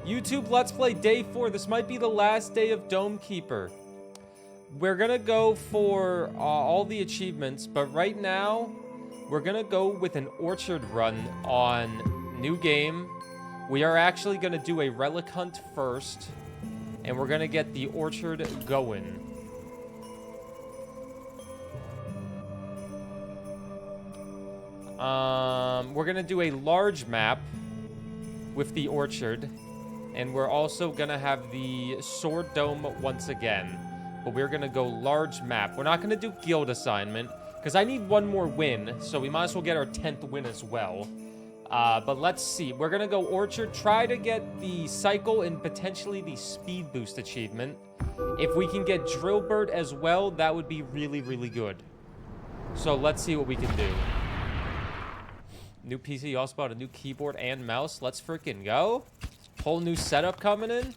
YouTube Let's Play Day 4. This might be the last day of Dome Keeper. We're gonna go for all the achievements, but right now, we're gonna go with an orchard run on new game. We are actually gonna do a relic hunt first, and we're gonna get the orchard going. We're gonna do a large map with the orchard, and we're also gonna have the sword dome once again. But we're gonna go large map. We're not gonna do guild assignment, because I need one more win, so we might as well get our 10th win as well. But let's see. We're gonna go orchard, try to get the cycle and potentially the speed boost achievement. If we can get Drillbird as well, that would be really, really good. So let's see what we can do. New PC, also bought a new keyboard and mouse. Let's freaking go. Whole new setup coming in.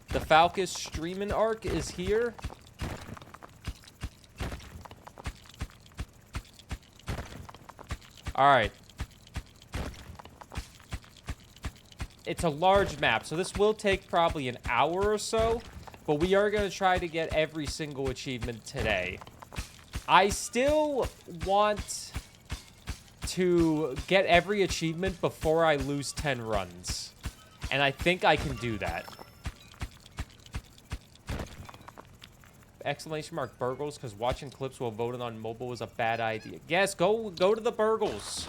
The Falcus streaming arc is here. Alright. It's a large map, so this will take probably an hour or so. But we are going to try to get every single achievement today. I still want to get every achievement before I lose 10 runs. And I think I can do that. Exclamation mark Burgles, because watching clips while voting on mobile was a bad idea. Yes, go to the Burgles.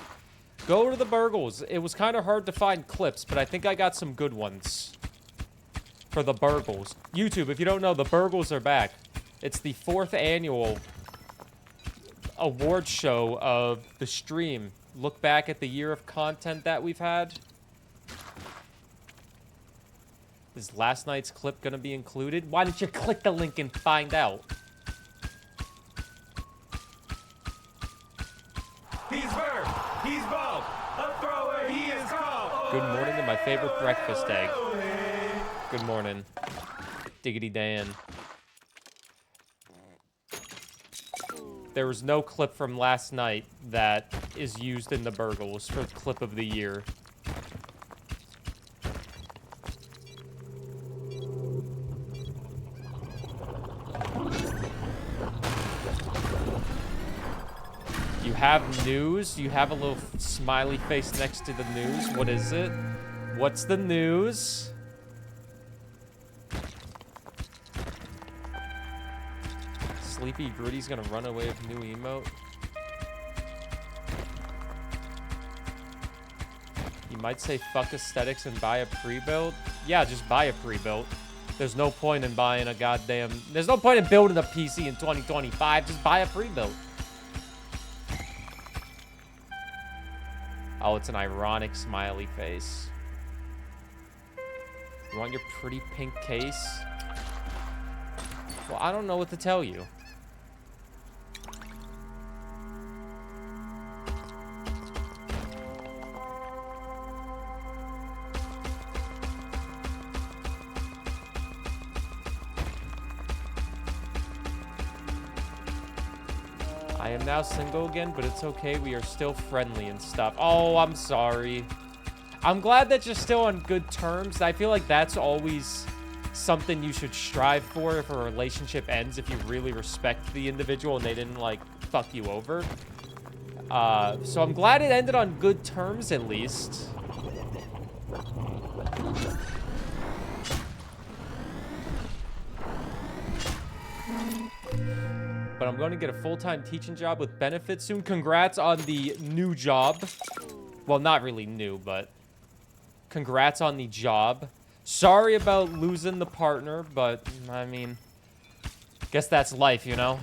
Go to the Burgles. It was kind of hard to find clips, but I think I got some good ones for the Burgles. YouTube, if you don't know, the Burgles are back. It's the 4th annual award show of the stream. Look back at the year of content that we've had. Is last night's clip gonna be included? Why don't you click the link and find out? He's Burr. He's bald. A thrower. He is called. Good morning to my favorite breakfast egg. Good morning. Diggity Dan. There was no clip from last night that is used in the Burgles for clip of the year. You have news? You have a little smiley face next to the news. What is it? What's the news? Sleepy Gritty's gonna run away with new emote. You might say fuck aesthetics and buy a pre-built. Yeah, just buy a pre-built. There's no point in buying a goddamn... There's no point in building a PC in 2025. Just buy a pre-built. Oh, it's an ironic smiley face. You want your pretty pink case? Well, I don't know what to tell you. I am now single again, but it's okay. We are still friendly and stuff. Oh, I'm sorry. I'm glad that you're still on good terms. I feel like that's always something you should strive for if a relationship ends, if you really respect the individual and they didn't, like, fuck you over. So I'm glad it ended on good terms, at least. But I'm going to get a full-time teaching job with benefits soon. Congrats on the new job. Well, not really new, but congrats on the job. Sorry about losing the partner, but, I mean, guess that's life, you know?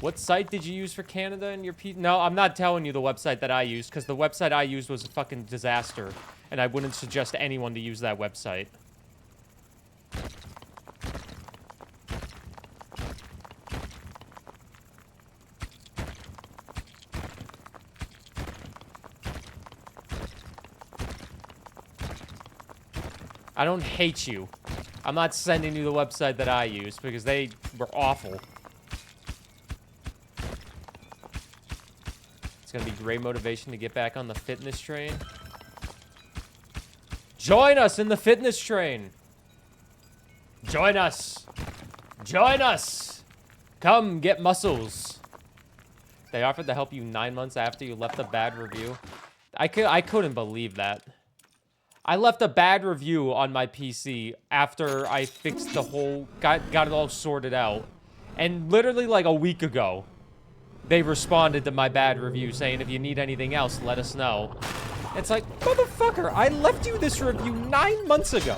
What site did you use for Canada and your P... No, I'm not telling you the website that I used, because the website I used was a fucking disaster, and I wouldn't suggest anyone to use that website. I don't hate you. I'm not sending you the website that I used because they were awful. It's gonna be great motivation to get back on the fitness train. Join us in the fitness train. Join us. Join us. Come get muscles. They offered to help you 9 months after you left a bad review. I couldn't believe that. I left a bad review on my PC after I fixed the whole... Got it all sorted out. And literally like a week ago, they responded to my bad review saying, if you need anything else, let us know. It's like, motherfucker, I left you this review 9 months ago.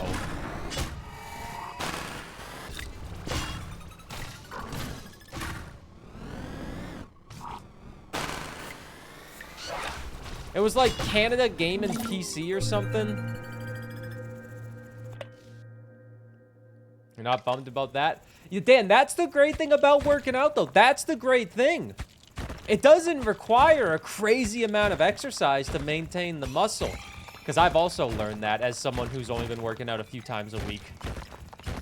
It was like Canada Game and PC or something. You're not bummed about that? Dan, that's the great thing about working out, though. That's the great thing. It doesn't require a crazy amount of exercise to maintain the muscle. Because I've also learned that as someone who's only been working out a few times a week.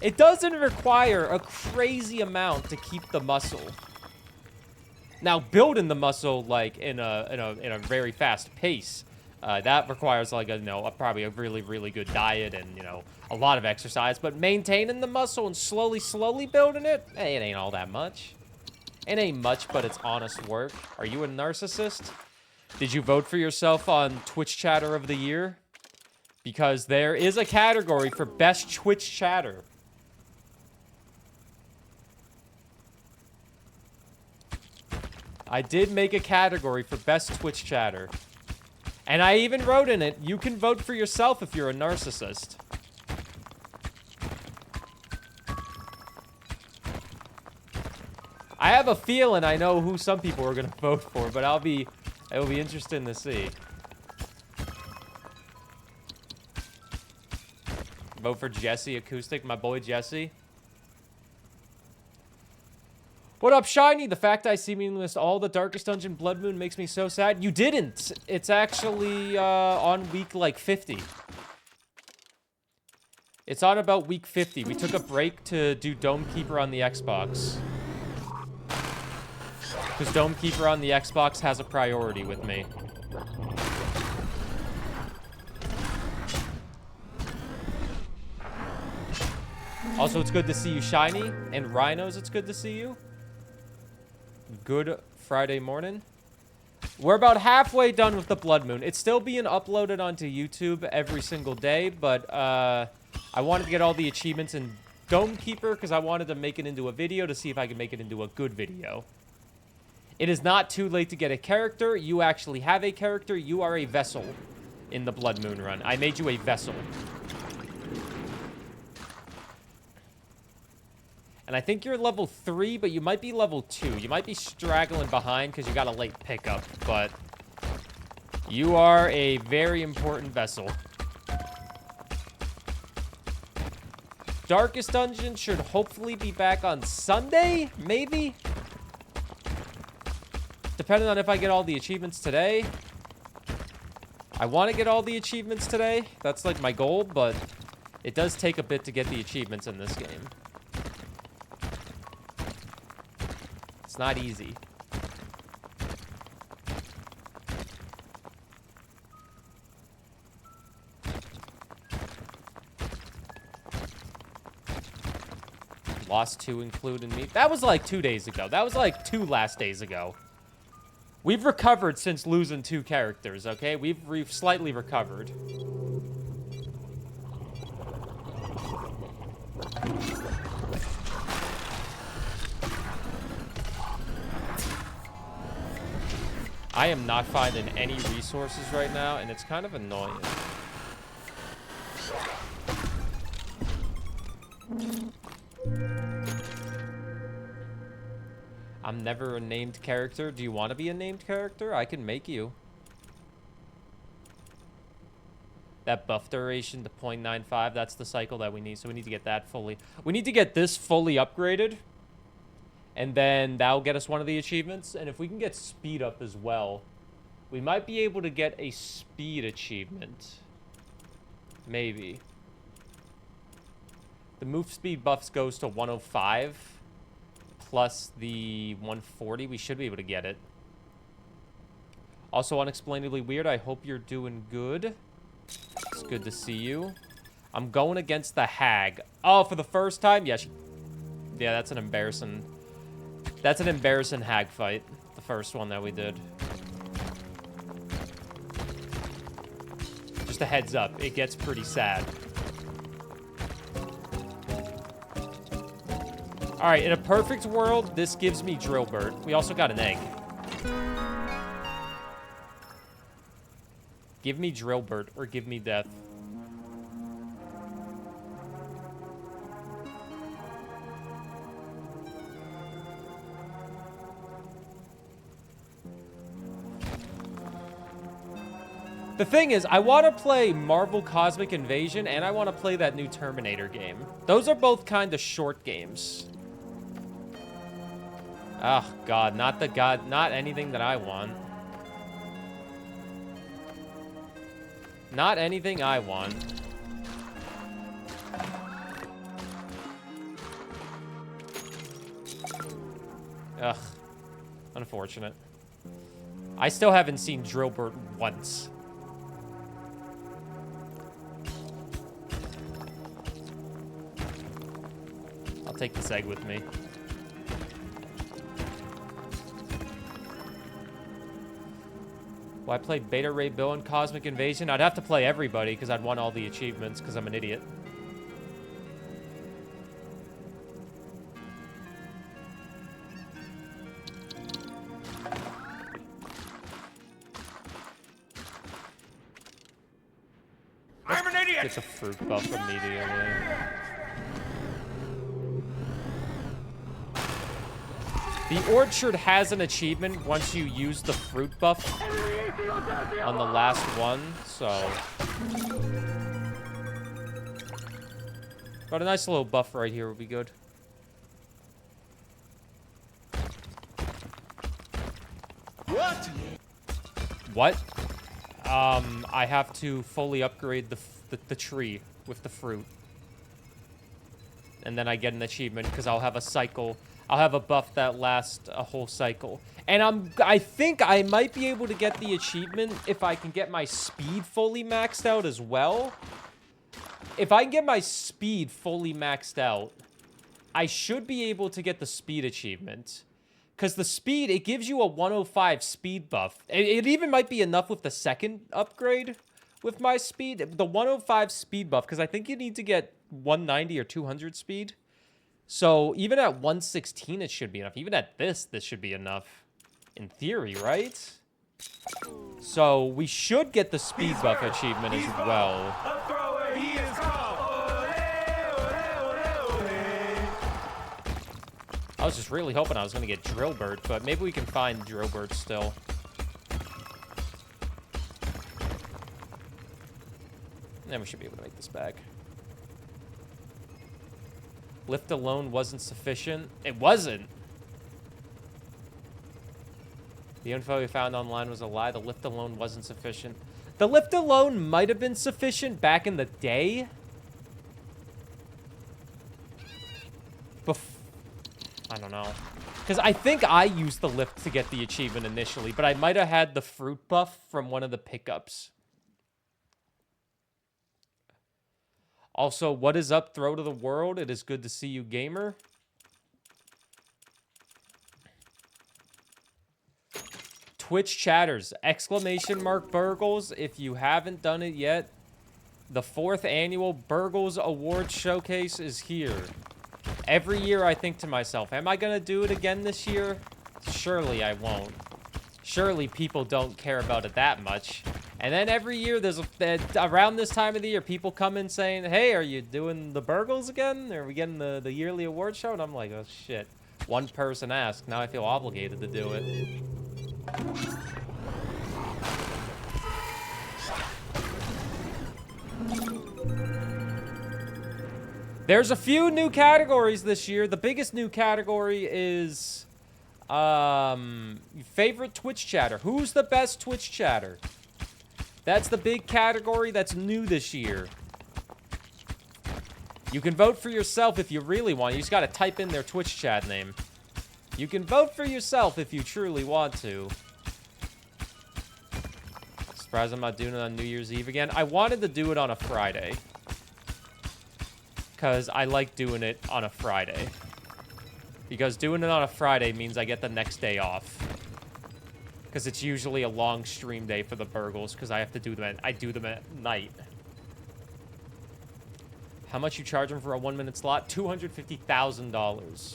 It doesn't require a crazy amount to keep the muscle. Now, building the muscle, like, in a very fast pace, that requires, like, probably a really, really good diet and, a lot of exercise. But maintaining the muscle and slowly building it, it ain't all that much. It ain't much, but it's honest work. Are you a narcissist? Did you vote for yourself on Twitch Chatter of the Year? Because there is a category for Best Twitch Chatter. I did make a category for Best Twitch Chatter. And I even wrote in it, you can vote for yourself if you're a narcissist. I have a feeling I know who some people are going to vote for, but it will be interesting to see. Vote for Jesse Acoustic, my boy Jesse. What up, Shiny? The fact I seemingly missed all the Darkest Dungeon Blood Moon makes me so sad. You didn't. It's actually on week, like, 50. It's on about week 50. We took a break to do Dome Keeper on the Xbox. Because Dome Keeper on the Xbox has a priority with me. Also, it's good to see you, Shiny. And Rhinos, it's good to see you. Good Friday morning. We're about halfway done with the Blood Moon. It's still being uploaded onto YouTube every single day, but I wanted to get all the achievements in Dome Keeper because I wanted to make it into a video to see if I could make it into a good video. It is not too late to get a character. You actually have a character. You are a vessel in the Blood Moon run. I made you a vessel. And I think you're level 3, but you might be level 2. You might be straggling behind because you got a late pickup, but you are a very important vessel. Darkest Dungeon should hopefully be back on Sunday, maybe? Depending on if I get all the achievements today. I want to get all the achievements today. That's like my goal, but it does take a bit to get the achievements in this game. It's not easy. Lost 2 including me. That was like 2 days ago. That was like 2 last days ago. We've recovered since losing 2 characters, okay? We've slightly recovered. I am not finding any resources right now, and it's kind of annoying. I'm never a named character. Do you want to be a named character? I can make you. That buff duration to 0.95, that's the cycle that we need. So we need to get that fully. We need to get this fully upgraded. And then that'll get us one of the achievements. And if we can get speed up as well, we might be able to get a speed achievement. Maybe. The move speed buffs goes to 105. Plus the 140. We should be able to get it. Also, unexplainably weird. I hope you're doing good. It's good to see you. I'm going against the hag. Oh, for the first time? Yeah, yeah, that's an embarrassing... That's an embarrassing hag fight. The first one that we did. Just a heads up. It gets pretty sad. Alright, in a perfect world, this gives me Drillbert. We also got an egg. Give me Drillbert or give me death. The thing is, I want to play Marvel Cosmic Invasion and I want to play that new Terminator game. Those are both kind of short games. Oh, God, not anything that I want. Not anything I want. Ugh. Unfortunate. I still haven't seen Drillbert once. I'll take this egg with me. Will I play Beta Ray Bill in Cosmic Invasion? I'd have to play everybody because I'd want all the achievements because I'm an idiot. I'm an idiot! It's a fruit buff immediately. The Orchard has an achievement once you use the fruit buff on the last one, so... But a nice little buff right here would be good. What? What? I have to fully upgrade the tree with the fruit. And then I get an achievement because I'll have a cycle... I'll have a buff that lasts a whole cycle. And I think I might be able to get the achievement if I can get my speed fully maxed out as well. If I can get my speed fully maxed out, I should be able to get the speed achievement. Because the speed, it gives you a 105 speed buff. It even might be enough with the second upgrade with my speed. The 105 speed buff, because I think you need to get 190 or 200 speed. So even at 116, it should be enough. Even at this should be enough. In theory, right? So we should get the speed buff achievement as well. A thrower, he is called. I was just really hoping I was going to get Drillbert, but maybe we can find Drillbert still. Then we should be able to make this back. Lift alone wasn't sufficient. It wasn't. The info we found online was a lie. The lift alone wasn't sufficient. The lift alone might have been sufficient back in the day. I don't know. Because I think I used the lift to get the achievement initially, but I might have had the fruit buff from one of the pickups. Also, what is up, throw to the world? It is good to see you, gamer. Twitch chatters, exclamation mark Burgles. If you haven't done it yet, the 4th annual Burgles Award Showcase is here. Every year I think to myself, am I going to do it again this year? Surely I won't. Surely people don't care about it that much. And then every year, around this time of the year, people come in saying, hey, are you doing the Burgles again? Are we getting the yearly award show? And I'm like, oh, shit. One person asked. Now I feel obligated to do it. There's a few new categories this year. The biggest new category is favorite Twitch chatter. Who's the best Twitch chatter? That's the big category that's new this year. You can vote for yourself if you really want. You just got to type in their Twitch chat name. You can vote for yourself if you truly want to. Surprised I'm not doing it on New Year's Eve again. I wanted to do it on a Friday. Because I like doing it on a Friday. Because doing it on a Friday means I get the next day off. Because it's usually a long stream day for the Burgles. Because I have to do them I do them at night. How much you charge them for a 1-minute slot? $250,000.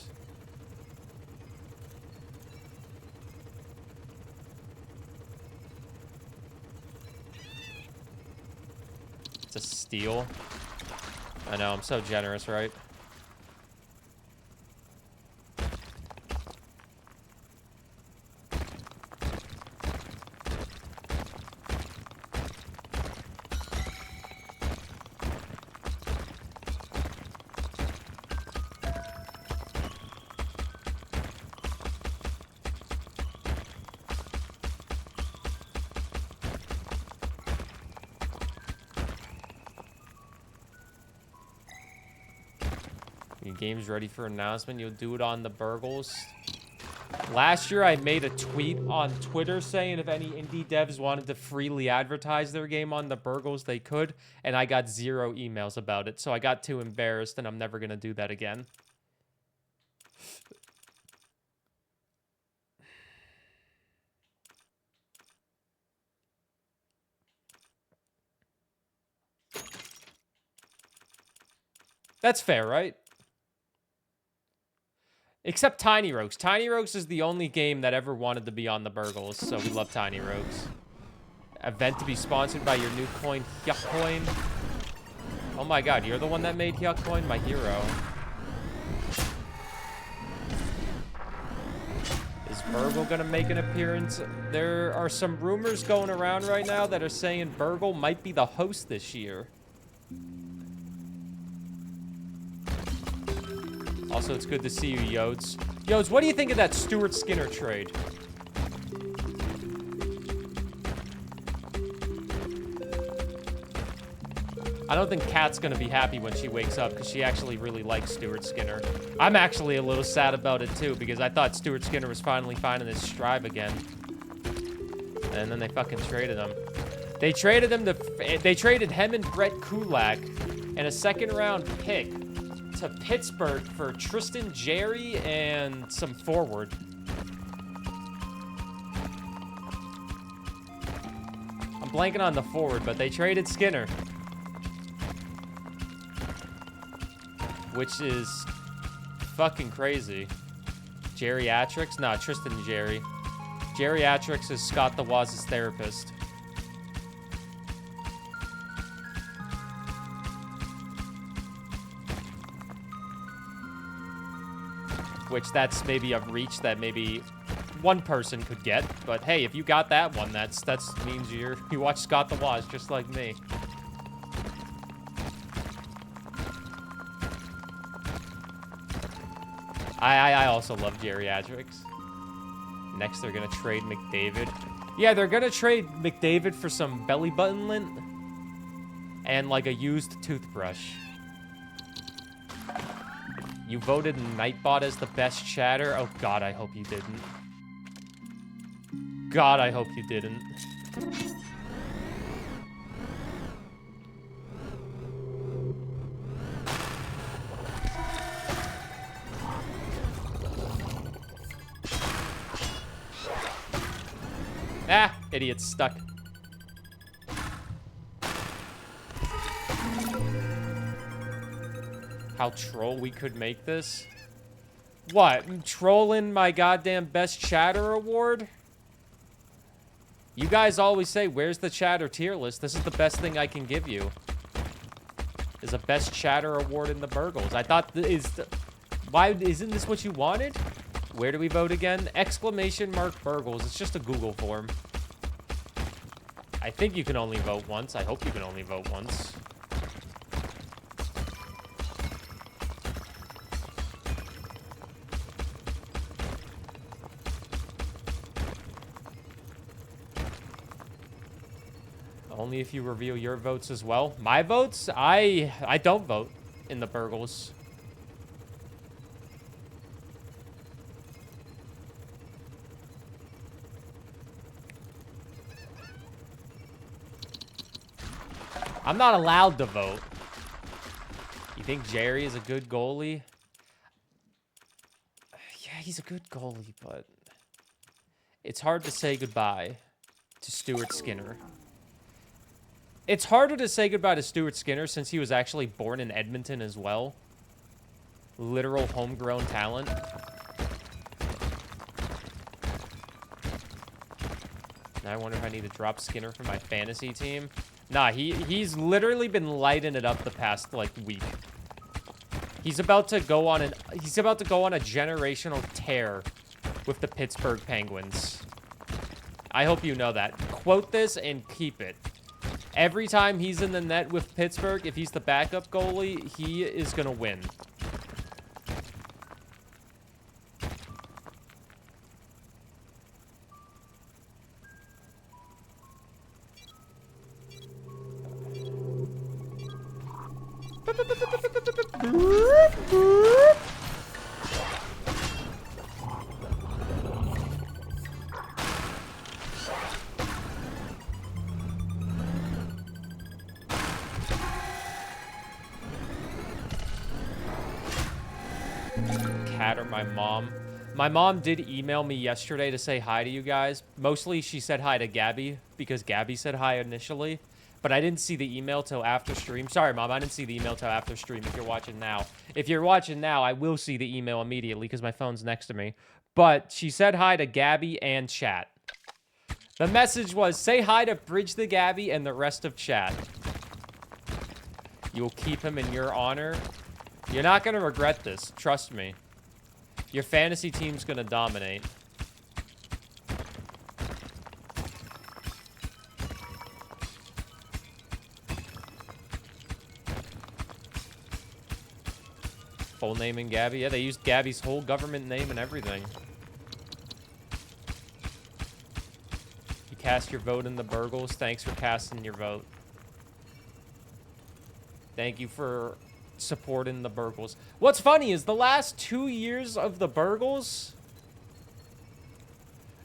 It's a steal. I know, I'm so generous, right? Your game's ready for announcement. You'll do it on the Burgles. Last year, I made a tweet on Twitter saying if any indie devs wanted to freely advertise their game on the Burgles, they could. And I got 0 emails about it. So I got too embarrassed, and I'm never going to do that again. That's fair, right? Except Tiny Rogues. Tiny Rogues is the only game that ever wanted to be on the Burgles, so we love Tiny Rogues. Event to be sponsored by your new coin, Hyuk Coin. Oh my god, you're the one that made Hyuk Coin? My hero. Is Burgle gonna make an appearance? There are some rumors going around right now that are saying Burgle might be the host this year. Also, it's good to see you, Yodes. Yodes, what do you think of that Stuart Skinner trade? I don't think Kat's gonna be happy when she wakes up because she actually really likes Stuart Skinner. I'm actually a little sad about it too because I thought Stuart Skinner was finally finding his stride again. And then they fucking traded him. They traded him to... They traded him and Brett Kulak and a second-round pick to Pittsburgh for Tristan Jerry and some forward. I'm blanking on the forward, but they traded Skinner. Which is fucking crazy. Geriatrics? Nah, Tristan Jerry. Geriatrics is Scott the Waz's therapist. Which that's maybe a reach that maybe one person could get. But hey, if you got that one, that's means you watch Scott the Waz just like me. I also love geriatrics. Next, they're gonna trade McDavid. Yeah, they're gonna trade McDavid for some belly button lint and like a used toothbrush. You voted Nightbot as the best chatter? Oh god, I hope you didn't. God, I hope you didn't. Ah, idiot's stuck. How troll we could make this? What? Trolling my goddamn best chatter award? You guys always say, where's the chatter tier list? This is the best thing I can give you. Is a best chatter award in the Burgles. I thought, why, isn't this what you wanted? Where do we vote again? Exclamation mark Burgles. It's just a Google form. I think you can only vote once. I hope you can only vote once. Only if you reveal your votes as well. My votes? I don't vote in the Burgles. I'm not allowed to vote. You think Jerry is a good goalie? Yeah, he's a good goalie, but it's hard to say goodbye to Stuart Skinner. It's harder to say goodbye to Stuart Skinner since he was actually born in Edmonton as well. Literal homegrown talent. Now I wonder if I need to drop Skinner from my fantasy team. Nah, he's literally been lighting it up the past like week. He's about to go on a generational tear with the Pittsburgh Penguins. I hope you know that. Quote this and keep it. Every time he's in the net with Pittsburgh, if he's the backup goalie, he is going to win. Cat or my mom. My mom did email me yesterday to say hi to you guys. Mostly she said hi to Gabby because Gabby said hi initially. But I didn't see the email till after stream. Sorry, Mom, I didn't see the email till after stream if you're watching now. If you're watching now, I will see the email immediately because my phone's next to me. But she said hi to Gabby and chat. The message was, say hi to Bridge the Gabby and the rest of chat. You'll keep him in your honor. You're not going to regret this. Trust me. Your fantasy team's going to dominate. Full name in Gabby? Yeah, they used Gabby's whole government name and everything. You cast your vote in the Burgles. Thanks for casting your vote. Thank you for supporting the Burgles. What's funny is the last 2 years of the Burgles,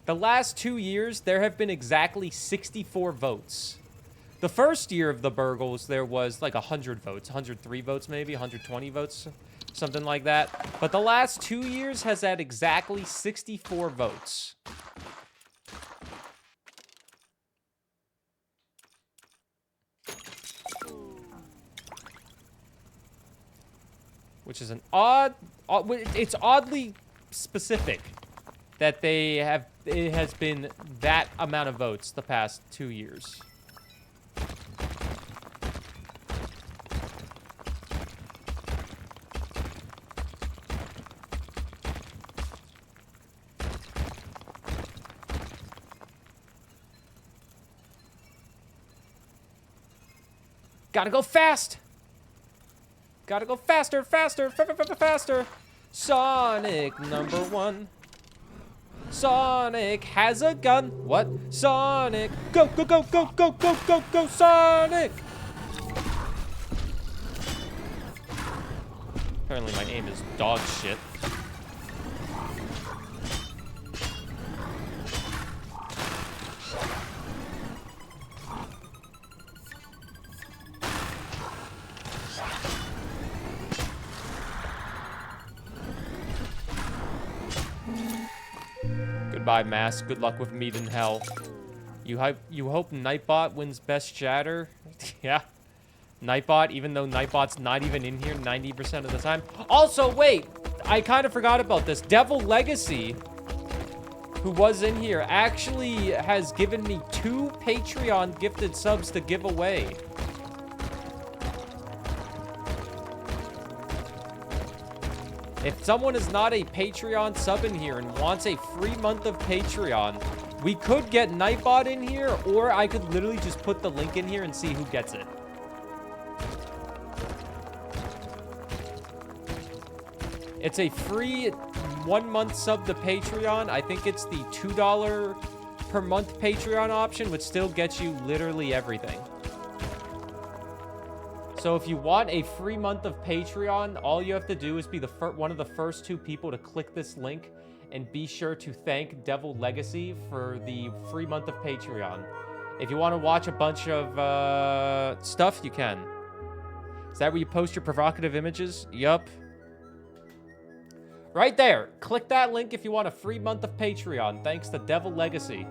there have been exactly 64 votes. The first year of the Burgles, there was like 100 votes, 103 votes maybe, 120 votes, something like that. But the last 2 years has had exactly 64 votes. Which is an it's oddly specific that it has been that amount of votes the past 2 years. Gotta go fast! Gotta go faster, faster, faster. Sonic #1. Sonic has a gun. What? Sonic. Go, go, go, go, go, go, go, go, Sonic. Apparently my aim is dog shit. Goodbye, Mask. Good luck with Meat in Hell. You hope Nightbot wins Best Chatter? Yeah. Nightbot, even though Nightbot's not even in here 90% of the time. Also, wait! I kind of forgot about this. Devil Legacy, who was in here, actually has given me 2 Patreon gifted subs to give away. If someone is not a Patreon sub in here and wants a free month of Patreon, we could get Nightbot in here, or I could literally just put the link in here and see who gets it. It's a free 1 month sub to Patreon. I think it's the $2 per month Patreon option, which still gets you literally everything. So if you want a free month of Patreon, all you have to do is be one of the first 2 people to click this link, and be sure to thank Devil Legacy for the free month of Patreon. If you want to watch a bunch of stuff, you can. Is that where you post your provocative images? Yup. Right there. Click that link if you want a free month of Patreon. Thanks to Devil Legacy.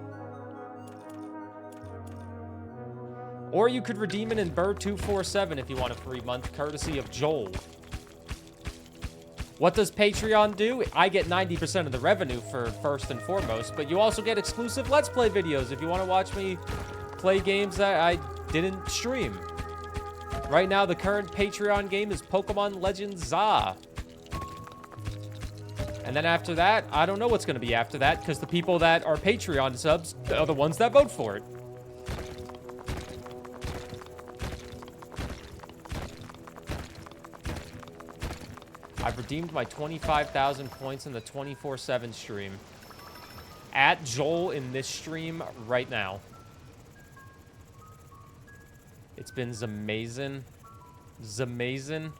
Or you could redeem it in Burr 247 if you want a free month, courtesy of Joel. What does Patreon do? I get 90% of the revenue for first and foremost, but you also get exclusive Let's Play videos if you want to watch me play games that I didn't stream. Right now, the current Patreon game is Pokemon Legends ZA. And then after that, I don't know what's going to be after that, because the people that are Patreon subs are the ones that vote for it. I've redeemed my 25,000 points in the 24/7 stream. At Joel in this stream right now. It's been zamazing. Zamazing.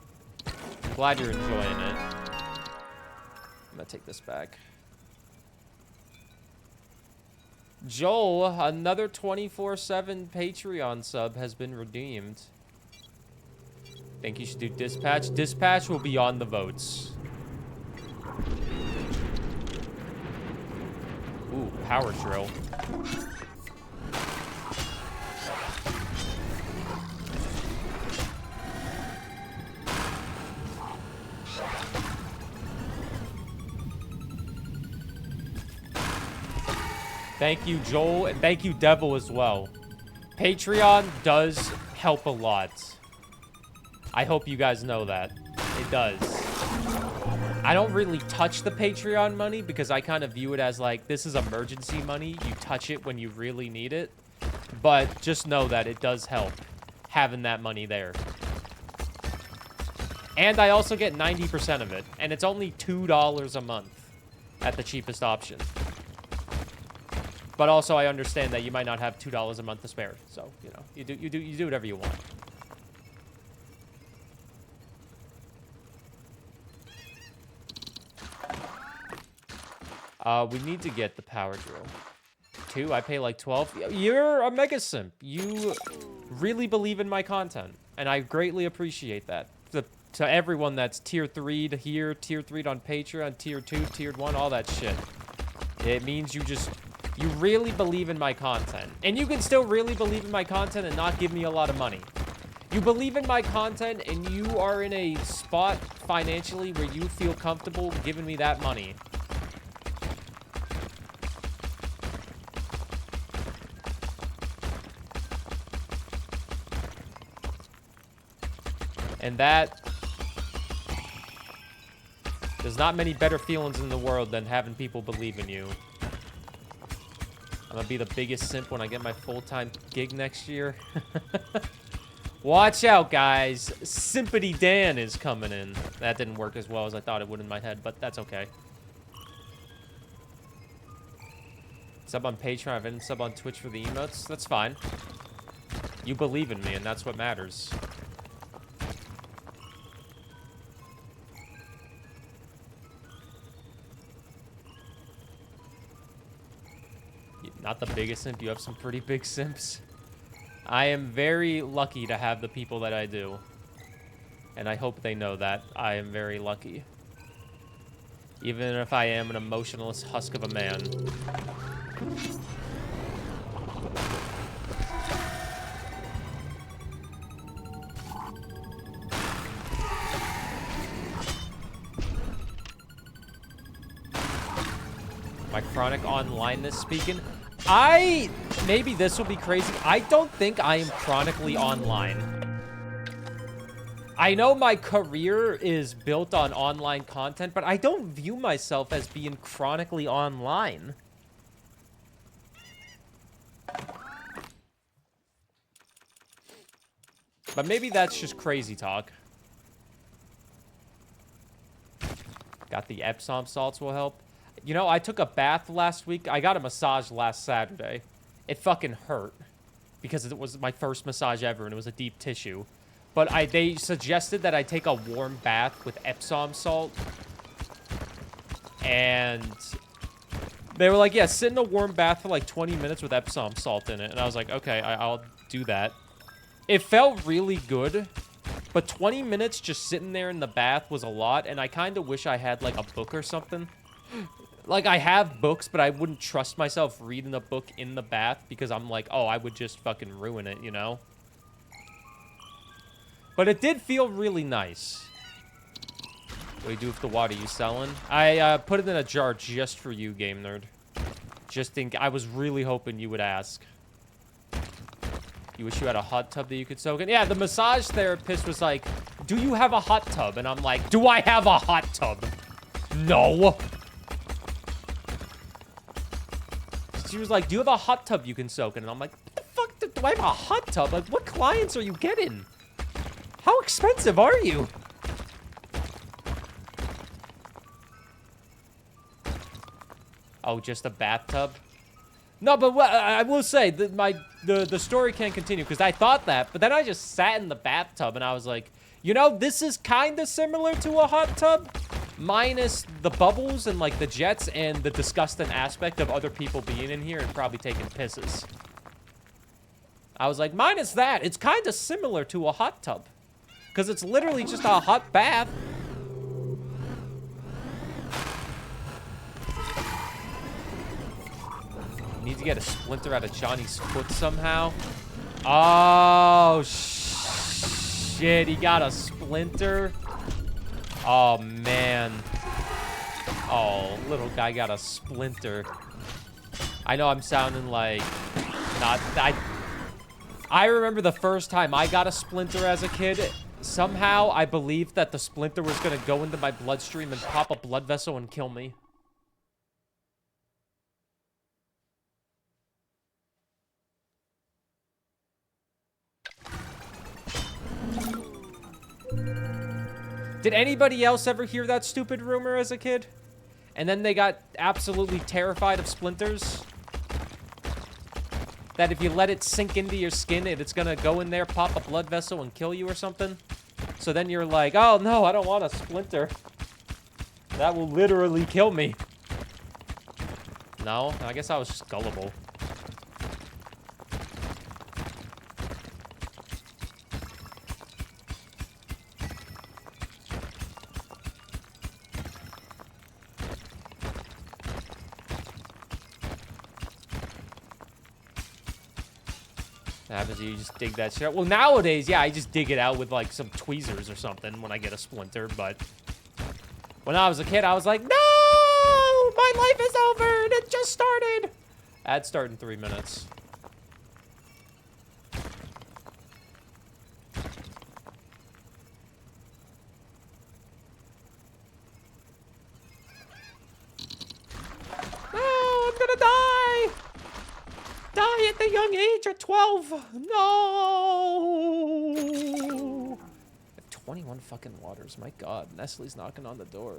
I'm glad you're enjoying it. I'm gonna take this back. Joel, another 24/7 Patreon sub has been redeemed. Think you should do dispatch? Dispatch will be on the votes. Ooh, power drill. Thank you, Joel, and thank you, Devil, as well. Patreon does help a lot. I hope you guys know that. It does. I don't really touch the Patreon money because I kind of view it as like, this is emergency money. You touch it when you really need it. But just know that it does help having that money there. And I also get 90% of it. And it's only $2 a month at the cheapest option. But also I understand that you might not have $2 a month to spare. So, you know, you do whatever you want. We need to get the power drill. 2, I pay like 12. You're a mega simp. You really believe in my content, and I greatly appreciate that. To everyone that's tier 3'd here, tier 3'd on Patreon, tier 2, tiered 1, all that shit. It means you really believe in my content. And you can still really believe in my content and not give me a lot of money. You believe in my content and you are in a spot financially where you feel comfortable giving me that money. And that... There's not many better feelings in the world than having people believe in you. I'm gonna be the biggest simp when I get my full-time gig next year. Watch out, guys. Simpity Dan is coming in. That didn't work as well as I thought it would in my head, but that's okay. Sub on Patreon. I didn't sub on Twitch for the emotes. That's fine. You believe in me, and that's what matters. Not the biggest simp. You have some pretty big simps. I am very lucky to have the people that I do. And I hope they know that. I am very lucky. Even if I am an emotionless husk of a man. My chronic onlineness speaking. Maybe this will be crazy. I don't think I am chronically online. I know my career is built on online content, but I don't view myself as being chronically online. But maybe that's just crazy talk. Got the Epsom salts will help. You know, I took a bath last week. I got a massage last Saturday. It fucking hurt because it was my first massage ever and it was a deep tissue. But they suggested that I take a warm bath with Epsom salt. And They were like, yeah, sit in a warm bath for like 20 minutes with Epsom salt in it. And I was like, okay, I'll do that. It felt really good, but 20 minutes just sitting there in the bath was a lot, and I kind of wish I had like a book or something. Like, I have books, but I wouldn't trust myself reading a book in the bath because I'm like, oh, I would just fucking ruin it, you know? But it did feel really nice. What do you do with the water? You selling? I put it in a jar just for you, Game Nerd. I was really hoping you would ask. You wish you had a hot tub that you could soak in? Yeah, the massage therapist was like, do you have a hot tub? And I'm like, do I have a hot tub? No. She was like, do you have a hot tub you can soak in? And I'm like, what the fuck? Do I have a hot tub? Like, what clients are you getting? How expensive are you? Oh, just a bathtub? No, but I will say that the story can't continue because I thought that, but then I just sat in the bathtub and I was like, you know, this is kind of similar to a hot tub, minus the bubbles and like the jets and the disgusting aspect of other people being in here and probably taking pisses. I was like, minus that, it's kind of similar to a hot tub because it's literally just a hot bath. Need to get a splinter out of Johnny's foot somehow. Oh, shit. He got a splinter. Oh, man. Oh, little guy got a splinter. I know I'm sounding like... I remember the first time I got a splinter as a kid. Somehow, I believed that the splinter was going to go into my bloodstream and pop a blood vessel and kill me. Did anybody else ever hear that stupid rumor as a kid? And then they got absolutely terrified of splinters? That if you let it sink into your skin, it's gonna go in there, pop a blood vessel, and kill you or something? So then you're like, oh no, I don't want a splinter. That will literally kill me. No? I guess I was just gullible. Happens you just dig that shit out. Well, nowadays, yeah, I just dig it out with like some tweezers or something when I get a splinter. But when I was a kid, I was like, no, my life is over and it just started. Ad start in 3 minutes. Oh, I'm gonna die. Die at the young age of 12. No. I have 21 fucking waters. My God, Nestle's knocking on the door.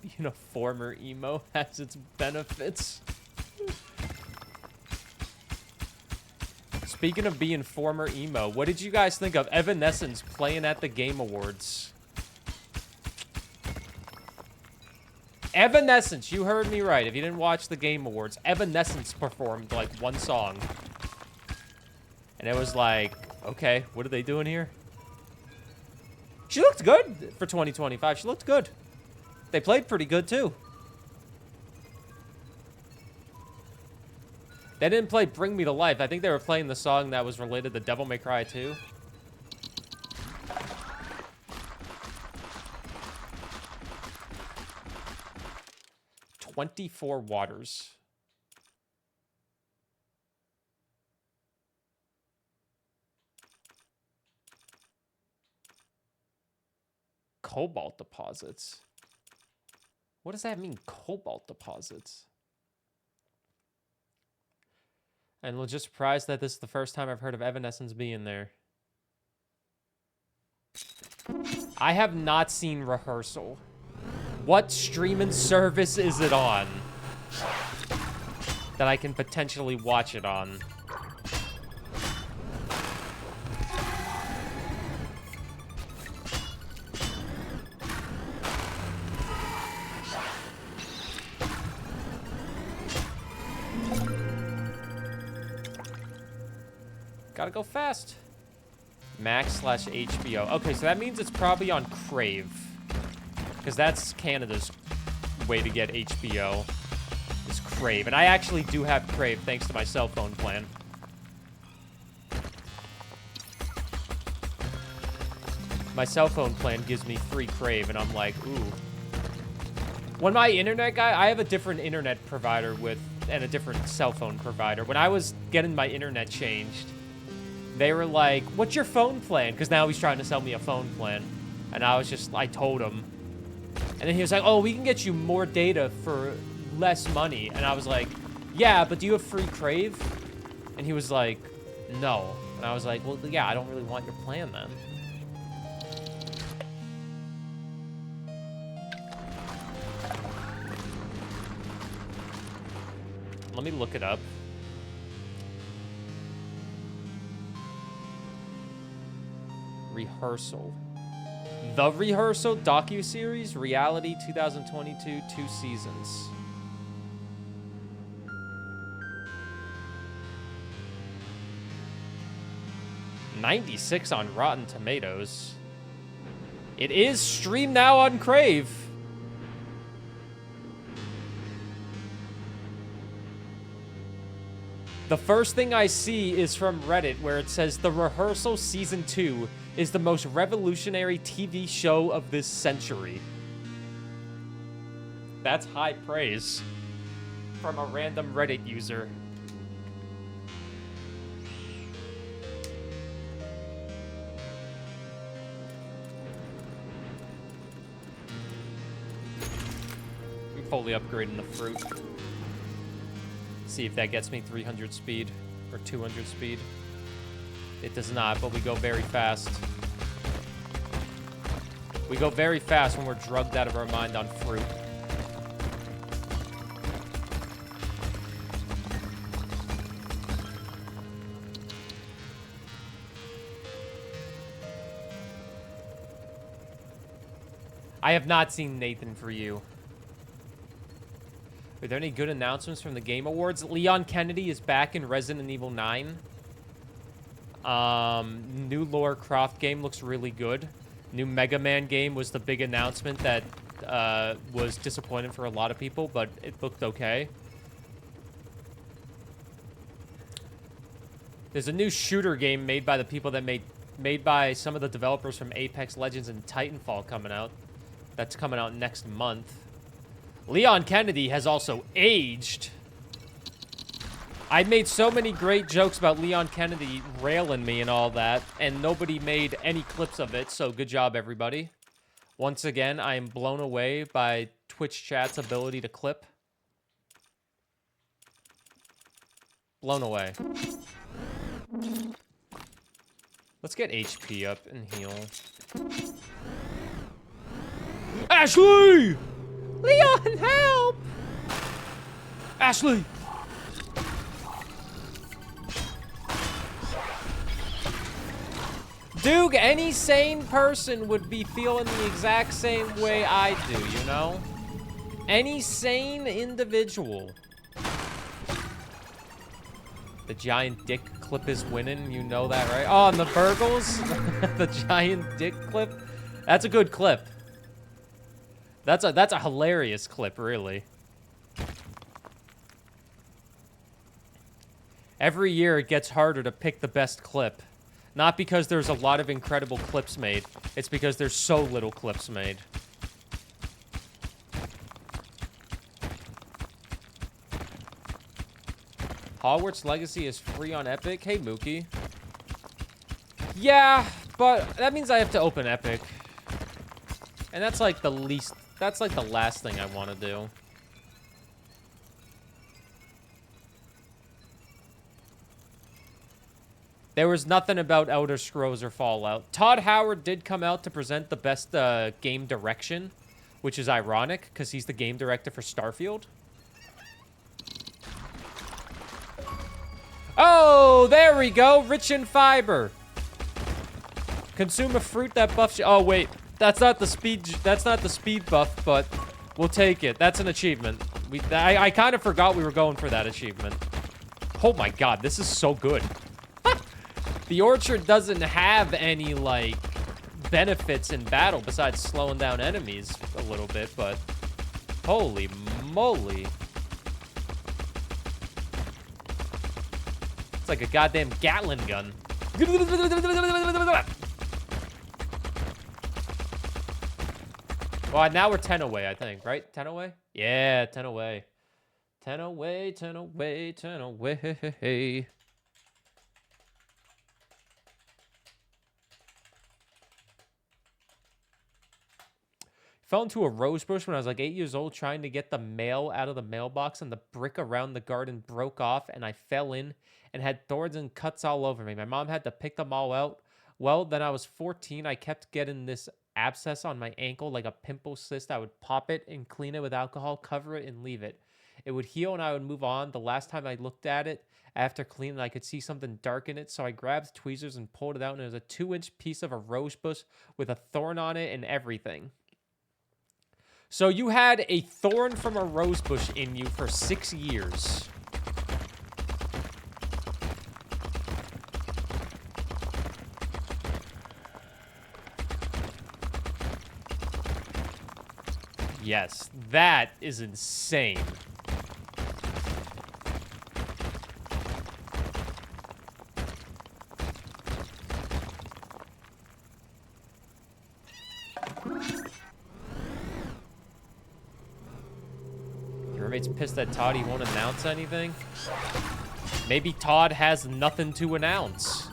Being a former emo has its benefits. Speaking of being former emo, what did you guys think of Evanescence playing at the Game Awards? Evanescence, you heard me right. If you didn't watch the Game Awards, Evanescence performed like one song. And it was like, okay, what are they doing here? She looked good for 2025. She looked good. They played pretty good too. They didn't play Bring Me to Life. I think they were playing the song that was related to Devil May Cry 2. 24 waters. Cobalt deposits. What does that mean, cobalt deposits? And we're just surprised that this is the first time I've heard of Evanescence being there. I have not seen Rehearsal. What streaming service is it on that I can potentially watch it on? Gotta go fast. Max/HBO. Okay, so that means it's probably on Crave. Because that's Canada's way to get HBO. Is Crave. And I actually do have Crave thanks to my cell phone plan. My cell phone plan gives me free Crave, and I'm like, ooh. When my internet guy, I have a different internet provider and a different cell phone provider. When I was getting my internet changed, they were like, what's your phone plan? Because now he's trying to sell me a phone plan. And I told him. And then he was like, oh, we can get you more data for less money. And I was like, yeah, but do you have free Crave? And he was like, no. And I was like, well, yeah, I don't really want your plan then. Let me look it up. Rehearsal. The Rehearsal docuseries, reality 2022, 2 seasons. $96 on Rotten Tomatoes. It is streamed now on Crave. The first thing I see is from Reddit where it says The Rehearsal Season 2 is the most revolutionary TV show of this century. That's high praise from a random Reddit user. I'm fully upgrading the fruit. See if that gets me 300 speed or 200 speed. It does not, but we go very fast. We go very fast when we're drugged out of our mind on fruit. I have not seen Nathan For You. Are there any good announcements from the Game Awards? Leon Kennedy is back in Resident Evil 9. New Lara Croft game looks really good. New Mega Man game was the big announcement that was disappointing for a lot of people, but it looked okay. There's a new shooter game made by the people that made by some of the developers from Apex Legends and Titanfall coming out. That's coming out next month. Leon Kennedy has also aged. I made so many great jokes about Leon Kennedy railing me and all that, and nobody made any clips of it, so good job, everybody. Once again, I am blown away by Twitch chat's ability to clip. Blown away. Let's get HP up and heal. Ashley! Leon, help! Ashley! Dude, any sane person would be feeling the exact same way I do, you know? Any sane individual. The giant dick clip is winning, you know that, right? Oh, and the Burgles? The giant dick clip? That's a good clip. That's a hilarious clip, really. Every year it gets harder to pick the best clip. Not because there's a lot of incredible clips made. It's because there's so little clips made. Hogwarts Legacy is free on Epic. Hey, Mookie. Yeah, but that means I have to open Epic. And that's like the least... That's like the last thing I want to do. There was nothing about Elder Scrolls or Fallout. Todd Howard did come out to present the best game direction, which is ironic, because he's the game director for Starfield. Oh, there we go. Rich in fiber. Consume a fruit that buffs you. Oh, wait. That's not the speed buff, but we'll take it. That's an achievement. I kind of forgot we were going for that achievement. Oh my god, this is so good. The orchard doesn't have any, like, benefits in battle besides slowing down enemies a little bit, but holy moly. It's like a goddamn Gatling gun. Well, now we're 10 away, I think, right? 10 away? Yeah, 10 away. 10 away, 10 away, 10 away. Fell into a rose bush when I was like 8 years old trying to get the mail out of the mailbox, and the brick around the garden broke off and I fell in and had thorns and cuts all over me. My mom had to pick them all out. Well, then I was 14. I kept getting this abscess on my ankle like a pimple cyst. I would pop it and clean it with alcohol, cover it, and leave it. It would heal and I would move on. The last time I looked at it after cleaning, I could see something dark in it, so I grabbed tweezers and pulled it out, and it was a 2-inch piece of a rose bush with a thorn on it and everything. So you had a thorn from a rose bush in you for 6 years. Yes, that is insane. Your roommate's pissed that Todd, he won't announce anything. Maybe Todd has nothing to announce.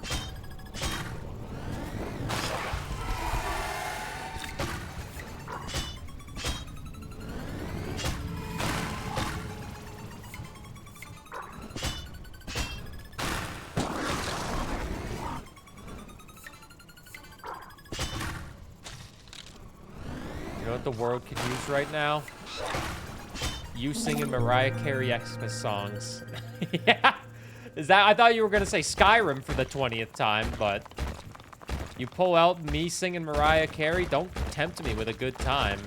You know what the world could use right now? You singing Mariah Carey Xmas songs. Yeah. Is that? I thought you were going to say Skyrim for the 20th time, but you pull out me singing Mariah Carey. Don't tempt me with a good time.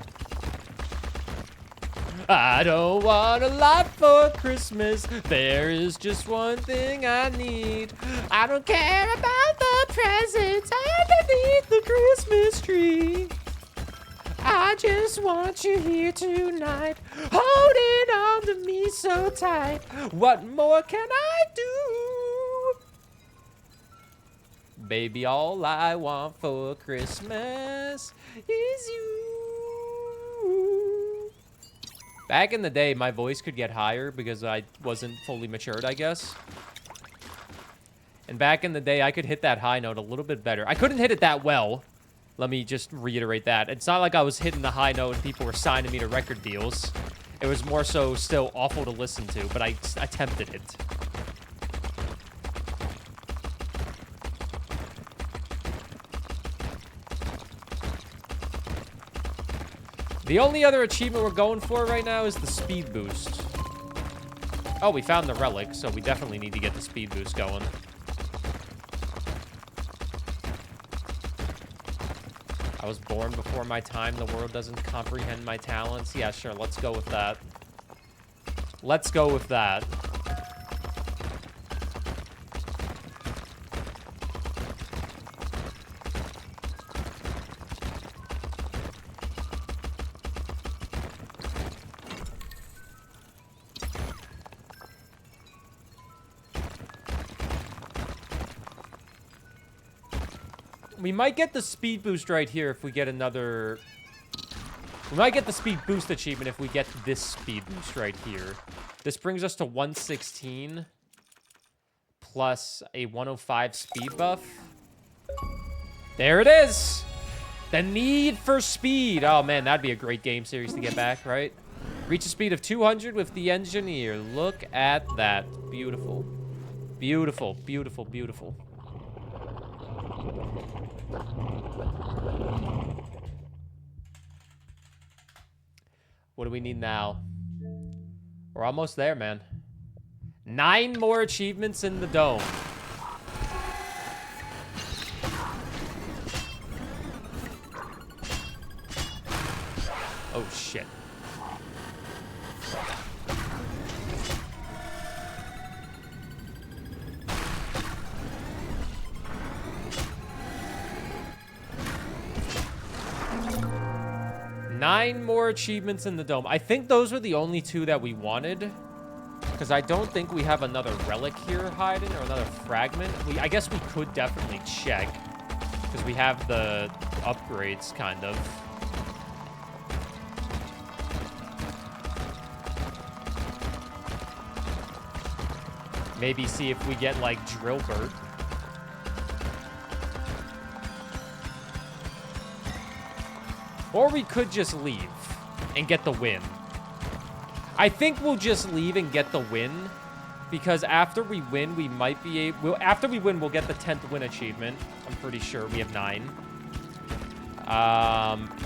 I don't want a lot for Christmas. There is just one thing I need. I don't care about the presents underneath the Christmas tree. I just want you here tonight, holding on to me so tight. What more can I do? Baby, all I want for Christmas is you. Back in the day, my voice could get higher because I wasn't fully matured, I guess. And back in the day, I could hit that high note a little bit better. I couldn't hit it that well. Let me just reiterate that. It's not like I was hitting the high note and people were signing me to record deals. It was more so still awful to listen to, but I attempted it. The only other achievement we're going for right now is the speed boost. Oh, we found the relic, so we definitely need to get the speed boost going. I was born before my time. The world doesn't comprehend my talents. Yeah, sure. Let's go with that. Let's go with that. We might get the speed boost right here if we get another... We might get the speed boost achievement if we get this speed boost right here. This brings us to 116 plus a 105 speed buff. There it is! The Need for Speed. Oh, man, that'd be a great game series to get back, right? Reach a speed of 200 with the Engineer. Look at that. Beautiful. Beautiful, beautiful, beautiful. What do we need now? We're almost there, man. 9 more achievements in the dome. Oh, shit. 9 more achievements in the dome. I think those were the only 2 that we wanted. Because I don't think we have another relic here hiding or another fragment. I guess we could definitely check. Because we have the upgrades, kind of. Maybe see if we get, like, Drillbert. Or we could just leave and get the win. I think we'll just leave and get the win. Because after we win, we might be able... After we win, we'll get the 10th win achievement. I'm pretty sure we have 9.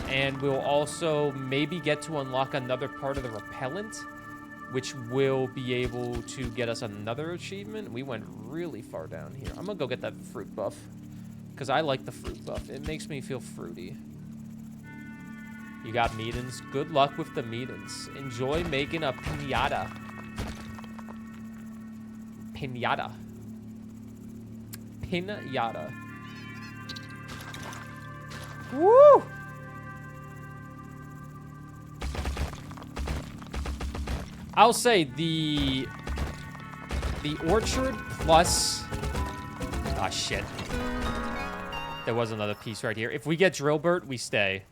And we'll also maybe get to unlock another part of the repellent, which will be able to get us another achievement. We went really far down here. I'm going to go get that fruit buff. Because I like the fruit buff. It makes me feel fruity. You got meetings. Good luck with the meetings. Enjoy making a piñata. Piñata. Piñata. Woo! I'll say the orchard plus... Ah, shit. There was another piece right here. If we get Drillbert, we stay.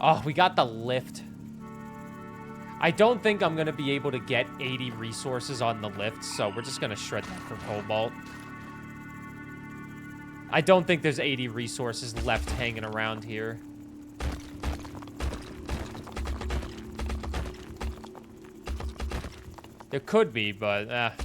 Oh, we got the lift. I don't think I'm going to be able to get 80 resources on the lift, so we're just going to shred that for Cobalt. I don't think there's 80 resources left hanging around here. There could be, but...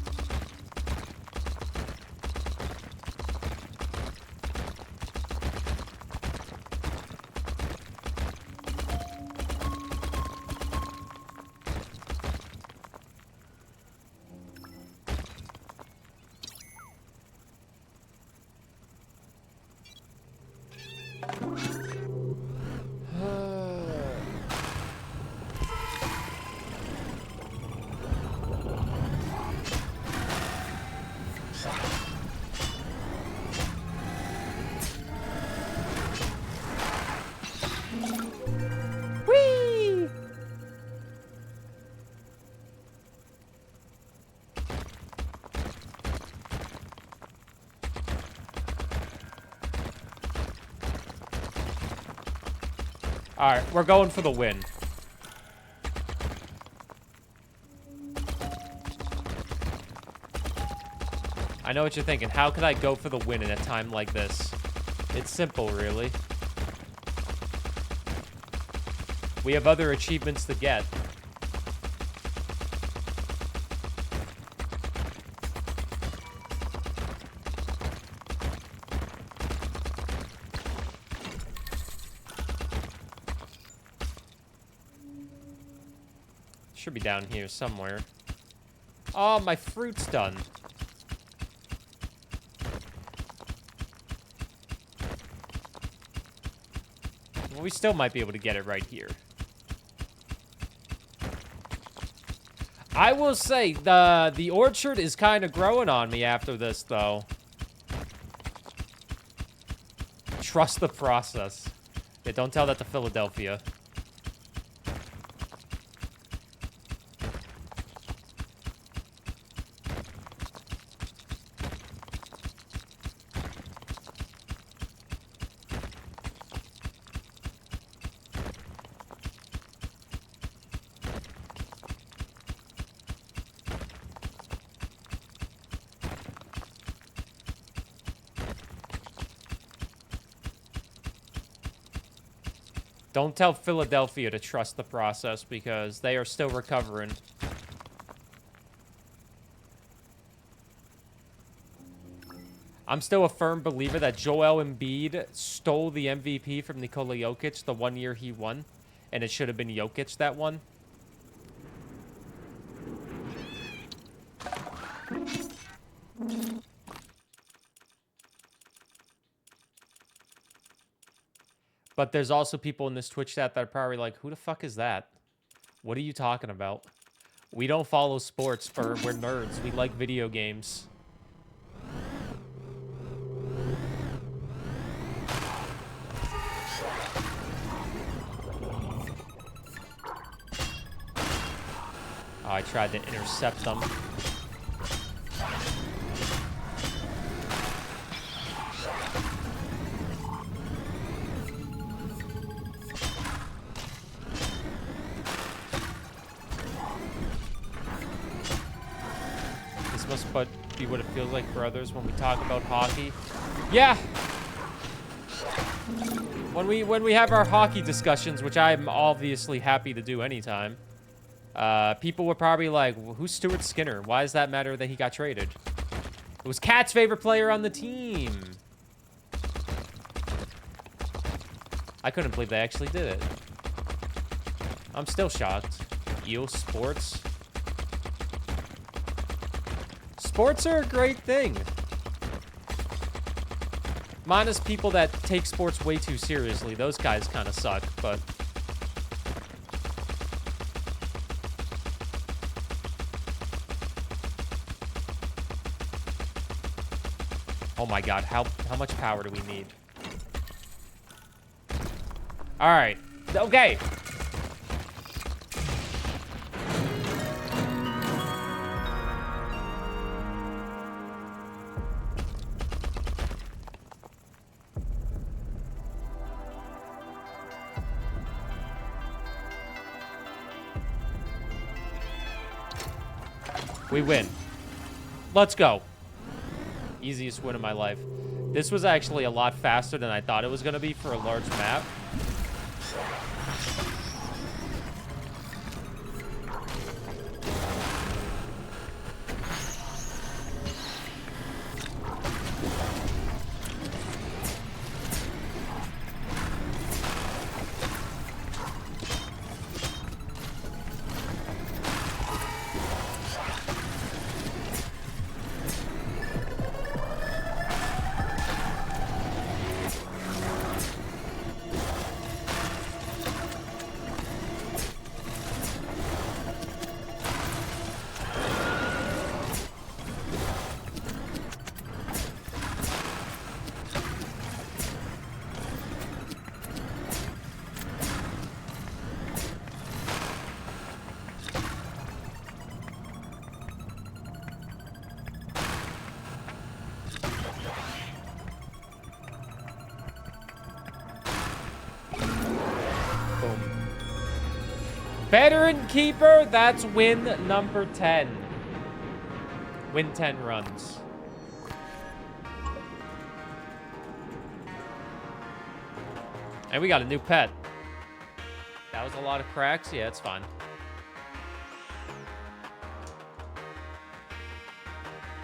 Alright, we're going for the win. I know what you're thinking. How could I go for the win in a time like this? It's simple, really. We have other achievements to get. Should be down here somewhere. Oh, my fruit's done. Well, we still might be able to get it right here. I will say, the orchard is kind of growing on me after this, though. Trust the process. Yeah, don't tell that to Philadelphia. Don't tell Philadelphia to trust the process because they are still recovering. I'm still a firm believer that Joel Embiid stole the MVP from Nikola Jokic the 1 year he won, and it should have been Jokic that won. But there's also people in this Twitch chat that are probably like, who the fuck is that? What are you talking about? We don't follow sports, Burr. We're nerds. We like video games. Oh, I tried to intercept them. This must be what it feels like for others when we talk about hockey. Yeah! When we have our hockey discussions, which I'm obviously happy to do anytime, people were probably like, well, who's Stuart Skinner? Why does that matter that he got traded? It was Cat's favorite player on the team. I couldn't believe they actually did it. I'm still shocked. EO Sports. Sports are a great thing. Minus people that take sports way too seriously. Those guys kind of suck, but... Oh my god, how much power do we need? Alright. Okay. We win. Let's go. Easiest win of my life. This was actually a lot faster than I thought it was going to be for a large map. Veteran keeper, that's win number 10. Win 10 runs. And we got a new pet. That was a lot of cracks. Yeah, it's fine.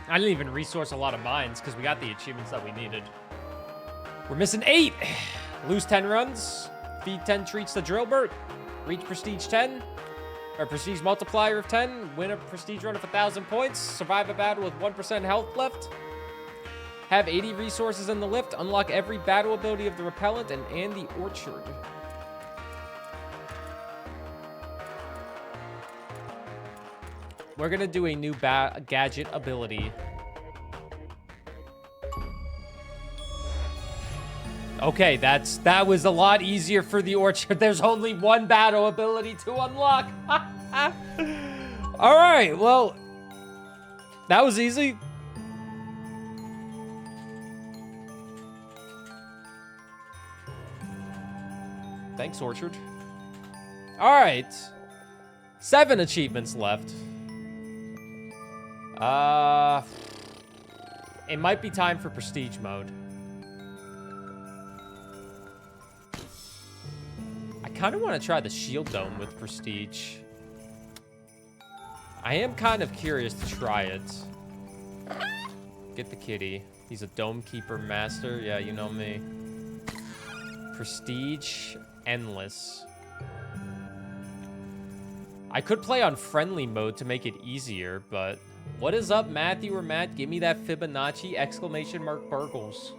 I didn't even resource a lot of mines because we got the achievements that we needed. We're missing 8. Lose 10 runs. Feed 10 treats to Drillbert. Reach prestige 10, or prestige multiplier of 10, win a prestige run of 1,000 points, survive a battle with 1% health left, have 80 resources in the lift, unlock every battle ability of the repellent and the orchard. We're gonna do a new gadget ability. Okay, that was a lot easier for the orchard. There's only one battle ability to unlock. All right, well, that was easy. Thanks, orchard. All right, 7 achievements left. It might be time for prestige mode. I kind of want to try the shield dome with prestige. I am kind of curious to try it. Get the kitty. He's a dome keeper master. Yeah, you know me. Prestige endless. I could play on friendly mode to make it easier, but what is up, Matthew or Matt? Give me that Fibonacci exclamation mark burgles.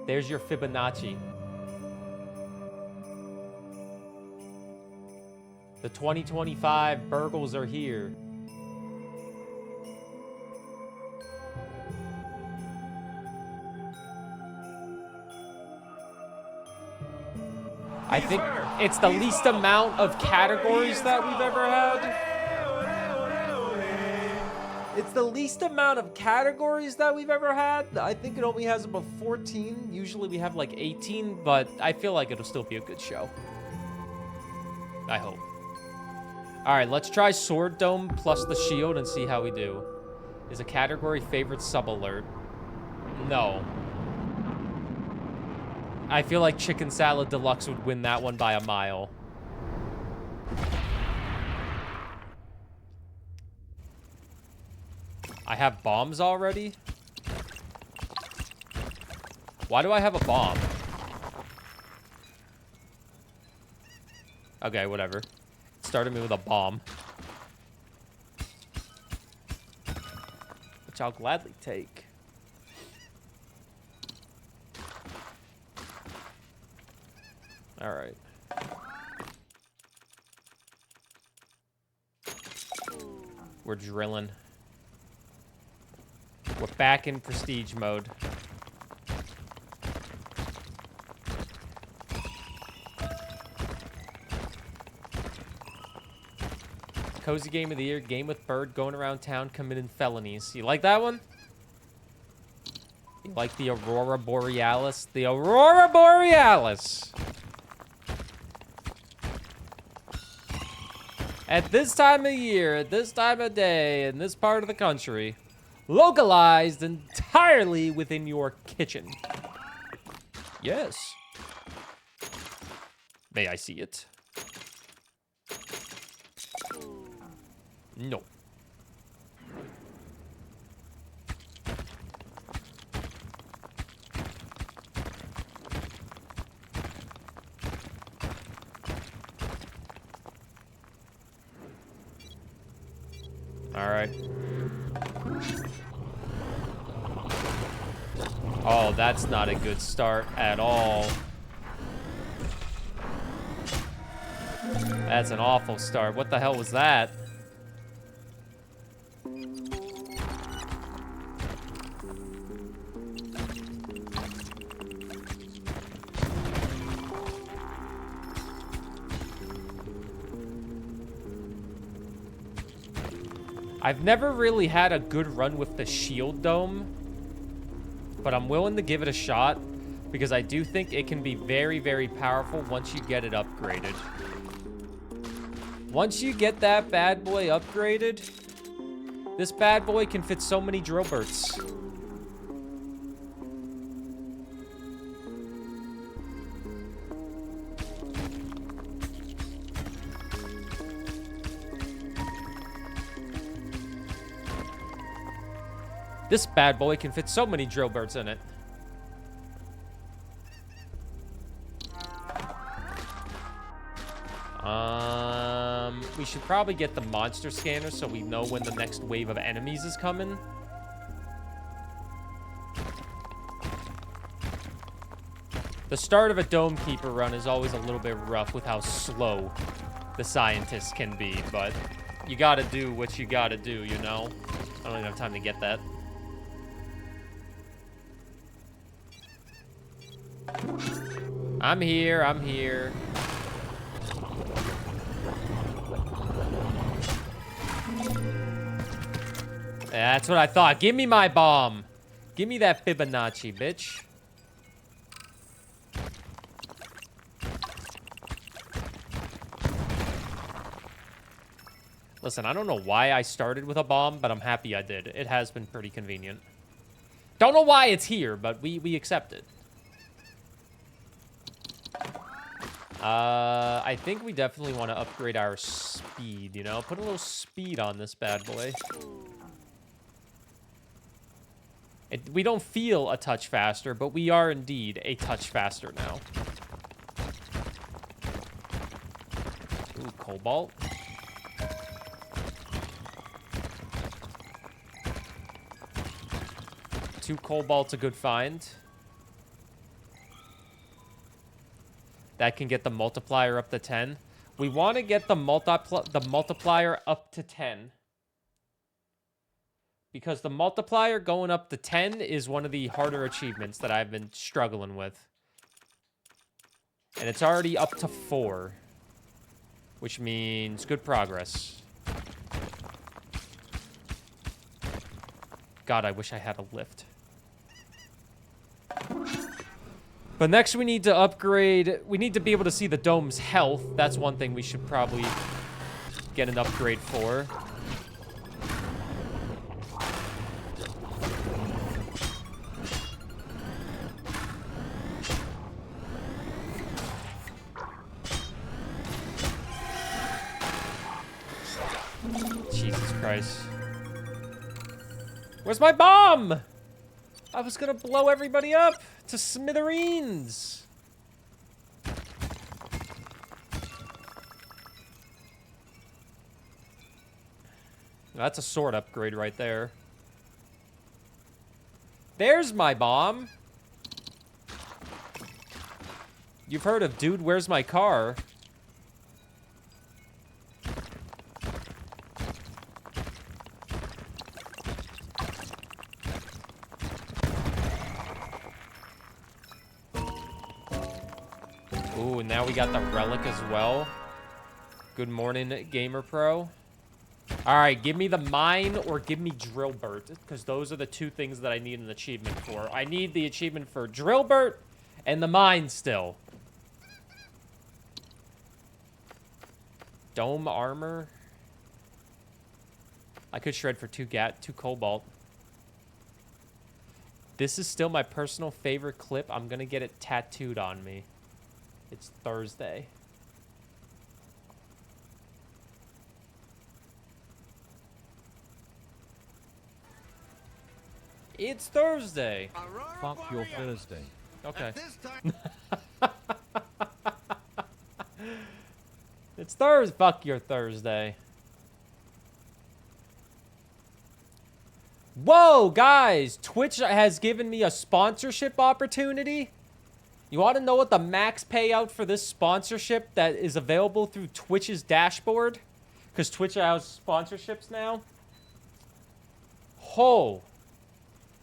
There's your Fibonacci. The 2025 burgles are here. I think it's the least amount of categories that we've ever had. It's the least amount of categories that we've ever had. I think it only has about 14. Usually we have like 18, but I feel like it'll still be a good show. I hope. All right, let's try Sword Dome plus the shield and see how we do. Is a category favorite sub-alert? No. I feel like Chicken Salad Deluxe would win that one by a mile. I have bombs already? Why do I have a bomb? Okay, whatever. Started me with a bomb. Which I'll gladly take. Alright. We're drilling. We're back in prestige mode. Cozy game of the year, game with Burr, going around town committing felonies. You like that one? You like the Aurora Borealis? The Aurora Borealis! At this time of year, at this time of day, in this part of the country, localized entirely within your kitchen. Yes. May I see it? No. All right. Oh, that's not a good start at all. That's an awful start. What the hell was that? I've never really had a good run with the shield dome, but I'm willing to give it a shot because I do think it can be very, very powerful once you get it upgraded. Once you get that bad boy upgraded, this bad boy can fit so many drill bursts. This bad boy can fit so many drill birds in it. We should probably get the monster scanner so we know when the next wave of enemies is coming. The start of a Dome Keeper run is always a little bit rough with how slow the scientists can be, but you gotta do what you gotta do, you know? I don't even have time to get that. I'm here, I'm here. That's what I thought. Give me my bomb. Give me that Fibonacci, bitch. Listen, I don't know why I started with a bomb, but I'm happy I did. It has been pretty convenient. Don't know why it's here, but we accept it. I think we definitely want to upgrade our speed, you know? Put a little speed on this bad boy. We don't feel a touch faster, but we are indeed a touch faster now. Ooh, cobalt. Two cobalt's a good find. That can get the multiplier up to 10. We want to get the multiplier up to 10. Because the multiplier going up to 10 is one of the harder achievements that I've been struggling with. And it's already up to 4. Which means good progress. God, I wish I had a lift. But next we need to upgrade. We need to be able to see the dome's health. That's one thing we should probably get an upgrade for. Jesus Christ. Where's my bomb? I was gonna blow everybody up to smithereens. That's a sword upgrade right there. There's my bomb. You've heard of Dude, Where's My Car? Ooh, and now we got the relic as well. Good morning, Gamer Pro. Alright, give me the mine or give me Drillbert, because those are the two things that I need an achievement for. I need the achievement for Drillbert and the mine still. Dome armor. I could shred for 2 cobalt. This is still my personal favorite clip. I'm gonna get it tattooed on me. It's Thursday. It's Thursday. Fuck your Thursday. Okay. It's Thursday. Fuck your Thursday. Whoa, guys! Twitch has given me a sponsorship opportunity. You want to know what the max payout for this sponsorship that is available through Twitch's dashboard? Because Twitch has sponsorships now. Oh.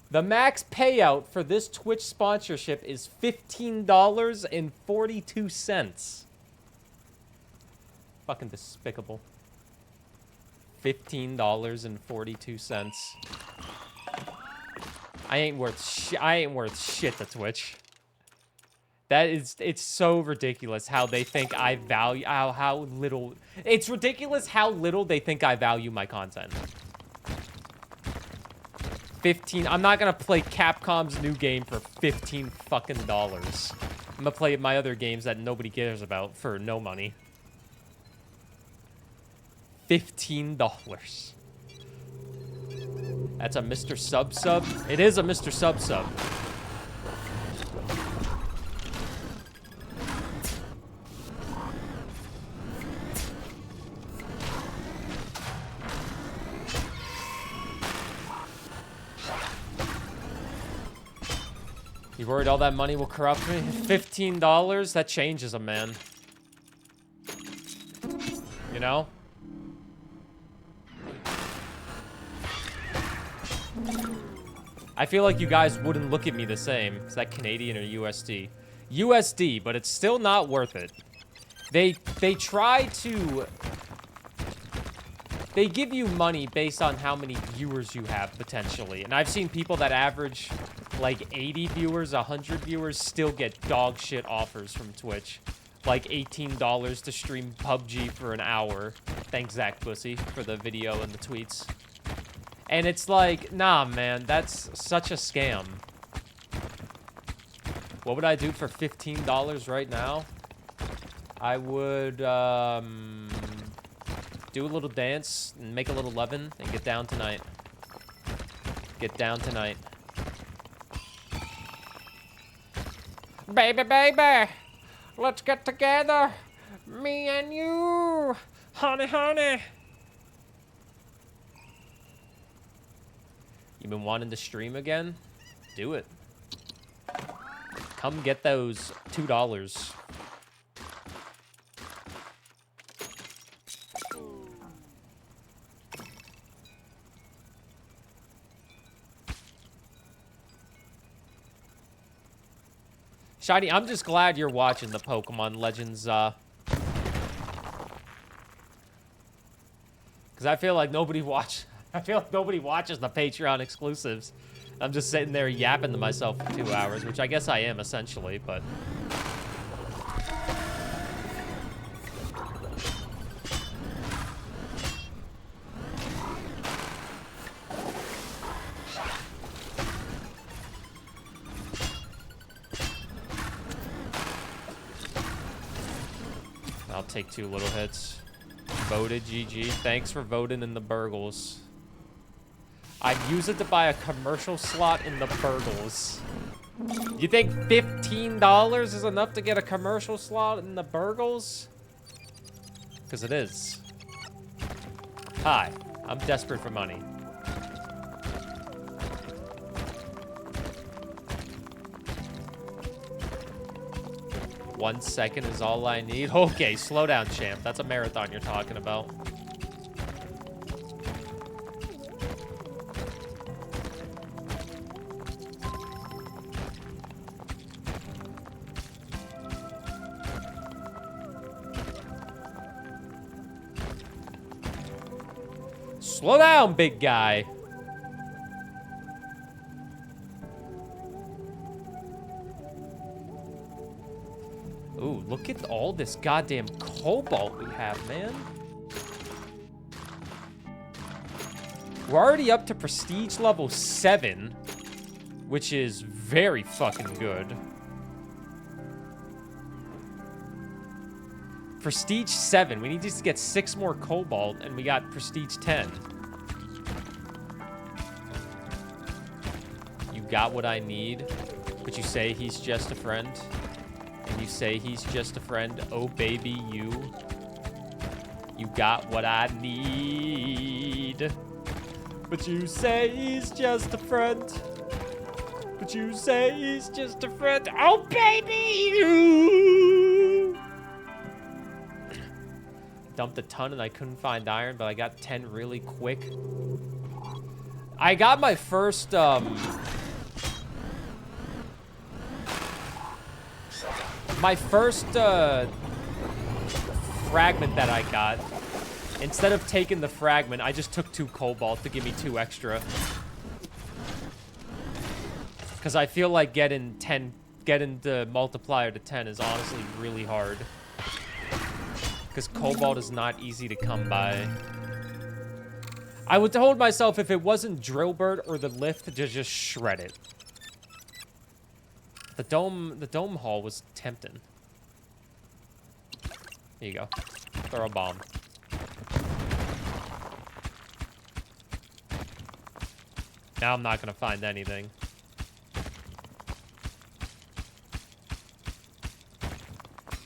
The max payout for this Twitch sponsorship is $15.42. Fucking despicable. $15.42. I ain't worth shit to Twitch. It's so ridiculous how they think I value, how little, it's ridiculous how little they think I value my content. 15, I'm not gonna play Capcom's new game for $15 fucking dollars. I'm gonna play my other games that nobody cares about for no money. $15. That's a Mr. Sub. It is a Mr. Sub. You worried all that money will corrupt me? $15? That changes a man. You know? I feel like you guys wouldn't look at me the same. Is that Canadian or USD? USD, but it's still not worth it. They try to... They give you money based on how many viewers you have, potentially. And I've seen people that average, like, 80 viewers, 100 viewers, still get dog shit offers from Twitch. Like, $18 to stream PUBG for an hour. Thanks, Zach Pussy, for the video and the tweets. And it's like, nah, man, that's such a scam. What would I do for $15 right now? I would, do a little dance and make a little lovin' and get down tonight. Get down tonight. Baby, baby, let's get together. Me and you. Honey, honey. You been wanting to stream again? Do it. Come get those $2. Shiny, I'm just glad you're watching the Pokemon Legends, because I feel like nobody watched... I feel like nobody watches the Patreon exclusives. I'm just sitting there yapping to myself for 2 hours, which I guess I am essentially, but... I'll take 2 little hits. Voted, GG. Thanks for voting in the burgles. I'd use it to buy a commercial slot in the burgles. You think $15 is enough to get a commercial slot in the burgles? Because it is. Hi, I'm desperate for money. One second is all I need. Okay, slow down, champ. That's a marathon you're talking about. Slow down, big guy. Ooh, look at all this goddamn cobalt we have, man. We're already up to prestige level 7, which is very fucking good. Prestige 7. We need to get 6 more cobalt, and we got prestige 10. You got what I need, but you say he's just a friend. And you say he's just a friend. Oh, baby, you got what I need. But you say he's just a friend. But you say he's just a friend. Oh, baby, you. Dumped a ton and I couldn't find iron, but I got 10 really quick. I got my first, fragment that I got. Instead of taking the fragment, I just took 2 cobalt to give me 2 extra. Because I feel like getting the multiplier to 10 is honestly really hard. Because cobalt is not easy to come by. I would hold myself if it wasn't Drillbird or the lift to just shred it. The dome hall was tempting. Here you go. Throw a bomb. Now I'm not gonna find anything.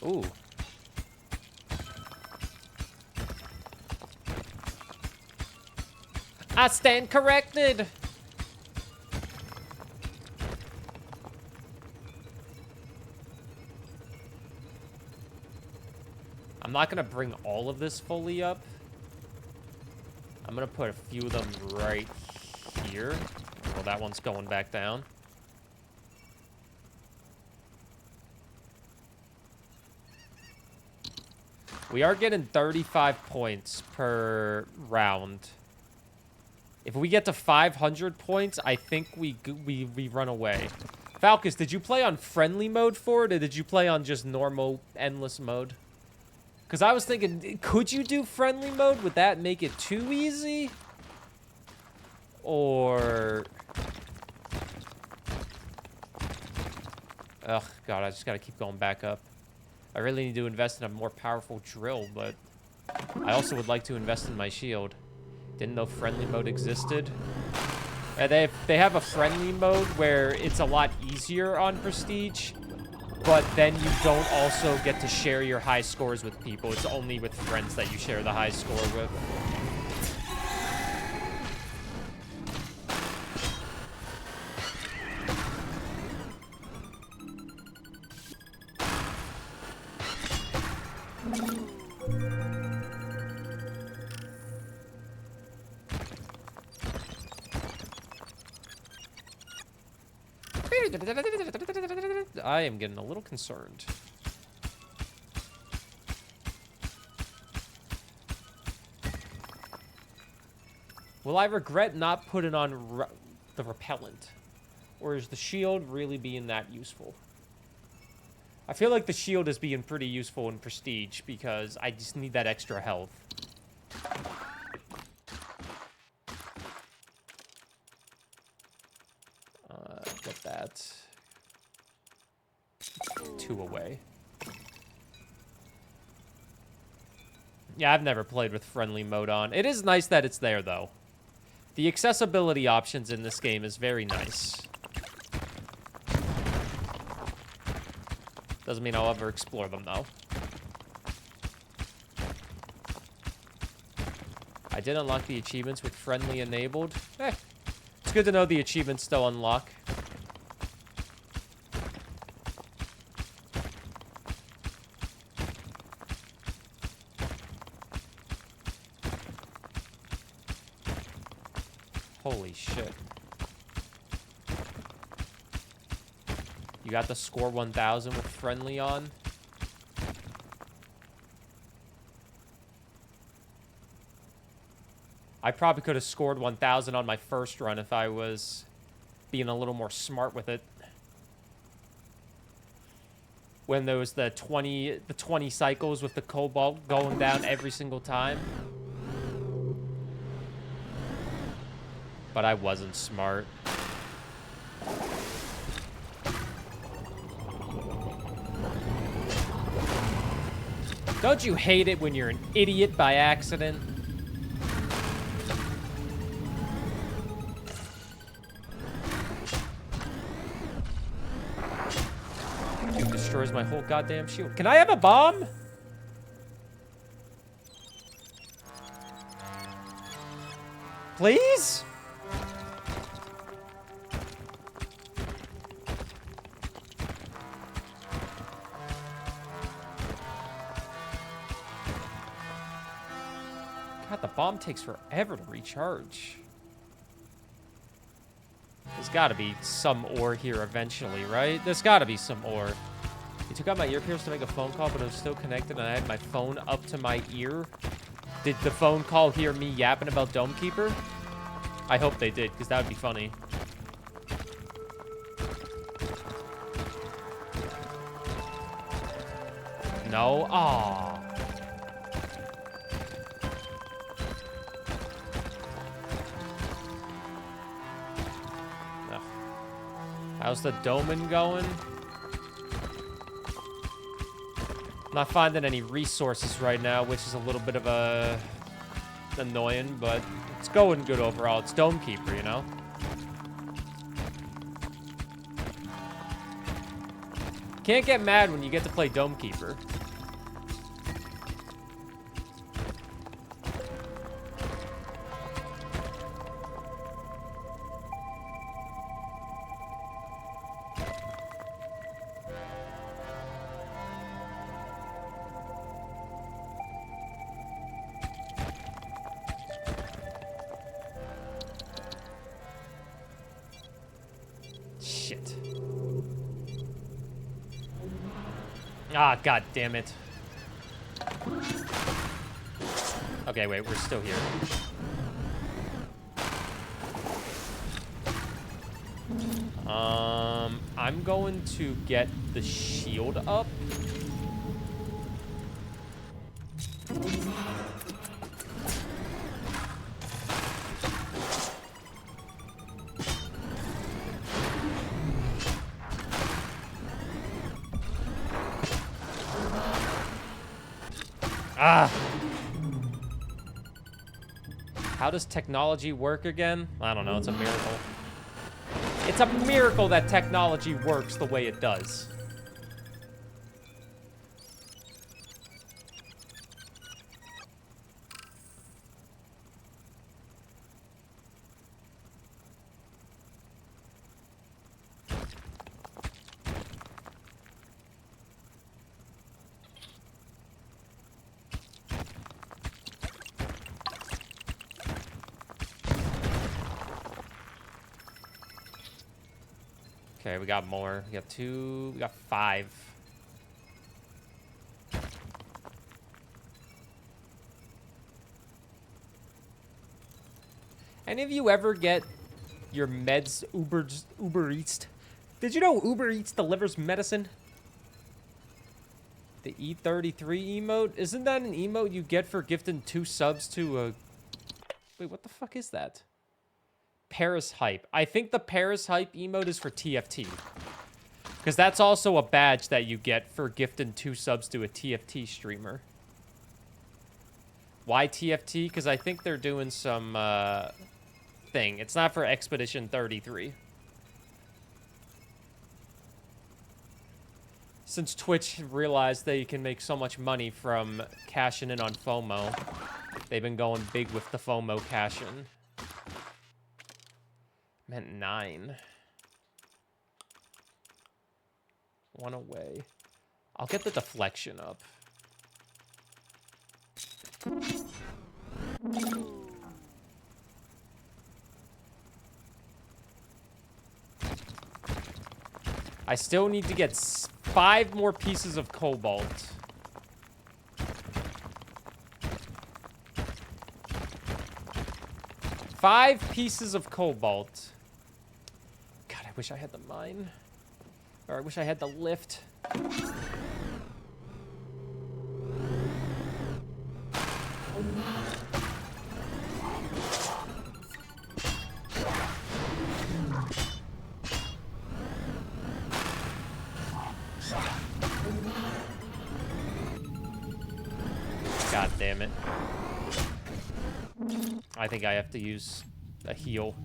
Ooh. I stand corrected. I'm not gonna bring all of this fully up. I'm gonna put a few of them right here. Well, that one's going back down. We are getting 35 points per round. If we get to 500 points, I think we run away. Falcus, did you play on friendly mode for it, or did you play on just normal endless mode? Because I was thinking, could you do friendly mode? Would that make it too easy? Or... Ugh, God, I just gotta keep going back up. I really need to invest in a more powerful drill, but I also would like to invest in my shield. Didn't know friendly mode existed. They have a friendly mode where it's a lot easier on Prestige, but then you don't also get to share your high scores with people. It's only with friends that you share the high score with. I am getting a little concerned. Will I regret not putting on the repellent? Or is the shield really being that useful? I feel like the shield is being pretty useful in Prestige because I just need that extra health. Get that. 2 away. Yeah, I've never played with friendly mode on. It is nice that it's there, though. The accessibility options in this game is very nice. Doesn't mean I'll ever explore them, though. I did unlock the achievements with friendly enabled. It's good to know the achievements still unlock. Holy shit. You got the score 1000 with friendly on? I probably could have scored 1000 on my first run if I was being a little more smart with it. When there was the 20 cycles with the cobalt going down every single time. But I wasn't smart. Don't you hate it when you're an idiot by accident? Dude destroys my whole goddamn shield. Can I have a bomb? Please? God, the bomb takes forever to recharge. There's gotta be some ore here eventually, right? There's gotta be some ore. You took out my ear pierce to make a phone call, but it was still connected and I had my phone up to my ear. Did the phone call hear me yapping about Dome Keeper? I hope they did, because that would be funny. No? Aww. How's the doming going? Not finding any resources right now, which is a little bit of a annoying, but it's going good overall. It's Dome Keeper, you know? Can't get mad when you get to play Dome Keeper. Shit. Ah, god damn it. Okay, wait, we're still here. I'm going to get the shield up. Ah! How does technology work again? I don't know, it's a miracle. It's a miracle that technology works the way it does. Okay, we got more. We got 2. We got 5. Any of you ever get your meds Uber Eats? Did you know Uber Eats delivers medicine? The E33 emote? Isn't that an emote you get for gifting 2 subs to a... Wait, what the fuck is that? Paris Hype. I think the Paris Hype emote is for TFT. Because that's also a badge that you get for gifting 2 subs to a TFT streamer. Why TFT? Because I think they're doing some thing. It's not for Expedition 33. Since Twitch realized they can make so much money from cashing in on FOMO, they've been going big with the FOMO cash-in. Meant 9. 1 away. I'll get the deflection up. I still need to get 5 more pieces of cobalt. Five pieces of cobalt. God, I wish I had the mine. Or I wish I had the lift. God damn it. I think I have to use a heal.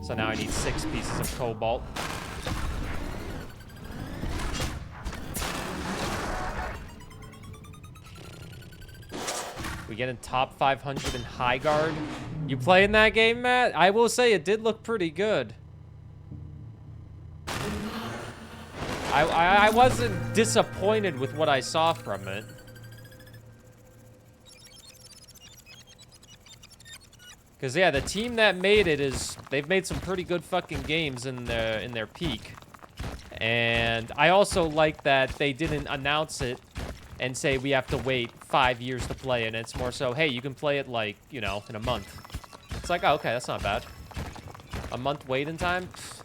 So now I need 6 pieces of cobalt. We get in top 500 in High Guard. You playing that game, Matt? I will say it did look pretty good. I wasn't disappointed with what I saw from it. Because, yeah, the team that made it they've made some pretty good fucking games in their peak. And I also like that they didn't announce it and say we have to wait 5 years to play it. And it's more so, hey, you can play it, like, you know, in a month. It's like, oh, okay, that's not bad. A month waiting time? Pfft.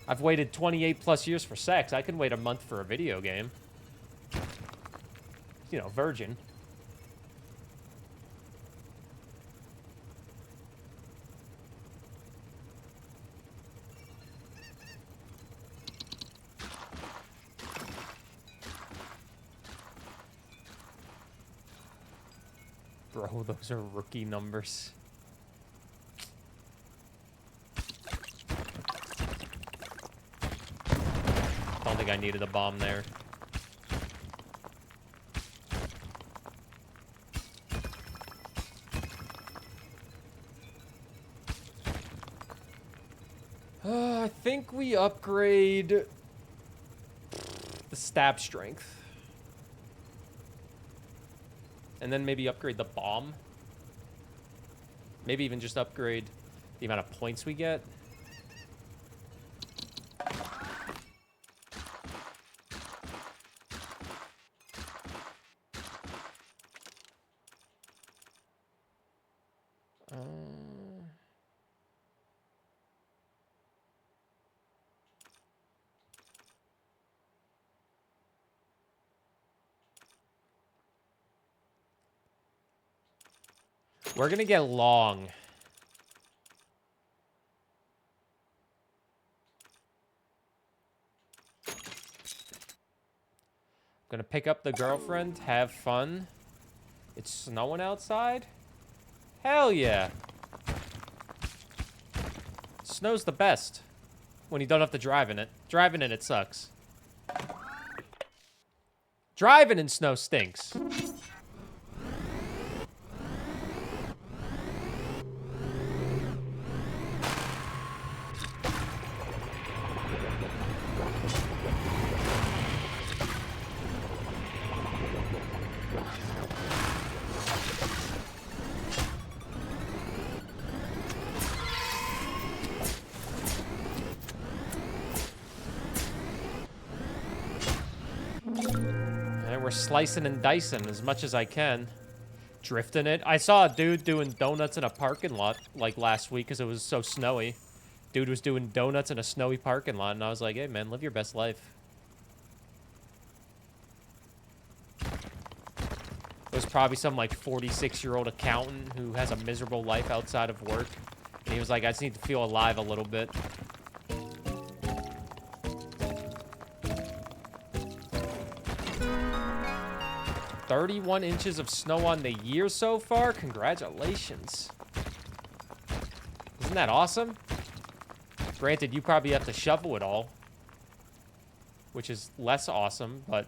I've waited 28 plus years for sex. I can wait a month for a video game. You know, virgin. Bro, those are rookie numbers. Don't think I needed a bomb there. I think we upgrade the stab strength. And then maybe upgrade the bomb. Maybe even just upgrade the amount of points we get. We're gonna get long. Gonna pick up the girlfriend, have fun. It's snowing outside? Hell yeah. Snow's the best when you don't have to drive in it. Driving in it sucks. Driving in snow stinks. Slicing and dicing as much as I can. Drifting it. I saw a dude doing donuts in a parking lot like last week because it was so snowy. Dude was doing donuts in a snowy parking lot, and I was like, hey, man, live your best life. It was probably some, like, 46-year-old accountant who has a miserable life outside of work. And he was like, I just need to feel alive a little bit. "31 inches of snow on the year so far? Congratulations. Isn't that awesome? Granted, you probably have to shovel it all, which is less awesome, but...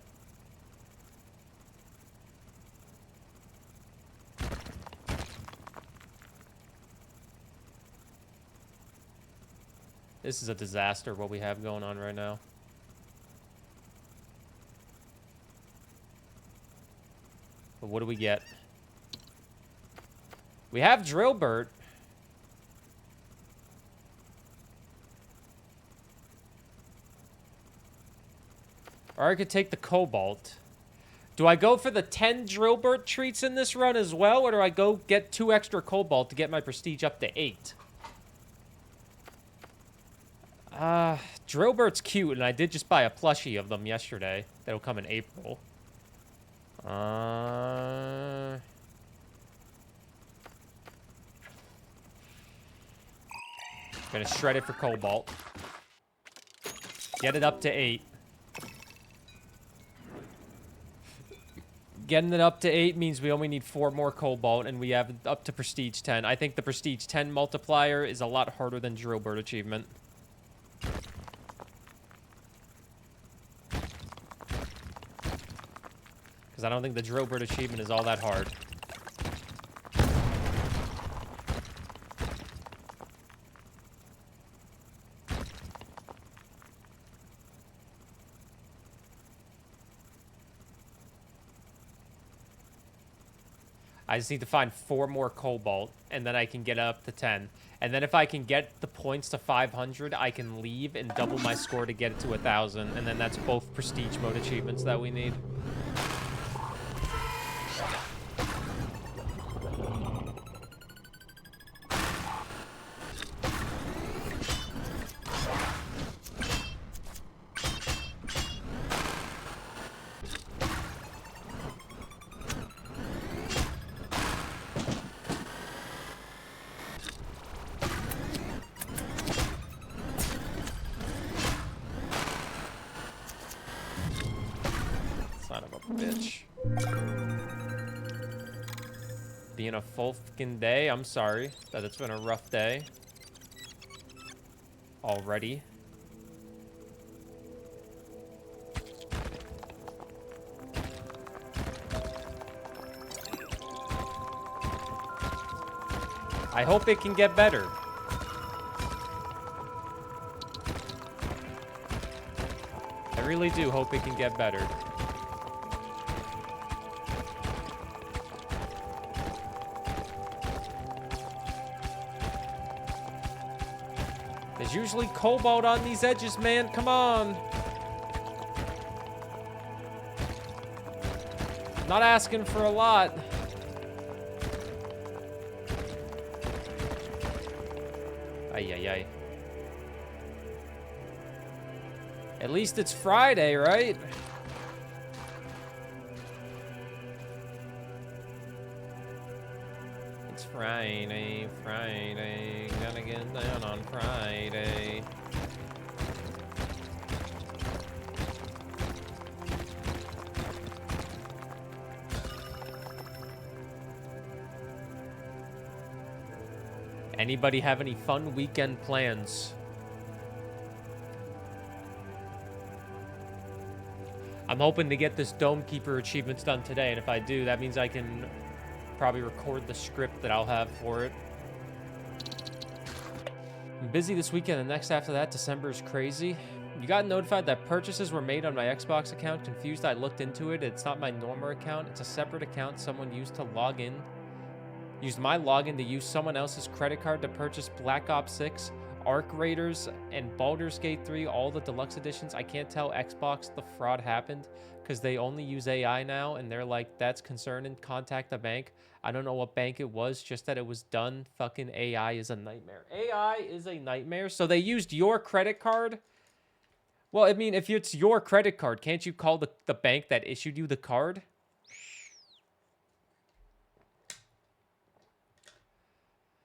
This is a disaster, what we have going on right now. But what do we get? We have Drillbert. Or I could take the Cobalt. Do I go for the 10 Drillbert treats in this run as well, or do I go get 2 extra Cobalt to get my prestige up to 8? Drillbert's cute, and I did just buy a plushie of them yesterday. That'll come in April. Gonna shred it for Cobalt. Get it up to 8. Getting it up to 8 means we only need 4 more Cobalt, and we have it up to Prestige 10. I think the Prestige 10 multiplier is a lot harder than Drillbert achievement. Because I don't think the Drillbert achievement is all that hard. I just need to find 4 more Cobalt, and then I can get up to 10. And then if I can get the points to 500, I can leave and double my score to get it to 1,000. And then that's both Prestige mode achievements that we need. Being a full fucking day. I'm sorry that it's been a rough day already. I hope it can get better. I really do hope it can get better. There's usually Cobalt on these edges, man. Come on. Not asking for a lot. Ay, ay, ay. At least it's Friday, right? It's Friday, Friday. Gotta get down on Friday. Anybody have any fun weekend plans? I'm hoping to get this Dome Keeper achievements done today, and if I do, that means I can probably record the script that I'll have for it. I'm busy this weekend, and next after that, December is crazy. You got notified that purchases were made on my Xbox account. Confused, I looked into it. It's not my normal account. It's a separate account someone used to log in. Used my login to use someone else's credit card to purchase Black Ops 6. Arc Raiders and Baldur's Gate 3, all the deluxe editions. I can't tell Xbox the fraud happened because they only use AI now, and they're like, that's concerning. Contact the bank. I don't know what bank it was, just that it was done. Fucking AI is a nightmare. AI is a nightmare. So they used your credit card. Well, I mean, if it's your credit card, can't you call the bank that issued you the card?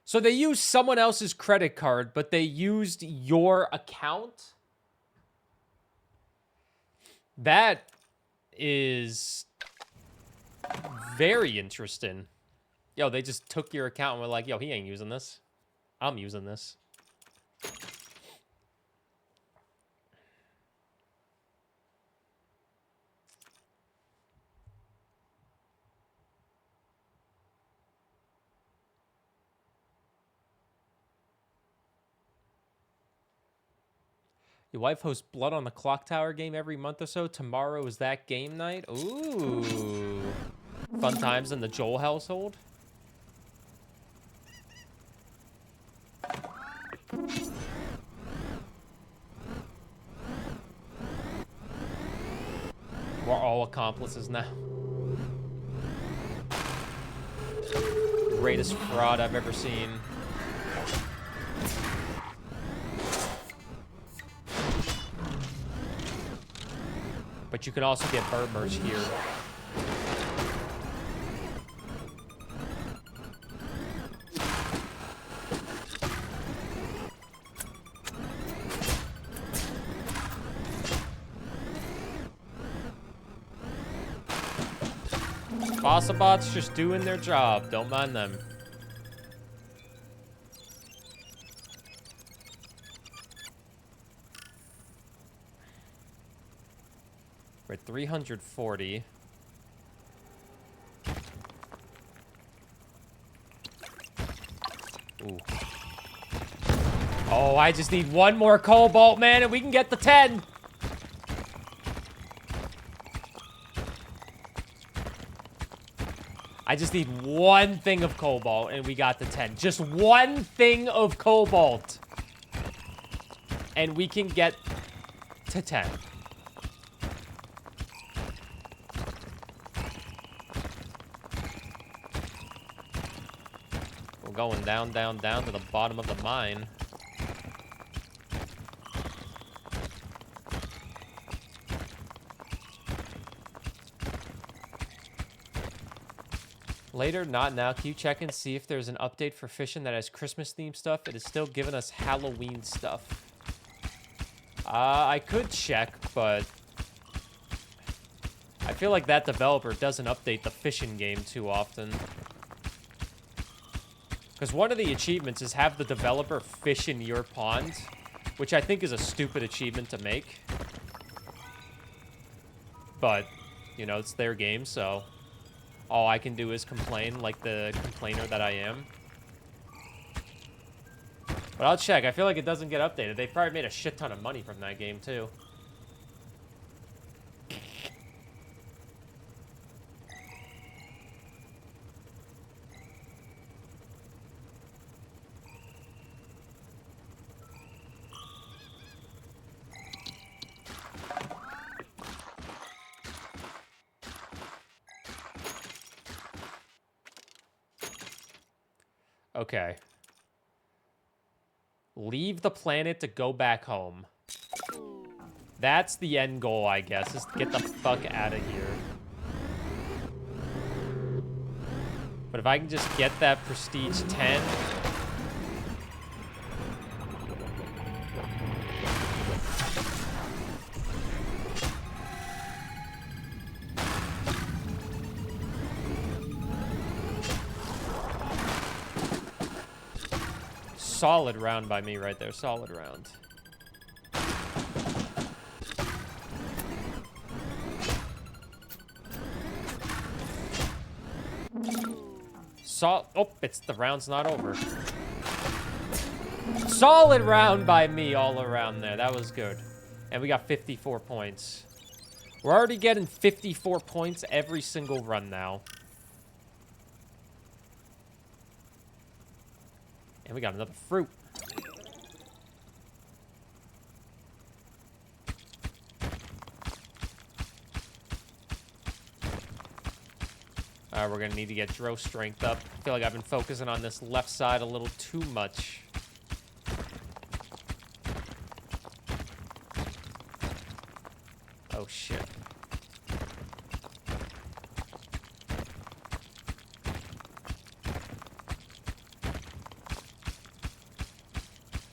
So they used someone else's credit card, but they used your account? That is very interesting. Yo, they just took your account and were like, yo, he ain't using this. I'm using this. Your wife hosts Blood on the Clock Tower game every month or so. Tomorrow is that game night. Ooh. Fun times in the Joel household. We're all accomplices now. Greatest fraud I've ever seen. But you can also get Burr merch here. Bossabots just doing their job. Don't mind them. We're at 340. Ooh. Oh, I just need one more cobalt, man, and we can get the 10. I just need one thing of cobalt, and we got the 10. Just one thing of cobalt. And we can get to 10. We're going down, down, down to the bottom of the mine. Later, not now. Can you check and see if there's an update for fishing that has Christmas themed stuff? It is still giving us Halloween stuff. I could check, but I feel like that developer doesn't update the fishing game too often. Because one of the achievements is have the developer fish in your pond, which I think is a stupid achievement to make. But, you know, it's their game, so all I can do is complain like the complainer that I am. But I'll check. I feel like it doesn't get updated. They probably made a shit ton of money from that game, too. Okay. Leave the planet to go back home. That's the end goal, I guess, is to get the fuck out of here. But if I can just get that prestige 10... Solid round by me right there. Solid round. Oh, it's the round's not over. Solid round by me all around there. That was good. And we got 54 points. We're already getting 54 points every single run now. And we got another fruit. We're gonna need to get Dro strength up. I feel like I've been focusing on this left side a little too much. Oh, shit.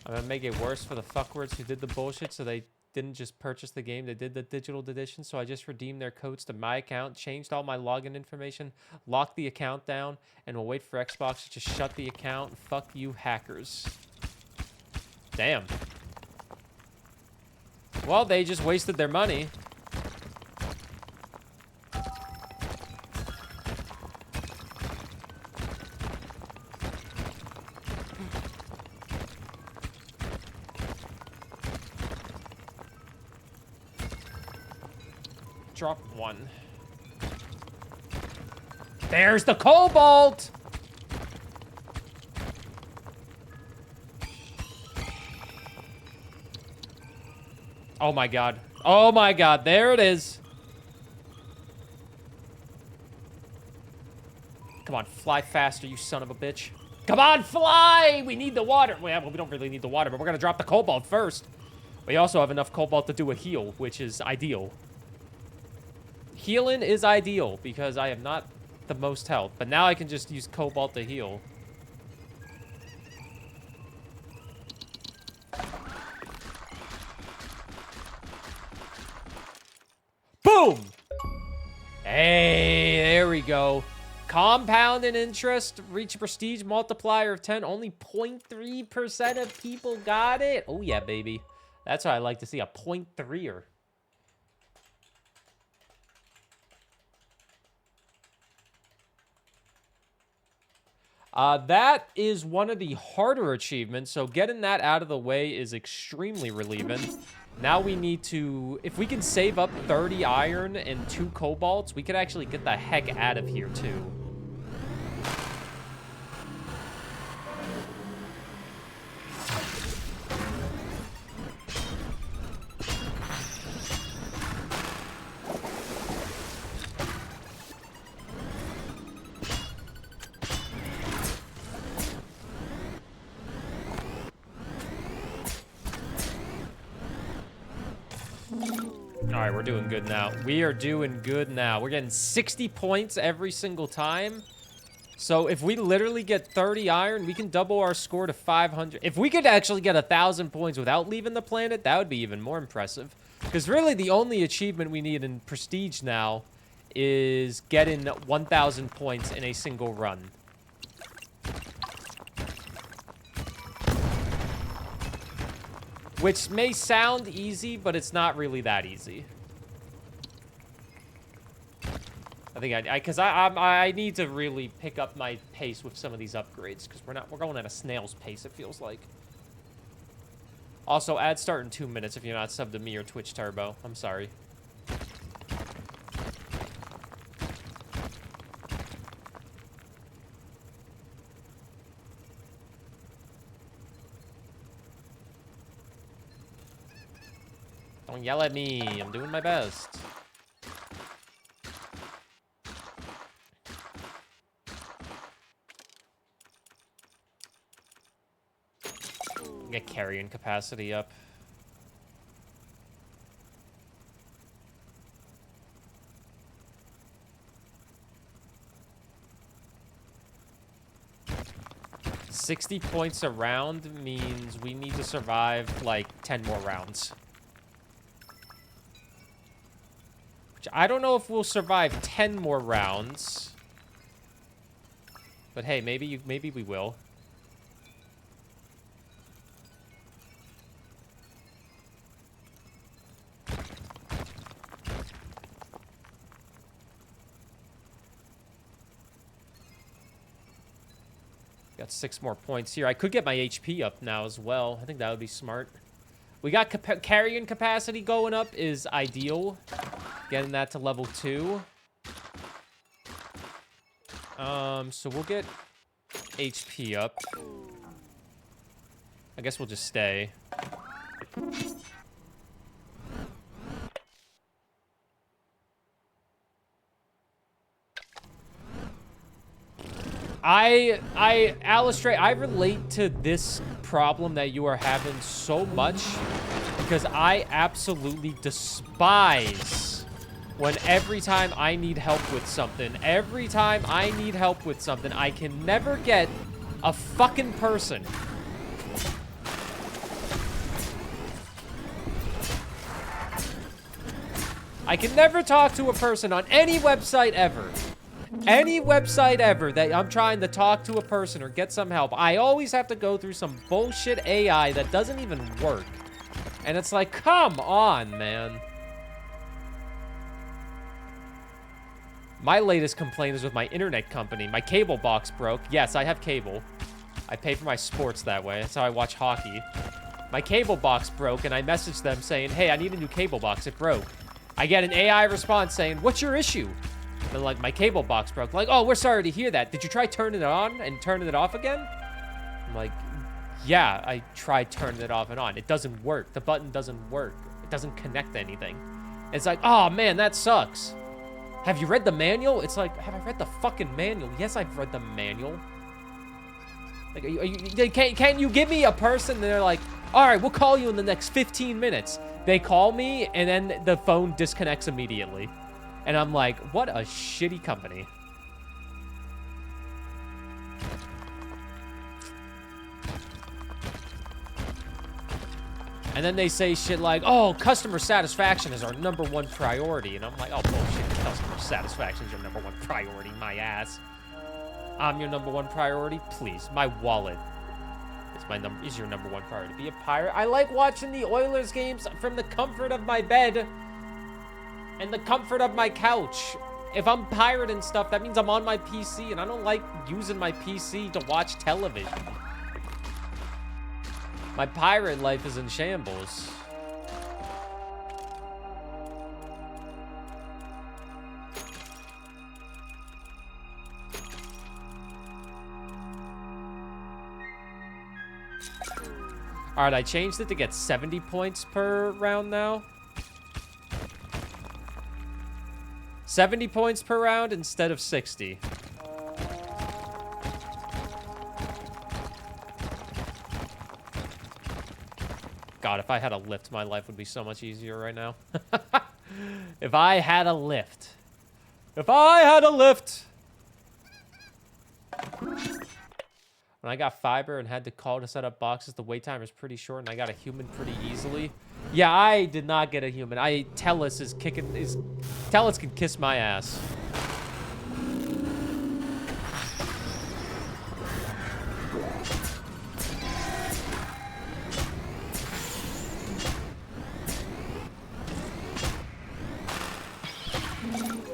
I'm gonna make it worse for the fuckwords who did the bullshit, so they didn't just purchase the game, they did the digital edition. So I just redeemed their codes to my account, changed all my login information, locked the account down, and will wait for Xbox to just shut the account. Fuck you, hackers. Damn. Well, they just wasted their money. Drop one. There's the cobalt! Oh my god. Oh my god, there it is. Come on, fly faster, you son of a bitch. Come on, fly! We need the water. Well, we don't really need the water, but we're gonna drop the cobalt first. We also have enough cobalt to do a heal, which is ideal. Healing is ideal because I have not the most health, but now I can just use cobalt to heal. Boom! Hey, there we go. Compound and interest, reach a prestige multiplier of 10. Only 0.3% of people got it. Oh yeah, baby. That's what I like to see, a 0.3er. That is one of the harder achievements, so getting that out of the way is extremely relieving. Now we need to... If we can save up 30 iron and 2 cobalts, we could actually get the heck out of here, too. All right, we're doing good now. We are doing good now. We're getting 60 points every single time. So if we literally get 30 iron, we can double our score to 500. If we could actually get 1,000 points without leaving the planet, that would be even more impressive. Because really the only achievement we need in Prestige now is getting 1,000 points in a single run. Which may sound easy, but it's not really that easy. I think I need to really pick up my pace with some of these upgrades because we're going at a snail's pace, it feels like. Also, ads start in 2 minutes if you're not subbed to me or Twitch Turbo. I'm sorry. Don't yell at me. I'm doing my best. Get carrying capacity up. $60 points a round means we need to survive like 10 more rounds. Which I don't know if we'll survive 10 more rounds. But hey, maybe we will. Got 6 more points here. I could get my HP up now as well. I think that would be smart. We got carrying capacity going up is ideal. Getting that to level 2. So we'll get HP up. I guess we'll just stay. I relate to this problem that you are having so much because I absolutely despise when every time I need help with something, I can never get a fucking person. I can never talk to a person on any website ever. Any website ever that I'm trying to talk to a person or get some help, I always have to go through some bullshit AI that doesn't even work. And it's like, come on, man. My latest complaint is with my internet company. My cable box broke. Yes, I have cable. I pay for my sports that way. That's how I watch hockey. My cable box broke, and I messaged them saying, hey, I need a new cable box. It broke. I get an AI response saying, what's your issue? And like, my cable box broke. Like, oh, we're sorry to hear that. Did you try turning it on and turning it off again? I'm like, yeah, I tried turning it off and on. It doesn't work. The button doesn't work. It doesn't connect to anything. It's like, oh, man, that sucks. Have you read the manual? It's like, have I read the fucking manual? Yes, I've read the manual. Like, can you give me a person? And they're like, all right, we'll call you in the next 15 minutes. They call me, and then the phone disconnects immediately. And I'm like, what a shitty company. And then they say shit like, oh, customer satisfaction is our #1 priority. And I'm like, oh, bullshit. Customer satisfaction is your #1 priority, my ass. I'm your #1 priority? Please, my wallet is your #1 priority. Be a pirate. I like watching the Oilers games from the comfort of my bed and the comfort of my couch. If I'm pirating stuff, that means I'm on my PC, and I don't like using my PC to watch television. My pirate life is in shambles. All right, I changed it to get 70 points per round now. 70 points per round instead of 60. God, if I had a lift, my life would be so much easier right now. If I had a lift. If I had a lift. When I got fiber and had to call to set up boxes, the wait time was pretty short, and I got a human pretty easily. Yeah, I did not get a human. Tellus is kicking. Tellus can kiss my ass.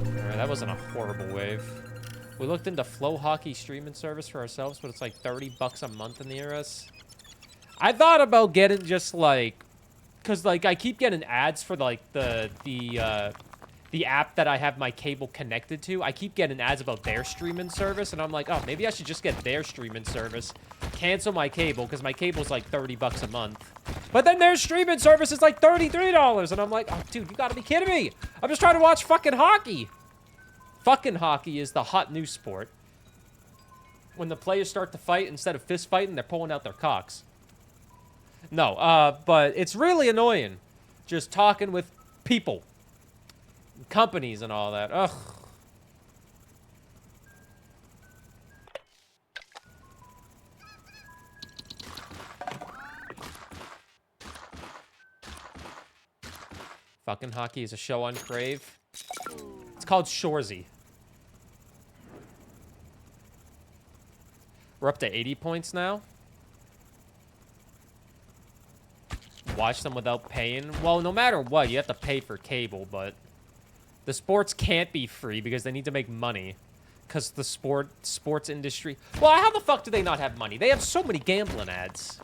Alright, that wasn't a horrible wave. We looked into Flow Hockey streaming service for ourselves, but it's like $30 a month in the US. I thought about getting just like, cause like I keep getting ads for like the app that I have my cable connected to. I keep getting ads about their streaming service, and I'm like, oh, maybe I should just get their streaming service, cancel my cable, because my cable's like $30 a month. But then their streaming service is like $33, and I'm like, oh, dude, you gotta be kidding me. I'm just trying to watch fucking hockey. Fucking hockey is the hot new sport. When the players start to fight, instead of fist fighting, they're pulling out their cocks. No, but it's really annoying. Just talking with people. Companies and all that. Ugh. Fucking hockey is a show on Crave. It's called Shoresy. We're up to 80 points now. Watch them without paying. Well, no matter what, you have to pay for cable, but the sports can't be free because they need to make money. Because the sports industry... Well, how the fuck do they not have money? They have so many gambling ads.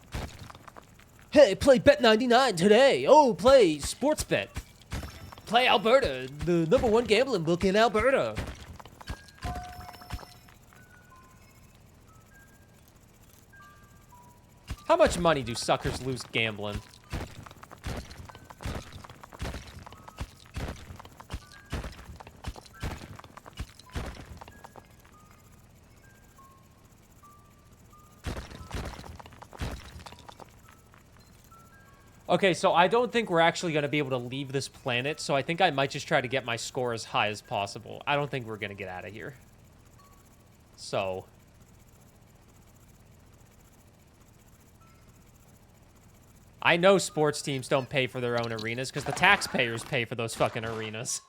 Hey, play Bet99 today. Oh, play Sportsbet. Play Alberta, the #1 gambling book in Alberta. How much money do suckers lose gambling? Okay, so I don't think we're actually going to be able to leave this planet, so I think I might just try to get my score as high as possible. I don't think we're going to get out of here. So... I know sports teams don't pay for their own arenas because the taxpayers pay for those fucking arenas.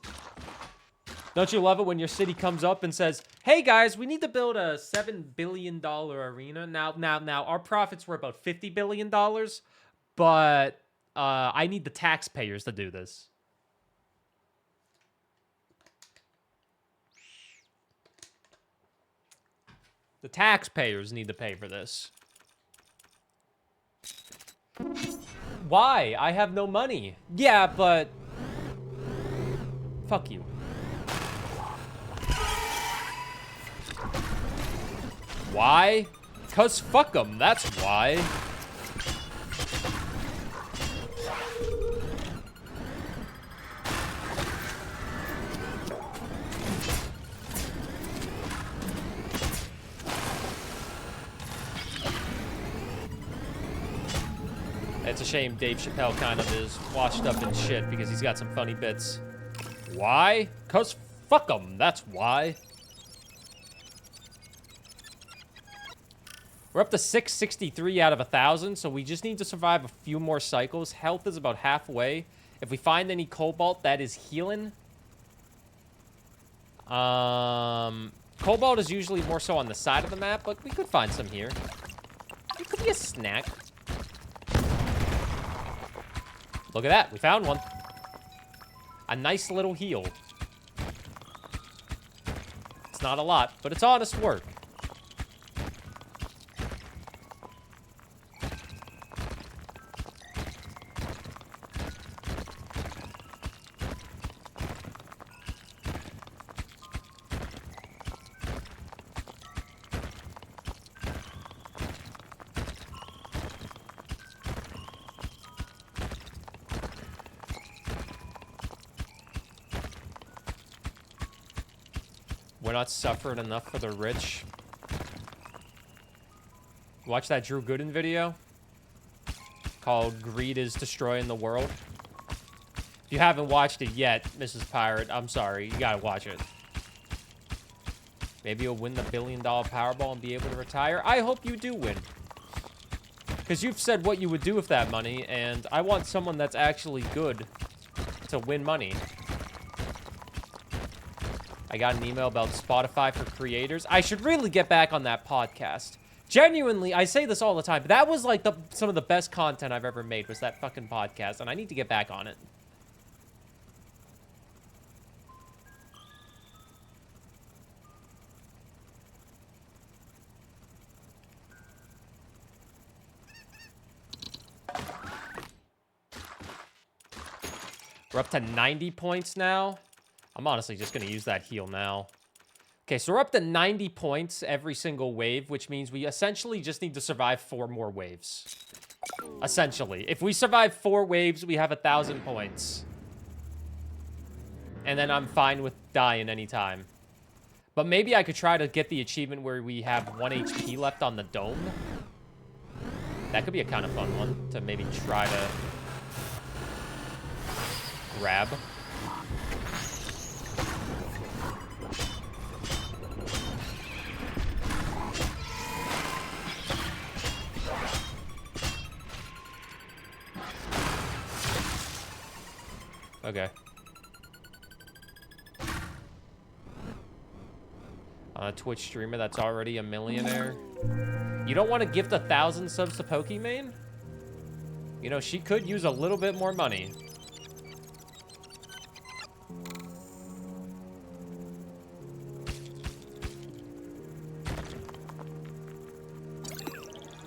Don't you love it when your city comes up and says, hey guys, we need to build a $7 billion arena. Now, our profits were about $50 billion, but I need the taxpayers to do this. The taxpayers need to pay for this. Why? I have no money. Yeah, but... Fuck you. Why? 'Cause fuck 'em, that's why. It's a shame Dave Chappelle kind of is washed up in shit because he's got some funny bits. Why? 'Cause fuck 'em, that's why. We're up to 663 out of 1,000, so we just need to survive a few more cycles. Health is about halfway. If we find any cobalt, that is healing. Cobalt is usually more so on the side of the map, but we could find some here. It could be a snack. Look at that, we found one. A nice little heal. It's not a lot, but it's honest work. We're not suffering enough for the rich. Watch that Drew Gooden video called Greed is Destroying the World. If you haven't watched it yet, Mrs. Pirate, I'm sorry. You gotta watch it. Maybe you'll win the $1 billion Powerball and be able to retire. I hope you do win. Because you've said what you would do with that money, and I want someone that's actually good to win money. I got an email about Spotify for creators. I should really get back on that podcast. Genuinely, I say this all the time, but that was like some of the best content I've ever made was that fucking podcast, and I need to get back on it. We're up to 90 points now. I'm honestly just going to use that heal now. Okay, so we're up to 90 points every single wave, which means we essentially just need to survive 4 more waves. Essentially. If we survive 4 waves, we have 1,000 points. And then I'm fine with dying anytime. But maybe I could try to get the achievement where we have 1 HP left on the dome. That could be a kind of fun one to maybe try to grab. Okay. On a Twitch streamer that's already a millionaire. You don't want to gift 1,000 subs to Pokimane? You know, she could use a little bit more money.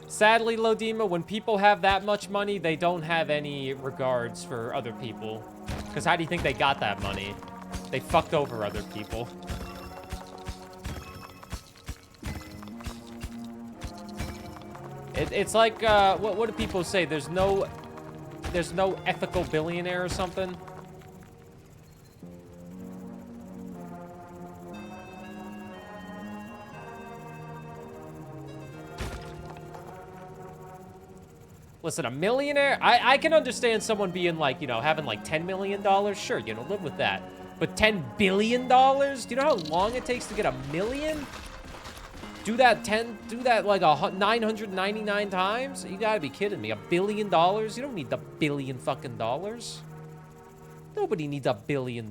Sadly, Lodima, when people have that much money, they don't have any regards for other people. Because how do you think they got that money? They fucked over other people. It's like, what do people say? There's no ethical billionaire or something? Listen, a millionaire, I can understand someone being like, you know, having like $10 million. Sure, you know, live with that. But $10 billion? Do you know how long it takes to get a million? Do that like 999 times? You gotta be kidding me. $1 billion? You don't need the billion fucking dollars. Nobody needs $1 billion.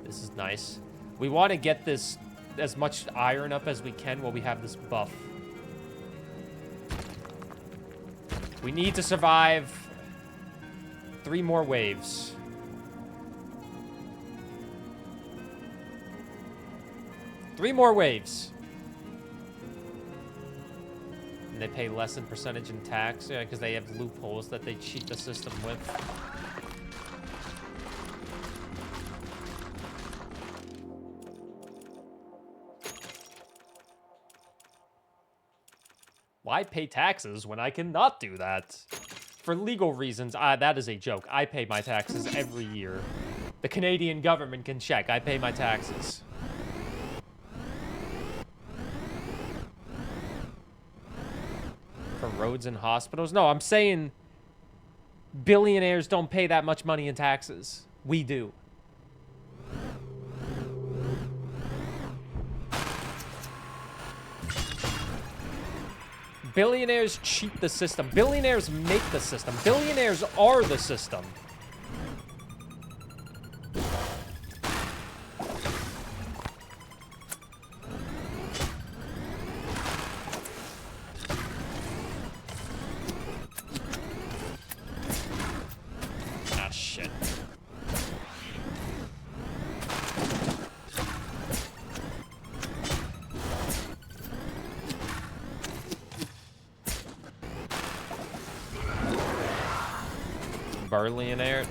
This is nice. We want to get this as much iron up as we can while we have this buff. We need to survive 3 more waves. Three more waves. And they pay less in percentage in tax, yeah, because they have loopholes that they cheat the system with. Why pay taxes when I cannot do that? For legal reasons, that is a joke. I pay my taxes every year. The Canadian government can check. I pay my taxes. For roads and hospitals? No, I'm saying billionaires don't pay that much money in taxes. We do. Billionaires cheat the system. Billionaires make the system. Billionaires are the system. Ah, shit. Burlionaire.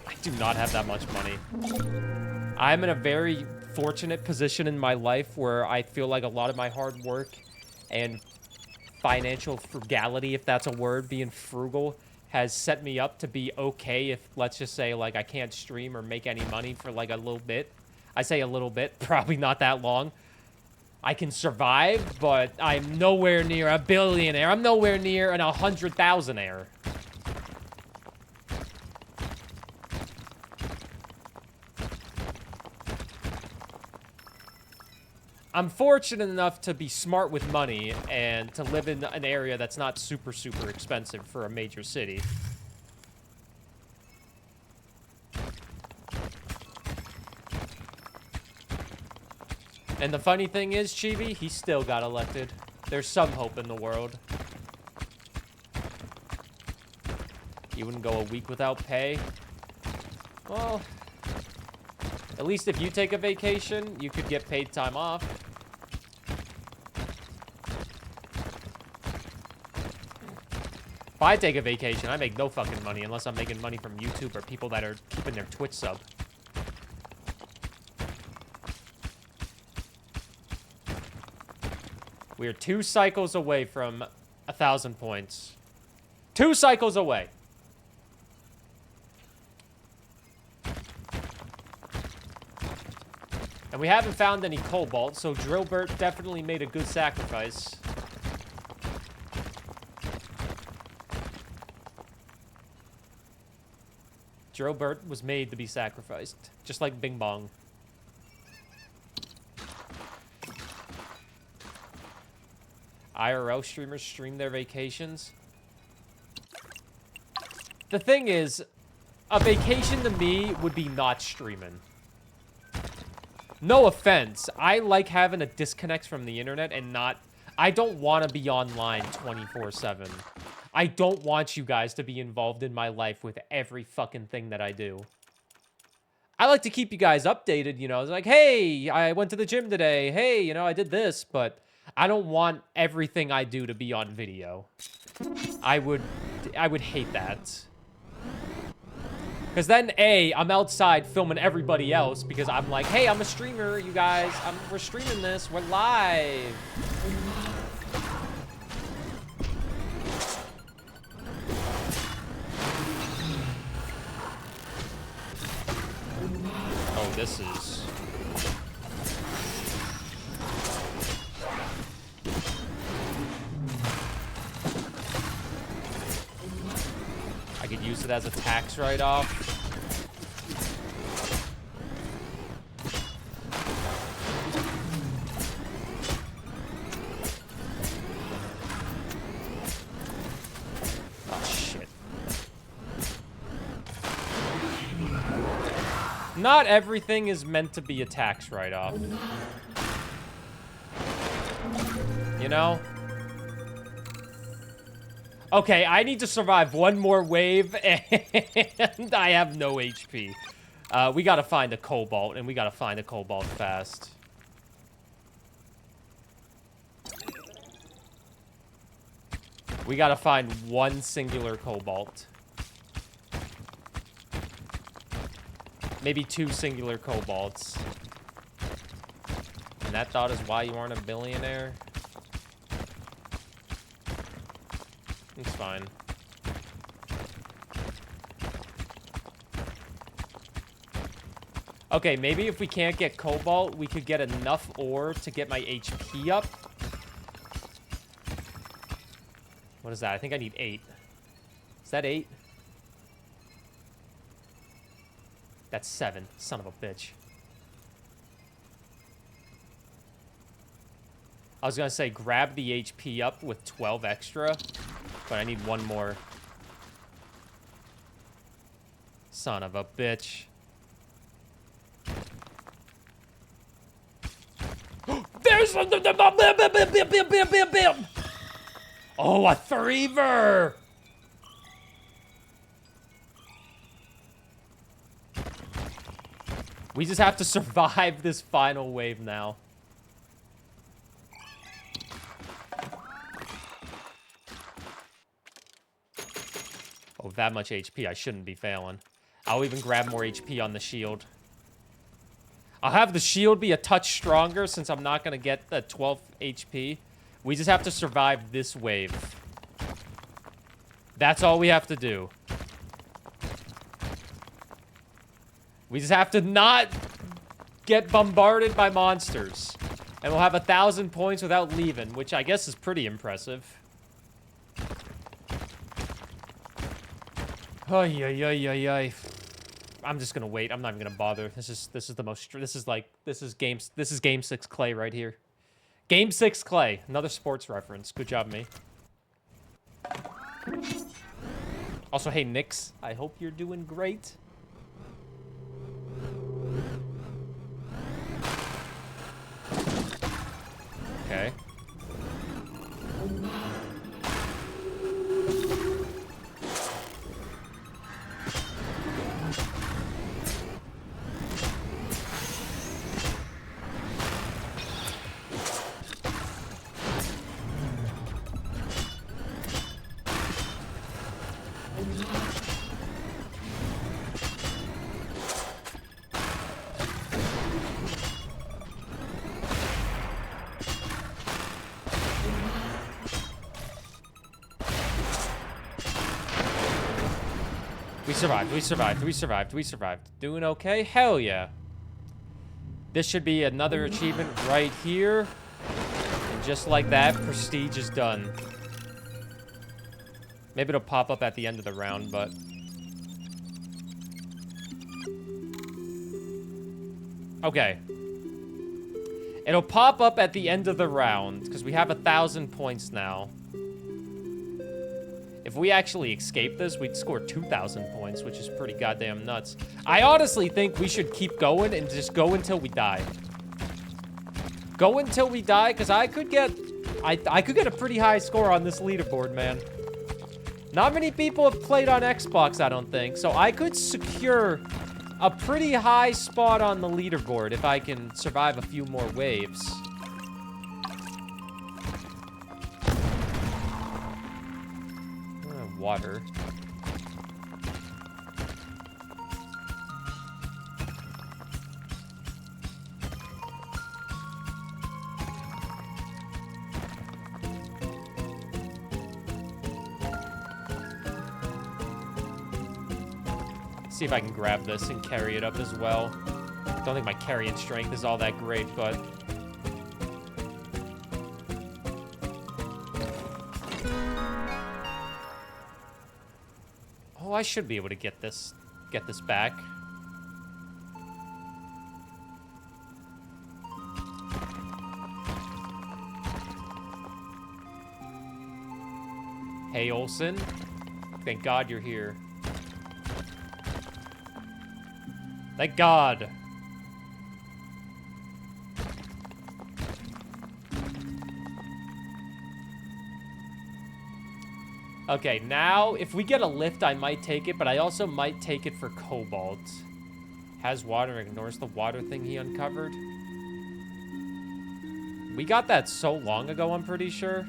I do not have that much money. I'm in a very fortunate position in my life where I feel like a lot of my hard work and financial frugality, if that's a word, being frugal, has set me up to be okay if, let's just say, like, I can't stream or make any money for, like, a little bit. I say a little bit, probably not that long. I can survive, but I'm nowhere near a billionaire. I'm nowhere near an 100,000-aire. I'm fortunate enough to be smart with money and to live in an area that's not super, super expensive for a major city. And the funny thing is, Chibi, he still got elected. There's some hope in the world. You wouldn't go a week without pay? Well, at least if you take a vacation, you could get paid time off. If I take a vacation, I make no fucking money unless I'm making money from YouTube or people that are keeping their Twitch sub. We are 2 cycles away from 1,000 points. 2 cycles away. And we haven't found any cobalt, so Drillbert definitely made a good sacrifice. Drillbert was made to be sacrificed, just like Bing Bong. IRL streamers stream their vacations. The thing is, a vacation to me would be not streaming. No offense. I like having a disconnect from the internet and not... I don't want to be online 24/7. I don't want you guys to be involved in my life with every fucking thing that I do. I like to keep you guys updated, you know. It's like, hey, I went to the gym today. Hey, you know, I did this. But I don't want everything I do to be on video. I would hate that. Because then, A, I'm outside filming everybody else because I'm like, hey, I'm a streamer, you guys. We're streaming this. We're live. this is. I could use it as a tax write-off. Not everything is meant to be a tax write-off. You know? Okay, I need to survive one more wave, and I have no HP. We gotta find a cobalt, and we gotta find a cobalt fast. We gotta find one singular cobalt. Maybe 2 singular cobalts. And that thought is why you aren't a billionaire? It's fine. Okay, maybe if we can't get cobalt, we could get enough ore to get my HP up. What is that? I think I need 8. Is that 8? That's 7. Son of a bitch. I was gonna say grab the HP up with 12 extra, but I need 1 more. Son of a bitch. There's a... Oh, a 3-ver! We just have to survive this final wave now. Oh, that much HP. I shouldn't be failing. I'll even grab more HP on the shield. I'll have the shield be a touch stronger since I'm not going to get the 12 HP. We just have to survive this wave. That's all we have to do. We just have to not get bombarded by monsters. And we'll have 1,000 points without leaving, which I guess is pretty impressive. Ay, ay, ay, ay, ay. I'm just gonna wait. I'm not even gonna bother. This is game 6 clay right here. Game 6 clay. Another sports reference. Good job, me. Also, hey, Nix. I hope you're doing great. Okay. We survived. Doing okay? Hell yeah. This should be another achievement right here. And just like that, prestige is done. Maybe it'll pop up at the end of the round, but... Okay. It'll pop up at the end of the round, because we have 1,000 points now. If we actually escape this, we'd score 2,000 points, which is pretty goddamn nuts. I honestly think we should keep going and just go until we die. Go until we die, because I could get a pretty high score on this leaderboard, man. Not many people have played on Xbox, I don't think, so I could secure a pretty high spot on the leaderboard if I can survive a few more waves. Water. See if I can grab this and carry it up as well. Don't think my carrying strength is all that great, but... Oh, I should be able to get this back. Hey, Olsen. Thank God you're here. Thank God. Okay, now, if we get a lift, I might take it, but I also might take it for cobalt. Has water, ignores the water thing he uncovered. We got that so long ago, I'm pretty sure.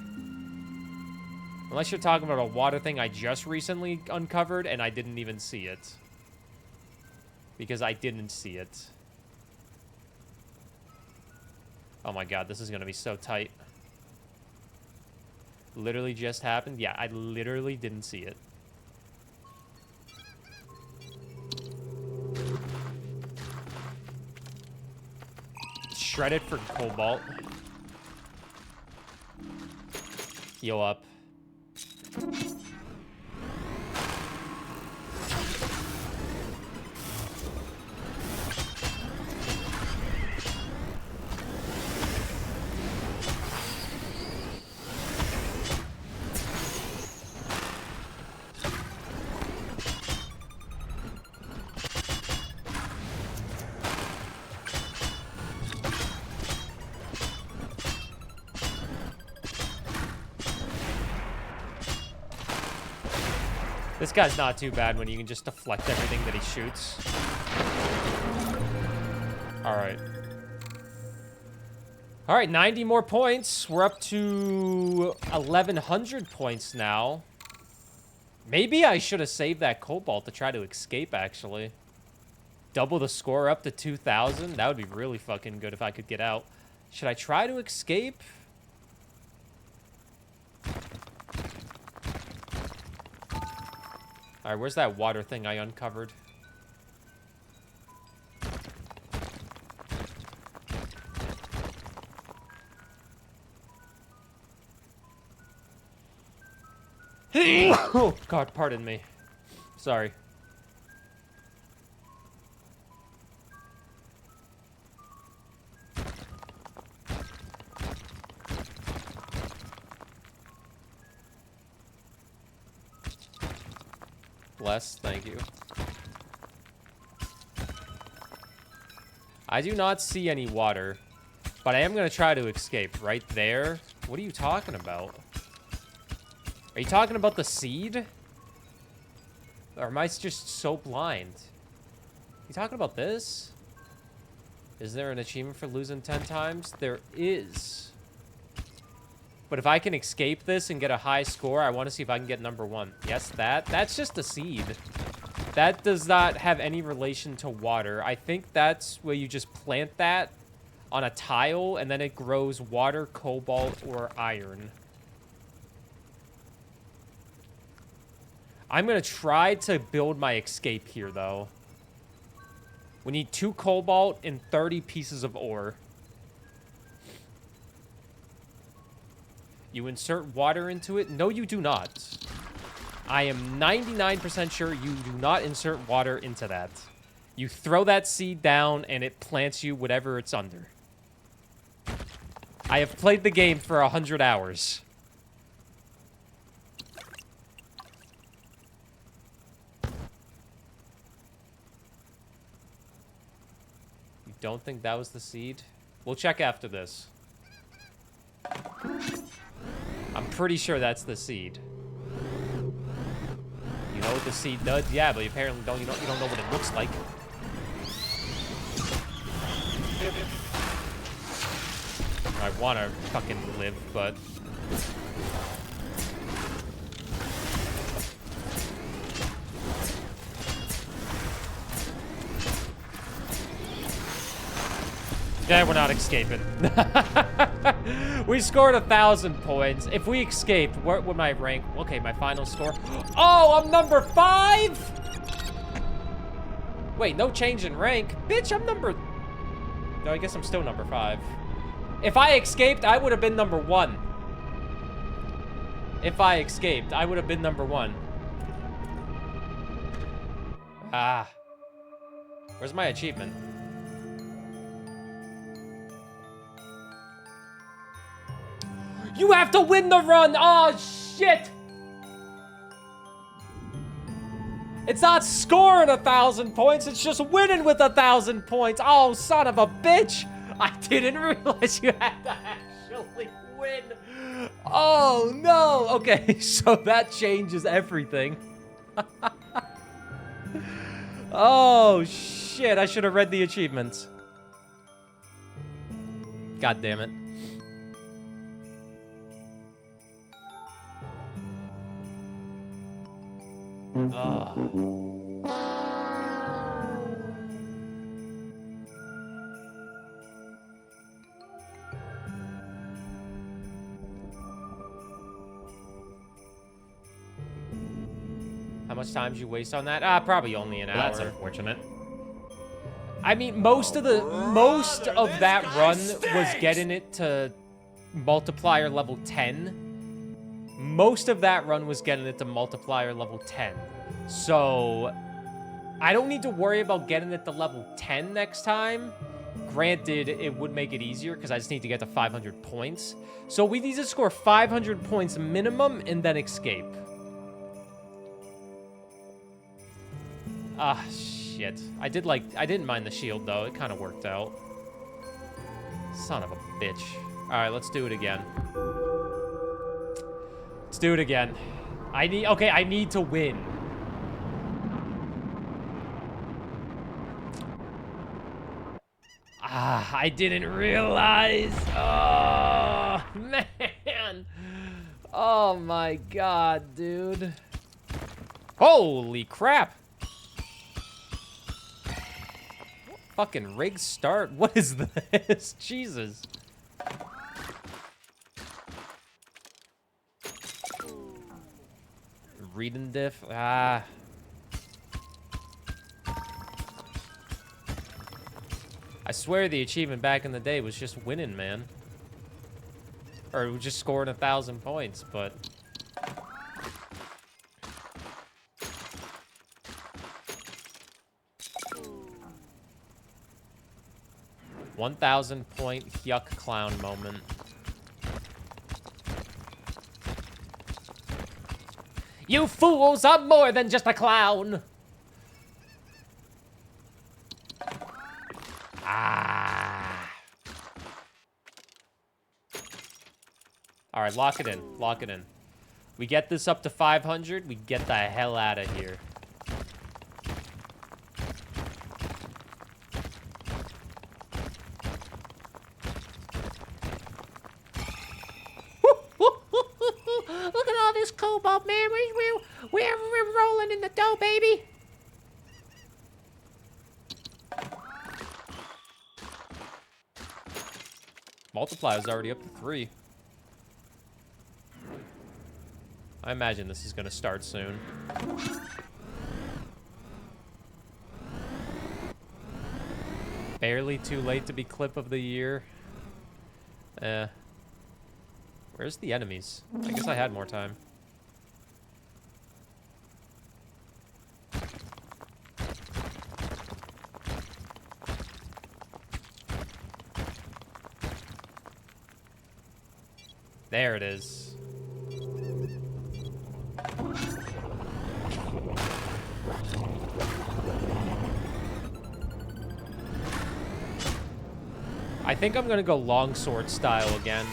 Unless you're talking about a water thing I just recently uncovered and I didn't even see it. Because I didn't see it. Oh my god, this is gonna be so tight. Literally just happened? Yeah, I literally didn't see it. Shred it for cobalt. Heal up. This guy's not too bad when you can just deflect everything that he shoots. Alright. Alright, 90 more points. We're up to 1,100 points now. Maybe I should have saved that cobalt to try to escape, actually. Double the score up to 2,000. That would be really fucking good if I could get out. Should I try to escape? Alright, where's that water thing I uncovered? Oh, God, pardon me. Sorry. Bless, thank you. I do not see any water, but I am going to try to escape right there. What are you talking about? Are you talking about the seed? Or am I just so blind? You talking about this? Is there an achievement for losing 10 times? There is. But if I can escape this and get a high score, I want to see if I can get number 1. Yes, that's just a seed. That does not have any relation to water. I think that's where you just plant that on a tile and then it grows water, cobalt, or iron. I'm going to try to build my escape here, though. We need 2 cobalt and 30 pieces of ore. You insert water into it? No, you do not. I am 99% sure you do not insert water into that. You throw that seed down and it plants you whatever it's under. I have played the game for 100 hours. You don't think that was the seed? We'll check after this. I'm pretty sure that's the seed. You know what the seed does? Yeah, but you apparently don't. You don't know what it looks like. I want to fucking live, but yeah, we're not escaping. We scored 1,000 points. If we escaped, what would my rank? Okay, my final score. Oh, I'm number 5? Wait, no change in rank. Bitch, I'm number No, I guess I'm still number 5. If I escaped, I would have been number 1. If I escaped, I would have been number 1. Ah. Where's my achievement? You have to win the run! Oh, shit! It's not scoring 1,000 points, it's just winning with 1,000 points. Oh, son of a bitch! I didn't realize you had to actually win. Oh, no! Okay, so that changes everything. Oh, shit, I should have read the achievements. God damn it. How much time did you waste on that? Probably only an hour. That's unfortunate. I mean, most of that run was getting it to multiplier level 10. Most of that run was getting it to multiplier level 10. So, I don't need to worry about getting it to level 10 next time. Granted, it would make it easier because I just need to get to 500 points. So, we need to score 500 points minimum and then escape. Ah, shit. I didn't mind the shield, though. It kind of worked out. Son of a bitch. Alright, let's do it again. Let's do it again. I need to win. Ah, I didn't realize. Oh, man. Oh, my God, dude. Holy crap. Fucking rig start. What is this? Jesus. Reading diff. Ah. I swear the achievement back in the day was just winning, man. Or just scoring 1,000 points, but... 1,000 point yuck clown moment. You fools, I'm more than just a clown. Ah. All right, lock it in. Lock it in. We get this up to 500. We get the hell out of here. Look at all this cobalt, man. We're rolling in the dough, baby. Multiplier's already up to 3. I imagine this is going to start soon. Barely too late to be clip of the year. Where's the enemies? I guess I had more time. There it is. I think I'm gonna go longsword style again.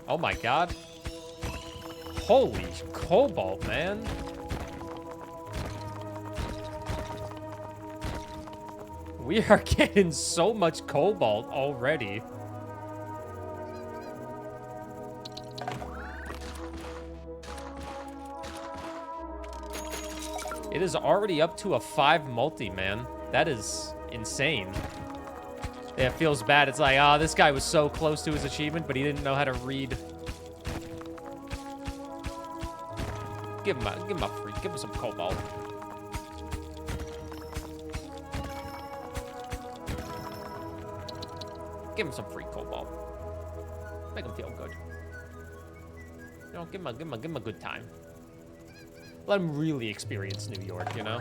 Oh my god. Holy cobalt, man. We are getting so much cobalt already. It is already up to a 5 multi, man. That is insane. Yeah, it feels bad. It's like, this guy was so close to his achievement, but he didn't know how to read. Give him a free. Give him some cobalt. Give him some free cobalt. Make him feel good. You know, give him a good time. Let him really experience New York, you know?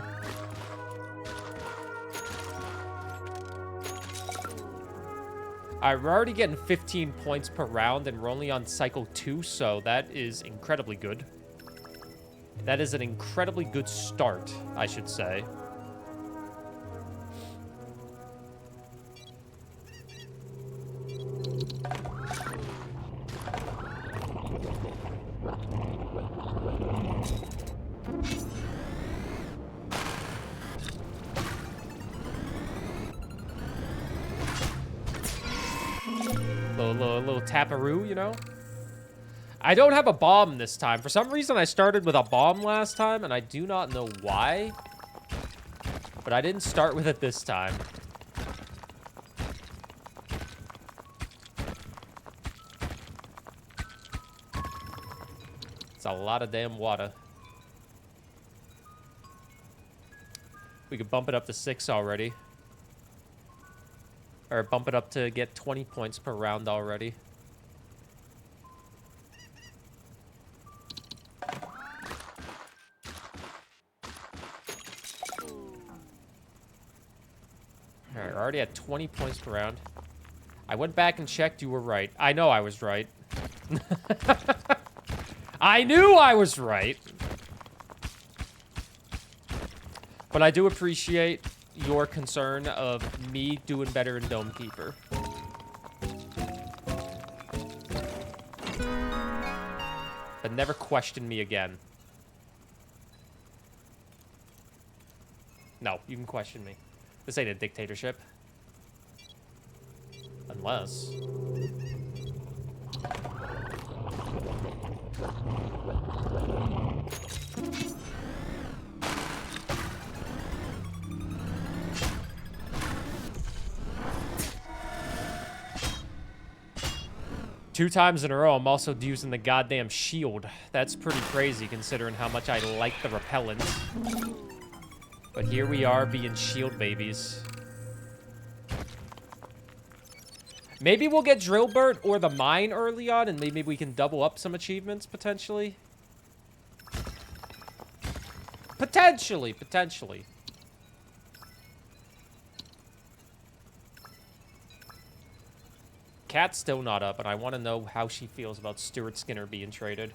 Alright, we're already getting 15 points per round, and we're only on cycle 2, so that is incredibly good. That is an incredibly good start, I should say. Little taparoo, you know? I don't have a bomb this time. For some reason, I started with a bomb last time, and I do not know why. But I didn't start with it this time. It's a lot of damn water. We could bump it up to 6 already. Or bump it up to get 20 points per round already. Alright, we're already at 20 points per round. I went back and checked. You were right. I know I was right. I knew I was right. But I do appreciate your concern of me doing better in Dome Keeper. But never question me again. No, you can question me. This ain't a dictatorship. Unless... Two times in a row, I'm also using the goddamn shield. That's pretty crazy considering how much I like the repellent. But here we are being shield babies. Maybe we'll get Drillbert or the mine early on, and maybe we can double up some achievements, potentially. Potentially. Cat's still not up, and I want to know how she feels about Stuart Skinner being traded.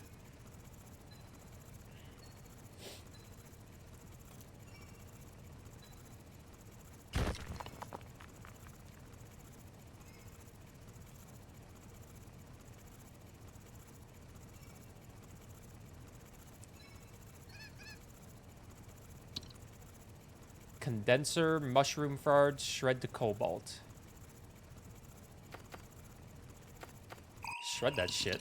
Condenser, mushroom fards, shred to cobalt. Shred that shit.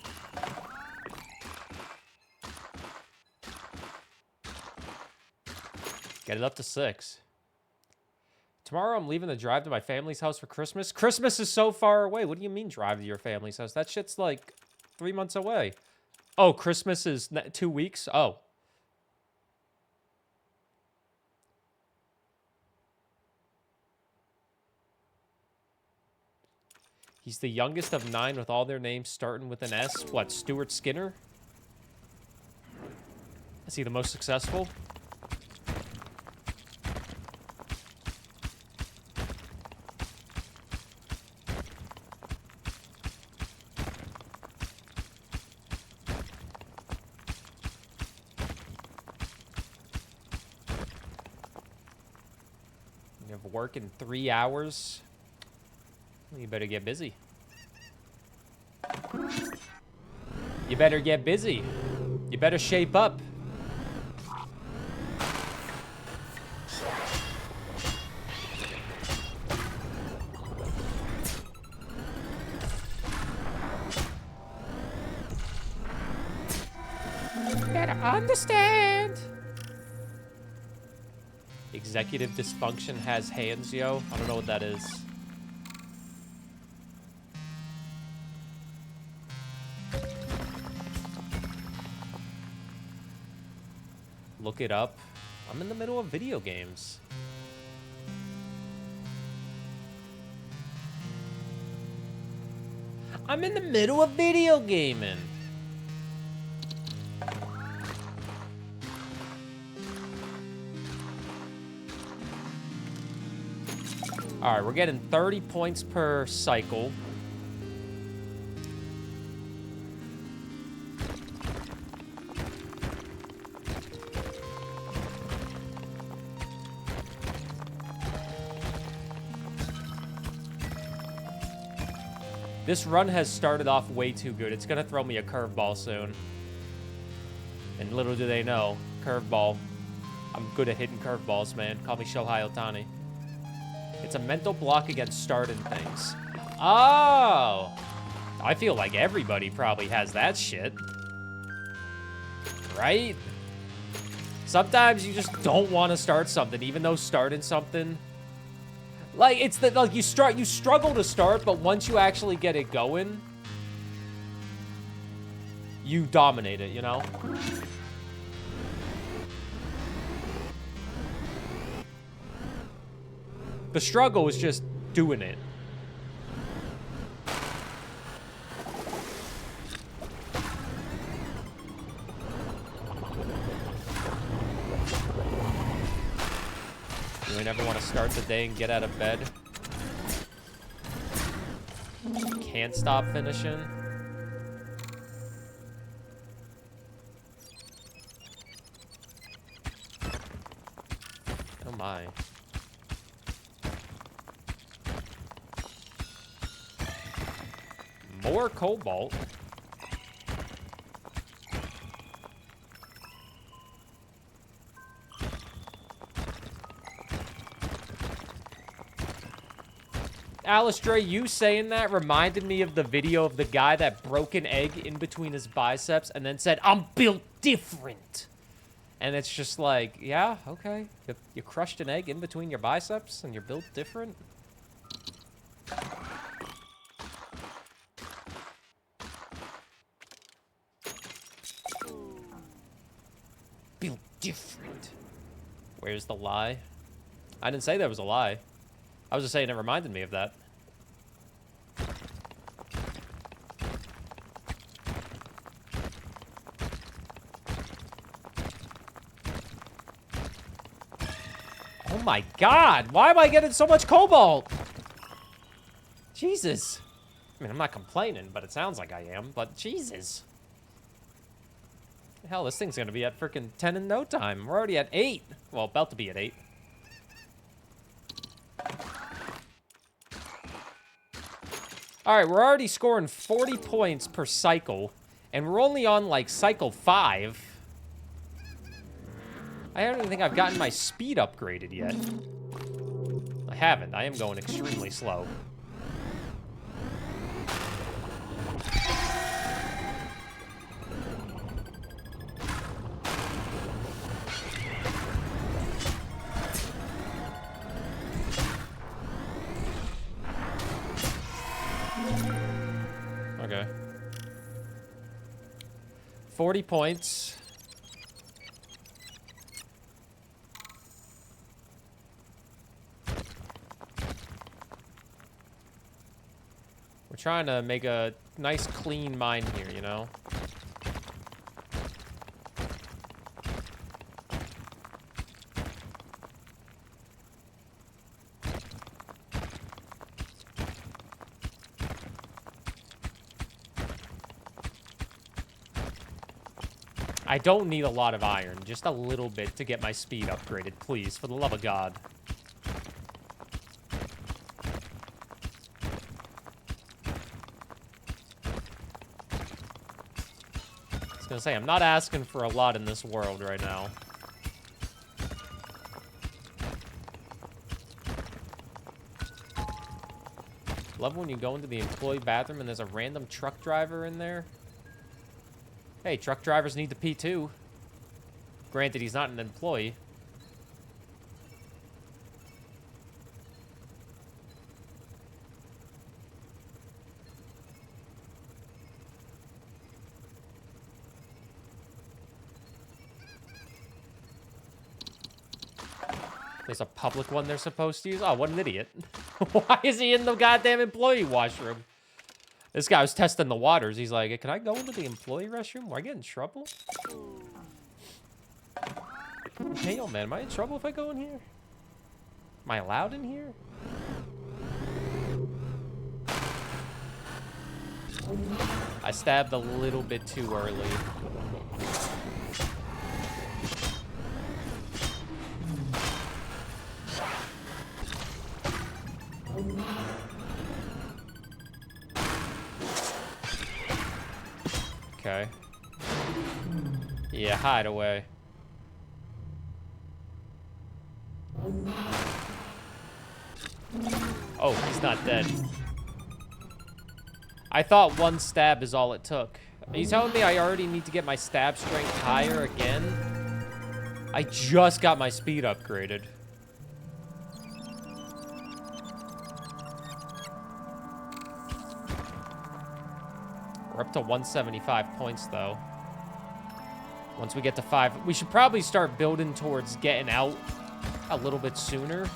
Get it up to 6. Tomorrow I'm leaving to drive to my family's house for Christmas. Christmas is so far away. What do you mean drive to your family's house? That shit's like 3 months away. Oh, Christmas is 2 weeks? Oh. He's the youngest of 9 with all their names starting with an S. What, Stuart Skinner? Is he the most successful? You have work in 3 hours? You better get busy. You better get busy. You better shape up. Better understand. Executive dysfunction has hands, yo. I don't know what that is. look it up. I'm in the middle of video games. I'm in the middle of video gaming. All right, we're getting 30 points per cycle. This run has started off way too good. It's gonna throw me a curveball soon. And little do they know, curveball. I'm good at hitting curveballs, man. Call me Shohei Ohtani. It's a mental block against starting things. Oh! I feel like everybody probably has that shit. Right? Sometimes you just don't want to start something, even though starting something... Like, it's the, like, you struggle to start, but once you actually get it going, you dominate it, you know? The struggle is just doing it. You ain't ever want to start the day and get out of bed. Can't stop finishing. Oh my. More cobalt. Alistair, you saying that reminded me of the video of the guy that broke an egg in between his biceps and then said, "I'm built different." And it's just like, yeah, okay. You crushed an egg in between your biceps and you're built different? Built different. Where's the lie? I didn't say there was a lie. I was just saying it reminded me of that. Oh my god! Why am I getting so much cobalt? Jesus. I mean, I'm not complaining, but it sounds like I am, but Jesus. Hell, this thing's gonna be at freaking 10 in no time. We're already at 8. Well, about to be at 8. Alright, we're already scoring 40 points per cycle, and we're only on, like, cycle 5. I don't even think I've gotten my speed upgraded yet. I haven't. I am going extremely slow. Okay. 40 points. We're trying to make a nice clean mine here, you know? I don't need a lot of iron, just a little bit to get my speed upgraded, please, for the love of God. I was gonna say, I'm not asking for a lot in this world right now. Love when you go into the employee bathroom and there's a random truck driver in there. Hey, truck drivers need to pee too. Granted, he's not an employee. There's a public one they're supposed to use? Oh, what an idiot. Why is he in the goddamn employee washroom? This guy was testing the waters. He's like, can I go into the employee restroom? Will I get in trouble? Hey, yo, man, am I in trouble if I go in here? Am I allowed in here? I stabbed a little bit too early. Okay. Yeah, hide away. Oh, he's not dead. I thought one stab is all it took. Are you telling me I already need to get my stab strength higher again? I just got my speed upgraded. We're up to 175 points, though. Once we get to 5, we should probably start building towards getting out a little bit sooner.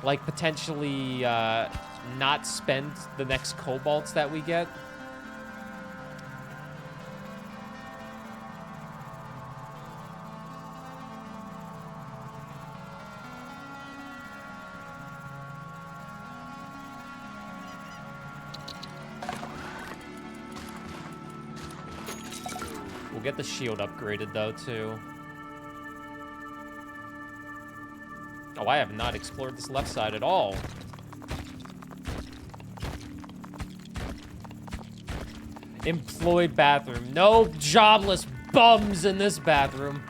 Like, potentially, not spend the next cobalts that we get. We'll get the shield upgraded, though, too. Oh, I have not explored this left side at all. Employed bathroom. No jobless bums in this bathroom.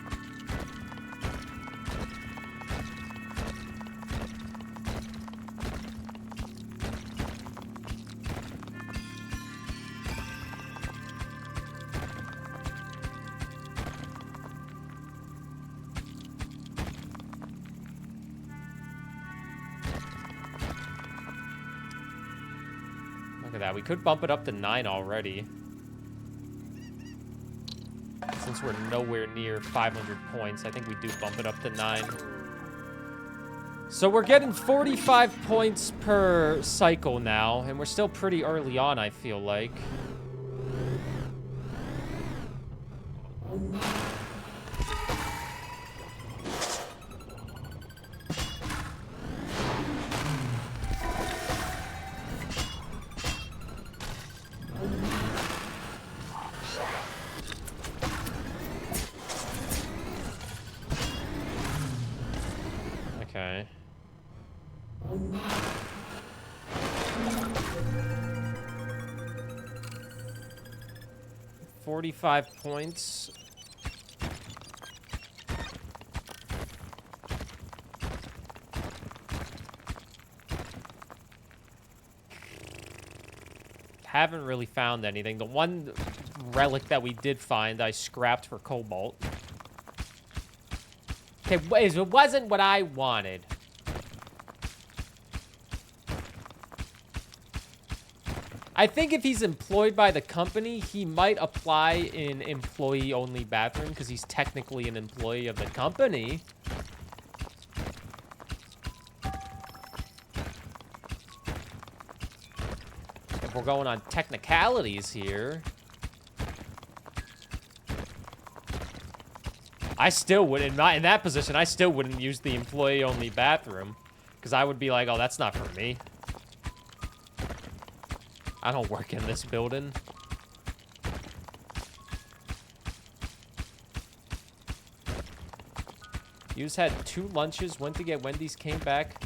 Look at that. We could bump it up to 9 already. Since we're nowhere near 500 points, I think we do bump it up to 9. So we're getting 45 points per cycle now, and we're still pretty early on, I feel like. Okay. $45 points. Haven't really found anything. The one relic that we did find, I scrapped for cobalt. Okay, it wasn't what I wanted. I think if he's employed by the company, he might apply in employee-only bathroom because he's technically an employee of the company. If we're going on technicalities here... I still wouldn't, in that position, I still wouldn't use the employee-only bathroom. Because I would be like, oh, that's not for me. I don't work in this building. You just had 2 lunches, went to get Wendy's, came back,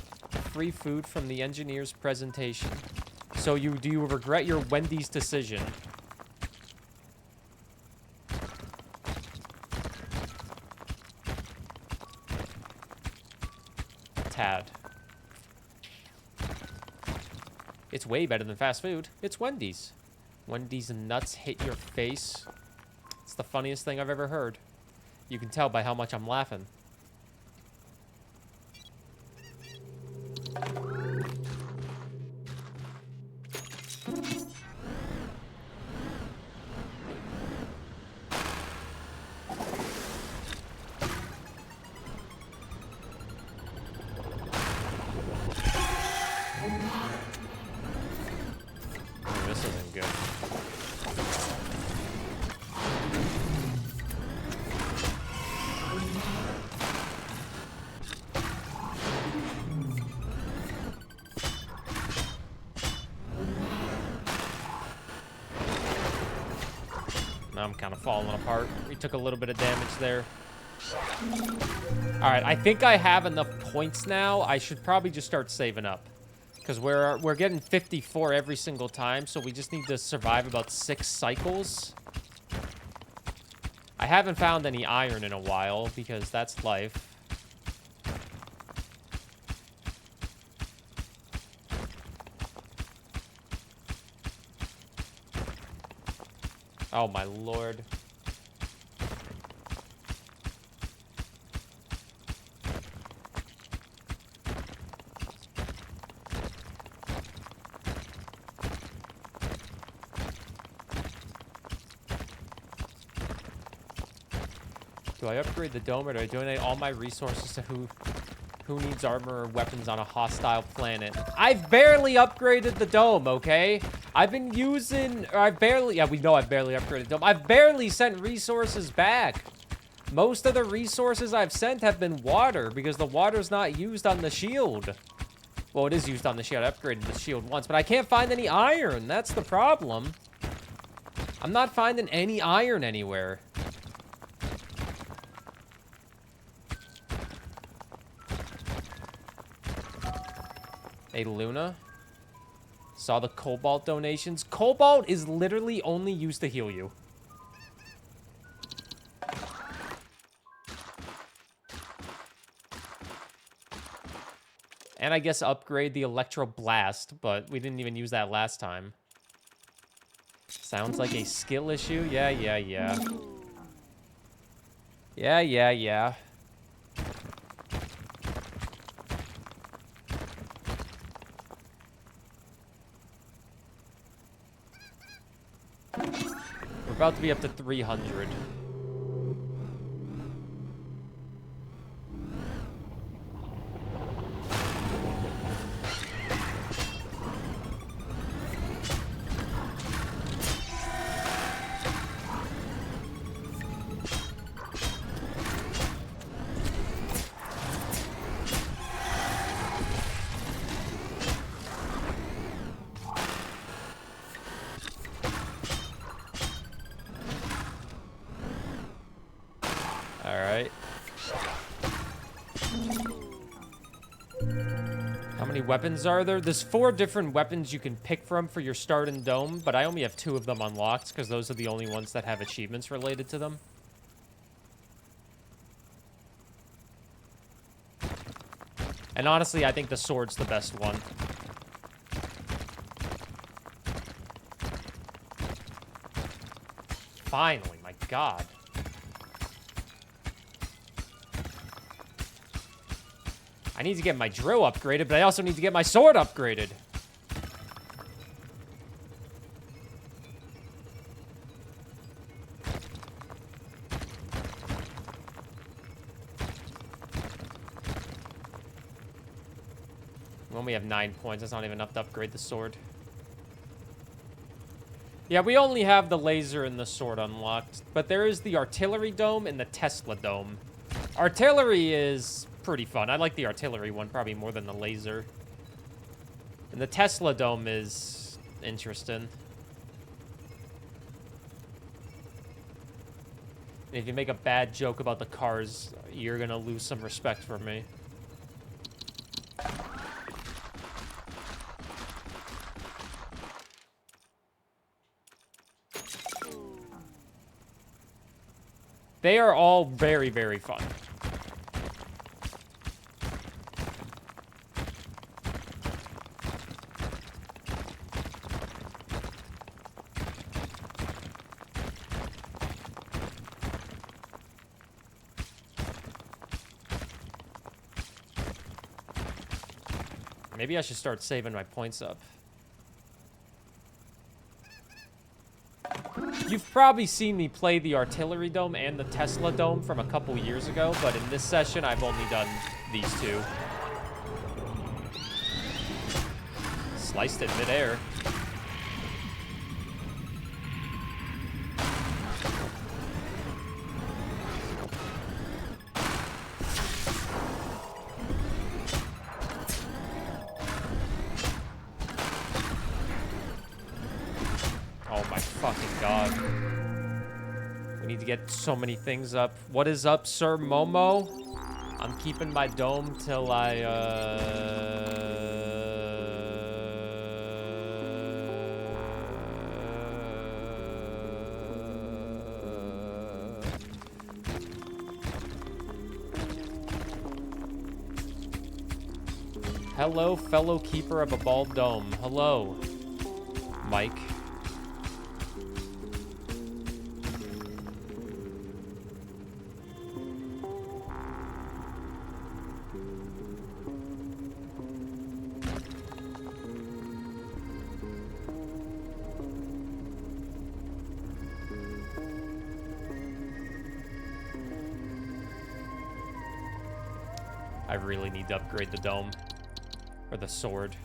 free food from the engineer's presentation. So do you regret your Wendy's decision? Tad. It's way better than fast food. It's Wendy's. Wendy's nuts hit your face. It's the funniest thing I've ever heard. You can tell by how much I'm laughing. I'm kind of falling apart. We took a little bit of damage there. All right, I think I have enough points now. I should probably just start saving up. Because we're getting 54 every single time, so we just need to survive about 6 cycles. I haven't found any iron in a while, because that's life. Oh my lord. Do I upgrade the dome or do I donate all my resources to who needs armor or weapons on a hostile planet? I've barely upgraded the dome, okay? I've been using, or I've barely, yeah, we know I've barely upgraded the dome. I've barely sent resources back. Most of the resources I've sent have been water because the water's not used on the shield. Well, it is used on the shield. I upgraded the shield once, but I can't find any iron. That's the problem. I'm not finding any iron anywhere. Hey, Luna. Saw the cobalt donations. Cobalt is literally only used to heal you. And I guess upgrade the Electro Blast, but we didn't even use that last time. Sounds like a skill issue. Yeah. Yeah. We're about to be up to 300. Weapons are there? There's 4 different weapons you can pick from for your start in Dome, but I only have 2 of them unlocked because those are the only ones that have achievements related to them. And honestly, I think the sword's the best one. Finally, my god. I need to get my drill upgraded, but I also need to get my sword upgraded. We only have 9 points. That's not even enough to upgrade the sword. Yeah, we only have the laser and the sword unlocked, but there is the artillery dome and the Tesla dome. Artillery is pretty fun. I like the artillery one probably more than the laser. And the Tesla dome is interesting. And if you make a bad joke about the cars, you're gonna lose some respect for me. They are all very, very fun. Maybe I should start saving my points up. You've probably seen me play the Artillery Dome and the Tesla Dome from a couple years ago, but in this session, I've only done these 2. Sliced it midair. Oh my fucking god. need to get so many things up. What is up, Sir Momo? I'm keeping my dome till I, Hello, fellow keeper of a bald dome. Hello, Mike. I really need to upgrade the dome. Or the sword.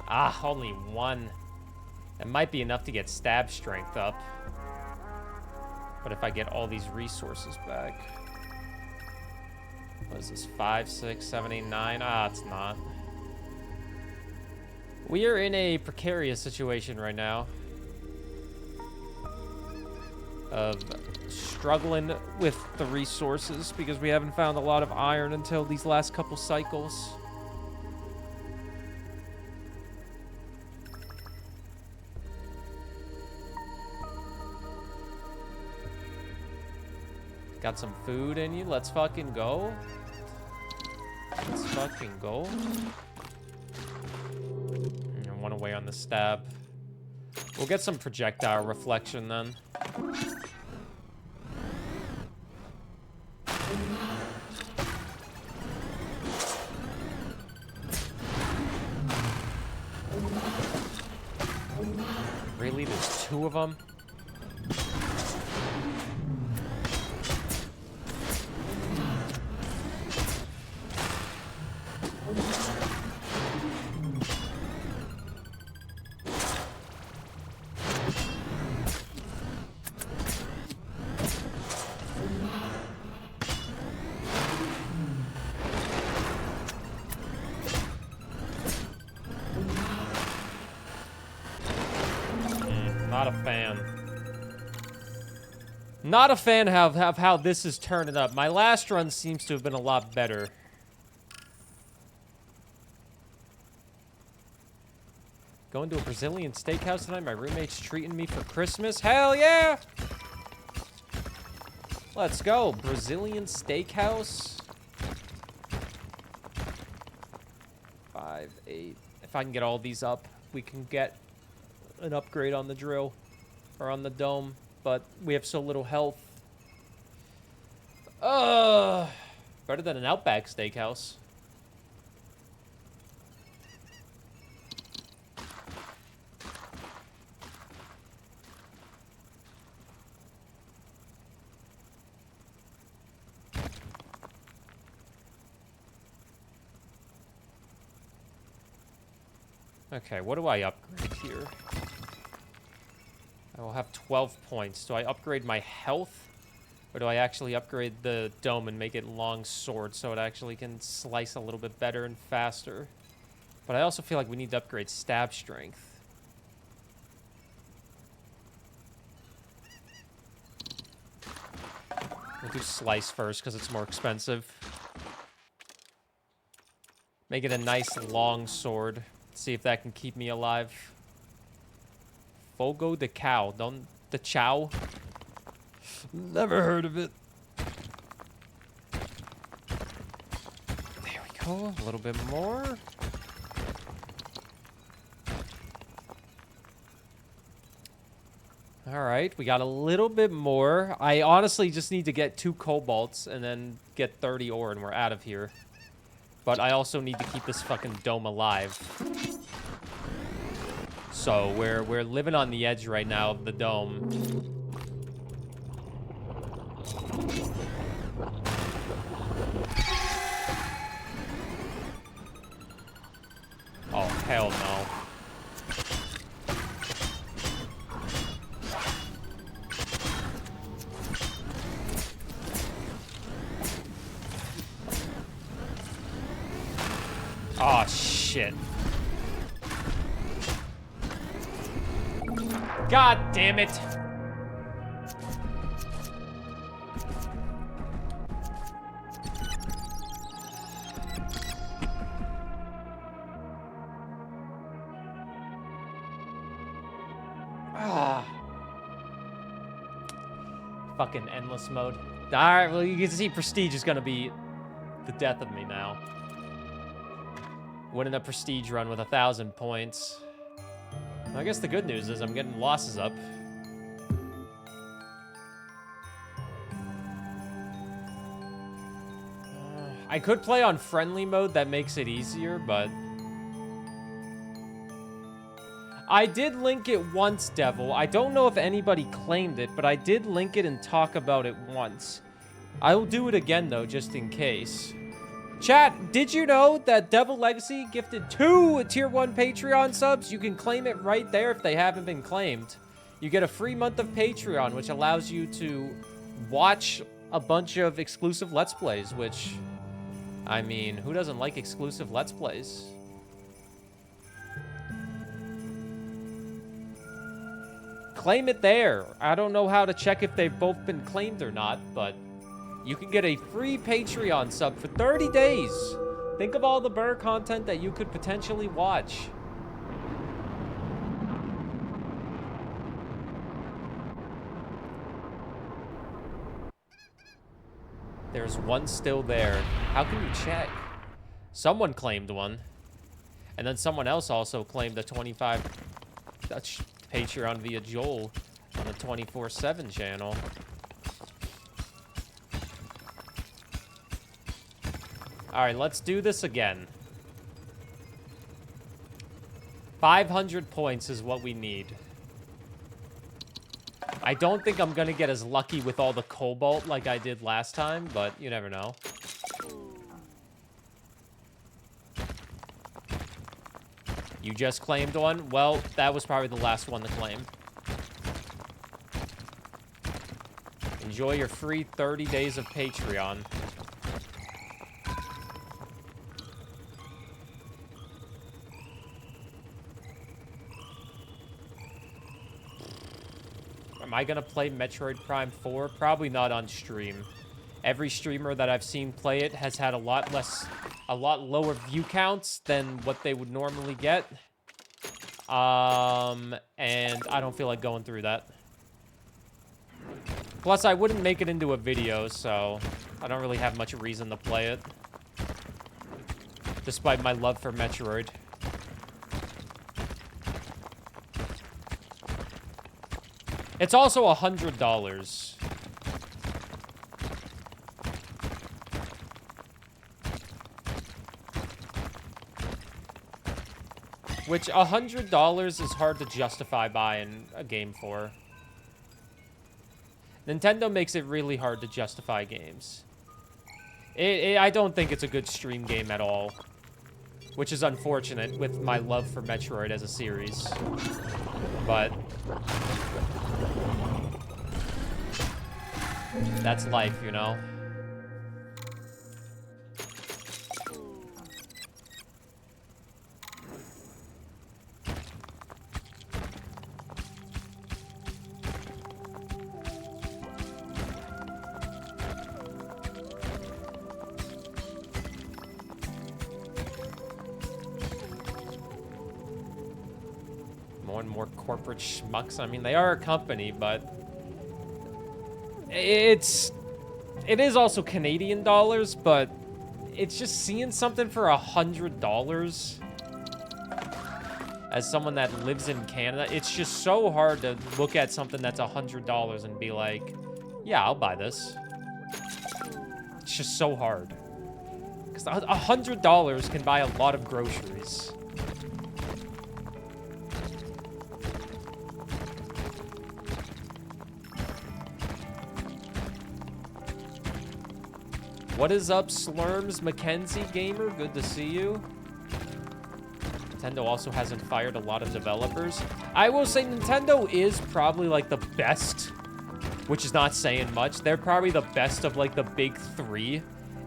Ah, only one. That might be enough to get stab strength up. But if I get all these resources back. What is this? 5, 6, 7, 8, 9? Ah, it's not. We are in a precarious situation right now of struggling with the resources because we haven't found a lot of iron until these last couple cycles. Got some food in you? Let's fucking go. Let's fucking go. One away on the stab. We'll get some projectile reflection then. Really? There's 2 of them? Not a fan. Not a fan of how this is turning up. My last run seems to have been a lot better. Going to a Brazilian steakhouse tonight. My roommate's treating me for Christmas. Hell yeah! Let's go. Brazilian steakhouse. 5, 8. If I can get all these up, we can get an upgrade on the drill or on the dome, but we have so little health. Better than an Outback Steakhouse. Okay, what do I upgrade here? I will have 12 points. Do I upgrade my health? Or do I actually upgrade the dome and make it long sword so it actually can slice a little bit better and faster? But I also feel like we need to upgrade stab strength. We'll do slice first because it's more expensive. Make it a nice long sword. See if that can keep me alive. Fogo de cow. Don't the chow. Never heard of it. There we go. A little bit more. All right, we got a little bit more. I honestly just need to get 2 cobalts and then get 30 ore and we're out of here. But I also need to keep this fucking dome alive. So we're living on the edge right now of the dome. Oh, hell no. Oh, shit. God damn it. Ah. Fucking endless mode. Alright, well, you can see Prestige is gonna be the death of me now. Winning a Prestige run with 1,000 points. I guess the good news is I'm getting losses up. I could play on friendly mode, that makes it easier, but... I did link it once, Devil. I don't know if anybody claimed it, but I did link it and talk about it once. I will do it again, though, just in case. Chat, did you know that Devil Legacy gifted 2 Tier 1 Patreon subs? You can claim it right there if they haven't been claimed. You get a free month of Patreon, which allows you to watch a bunch of exclusive Let's Plays, which, I mean, who doesn't like exclusive Let's Plays? Claim it there. I don't know how to check if they've both been claimed or not, but you can get a free Patreon sub for 30 days. Think of all the Burr content that you could potentially watch. There's one still there. How can you check? Someone claimed one. And then someone else also claimed a 25 Patreon via Joel on the 24/7 channel. Alright, let's do this again. 500 points is what we need. I don't think I'm gonna get as lucky with all the cobalt like I did last time, but you never know. You just claimed one? Well, that was probably the last one to claim. Enjoy your free 30 days of Patreon. Am I gonna play Metroid Prime 4? Probably not on stream. Every streamer that I've seen play it has had a lot lower view counts than what they would normally get. And I don't feel like going through that. Plus, I wouldn't make it into a video, so I don't really have much reason to play it. Despite my love for Metroid. It's also $100. Which $100 is hard to justify buying a game for. Nintendo makes it really hard to justify games. I don't think it's a good stream game at all. Which is unfortunate with my love for Metroid as a series. But that's life, you know? More and more corporate schmucks. I mean, they are a company, but it is also Canadian dollars, but it's just seeing something for $100 as someone that lives in Canada. It's just so hard to look at something that's $100 and be like, yeah, I'll buy this. It's just so hard. Because $100 can buy a lot of groceries. What is up, Slurms Mackenzie Gamer? Good to see you. Nintendo also hasn't fired a lot of developers. I will say Nintendo is probably like the best, which is not saying much. They're probably the best of like the big three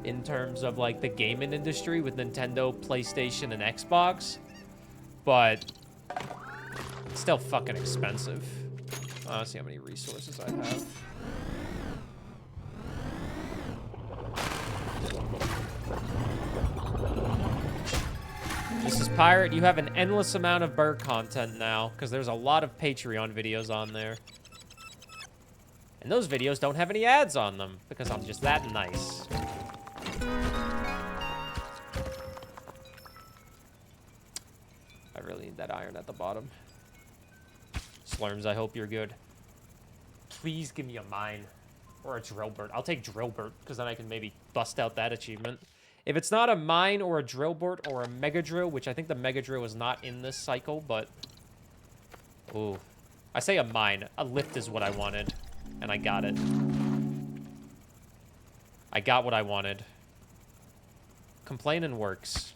in terms of, like, the gaming industry with Nintendo, PlayStation, and Xbox. But it's still fucking expensive. Let's see how many resources I have. Mrs. Pirate, you have an endless amount of Burr content now, because there's a lot of Patreon videos on there. And those videos don't have any ads on them, because I'm just that nice. I really need that iron at the bottom. Slurms, I hope you're good. Please give me a mine. Or a drillbert. I'll take drillbert, because then I can maybe bust out that achievement. If it's not a mine or a drillbert or a mega drill, which I think the mega drill is not in this cycle, but... Ooh. I say a mine. A lift is what I wanted. And I got it. I got what I wanted. Complaining works.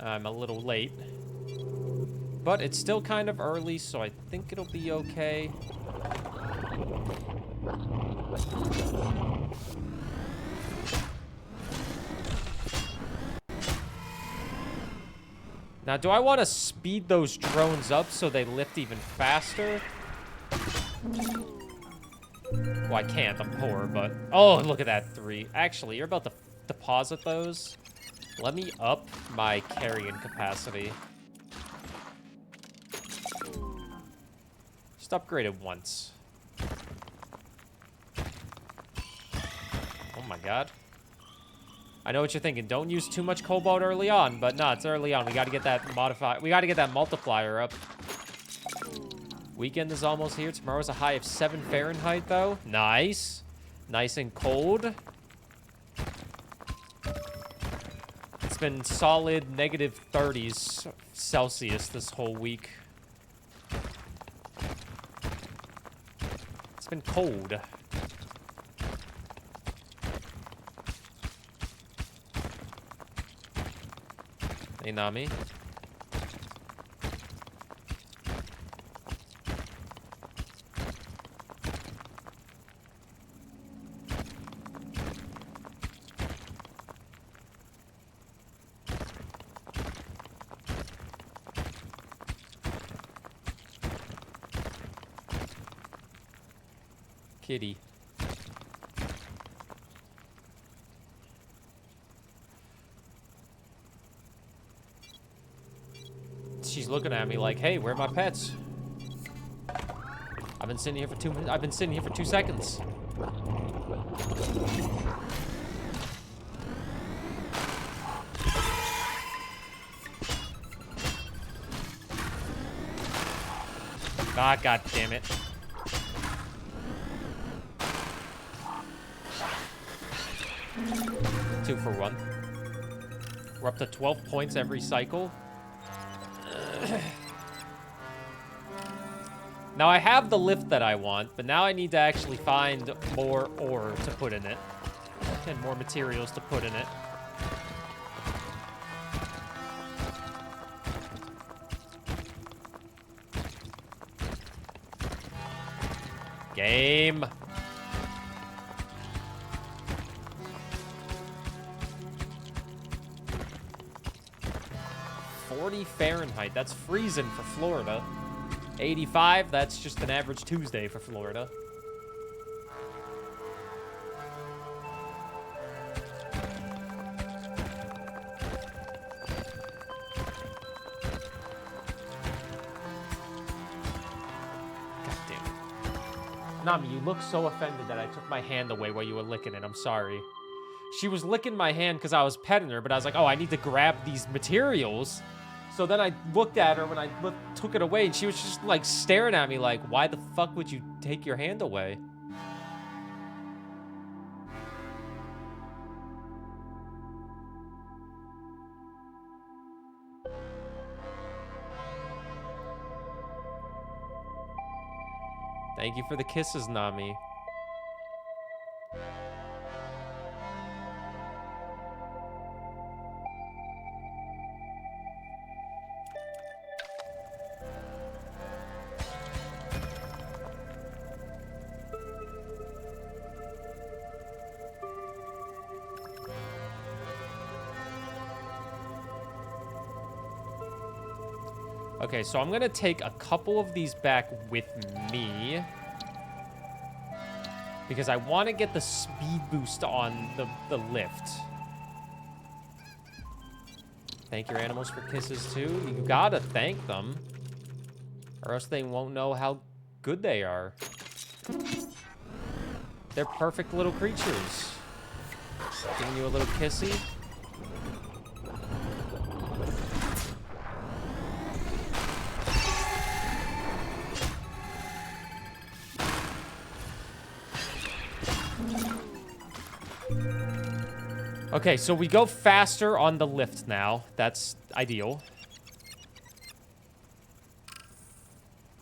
I'm a little late. But it's still kind of early, so I think it'll be okay. Now, do I want to speed those drones up so they lift even faster? Well, I can't. I'm poor, but... Oh, look at that 3. Actually, you're about to deposit those. Let me up my carrying capacity. Just upgrade it once. Oh my god. I know what you're thinking. Don't use too much cobalt early on, but no, it's early on. We gotta get that we gotta get that multiplier up. Weekend is almost here. Tomorrow's a high of 7 Fahrenheit, though. Nice. Nice and cold. It's been solid negative 30s Celsius this whole week. It's been cold. Hey, Nami. Kitty. She's looking at me like, "Hey, where are my pets?" I've been sitting here for 2 minutes. I've been sitting here for 2 seconds. Ah, god damn it. Two for 1. We're up to 12 points every cycle. Now I have the lift that I want, but now I need to actually find more ore to put in it. And more materials to put in it. Game. Fahrenheit. That's freezing for Florida. 85, that's just an average Tuesday for Florida. God damn it. Nami, you look so offended that I took my hand away while you were licking it. I'm sorry. She was licking my hand because I was petting her, but I was like, oh, I need to grab these materials. So then I looked at her when I took it away, and she was just, like, staring at me like, why the fuck would you take your hand away? Thank you for the kisses, Nami. Okay, so I'm gonna take a couple of these back with me because I want to get the speed boost on the lift. Thank your animals for kisses too. You gotta thank them, or else they won't know how good they are. They're perfect little creatures. Giving you a little kissy. Okay, so we go faster on the lift now. That's ideal.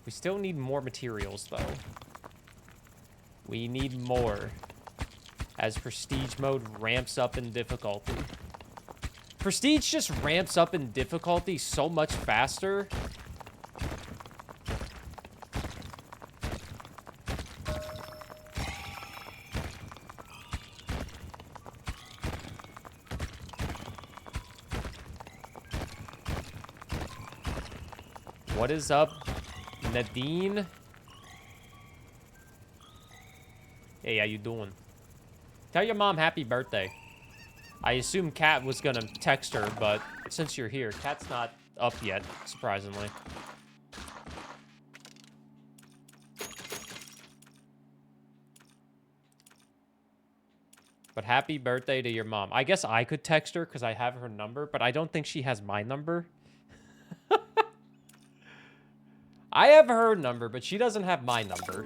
We still need more materials, though. We need more as Prestige mode ramps up in difficulty. Prestige just ramps up in difficulty so much faster. What is up, Nadine? Hey, how you doing? Tell your mom happy birthday. I assume Kat was gonna text her, but since you're here, Kat's not up yet, surprisingly. But happy birthday to your mom. I guess I could text her because I have her number, but I don't think she has my number. I have her number, but she doesn't have my number.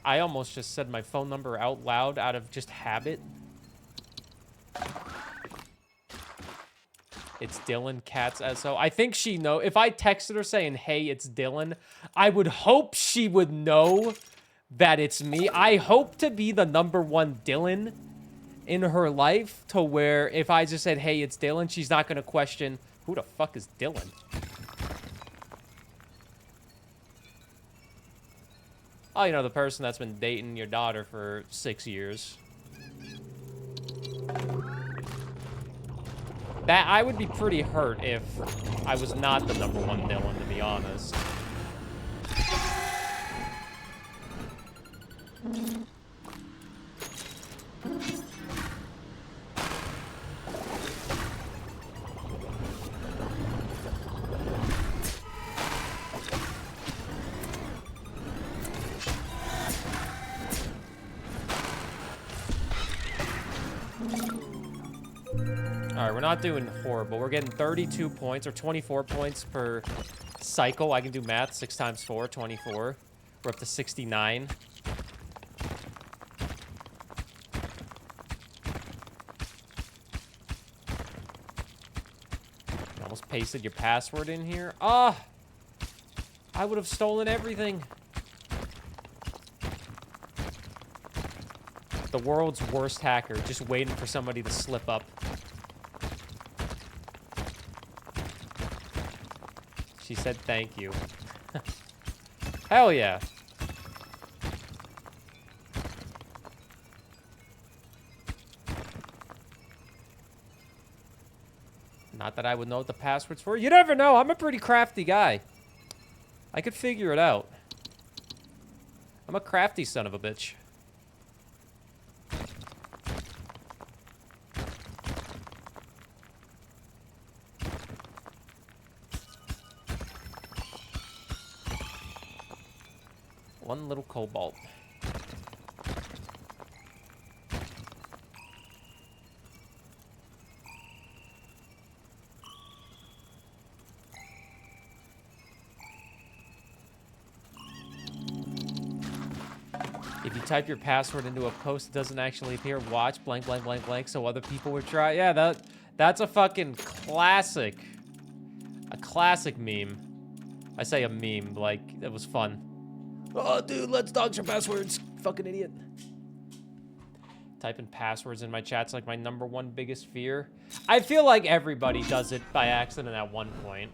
I almost just said my phone number out loud out of just habit. It's Dylan, Kat's SO. I think she know. If I texted her saying, hey, it's Dylan, I would hope she would know that it's me. I hope to be the #1 Dylan in her life to where if I just said, hey, it's Dylan, she's not going to question, who the fuck is Dylan? Oh, you know, the person that's been dating your daughter for 6 years. That I would be pretty hurt if I was not the #1 Dylan, to be honest. Alright, we're not doing horrible. We're getting 32 points, or 24 points per cycle. I can do math. 6 times 4, 24. We're up to 69. Almost pasted your password in here. Ah! I would have stolen everything. The world's worst hacker, just waiting for somebody to slip up. She said thank you. Hell yeah. Not that I would know what the passwords for. You never know. I'm a pretty crafty guy. I could figure it out. I'm a crafty son of a bitch. One little cobalt. If you type your password into a post, it doesn't actually appear. Watch blank, blank, blank, blank, so other people would try. Yeah, that's a fucking classic. A classic meme. I say a meme, like, it was fun. Oh, dude, let's dodge your passwords. Fucking idiot. Typing passwords in my chat's like my #1 biggest fear. I feel like everybody does it by accident at one point.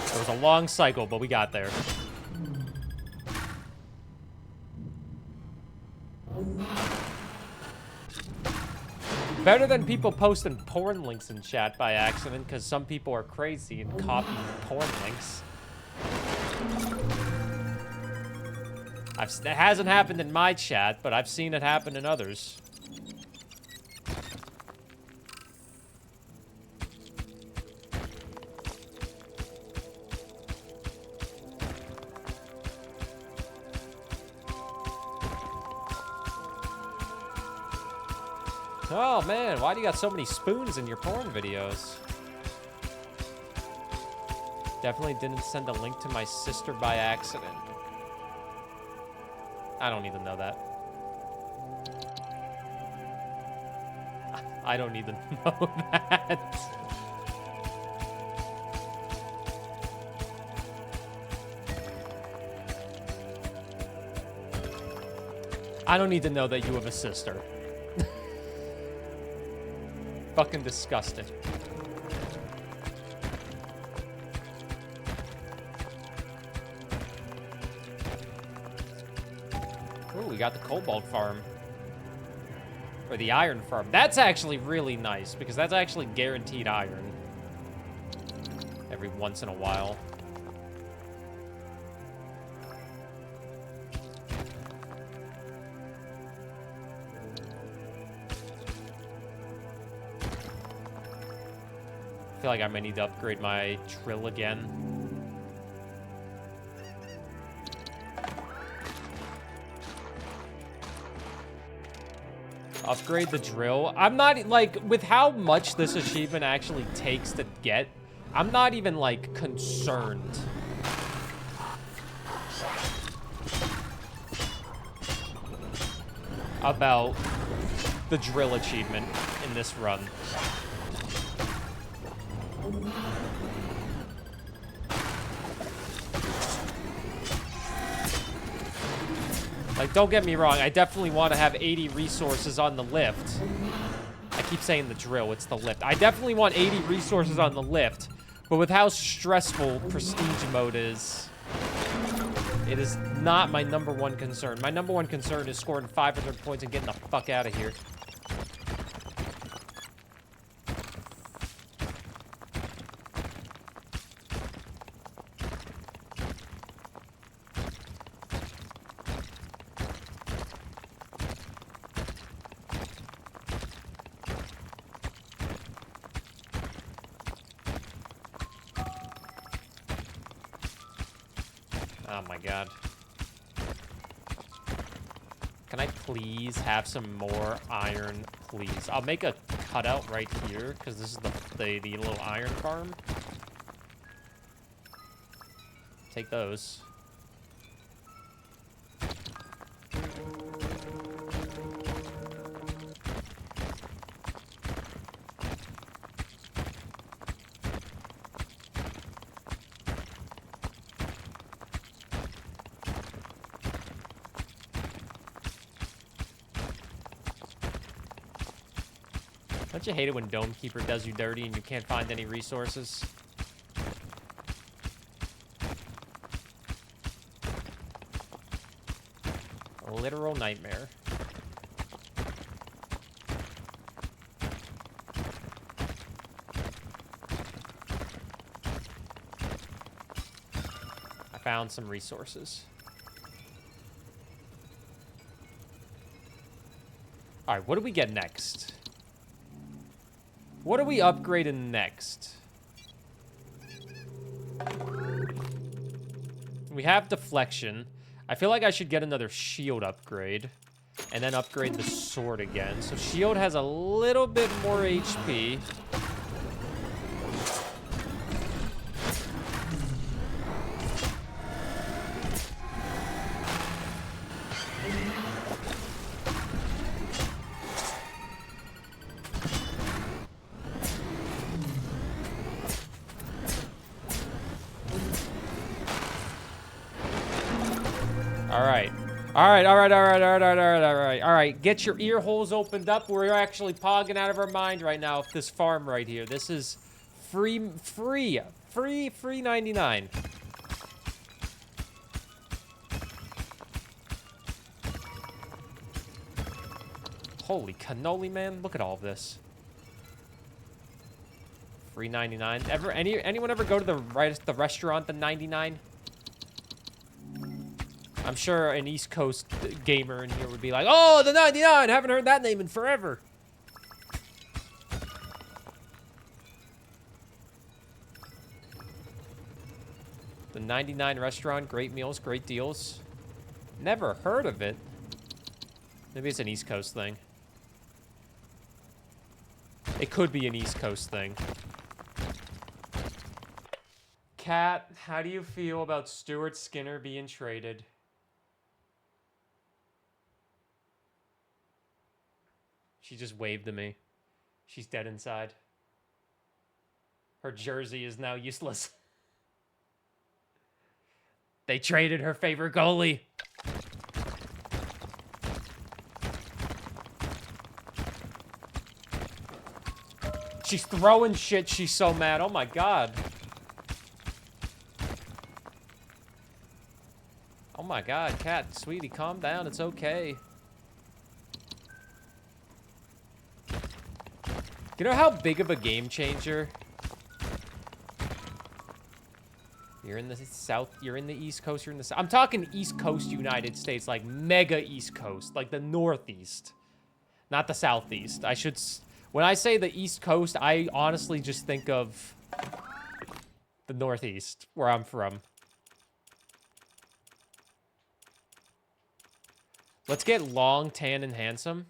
It was a long cycle, but we got there. Better than people posting porn links in chat by accident, because some people are crazy and copy porn links. It hasn't happened in my chat, but I've seen it happen in others. Oh man, why do you got so many spoons in your porn videos? Definitely didn't send a link to my sister by accident. I don't even know that. I don't even know that. I don't need to know that you have a sister. Fucking disgusting. Ooh, we got the cobalt farm. Or the iron farm. That's actually really nice, because that's actually guaranteed iron. Every once in a while. I feel like I might need to upgrade my drill again. Upgrade the drill. I'm not, like, with how much this achievement actually takes to get, I'm not even, like, concerned. About the drill achievement in this run. Like, don't get me wrong, I definitely want to have 80 resources on the lift. I keep saying the drill, it's the lift. I definitely want 80 resources on the lift, but with how stressful Prestige mode is, it is not my #1 concern. My #1 concern is scoring 500 points and getting the fuck out of here. Oh my god. Can I please have some more iron, please? I'll make a cutout right here, because this is the little iron farm. Take those. Don't you hate it when Dome Keeper does you dirty and you can't find any resources? A literal nightmare. I found some resources. All right, what do we get next? What are we upgrading next? We have deflection. I feel like I should get another shield upgrade. And then upgrade the sword again. So shield has a little bit more HP. All right. Get your ear holes opened up. We're actually pogging out of our mind right now with this farm right here. This is free 99. Holy cannoli, man. Look at all of this. Free 99. Anyone ever go to the restaurant, the 99? I'm sure an East Coast gamer in here would be like, oh, the 99! Haven't heard that name in forever. The 99 restaurant, great meals, great deals. Never heard of it. Maybe it's an East Coast thing. It could be an East Coast thing. Kat, how do you feel about Stuart Skinner being traded? She just waved to me. She's dead inside. Her jersey is now useless. They traded her favorite goalie. She's throwing shit. She's so mad. Oh my god. Oh my god, Kat, sweetie, calm down. It's okay. You know how big of a game changer? You're in the South, you're in the East Coast, you're in the South. I'm talking East Coast United States, like mega East Coast, like the Northeast. Not the Southeast. When I say the East Coast, I honestly just think of the Northeast, where I'm from. Let's get long, tan, and handsome.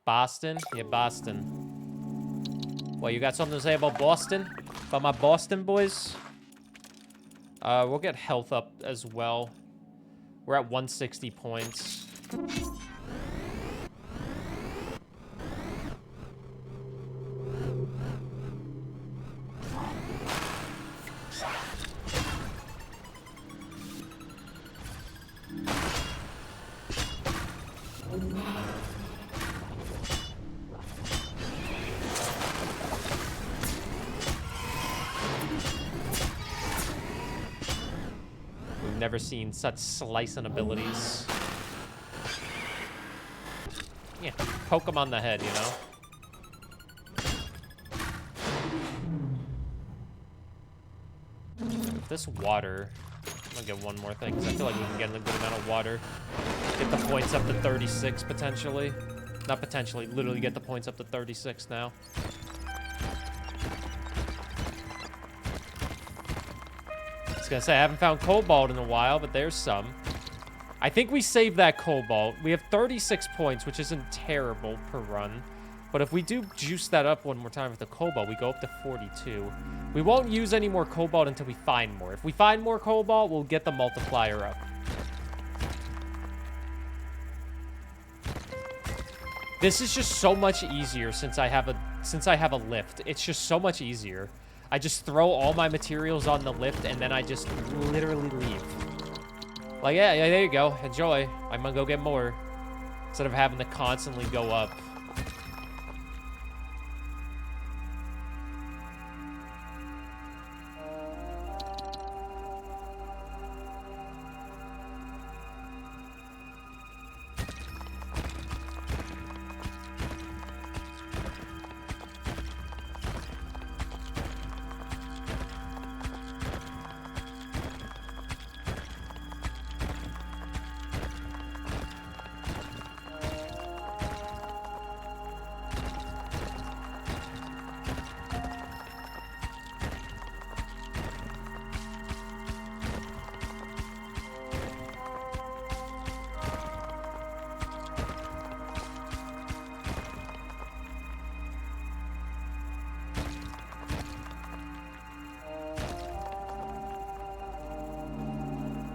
Boston? Yeah, Boston. Well, you got something to say about Boston? About my Boston boys? We'll get health up as well. We're at 160 points. Never seen such slicing abilities. Yeah, poke him on the head, you know? With this water, I'm gonna get one more thing, because I feel like we can get a good amount of water. Get the points up to 36, potentially. Not potentially, literally get the points up to 36 now. I was gonna say, I haven't found cobalt in a while, but there's some. I think we saved that cobalt. We have 36 points, which isn't terrible per run. But if we do juice that up one more time with the cobalt, we go up to 42. We won't use any more cobalt until we find more. If we find more cobalt, we'll get the multiplier up. This is just so much easier since I have a lift. It's just so much easier. I just throw all my materials on the lift, and then I just literally leave. Like, yeah, there you go. Enjoy. I'm gonna go get more. Instead of having to constantly go up.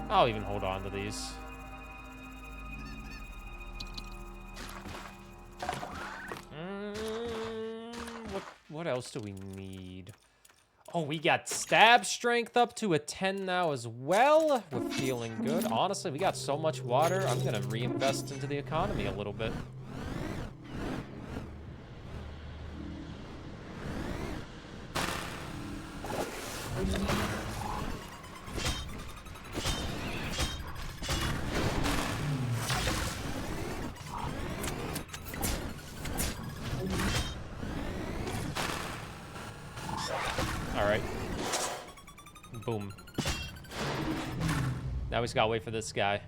I'll even hold on to these. What else do we need? Oh, we got stab strength up to a 10 now as well. We're feeling good. Honestly, we got so much water. I'm going to reinvest into the economy a little bit. Alright. Boom. Now we just gotta wait for this guy.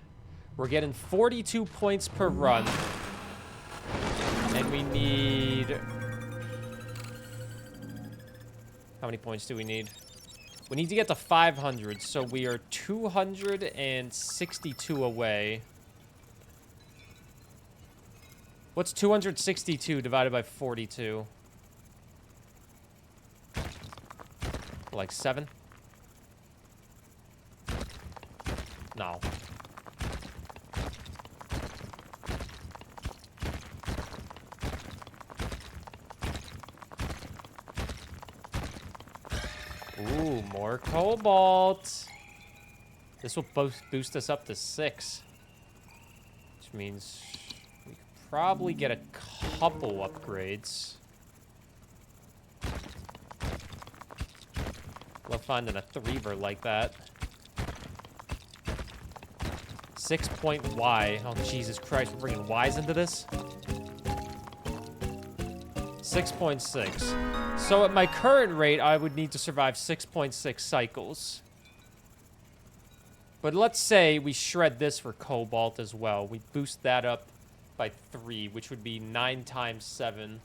We're getting 42 points per run. And we need... How many points do we need? We need to get to 500, so we are 262 away. What's 262 divided by 42? Like 7? No. Ooh, more cobalt. This will boost us up to 6. Which means we could probably get a couple upgrades. Love finding a 3-ver like that. 6-point Y. Oh, Jesus Christ. We're bringing Ys into this? 6.6. So at my current rate, I would need to survive 6.6 cycles. But let's say we shred this for cobalt as well. We boost that up by 3, which would be 9 times 7.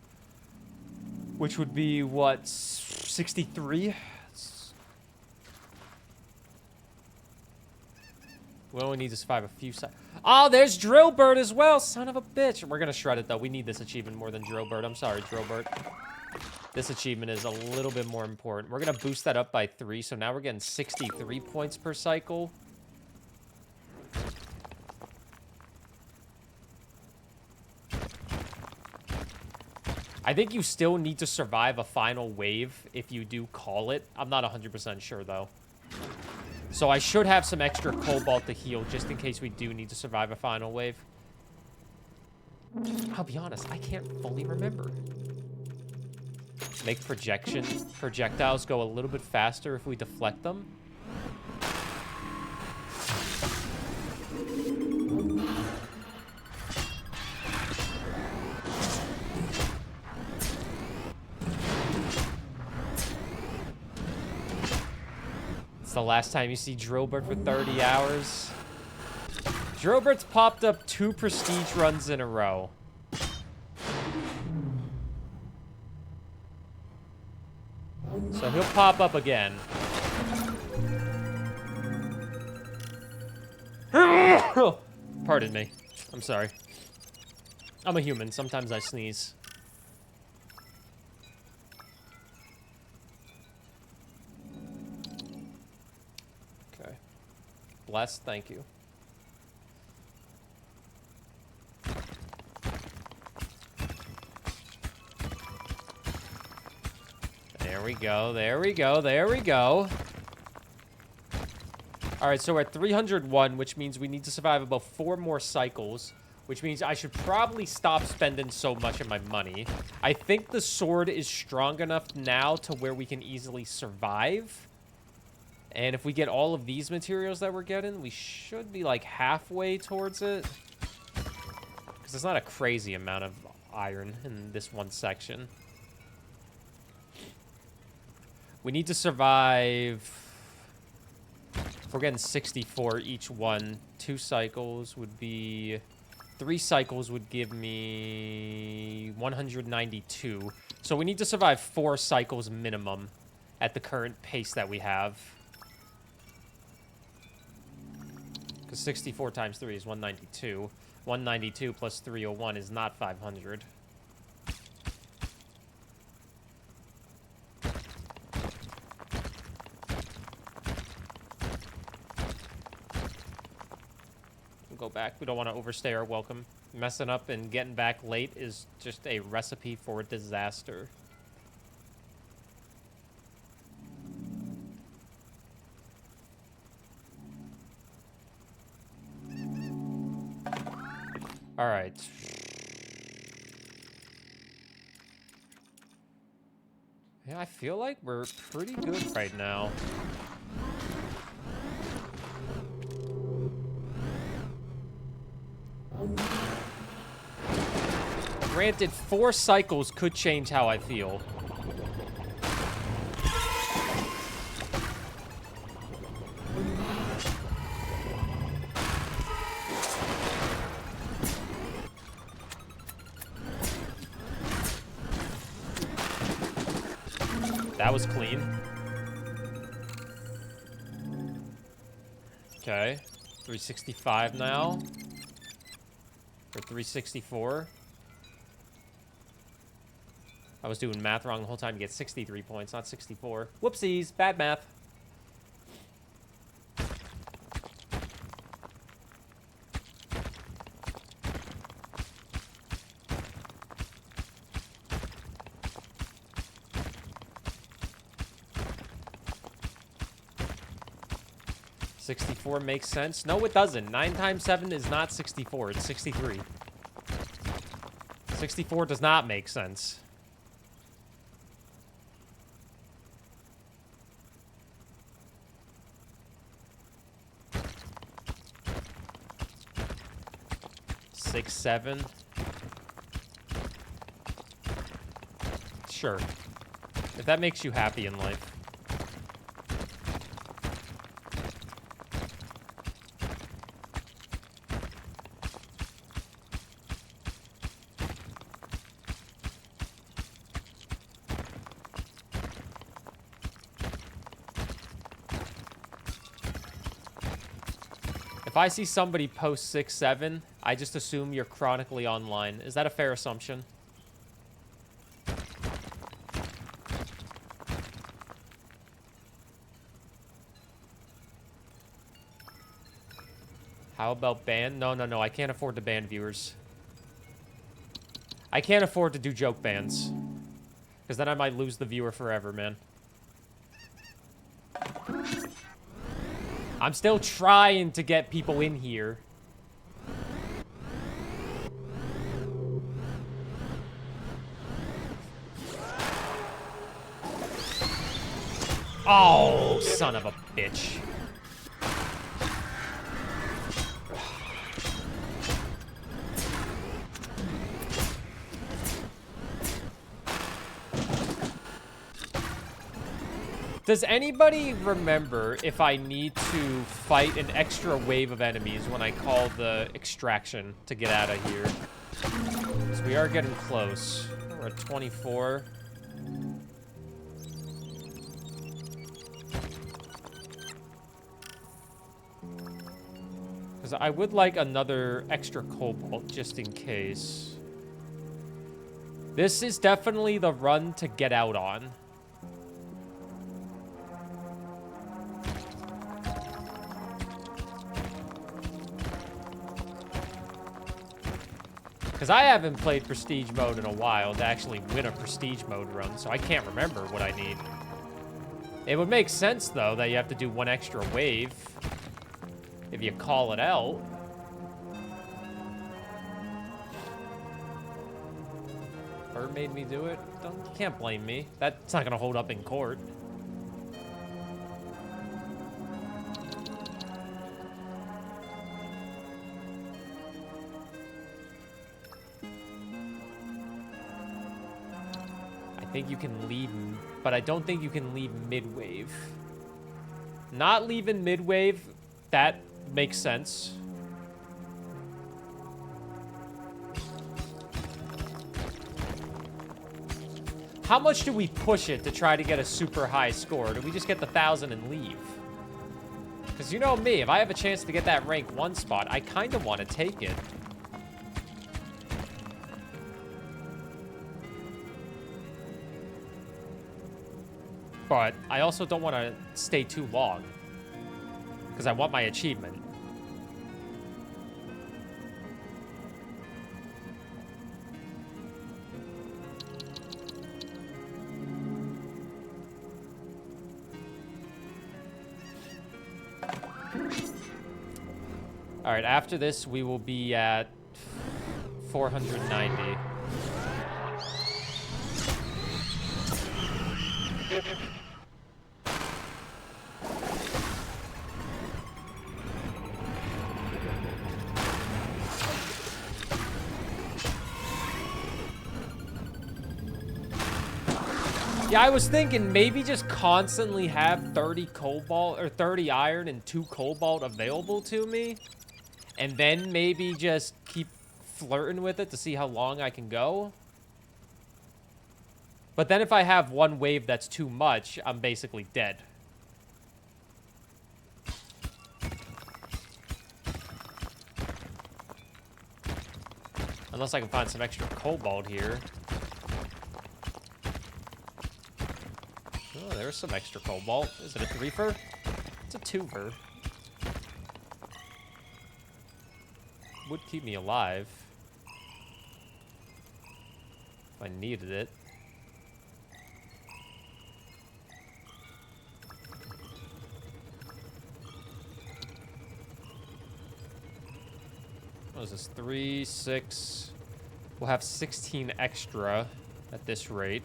Which would be, what, 63? We only need to survive a few seconds. Oh, there's Drillbird as well. Son of a bitch. We're going to shred it, though. We need this achievement more than Drillbird. I'm sorry, Drillbird. This achievement is a little bit more important. We're going to boost that up by 3. So now we're getting 63 points per cycle. I think you still need to survive a final wave if you do call it. I'm not 100% sure, though. So I should have some extra cobalt to heal just in case we do need to survive a final wave. I'll be honest, I can't fully remember. Make projectiles go a little bit faster if we deflect them. The last time you see Drillbird for 30 hours. Drillbird's popped up 2 prestige runs in a row. So he'll pop up again. Pardon me. I'm sorry. I'm a human. Sometimes I sneeze. Bless, thank you. There we go, there we go, there we go. Alright, so we're at 301, which means we need to survive about 4 more cycles, which means I should probably stop spending so much of my money. I think the sword is strong enough now to where we can easily survive. And if we get all of these materials that we're getting, we should be like halfway towards it. Because there's not a crazy amount of iron in this one section. We need to survive... If we're getting 64 each one, 2 cycles would be... 3 cycles would give me 192. So we need to survive 4 cycles minimum at the current pace that we have. Because 64 times 3 is 192. 192 plus 301 is not 500. go back. We don't want to overstay our welcome. Messing up and getting back late is just a recipe for disaster. All right. Yeah, I feel like we're pretty good right now. Granted, 4 cycles could change how I feel. That was clean. Okay. 365 now. Or 364. I was doing math wrong the whole time to get 63 points, not 64. Whoopsies, bad math. $64 makes sense. No, it doesn't. 9 times 7 is not 64. It's 63. 64 does not make sense. Six, 7. Sure. If that makes you happy in life. If I see somebody post 6, 7, I just assume you're chronically online. Is that a fair assumption? How about ban? No, I can't afford to ban viewers. I can't afford to do joke bans. Because then I might lose the viewer forever, man. I'm still trying to get people in here. Oh, son of a bitch. Does anybody remember if I need to fight an extra wave of enemies when I call the extraction to get out of here? So we are getting close. We're at 24. Because I would like another extra cobalt just in case. This is definitely the run to get out on. Because I haven't played Prestige mode in a while to actually win a Prestige mode run, so I can't remember what I need. It would make sense, though, that you have to do one extra wave if you call it out. Burr made me do it. You can't blame me. That's not going to hold up in court. I think you can leave, but I don't think you can leave mid-wave. Not leaving mid-wave, that makes sense. How much do we push it to try to get a super high score? Do we just get the 1,000 and leave? Because you know me, if I have a chance to get that rank 1 spot, I kind of want to take it. But I also don't want to stay too long. Because I want my achievement. All right, after this, we will be at 490. Yeah, I was thinking maybe just constantly have 30 cobalt or 30 iron and 2 cobalt available to me. And then maybe just keep flirting with it to see how long I can go. But then if I have one wave that's too much, I'm basically dead. Unless I can find some extra cobalt here. Oh, there's some extra cobalt. Is it a 3-fer? It's a 2-fer. Would keep me alive. If I needed it. What is this? 3, 6. We'll have 16 extra at this rate.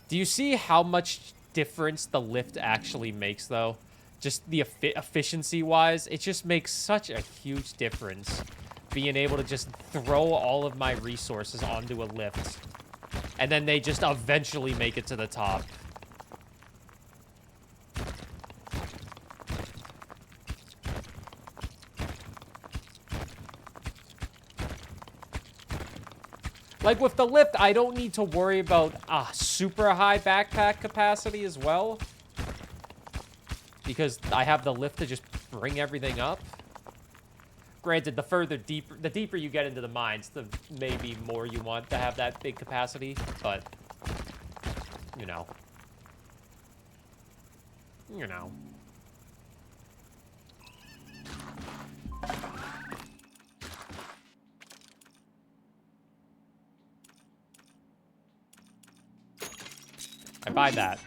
Do you see how much difference the lift actually makes, though? Just the efficiency-wise, it just makes such a huge difference. Being able to just throw all of my resources onto a lift. And then they just eventually make it to the top. Like, with the lift, I don't need to worry about super high backpack capacity as well. Because I have the lift to just bring everything up. Granted, the deeper you get into the mines, the maybe more you want to have that big capacity. But, you know. You know. I buy that.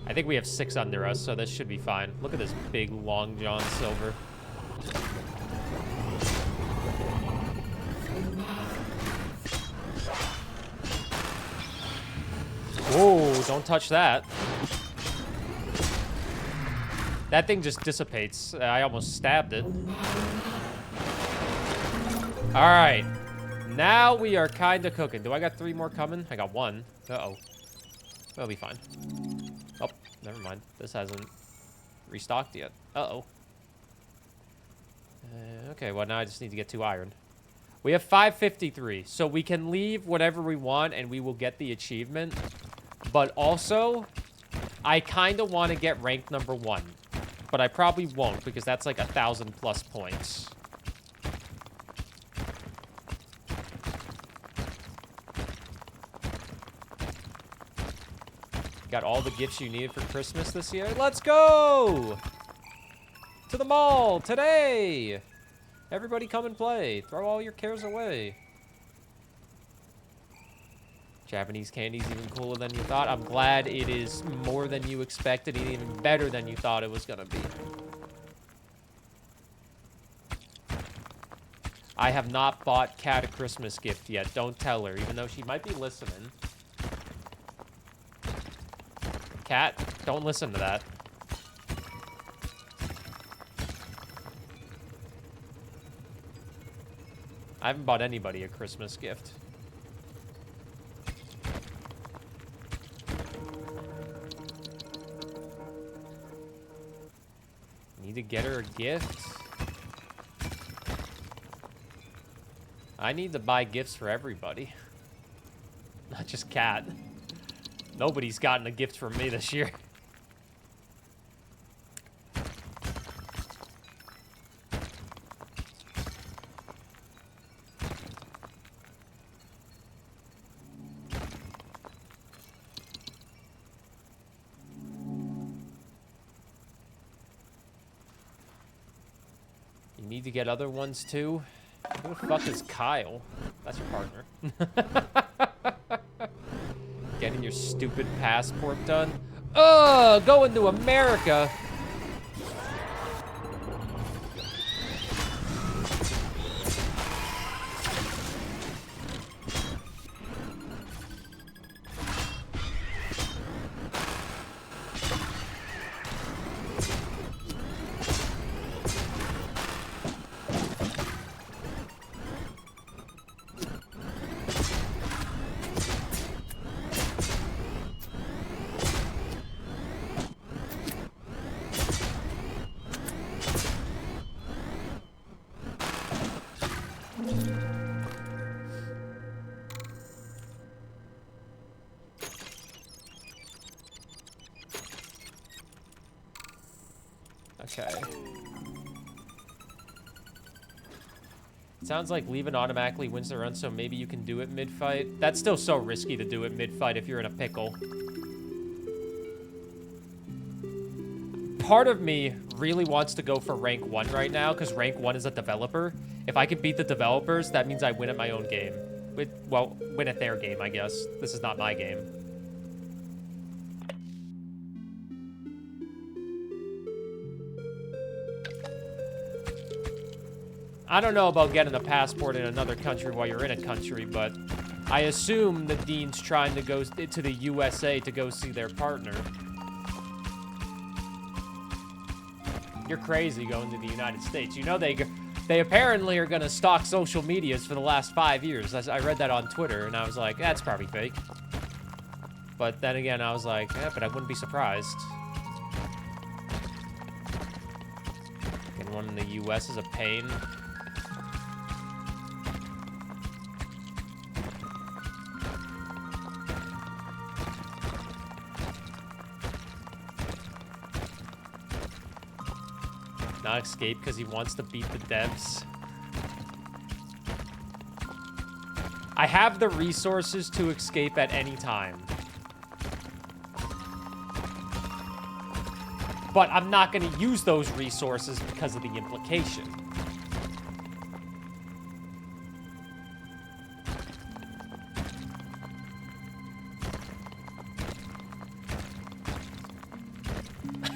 I think we have 6 under us, so this should be fine. Look at this big Long John Silver. Whoa, don't touch that. That thing just dissipates. I almost stabbed it. All right. Now we are kind of cooking. Do I got 3 more coming? I got 1. Uh-oh. That'll be fine. Oh, never mind. This hasn't restocked yet. Uh-oh. Okay, well, now I just need to get 2 iron. We have 553, so we can leave whatever we want, and we will get the achievement. But also, I kind of want to get rank number 1. But I probably won't, because that's like 1,000+ points. Got all the gifts you needed for Christmas this year? Let's go! To the mall today! Everybody come and play. Throw all your cares away. Japanese candy's even cooler than you thought. I'm glad it is more than you expected and even better than you thought it was gonna be. I have not bought Kat a Christmas gift yet. Don't tell her, even though she might be listening. Kat, don't listen to that. I haven't bought anybody a Christmas gift. Need to get her a gift. I need to buy gifts for everybody. Not just Kat. Nobody's gotten a gift from me this year. You need to get other ones too? Who Who the fuck is Kyle? That's your partner. Getting your stupid passport done. Oh, going to America. Okay. Sounds like leave it automatically wins the run, so maybe you can do it mid-fight. That's still so risky to do it mid-fight if you're in a pickle. Part of me really wants to go for rank 1 right now, because rank 1 is a developer. If I could beat the developers, that means I win at my own game. Well, win at their game, I guess. This is not my game. I don't know about getting a passport in another country while you're in a country, but I assume the Dean's trying to go to the USA to go see their partner. You're crazy going to the United States. You know they apparently are going to stalk social medias for the last 5 years. I read that on Twitter, and I was like, that's probably fake. But then again, I was like, yeah, but I wouldn't be surprised. Getting one in the US is a pain. Not escape because he wants to beat the devs. I have the resources to escape at any time. But I'm not going to use those resources because of the implication.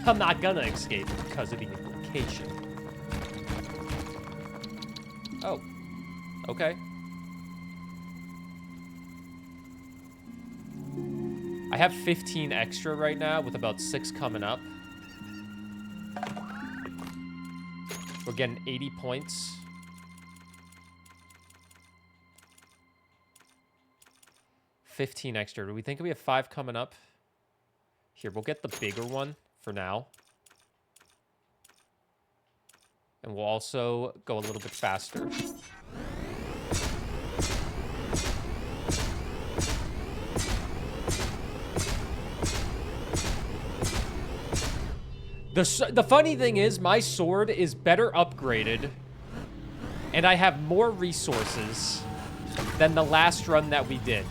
I'm not going to escape because of the implication. Oh, okay. I have 15 extra right now with about 6 coming up. We're getting 80 points. $15 extra. Do we think we have 5 coming up? Here, we'll get the bigger one for now. And we'll also go a little bit faster. The funny thing is, my sword is better upgraded, and I have more resources than the last run that we did.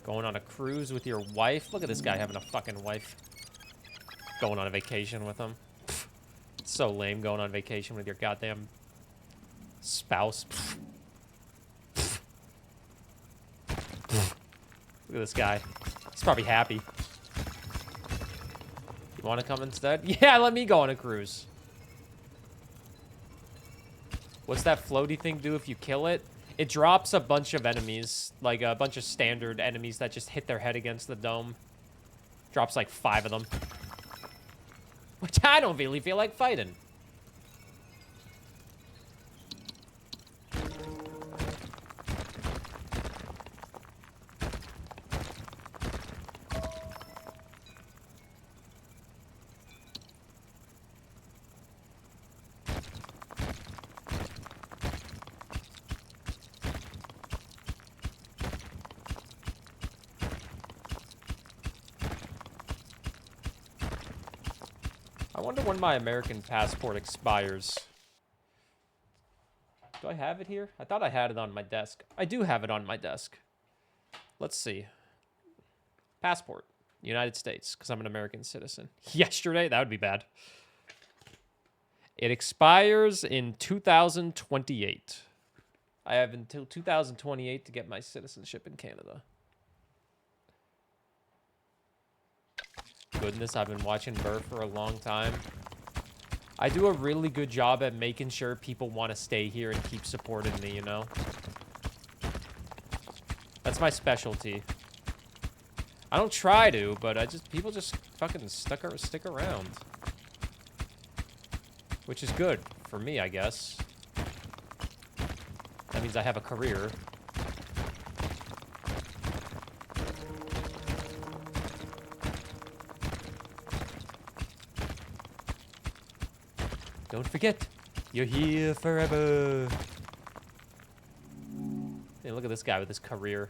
Going on a cruise with your wife? Look at this guy having a fucking wife. Going on a vacation with him. Pfft. It's so lame going on vacation with your goddamn spouse. Pfft. Pfft. Pfft. Look at this guy. He's probably happy. You want to come instead? Yeah, let me go on a cruise. What's that floaty thing do if you kill it? It drops a bunch of enemies, like a bunch of standard enemies that just hit their head against the dome. Drops like 5 of them. Which I don't really feel like fighting. wonder when my American passport expires. Do I have it here? I thought I had it on my desk. I do have it on my desk. Let's see. Passport. United States, because I'm an American citizen. Yesterday? That would be bad. It expires in 2028. I have until 2028 to get my citizenship in Canada. Goodness, I've been watching Burr for a long time. I do a really good job at making sure people want to stay here and keep supporting me, you know? That's my specialty. I don't try to, but people just fucking stick around. Which is good for me, I guess. That means I have a career. Don't forget, you're here forever. Hey, look at this guy with his career.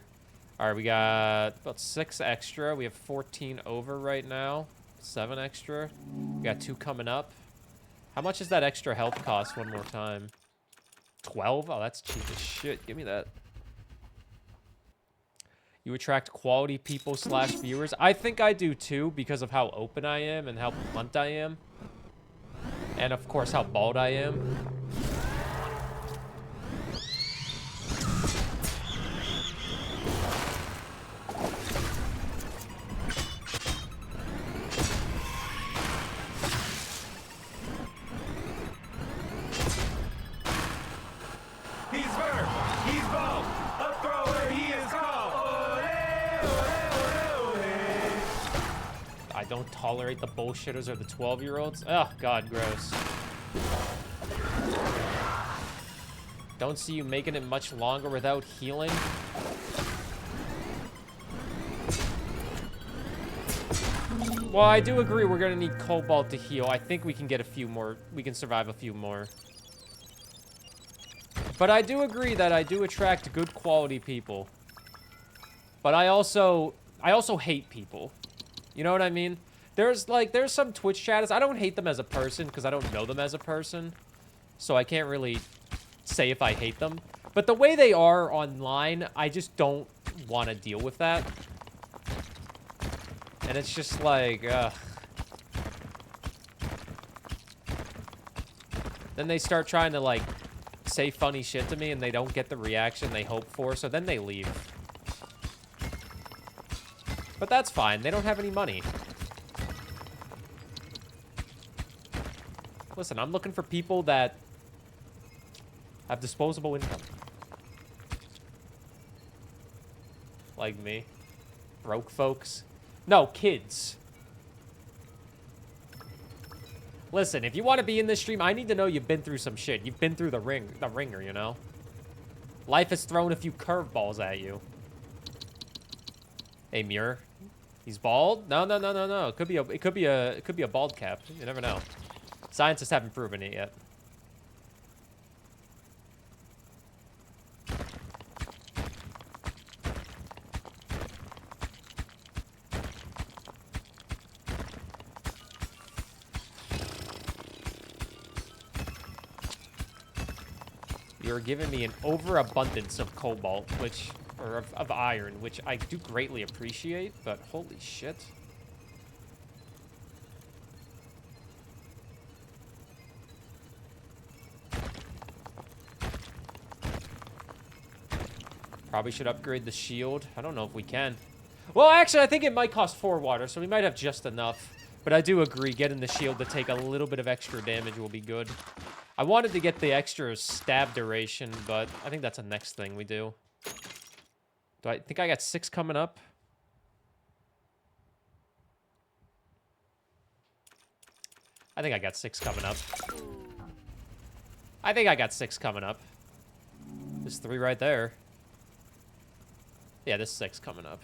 All right, we got about 6 extra. We have 14 over right now. 7 extra. We got 2 coming up. How much does that extra health cost one more time? 12? Oh, that's cheap as shit. Give me that. You attract quality people / viewers. I think I do too because of how open I am and how blunt I am. And of course how bald I am. He's Burr. He's bald. A thrower. He is called. Ole, ole, ole, ole. I don't tolerate the bullshitters or the 12-year-olds. Oh, God, gross. Don't see you making it much longer without healing. Well, I do agree we're gonna need Cobalt to heal. I think we can get a few more. We can survive a few more. But I do agree that I do attract good quality people. But I also hate people. You know what I mean? There's some Twitch chatters. I don't hate them as a person because I don't know them as a person. So I can't really say if I hate them. But the way they are online, I just don't want to deal with that. And it's just like, ugh. Then they start trying to, like, say funny shit to me and they don't get the reaction they hope for, so then they leave. But that's fine. They don't have any money. Listen, I'm looking for people that have disposable income. Like me. Broke folks. No, kids. Listen, if you want to be in this stream, I need to know you've been through some shit. You've been through the ringer, you know? Life has thrown a few curveballs at you. Hey, Muir. He's bald? No. It could be a bald cap. You never know. Scientists haven't proven it yet. You're giving me an overabundance of cobalt, or of iron, which I do greatly appreciate, but holy shit. Probably should upgrade the shield. I don't know if we can. Well, actually, I think it might cost 4 water, so we might have just enough. But I do agree, getting the shield to take a little bit of extra damage will be good. I wanted to get the extra stab duration, but I think that's the next thing we do. Do I think I got 6 coming up? I think I got 6 coming up. There's 3 right there. Yeah, there's 6 coming up.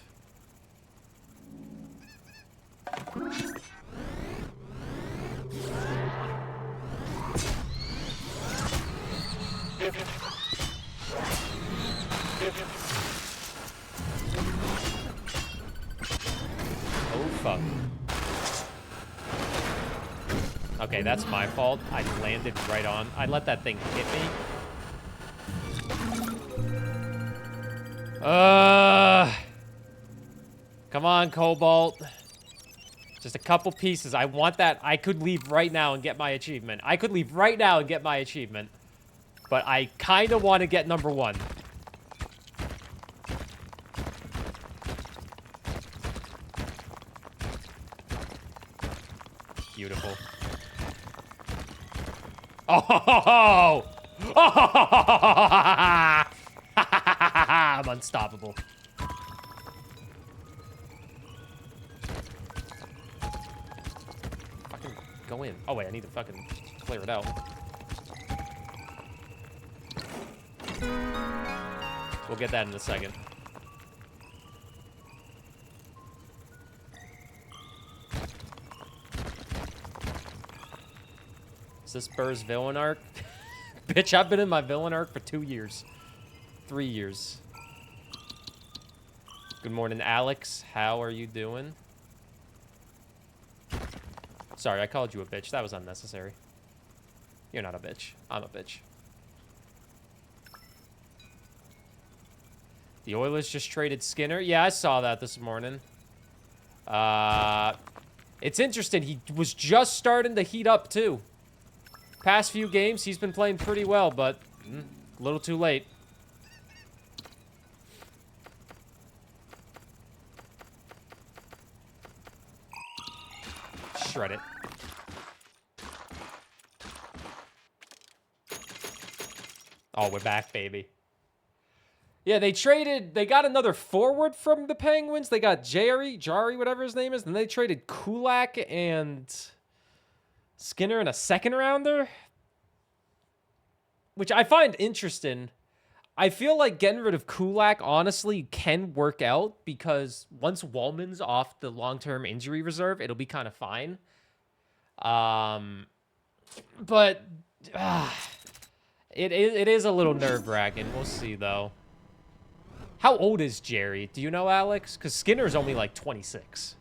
Oh, fuck. Okay, that's my fault. I landed right on. I let that thing hit me. Come on, Cobalt. Just a couple pieces. I want that. I could leave right now and get my achievement. I could leave right now and get my achievement. But I kind of want to get number 1. Beautiful. Oh! Oh! I'm unstoppable. Fucking go in. Oh, wait, I need to fucking clear it out. We'll get that in a second. Is this Burr's villain arc? Bitch, I've been in my villain arc for 2 years. 3 years. Good morning, Alex. How are you doing? Sorry, I called you a bitch. That was unnecessary. You're not a bitch. I'm a bitch. The Oilers just traded Skinner. Yeah, I saw that this morning. It's interesting. He was just starting to heat up, too. Past few games, he's been playing pretty well, but a little too late. Shred it. Oh, we're back, baby. Yeah, they got another forward from the Penguins. They got Jari, whatever his name is. And they traded Kulak and Skinner in a second rounder, which I find interesting. I feel like getting rid of Kulak, honestly, can work out because once Wallman's off the long-term injury reserve, it'll be kind of fine. But it is a little nerve-wracking. We'll see, though. How old is Jerry? Do you know, Alex? Because Skinner's only like 26.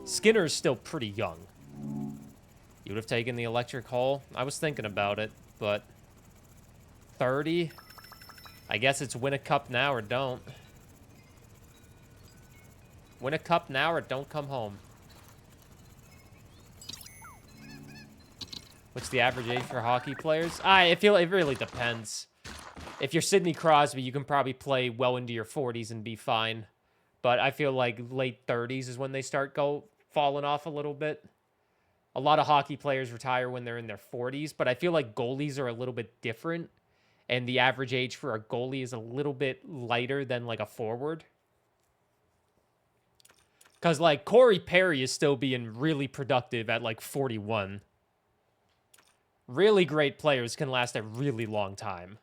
Skinner's still pretty young. You would have taken the electric hole? I was thinking about it, but 30? I guess it's win a cup now or don't. Win a cup now or don't come home. What's the average age for hockey players? It really depends. If you're Sidney Crosby, you can probably play well into your 40s and be fine. But I feel like late 30s is when they start falling off a little bit. A lot of hockey players retire when they're in their 40s, but I feel like goalies are a little bit different. And the average age for a goalie is a little bit lighter than like a forward. Because like Corey Perry is still being really productive at like 41. Really great players can last a really long time.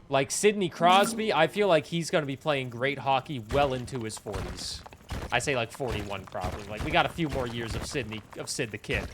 Like Sidney Crosby, I feel like he's going to be playing great hockey well into his 40s. I say like 41 probably. Like we got a few more years of Sid the Kid.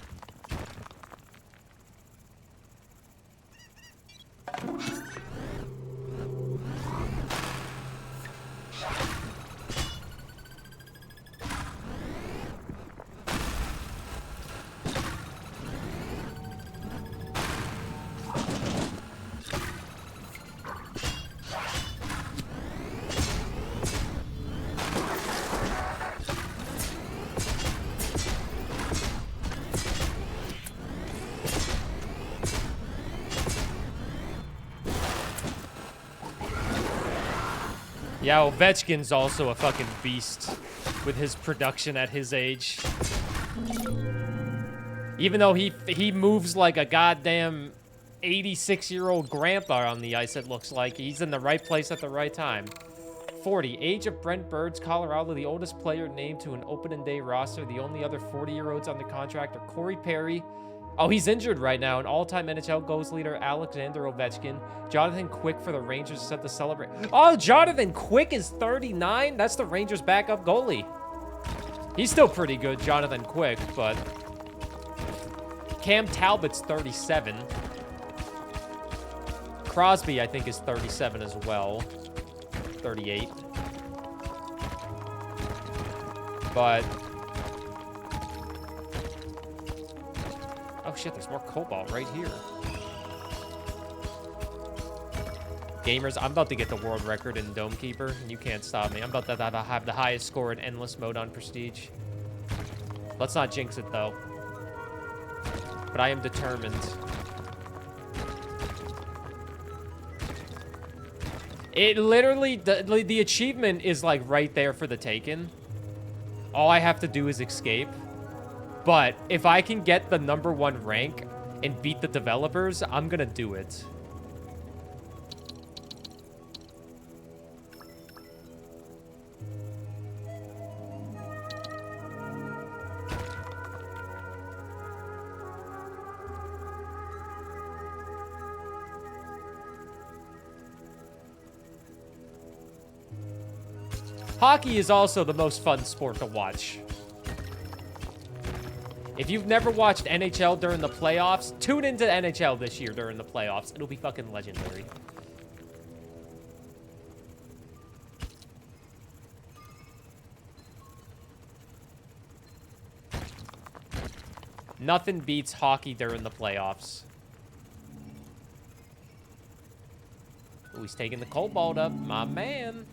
Yeah, Ovechkin's also a fucking beast with his production at his age. Even though he moves like a goddamn 86-year-old grandpa on the ice, it looks like. He's in the right place at the right time. 40. Age of Brent Burns, Colorado, the oldest player named to an opening day roster. The only other 40-year-olds on the contract are Corey Perry. Oh, he's injured right now. An all-time NHL goals leader, Alexander Ovechkin. Jonathan Quick for the Rangers is set to celebrate. Oh, Jonathan Quick is 39? That's the Rangers' backup goalie. He's still pretty good, Jonathan Quick, but Cam Talbot's 37. Crosby, I think, is 37 as well. 38. But... oh shit, there's more cobalt right here. Gamers, I'm about to get the world record in Dome Keeper, and you can't stop me. I'm about to have the highest score in Endless Mode on Prestige. Let's not jinx it, though. But I am determined. It literally, the achievement is, like, right there for the taken. All I have to do is escape. But if I can get the #1 rank and beat the developers, I'm gonna do it. Hockey is also the most fun sport to watch. If you've never watched NHL during the playoffs, tune into NHL this year during the playoffs. It'll be fucking legendary. Nothing beats hockey during the playoffs. Ooh, he's taking the cobalt up. My man.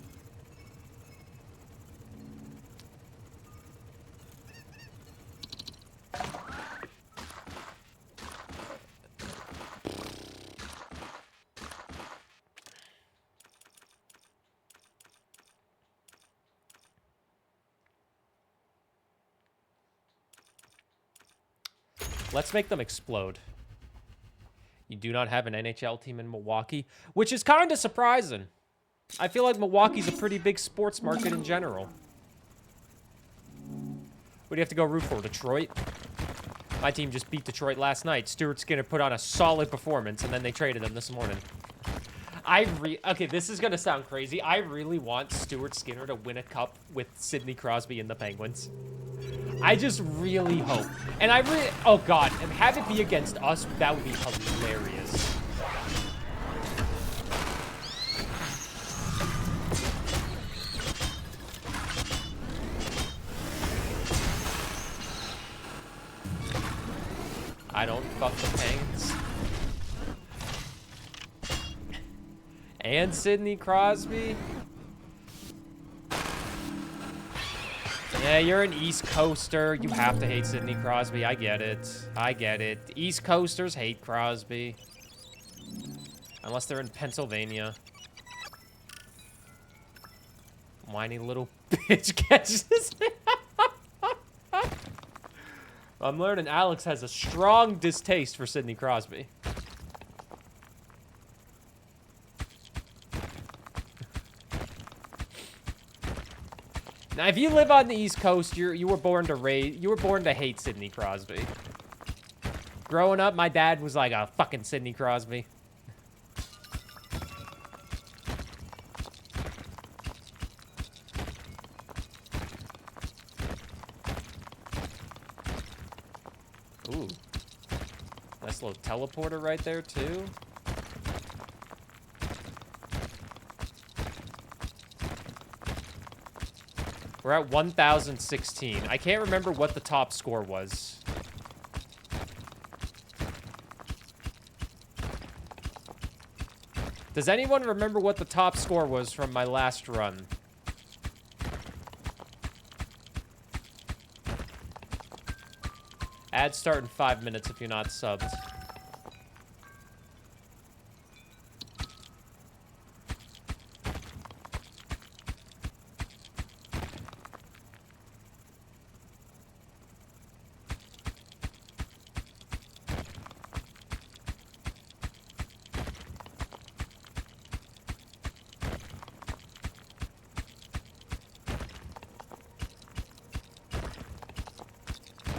Let's make them explode. You do not have an NHL team in Milwaukee, which is kind of surprising. I feel like Milwaukee's a pretty big sports market in general. What do you have to go root for? Detroit? My team just beat Detroit last night. Stuart Skinner put on a solid performance, and then they traded him this morning. Okay, this is going to sound crazy. I really want Stuart Skinner to win a cup with Sidney Crosby and the Penguins. I just really hope. And oh god, and have it be against us, that would be hilarious. I don't fuck the Penguins. And Sidney Crosby. Yeah, you're an East Coaster. You have to hate Sidney Crosby. I get it. I get it. East Coasters hate Crosby. Unless they're in Pennsylvania. Whiny little bitch catches this. I'm learning Alex has a strong distaste for Sidney Crosby. Now, if you live on the East Coast, you were born to hate Sidney Crosby. Growing up, my dad was like a fucking Sidney Crosby. Ooh. Nice little teleporter right there, too. We're at 1,016. I can't remember what the top score was. Does anyone remember what the top score was from my last run? Ads start in 5 minutes if you're not subbed.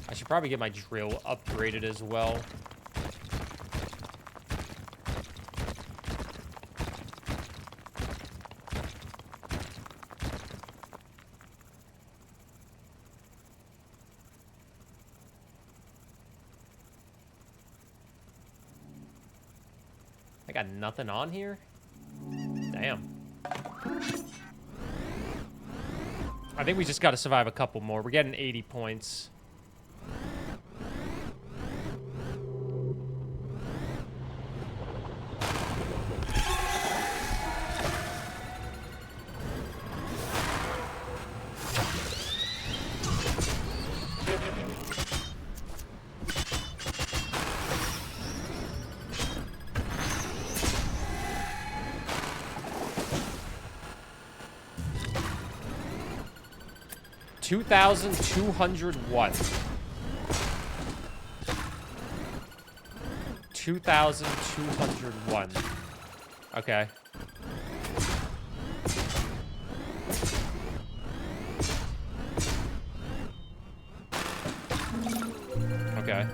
I should probably get my drill upgraded as well. I got nothing on here? Damn. think we just got to survive a couple more. We're getting 80 points. $2,201. 2,201. Okay. Okay.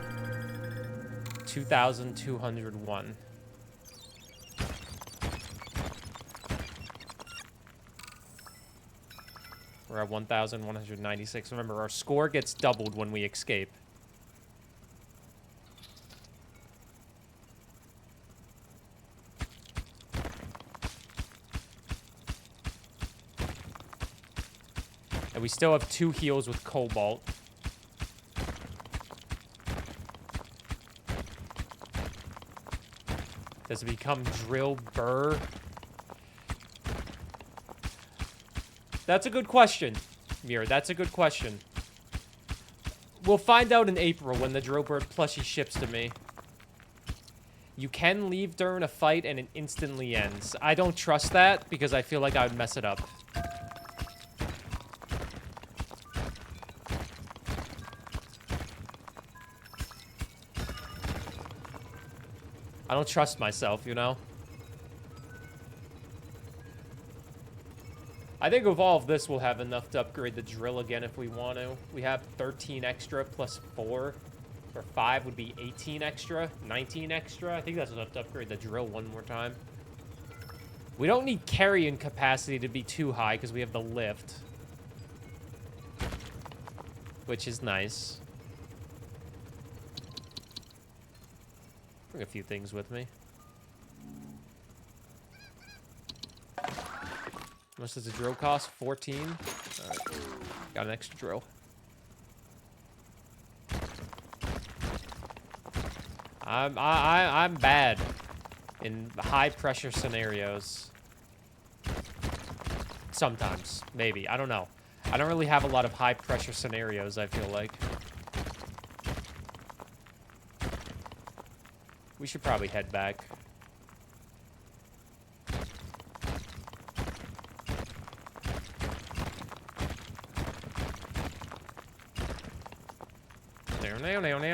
2,201. We're at 1,196. Remember, our score gets doubled when we escape. And we still have 2 heals with Cobalt. Does it become Drill Burr? That's a good question, Mir. That's a good question. We'll find out in April when the Drill Bird plushie ships to me. You can leave during a fight and it instantly ends. I don't trust that because I feel like I would mess it up. I don't trust myself, you know? I think with all of this, we'll have enough to upgrade the drill again if we want to. We have 13 extra plus 4. Or 5 would be 18 extra. 19 extra. I think that's enough to upgrade the drill one more time. We don't need carrying capacity to be too high because we have the lift. Which is nice. Bring a few things with me. How much does the drill cost? 14? Alright. Got an extra drill. I'm bad in high pressure scenarios. Sometimes. Maybe. I don't know. I don't really have a lot of high pressure scenarios, I feel like. We should probably head back.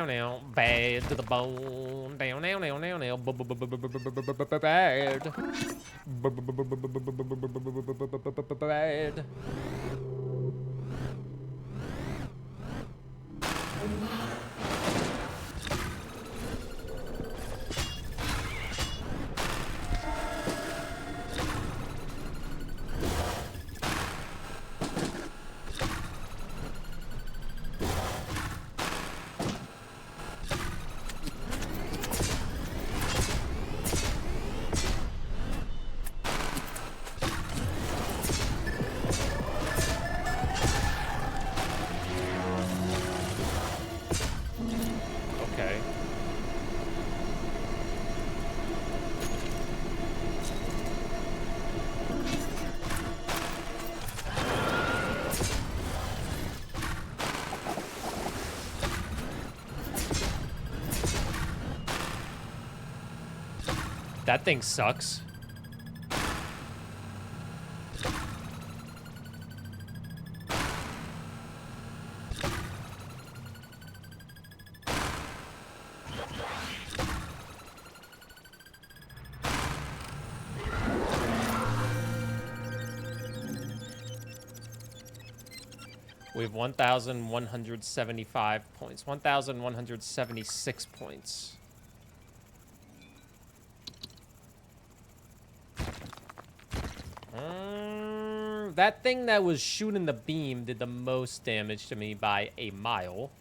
Now, bad to the bone. Down, now, bad. Bad. That thing sucks. We have 1,175 points. 1,176 points. That thing that was shooting the beam did the most damage to me by a mile.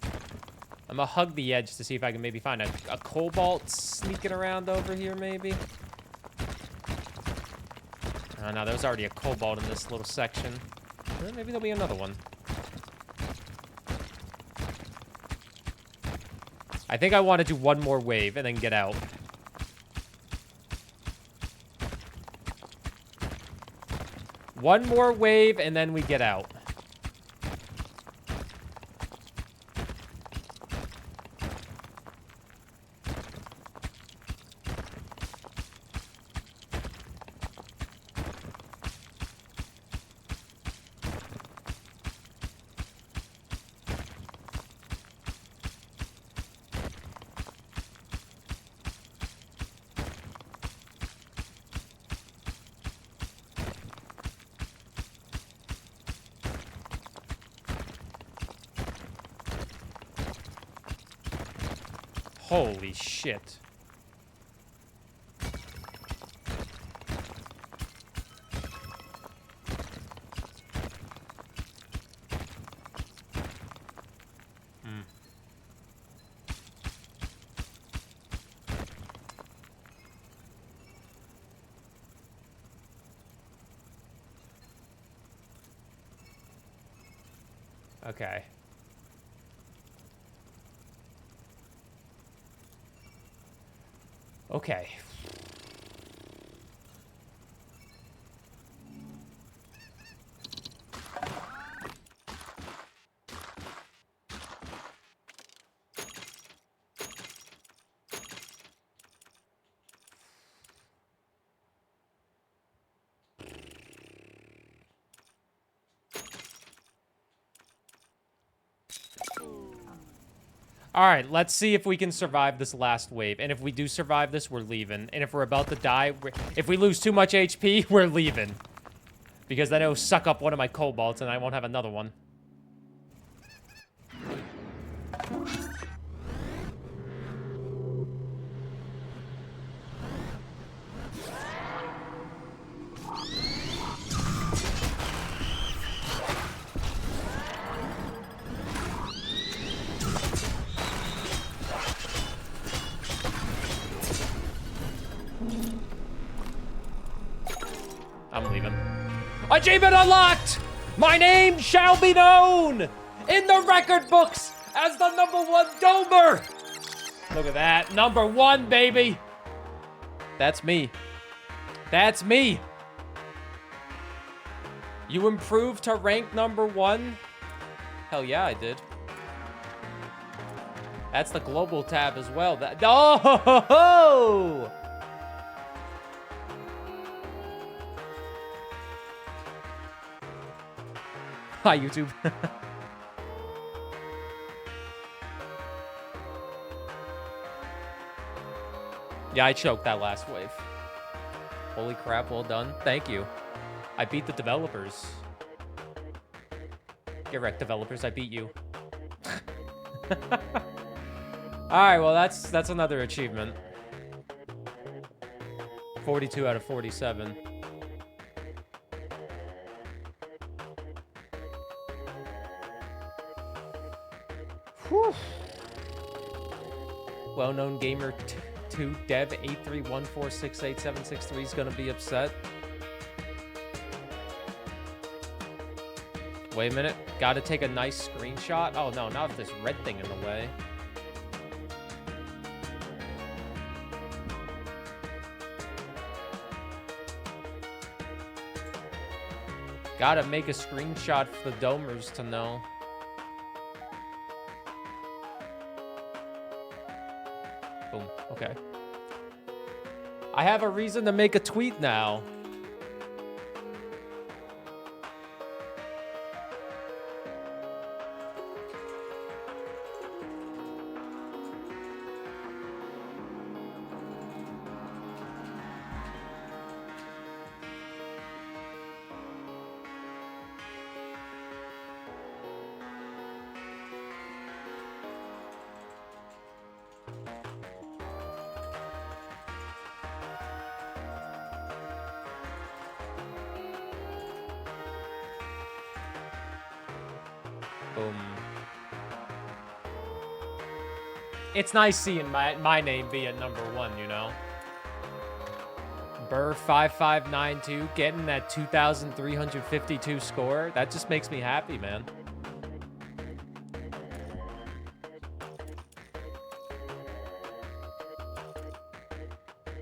I'm gonna hug the edge to see if I can maybe find a cobalt sneaking around over here, maybe. Oh, no, there was already a cobalt in this little section. Maybe there'll be another one. I think I want to do one more wave and then get out. One more wave and then we get out. Holy shit. Okay. Okay. All right, let's see if we can survive this last wave. And if we do survive this, we're leaving. And if we're about to die, if we lose too much HP, we're leaving. Because then it'll suck up one of my cobalts and I won't have another one. I'm leaving. Achievement unlocked! My name shall be known in the record books as the #1 domer! Look at that. #1, baby! That's me. That's me! You improved to rank #1? Hell yeah, I did. That's the global tab as well. Oh! Ho, ho, ho! Hi, YouTube. Yeah, I choked that last wave. Holy crap, well done. Thank you. I beat the developers. Get wrecked, developers. I beat you. Alright, well, that's another achievement. 42 out of 47. Whew. Well-known gamer 2 dev 831468763 is gonna be upset. Wait a minute. Gotta take a nice screenshot. Oh no, not with this red thing in the way. Gotta make a screenshot for the domers to know. Boom. Okay. I have a reason to make a tweet now. Boom. It's nice seeing my name be at #1, you know? Burr 5592 getting that 2,352 score. That just makes me happy, man.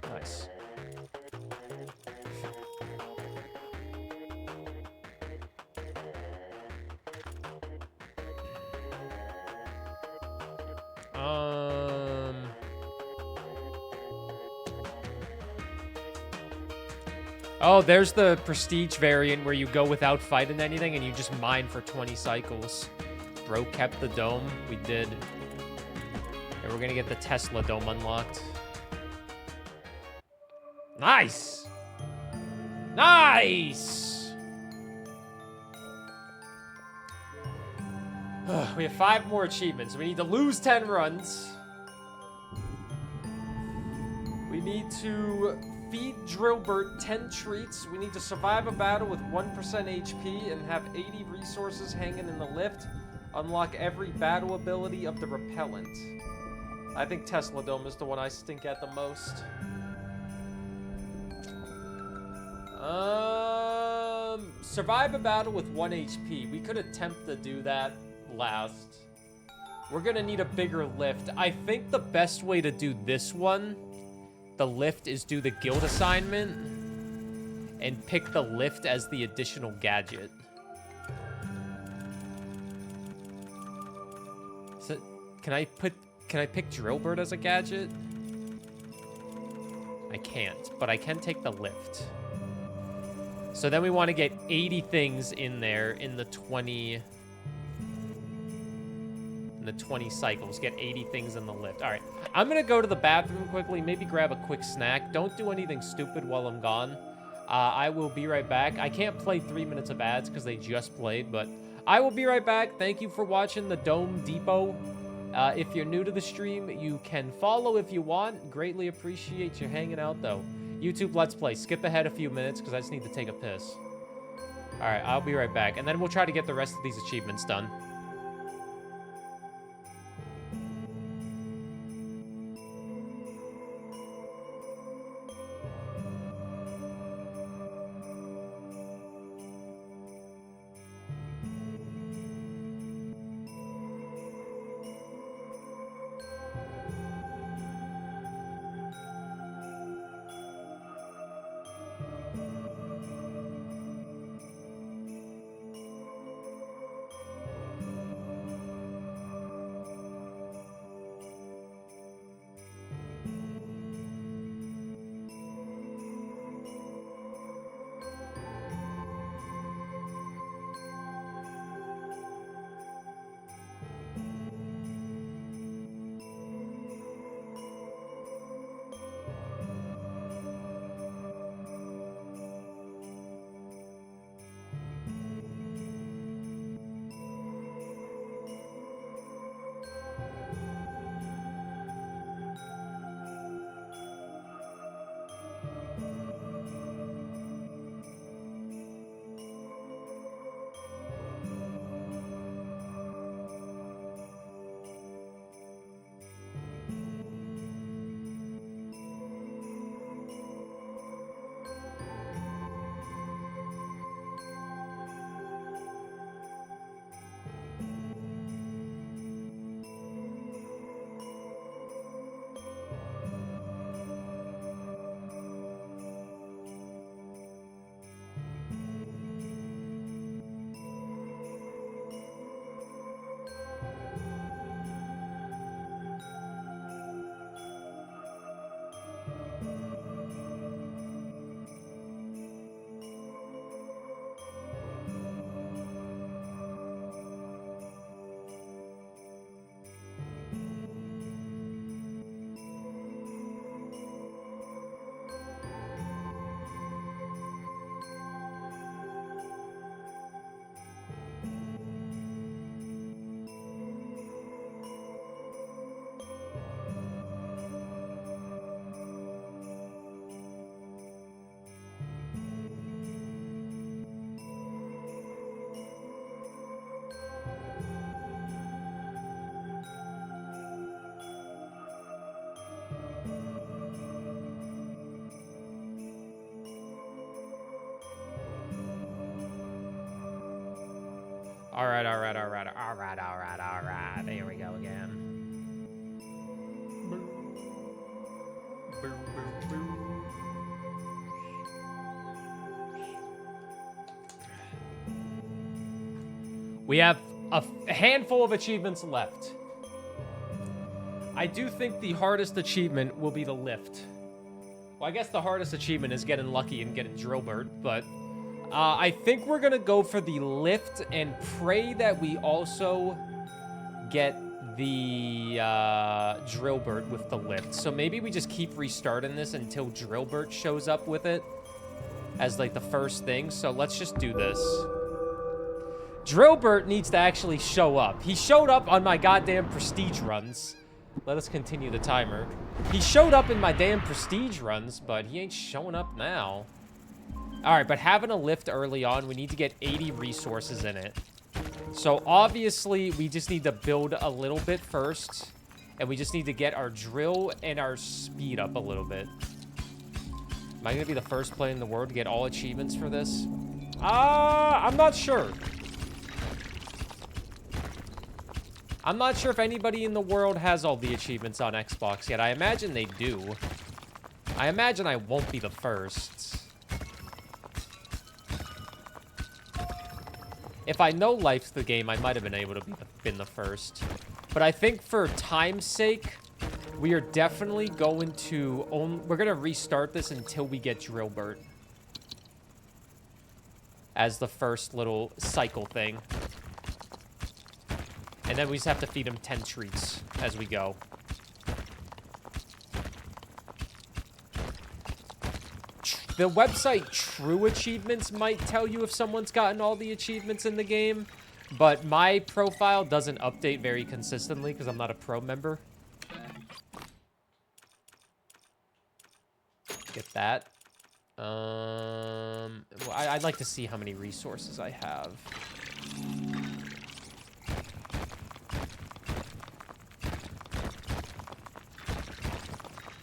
Nice. Oh, there's the prestige variant where you go without fighting anything and you just mine for 20 cycles. Bro kept the dome. We did. And we're gonna get the Tesla dome unlocked. Nice! Nice! We have 5 more achievements. We need to lose 10 runs. We need to feed Drillbert 10 treats. We need to survive a battle with 1% HP and have 80 resources hanging in the lift. Unlock every battle ability of the repellent. I think Tesla Dome is the one I stink at the most. Survive a battle with 1 HP. We could attempt to do that last. We're gonna need a bigger lift. I think the best way to do this one, the lift, is do the guild assignment and pick the lift as the additional gadget. So, can I pick Drillbird as a gadget? I can't, but I can take the lift. So then we want to get 80 things in there in the 20 cycles. Get 80 things in the lift. All right. I'm going to go to the bathroom quickly, maybe grab a quick snack. Don't do anything stupid while I'm gone. I will be right back. I can't play 3 minutes of ads because they just played, but I will be right back. Thank you for watching the Dome Depot. If you're new to the stream, you can follow if you want. Greatly appreciate you hanging out, though. YouTube Let's Play. Skip ahead a few minutes because I just need to take a piss. All right, I'll be right back. And then we'll try to get the rest of these achievements done. All right. There we go again. We have a handful of achievements left. I do think the hardest achievement will be the lift. Well, I guess the hardest achievement is getting lucky and getting Drillbert, but I think we're gonna go for the lift and pray that we also get the Drillbert with the lift. So maybe we just keep restarting this until Drillbert shows up with it as like the first thing. So let's just do this. Drillbert needs to actually show up. He showed up on my goddamn prestige runs. Let us continue the timer. He showed up in my damn prestige runs, but he ain't showing up now. All right, but having a lift early on, we need to get 80 resources in it. So obviously, we just need to build a little bit first, and we just need to get our drill and our speed up a little bit. Am I gonna be the first player in the world to get all achievements for this? I'm not sure. I'm not sure if anybody in the world has all the achievements on Xbox yet. I imagine they do. I imagine I won't be the first. If I know life's the game, I might have been able to been the first. But I think for time's sake, we are definitely going to... we're going to restart this until we get Drillbert. As the first little cycle thing. And then we just have to feed him 10 treats as we go. The website True Achievements might tell you if someone's gotten all the achievements in the game, but my profile doesn't update very consistently because I'm not a pro member. Get that. Well, I'd like to see how many resources I have.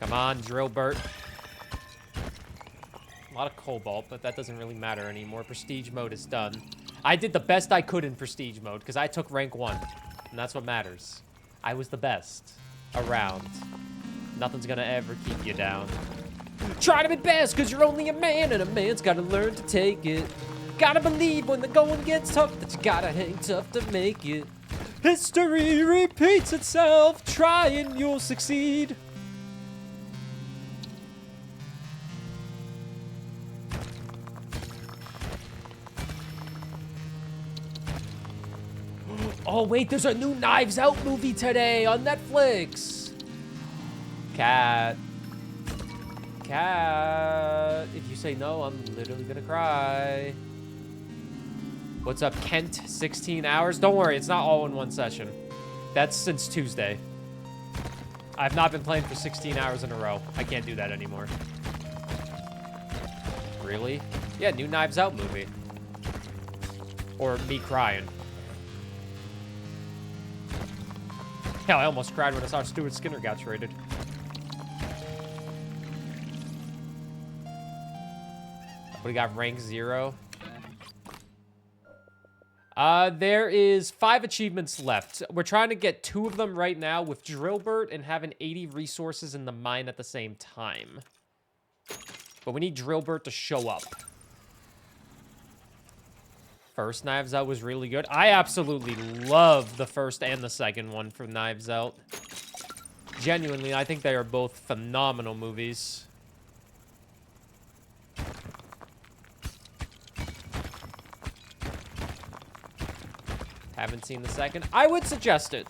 Come on, Drillbert. A lot of cobalt, but that doesn't really matter anymore. Prestige mode is done. I did the best I could in prestige mode because I took rank 1, and that's what matters. I was the best around. Nothing's gonna ever keep you down. Try to be best because you're only a man, and a man's gotta learn to take it. Gotta believe when the going gets tough that you gotta hang tough to make it. History repeats itself. Try and you'll succeed. Oh, wait, there's a new Knives Out movie today on Netflix. Cat. If you say no, I'm literally gonna cry. What's up, Kent? 16 hours? Don't worry, it's not all in one session. That's since Tuesday. I've not been playing for 16 hours in a row. I can't do that anymore. Really? Yeah, new Knives Out movie. Or me crying. Hell, I almost cried when I saw Stuart Skinner got traded. We got rank 0. There is 5 achievements left. We're trying to get 2 of them right now with Drillbert and having 80 resources in the mine at the same time. But we need Drillbert to show up. First Knives Out was really good. I absolutely love the first and the second one for Knives Out. Genuinely, I think they are both phenomenal movies. Haven't seen the second. I would suggest it.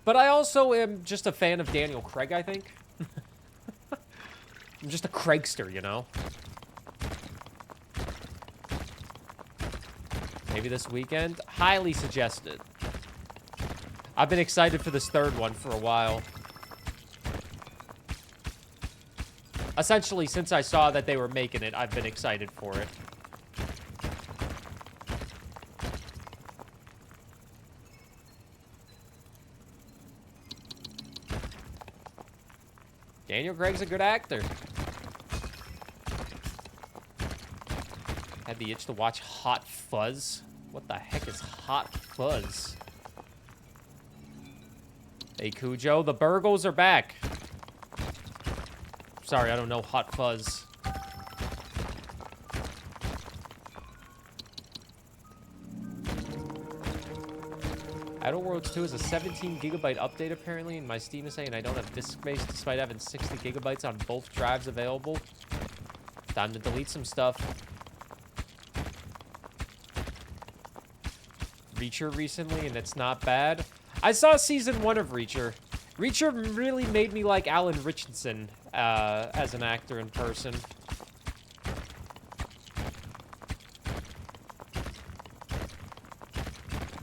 But I also am just a fan of Daniel Craig, I think. I'm just a Craigster, you know? Maybe this weekend. Highly suggested. I've been excited for this third one for a while. Essentially, since I saw that they were making it, I've been excited for it. Daniel Craig's a good actor. Had the itch to watch Hot Fuzz What the heck is Hot Fuzz? Hey, Cujo, the Burgles are back. Sorry, I don't know Hot Fuzz. Outer Worlds 2 is a 17 gigabyte update apparently, and my Steam is saying I don't have disk space despite having 60 gigabytes on both drives available. Time to delete some stuff. Reacher recently, and it's not bad. I saw season 1 of Reacher. Reacher really made me like Alan Richardson as an actor in person.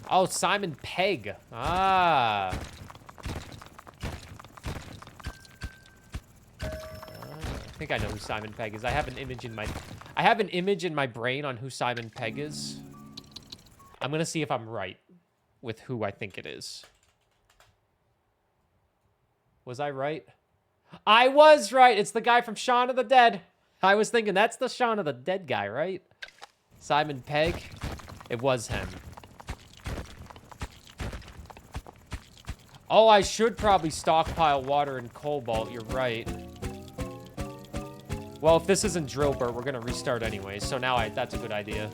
Oh, Simon Pegg. Ah. I think I know who Simon Pegg is. I have an image in my brain on who Simon Pegg is. I'm gonna see if I'm right with who I think it is. Was I right? I was right. It's the guy from Shaun of the Dead. I was thinking that's the Shaun of the Dead guy, right? Simon Pegg. It was him. Oh, I should probably stockpile water and cobalt. You're right. Well, if this isn't Drillbur, we're going to restart anyway. So now that's a good idea.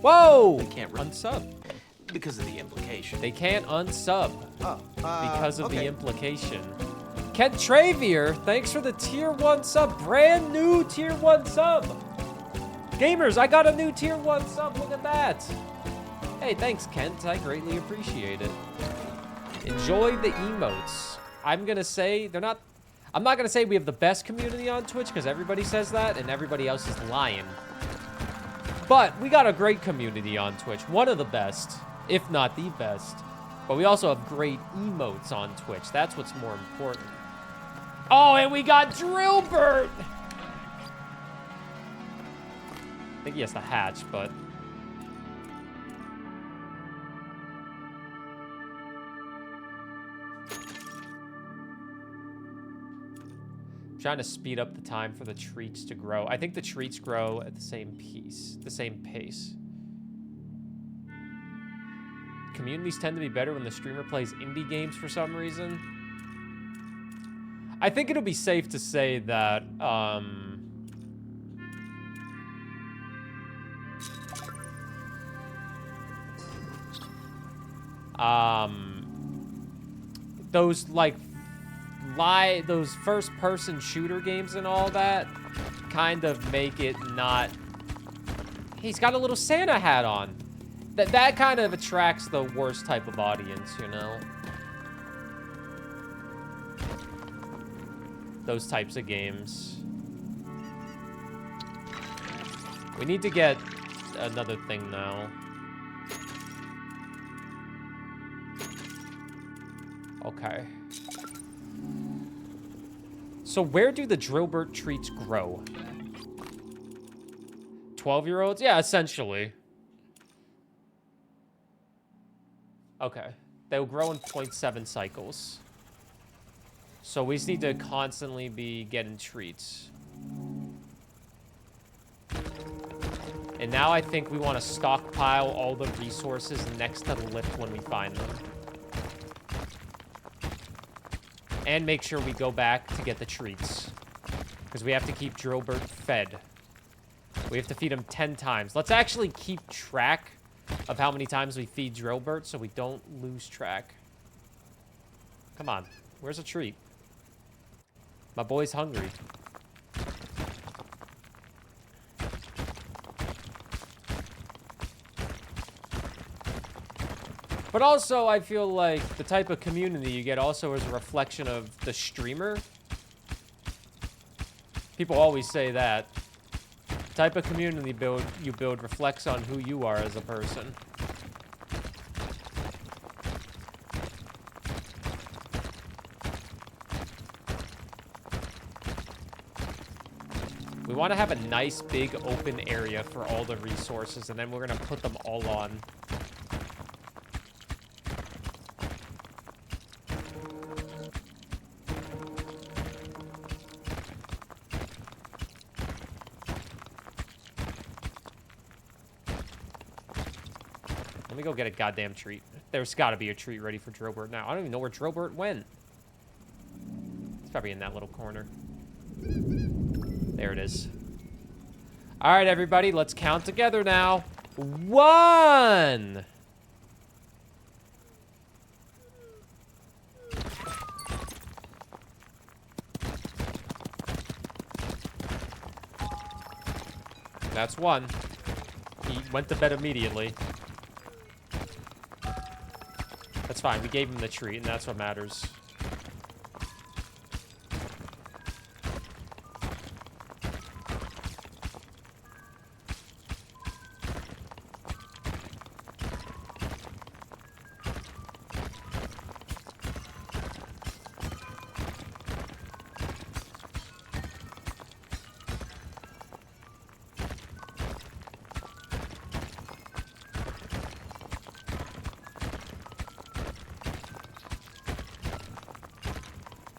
Whoa! They can't unsub. Because of the implication. They can't unsub. Oh, because of okay. the implication. Kent Travier, thanks for the tier 1 sub. Brand new tier 1 sub. Gamers, I got a new tier 1 sub. Look at that. Hey, thanks, Kent. I greatly appreciate it. Enjoy the emotes. I'm going to say they're not... I'm not going to say we have the best community on Twitch because everybody says that and everybody else is lying. But we got a great community on Twitch. One of the best, if not the best. But we also have great emotes on Twitch. That's what's more important. Oh, and we got Drillbert! I think he has to hatch, but... I'm trying to speed up the time for the treats to grow. I think the treats grow at the same pace. Communities tend to be better when the streamer plays indie games for some reason. I think it'll be safe to say that, those, like, those first-person shooter games and all that kind of make it not... He's got a little Santa hat on. That kind of attracts the worst type of audience, you know? Those types of games. We need to get another thing now. Okay. So where do the Drillbert treats grow? 12-year-olds? Yeah, essentially. Okay. They'll grow in 0.7 cycles. So we just need to constantly be getting treats. And now I think we want to stockpile all the resources next to the lift when we find them. And make sure we go back to get the treats. Because we have to keep Drillbert fed. We have to feed him 10 times. Let's actually keep track of how many times we feed Drillbert so we don't lose track. Come on. Where's a treat? My boy's hungry. But also, I feel like the type of community you get also is a reflection of the streamer. People always say that. The type of community you build reflects on who you are as a person. We want to have a nice big open area for all the resources, and then we're going to put them all on. Let me go get a goddamn treat. There's got to be a treat ready for Drillbert now. I don't even know where Drillbert went. It's probably in that little corner. There it is. All right, everybody, let's count together now. 1. That's 1. He went to bed immediately. That's fine. We gave him the treat, and that's what matters.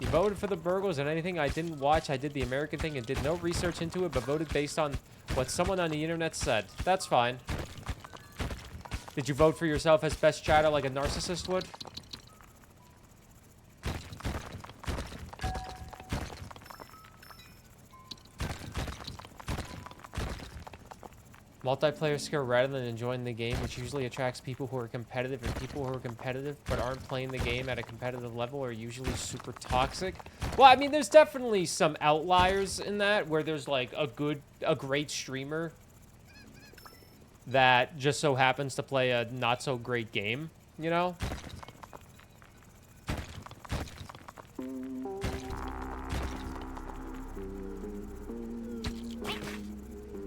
Voted for the burgers and anything I didn't watch. I did the American thing and did no research into it, but voted based on what someone on the internet said. That's fine. Did you vote for yourself as best chatter like a narcissist would? Multiplayer skill rather than enjoying the game, which usually attracts people who are competitive, and people who are competitive but aren't playing the game at a competitive level are usually super toxic. Well, I mean, there's definitely some outliers in that, where there's like a great streamer that just so happens to play a not so great game, you know?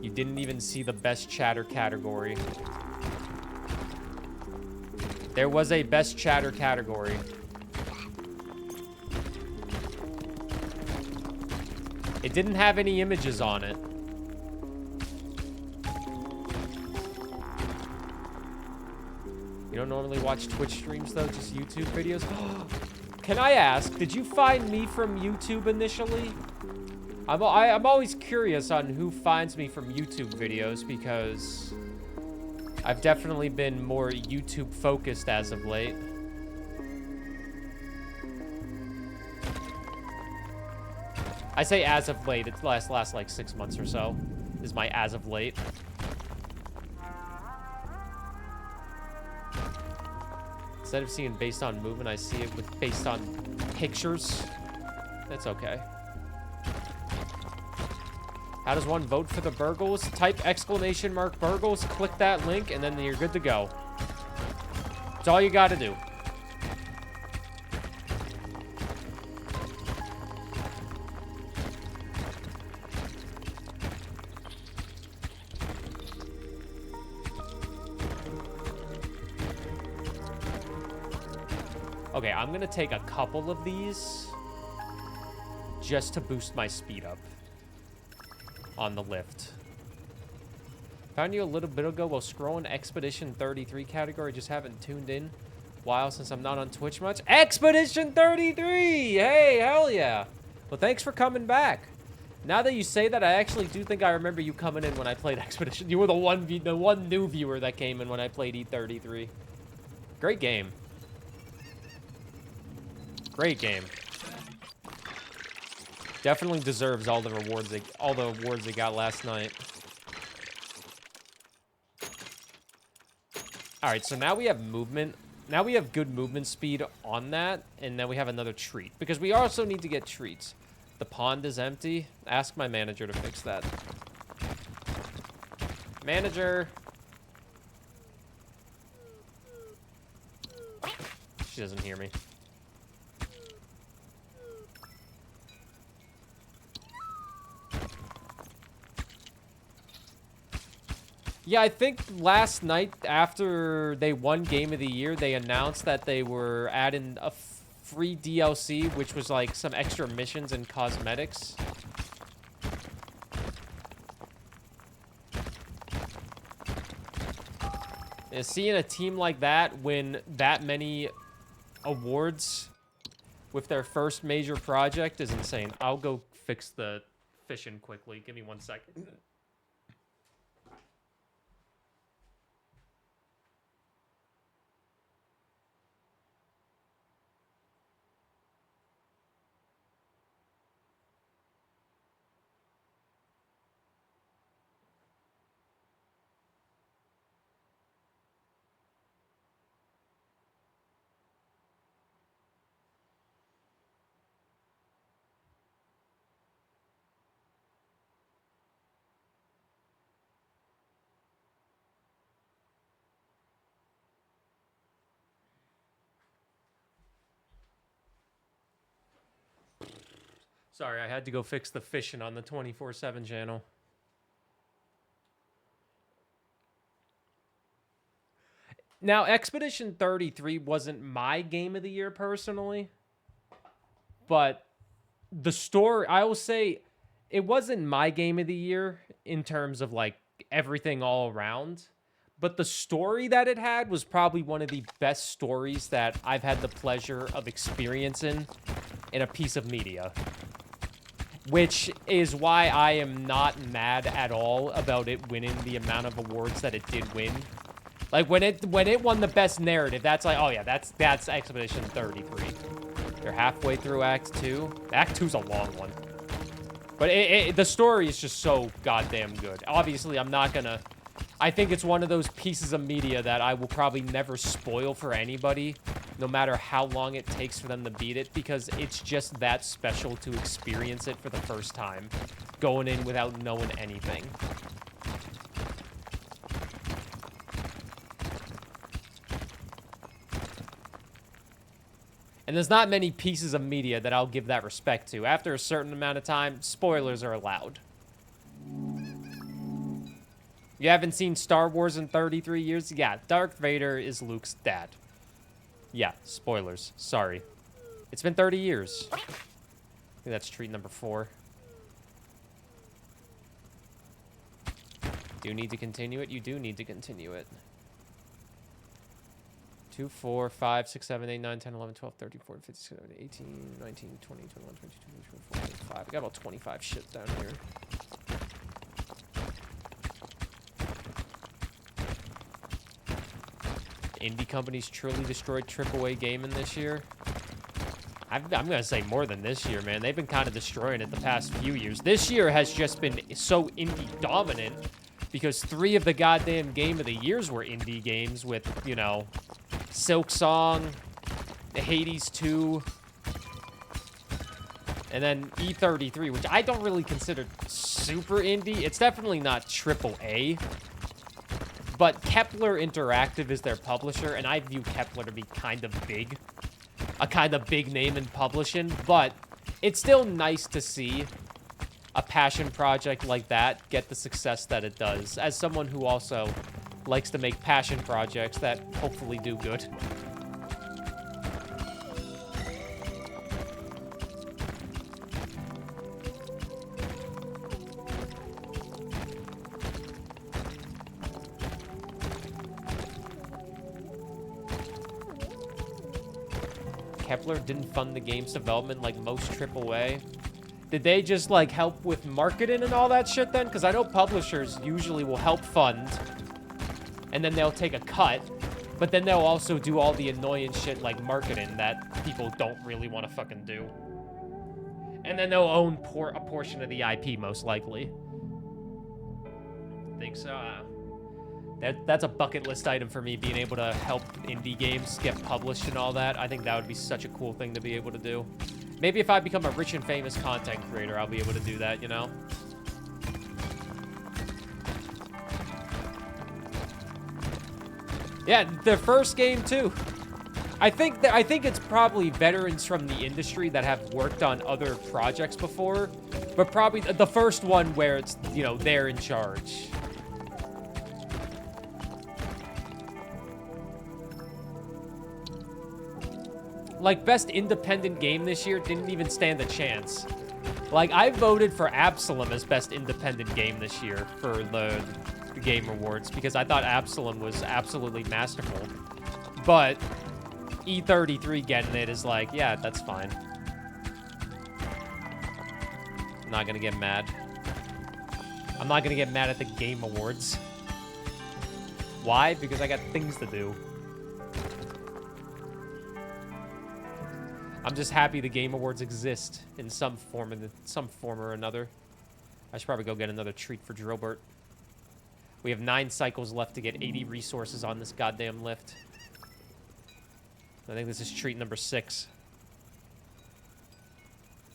You didn't even see the best chatter category. There was a best chatter category. It didn't have any images on it. You don't normally watch Twitch streams though, just YouTube videos? Can I ask, did you find me from YouTube initially? I'm always curious on who finds me from YouTube videos, because I've definitely been more YouTube focused as of late. I say as of late, it's last like 6 months or so is my as of late. Instead of seeing based on movement, I see it with based on pictures. That's okay. How does one vote for the burgles? Type !burgles, click that link, and then you're good to go. That's all you gotta do. Okay, I'm gonna take a couple of these just to boost my speed up on the lift. Found you a little bit ago while scrolling Expedition 33 category. Just haven't tuned in a while since I'm not on Twitch much. Expedition 33! Hey, hell yeah. Well, thanks for coming back. Now that you say that, I actually do think I remember you coming in when I played Expedition. You were the one new viewer that came in when I played E33. Great game. Great game. Definitely deserves all the awards they got last night. All right, so now we have movement. Now we have good movement speed on that, and then we have another treat, because we also need to get treats. The pond is empty. Ask my manager to fix that. Manager. She doesn't hear me. Yeah, I think last night after they won Game of the Year, they announced that they were adding a free DLC, which was like some extra missions and cosmetics. And seeing a team like that win that many awards with their first major project is insane. I'll go fix the fishing quickly. Give me 1 second. Sorry, I had to go fix the fishing on the 24/7 channel. Now, Expedition 33 wasn't my game of the year personally, but the story, I will say, it wasn't my game of the year in terms of like everything all around, but the story that it had was probably one of the best stories that I've had the pleasure of experiencing in a piece of media. Which is why I am not mad at all about it winning the amount of awards that it did win. Like, when it won the best narrative, that's like, oh yeah, that's Expedition 33. They're halfway through Act 2. Act 2's a long one. But the story is just so goddamn good. Obviously, I'm not gonna... I think it's one of those pieces of media that I will probably never spoil for anybody, no matter how long it takes for them to beat it, because it's just that special to experience it for the first time, going in without knowing anything. And there's not many pieces of media that I'll give that respect to. After a certain amount of time, spoilers are allowed. You haven't seen Star Wars in 33 years? Yeah, Darth Vader is Luke's dad. Yeah, spoilers. Sorry. It's been 30 years. I think that's treat number 4. Do you need to continue it? You do need to continue it. 2, 4, 5, 6, 7, 8, 9, 10, 11, 12, 13, 14, 15, 16, 17, 18, 19, 20, 21, 22, 23, 24, 25. I got about 25 shit down here. Indie companies truly destroyed AAA gaming this year. I'm going to say more than this year, man. They've been kind of destroying it the past few years. This year has just been so indie dominant because 3 of the goddamn game of the years were indie games with, you know, Silk Song, Hades 2, and then E33, which I don't really consider super indie. It's definitely not AAA. But Kepler Interactive is their publisher, and I view Kepler to be kind of big. A kind of big name in publishing, but it's still nice to see a passion project like that get the success that it does, as someone who also likes to make passion projects that hopefully do good. Kepler didn't fund the game's development like most AAA. Did they just, like, help with marketing and all that shit then? Because I know publishers usually will help fund, and then they'll take a cut, but then they'll also do all the annoying shit like marketing that people don't really want to fucking do. And then they'll own a portion of the IP, most likely. Think so? That's a bucket list item for me, being able to help indie games get published and all that. I think that would be such a cool thing to be able to do. Maybe if I become a rich and famous content creator, I'll be able to do that, you know? Yeah, the first game too. I think it's probably veterans from the industry that have worked on other projects before, but probably the first one where it's, you know, they're in charge. Like, best independent game this year didn't even stand a chance. Like, I voted for Absalom as best independent game this year for the Game Awards because I thought Absalom was absolutely masterful. But E33 getting it is like, yeah, that's fine. I'm not gonna get mad. I'm not gonna get mad at the Game Awards. Why? Because I got things to do. I'm just happy the Game Awards exist in some form or another. I should probably go get another treat for Drillbert. We have 9 cycles left to get 80 resources on this goddamn lift. I think this is treat number 6.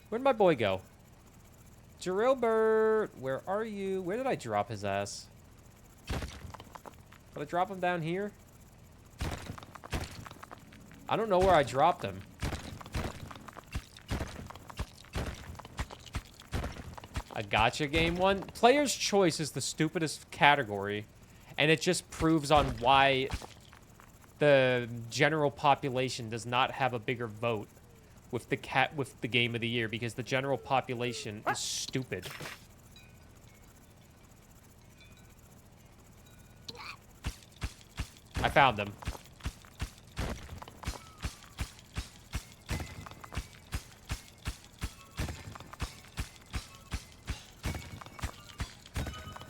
Where'd my boy go? Drillbert, where are you? Where did I drop his ass? Did I drop him down here? I don't know where I dropped him. A gacha game one? Player's choice is the stupidest category. And it just proves on why the general population does not have a bigger vote with the game of the year, because the general population is stupid. I found them.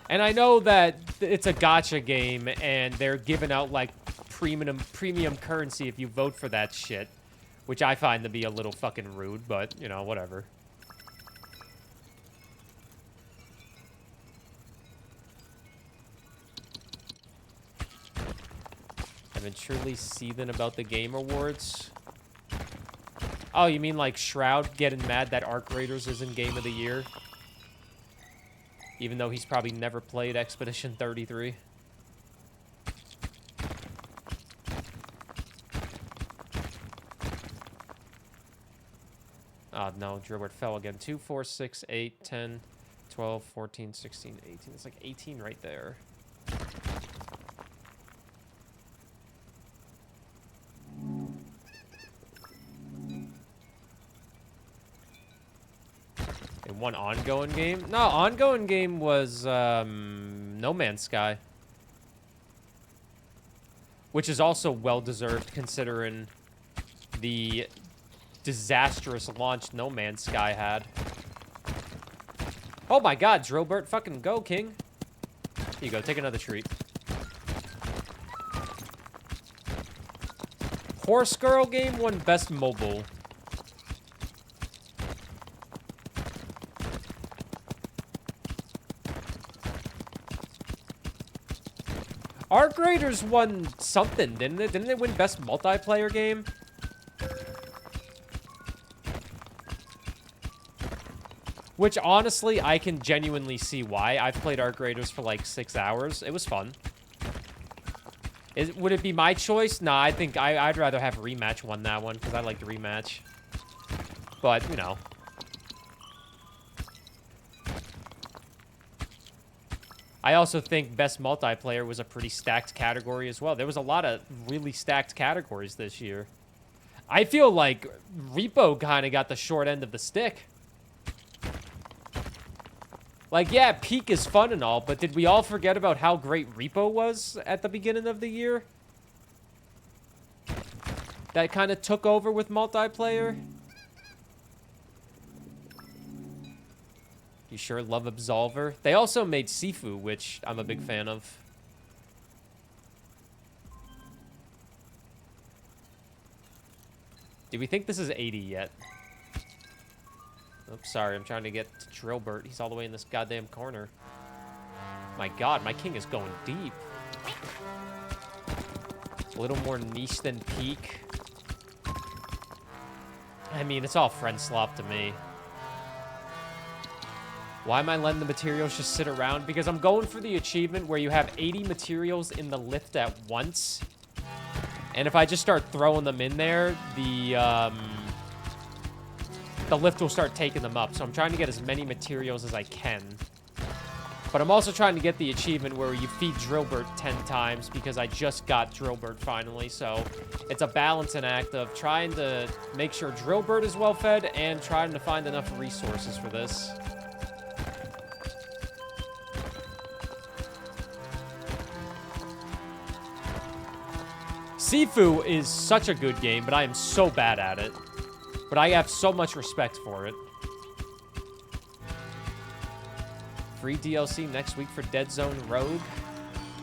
And I know that it's a gacha game and they're giving out like premium currency if you vote for that shit, which I find to be a little fucking rude, but you know, whatever. I've been truly seething about the Game Awards. Oh, you mean like Shroud getting mad that Arc Raiders isn't Game of the Year? Even though he's probably never played Expedition 33. Oh, no. Drillbird fell again. 2, 4, 6, 8, 10, 12, 14, 16, 18. It's like 18 right there. And one ongoing game? No, ongoing game was No Man's Sky. Which is also well-deserved considering the disastrous launch No Man's Sky had. Oh my god, Drillbert, fucking go, king. Here you go, take another treat. Horse Girl game won Best Mobile. Arc Raiders won something, didn't it? Didn't they win Best Multiplayer Game? Which, honestly, I can genuinely see why. I've played Arc Raiders for like 6 hours. It was fun. Would it be my choice? Nah, I think I'd rather have Rematch won that one, because I like the Rematch. But, you know. I also think Best Multiplayer was a pretty stacked category as well. There was a lot of really stacked categories this year. I feel like Repo kind of got the short end of the stick. Like, yeah, Peak is fun and all, but did we all forget about how great Repo was at the beginning of the year? That kind of took over with multiplayer? You sure love Absolver? They also made Sifu, which I'm a big fan of. Do we think this is 80 yet? Oops, sorry, I'm trying to get to Drillbert. He's all the way in this goddamn corner. My god, my king is going deep. A little more niche than Peak. I mean, it's all friend slop to me. Why am I letting the materials just sit around? Because I'm going for the achievement where you have 80 materials in the lift at once. And if I just start throwing them in there, the lift will start taking them up. So I'm trying to get as many materials as I can. But I'm also trying to get the achievement where you feed Drillbert 10 times because I just got Drillbert finally. So it's a balancing act of trying to make sure Drillbert is well fed and trying to find enough resources for this. Sifu is such a good game, but I am so bad at it. But I have so much respect for it. Free DLC next week for Dead Zone Rogue.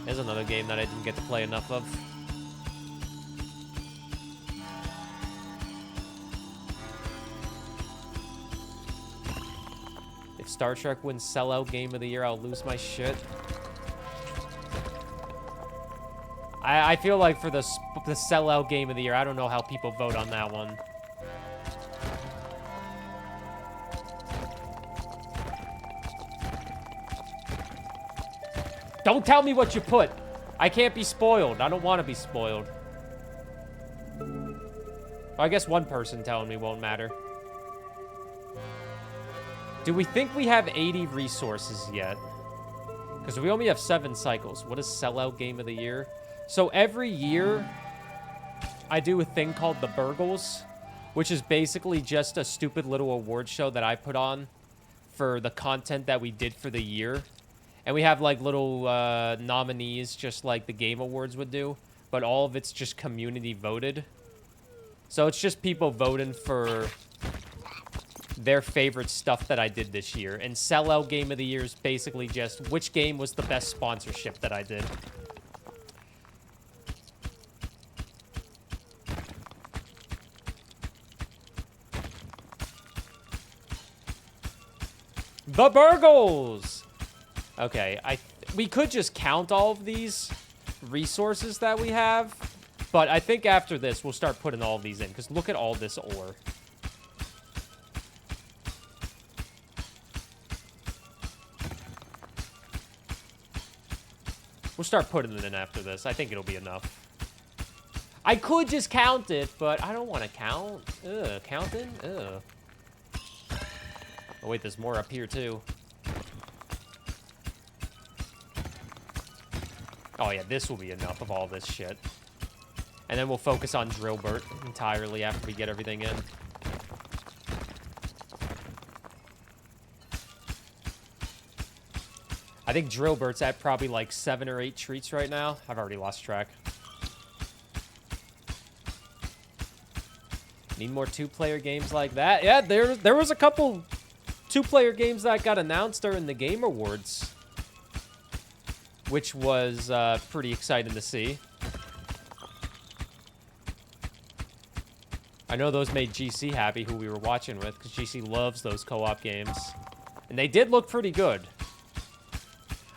There's another game that I didn't get to play enough of. If Star Trek wins sellout game of the year, I'll lose my shit. I feel like for the sellout game of the year, I don't know how people vote on that one. Don't tell me what you put. I can't be spoiled. I don't want to be spoiled. Well, I guess one person telling me won't matter. Do we think we have 80 resources yet? Because we only have 7 cycles. What is sellout game of the year? So every year, I do a thing called the Burgles, which is basically just a stupid little award show that I put on for the content that we did for the year. And we have like little nominees, just like the Game Awards would do. But all of it's just community voted. So it's just people voting for their favorite stuff that I did this year. And sellout game of the year is basically just which game was the best sponsorship that I did. The Burgles! Okay, we could just count all of these resources that we have, but I think after this, we'll start putting all of these in, because look at all this ore. We'll start putting it in after this. I think it'll be enough. I could just count it, but I don't want to count. Ugh, counting? Ugh. Oh, wait, there's more up here, too. Oh, yeah, this will be enough of all this shit. And then we'll focus on Drillbert entirely after we get everything in. I think Drillbert's at probably like 7 or 8 treats right now. I've already lost track. Need more 2-player games like that? Yeah, there was a couple 2-player games that got announced during the Game Awards, which was pretty exciting to see. I know those made GC happy, who we were watching with, because GC loves those co-op games. And they did look pretty good.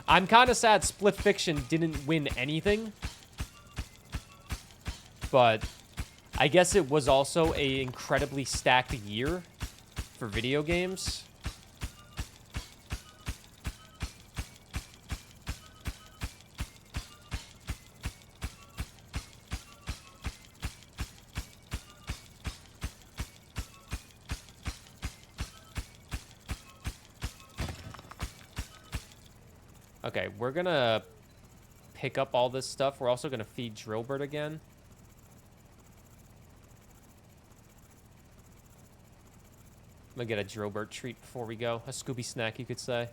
I'm kind of sad Split Fiction didn't win anything. But I guess it was also an incredibly stacked year for video games. Okay, we're gonna pick up all this stuff. We're also gonna feed Drillbert again. I'm gonna get a Drillbert treat before we go. A Scooby snack, you could say.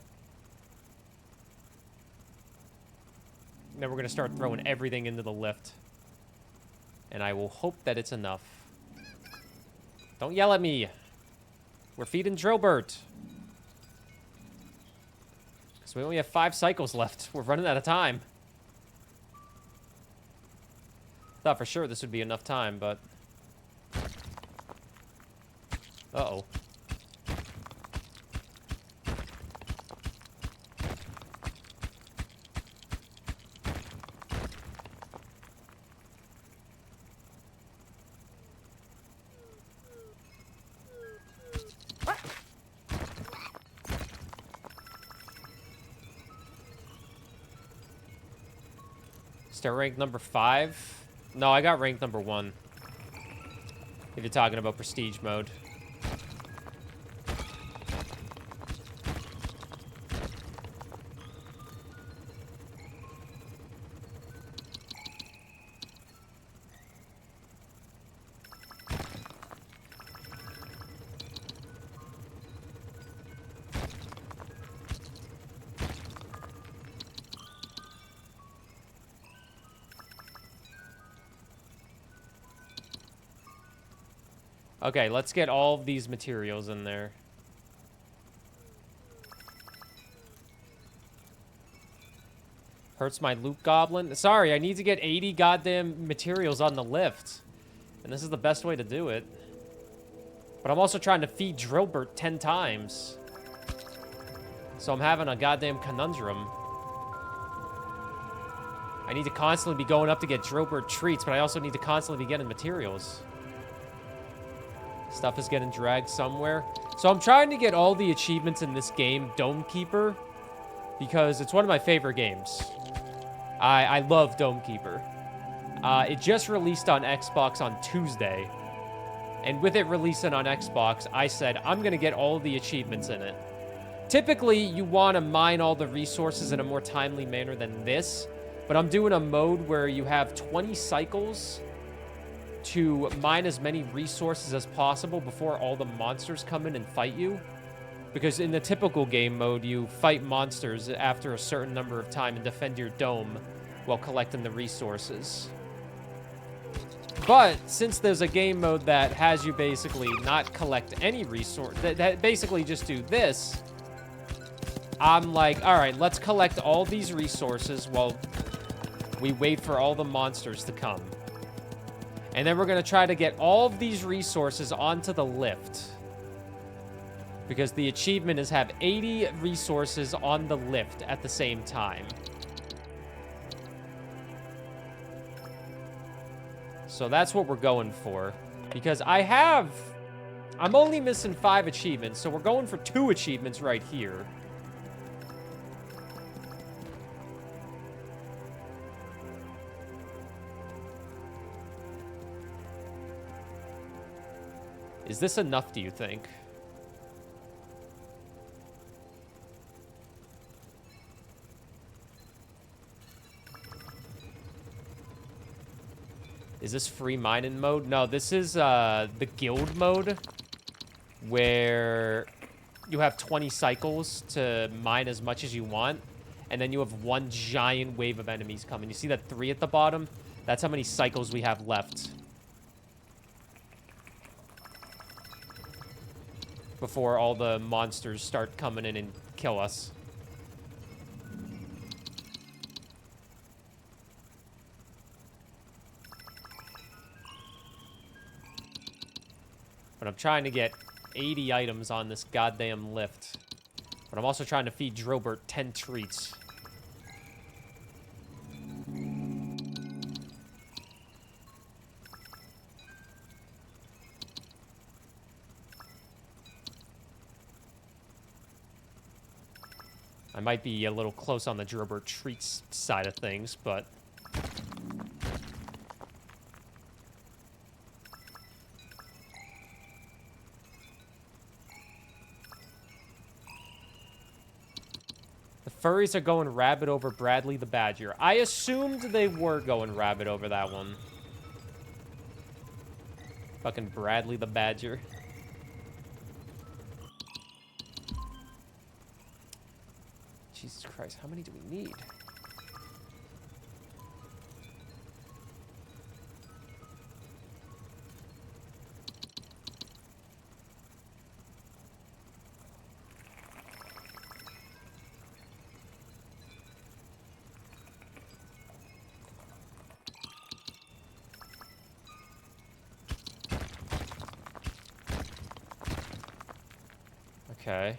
And then we're gonna start throwing everything into the lift. And I will hope that it's enough. Don't yell at me. We're feeding Drillbert. So we only have 5 cycles left. We're running out of time. Thought for sure this would be enough time, but... Uh-oh. Still ranked number 5? No, I got ranked number 1. If you're talking about prestige mode. Okay, let's get all of these materials in there. Hurts my loot goblin. Sorry, I need to get 80 goddamn materials on the lift. And this is the best way to do it. But I'm also trying to feed Drillbert 10 times. So I'm having a goddamn conundrum. I need to constantly be going up to get Drillbert treats, but I also need to constantly be getting materials. Stuff is getting dragged somewhere. So I'm trying to get all the achievements in this game, Dome Keeper, because it's one of my favorite games. I love Dome Keeper. It just released on Xbox on Tuesday. And with it releasing on Xbox, I said, I'm going to get all the achievements in it. Typically, you want to mine all the resources in a more timely manner than this, but I'm doing a mode where you have 20 cycles to mine as many resources as possible before all the monsters come in and fight you. Because in the typical game mode, you fight monsters after a certain number of time and defend your dome while collecting the resources. But since there's a game mode that has you basically not collect any resource, that basically just do this, I'm like, all right, let's collect all these resources while we wait for all the monsters to come. And then we're going to try to get all of these resources onto the lift. Because the achievement is have 80 resources on the lift at the same time. So that's what we're going for. Because I'm only missing 5 achievements, so we're going for 2 achievements right here. Is this enough, do you think? Is this free mining mode? No, this is the guild mode, where you have 20 cycles to mine as much as you want, and then you have one giant wave of enemies coming. You see that 3 at the bottom? That's how many cycles we have left before all the monsters start coming in and kill us. But I'm trying to get 80 items on this goddamn lift. But I'm also trying to feed Drobert 10 treats. I might be a little close on the Drobert treats side of things, but... The furries are going rabid over Bradley the Badger. I assumed they were going rabid over that one. Fucking Bradley the Badger. Jesus Christ, how many do we need? Okay.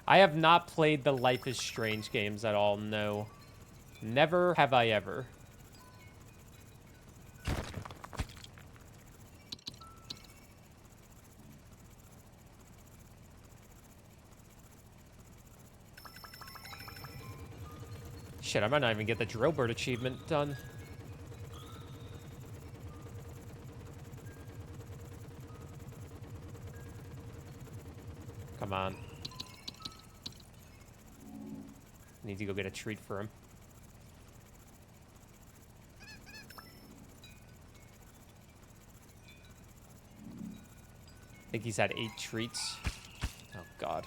I have not played the Life is Strange games at all, no. Never have I ever. Shit, I might not even get the Drillbird achievement done. Come on. Need to go get a treat for him. I think he's had 8 treats. Oh, God.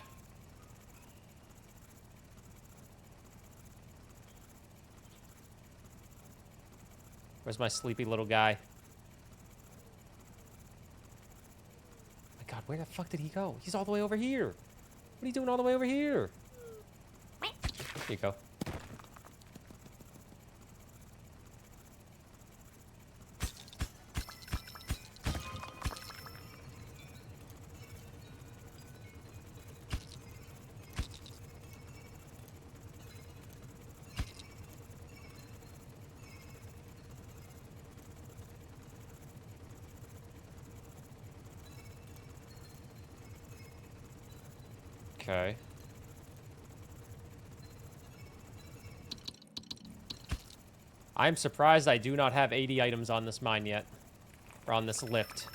Where's my sleepy little guy? My God, where the fuck did he go? He's all the way over here. What are you doing all the way over here? Here you go. Okay. I'm surprised I do not have 80 items on this mine yet. Or on this lift.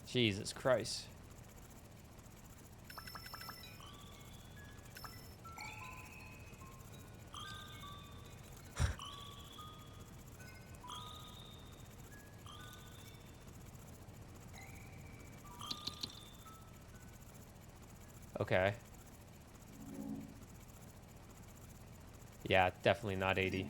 Jesus Christ. Okay. Yeah, definitely not 80.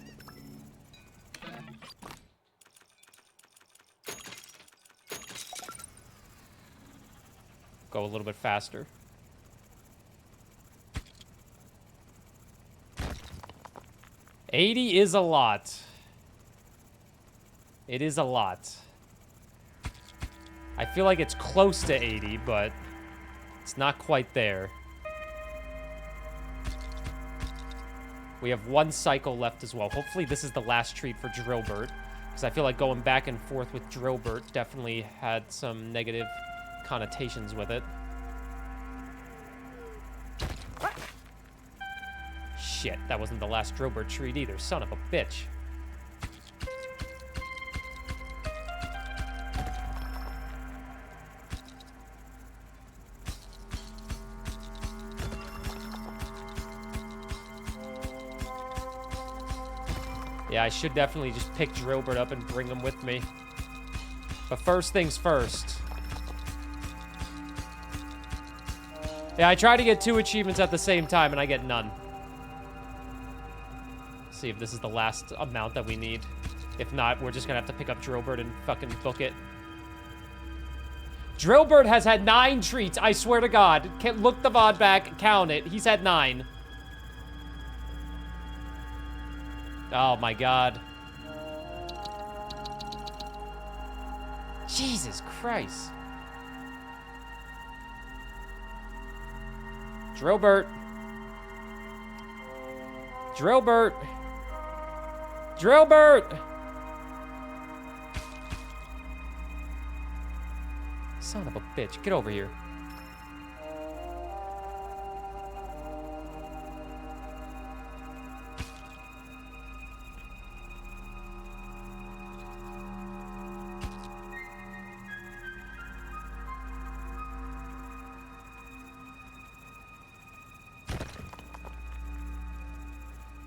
Go a little bit faster. $80 is a lot. It is a lot. I feel like it's close to 80, but it's not quite there. We have one cycle left as well. Hopefully this is the last treat for Drillbert, because I feel like going back and forth with Drillbert definitely had some negative connotations with it. Shit, that wasn't the last Drillbert treat either. Son of a bitch. Yeah, I should definitely just pick Drillbert up and bring him with me. But first things first. Yeah, I try to get 2 achievements at the same time, and I get none. See if this is the last amount that we need. If not, we're just gonna have to pick up Drillbert and fucking book it. Drillbert has had 9 treats, I swear to God. Look the VOD back, count it. He's had 9. Oh my God. Jesus Christ. Drillbert. Drillbert. Drillbert. Son of a bitch. Get over here.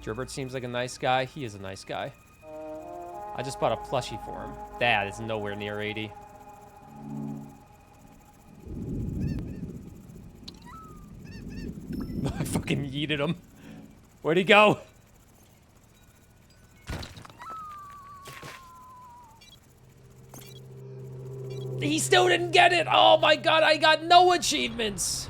Drillbert seems like a nice guy. He is a nice guy. I just bought a plushie for him. That is nowhere near 80. I fucking yeeted him. Where'd he go? He still didn't get it. Oh my God, I got no achievements.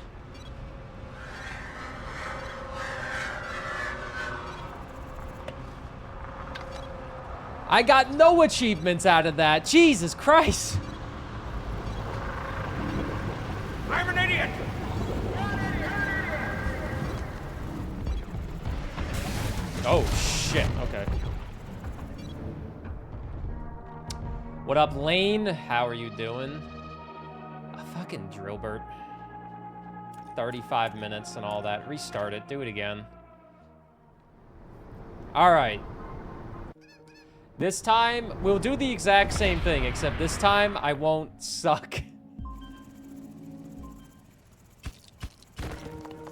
I got no achievements out of that. Jesus Christ. I'm an idiot! Oh, shit. Okay. What up, Lane? How are you doing? Fucking Drillbert. 35 minutes and all that. Restart it. Do it again. All right. This time, we'll do the exact same thing, except this time, I won't suck.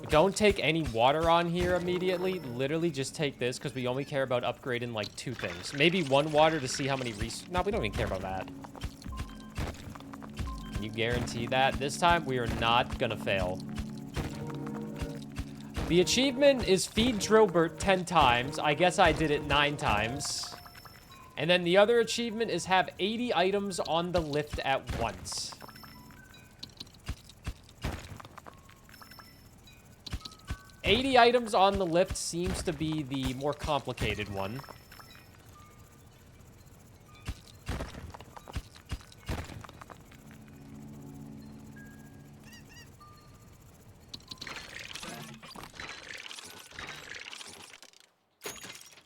Don't take any water on here immediately. Literally just take this, because we only care about upgrading, like, 2 things. Maybe 1 water to see how many No, we don't even care about that. Can you guarantee that? This time, we are not gonna fail. The achievement is feed Drillbert 10 times. I guess I did it 9 times. And then the other achievement is have 80 items on the lift at once. $80 items on the lift seems to be the more complicated one.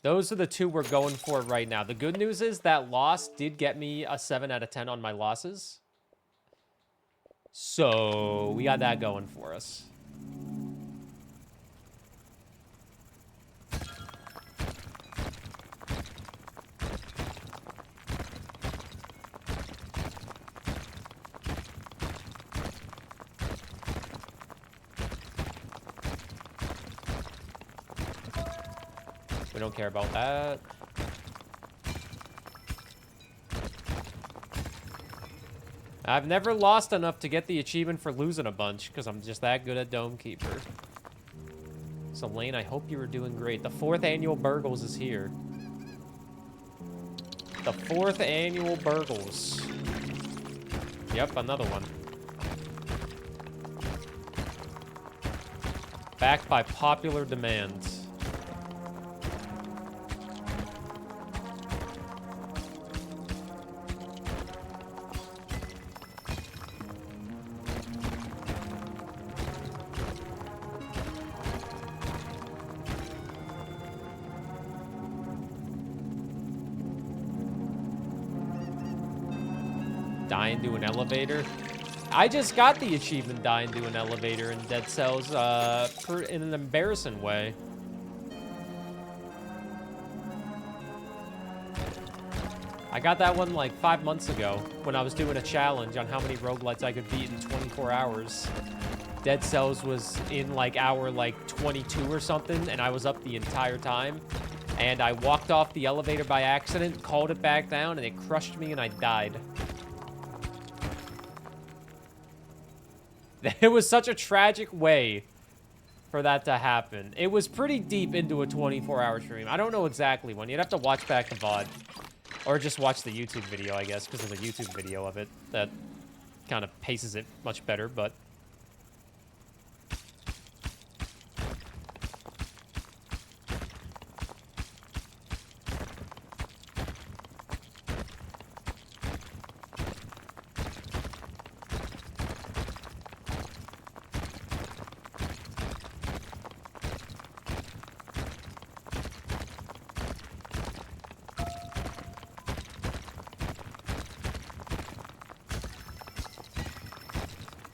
Those are the 2 we're going for right now. The good news is that loss did get me a 7 out of 10 on my losses. So we got that going for us. We don't care about that. I've never lost enough to get the achievement for losing a bunch, because I'm just that good at Dome Keeper. So, Lane, I hope you were doing great. The 4th annual Burgles is here. The 4th annual Burgles. Yep, another one. Back by popular demand. Die into an elevator. I just got the achievement die into an elevator in Dead Cells in an embarrassing way. I got that one like 5 months ago when I was doing a challenge on how many roguelites I could beat in 24 hours. Dead Cells was in like hour like 22 or something, and I was up the entire time. And I walked off the elevator by accident, called it back down, and it crushed me and I died. It was such a tragic way for that to happen. It was pretty deep into a 24-hour stream. I don't know exactly when. You'd have to watch back the VOD. Or just watch the YouTube video, I guess, because there's a YouTube video of it that kind of paces it much better, but...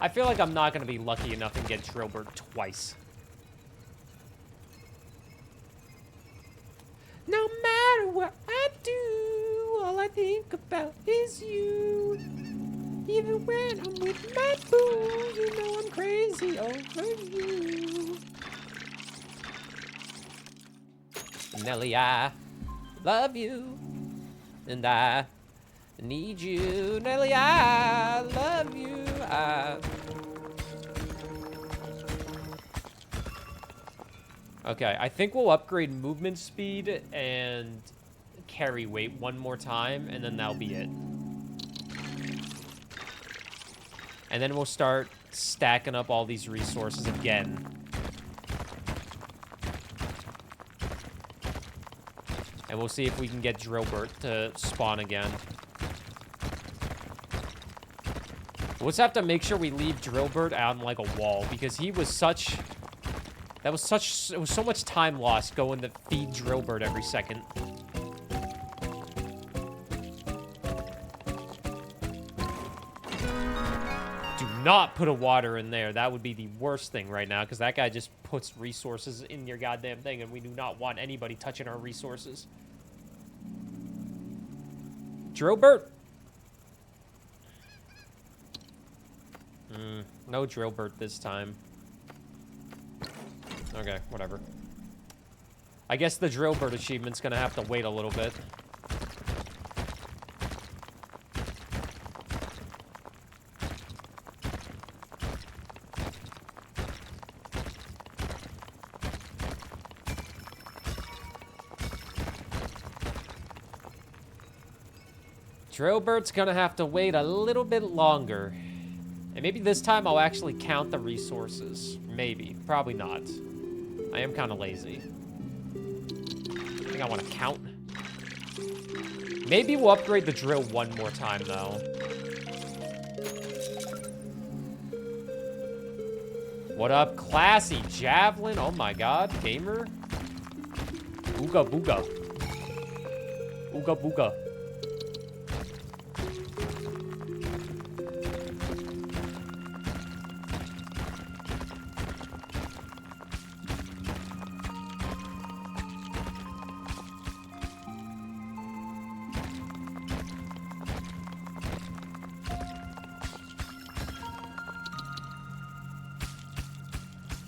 I feel like I'm not going to be lucky enough and get Drillbert twice. No matter what I do, all I think about is you. Even when I'm with my boo, you know I'm crazy over you. Nelly, I love you, and I need you. Nelly, I love you. Okay, I think we'll upgrade movement speed and carry weight one more time, and then that'll be it. And then we'll start stacking up all these resources again. And we'll see if we can get Drillbert to spawn again. We'll just have to make sure we leave Drillbert on like a wall, because he was such... it was so much time lost going to feed Drillbert every second. Do not put a water in there. That would be the worst thing right now, because that guy just puts resources in your goddamn thing, and we do not want anybody touching our resources. Drillbert? No Drillbert this time. Okay, whatever. I guess the Drillbert achievement's gonna have to wait a little bit. Drillbert's gonna have to wait a little bit longer. And maybe this time I'll actually count the resources. Maybe. Probably not. I am kind of lazy. I think I want to count. Maybe we'll upgrade the drill one more time, though. What up, Classy Javelin? Oh my god, gamer. Booga booga. Booga booga.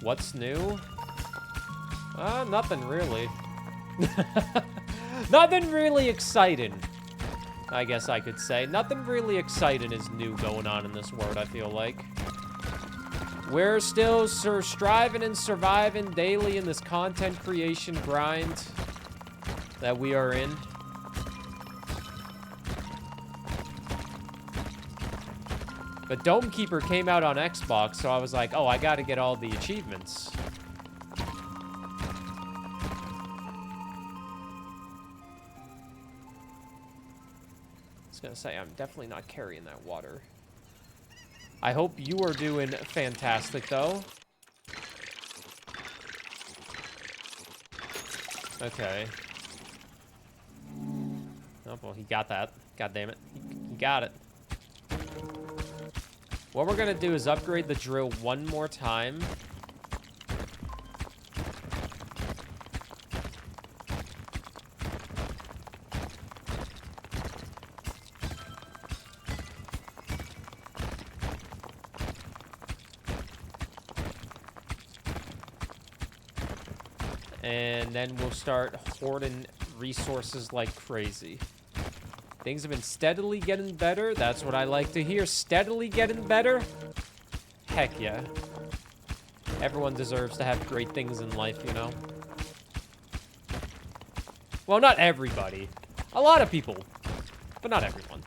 What's new? Nothing really. Nothing really exciting, I guess I could say. Nothing really exciting is new going on in this world, I feel like. We're still striving and surviving daily in this content creation grind that we are in. But Dome Keeper came out on Xbox, so I was like, oh, I gotta get all the achievements. I was gonna say, I'm definitely not carrying that water. I hope you are doing fantastic, though. Okay. Oh, well, he got that. God damn it. He got it. What we're gonna do is upgrade the drill one more time. And then we'll start hoarding resources like crazy. Things have been steadily getting better. That's what I like to hear. Steadily getting better? Heck yeah. Everyone deserves to have great things in life, you know? Well, not everybody. A lot of people. But not everyone.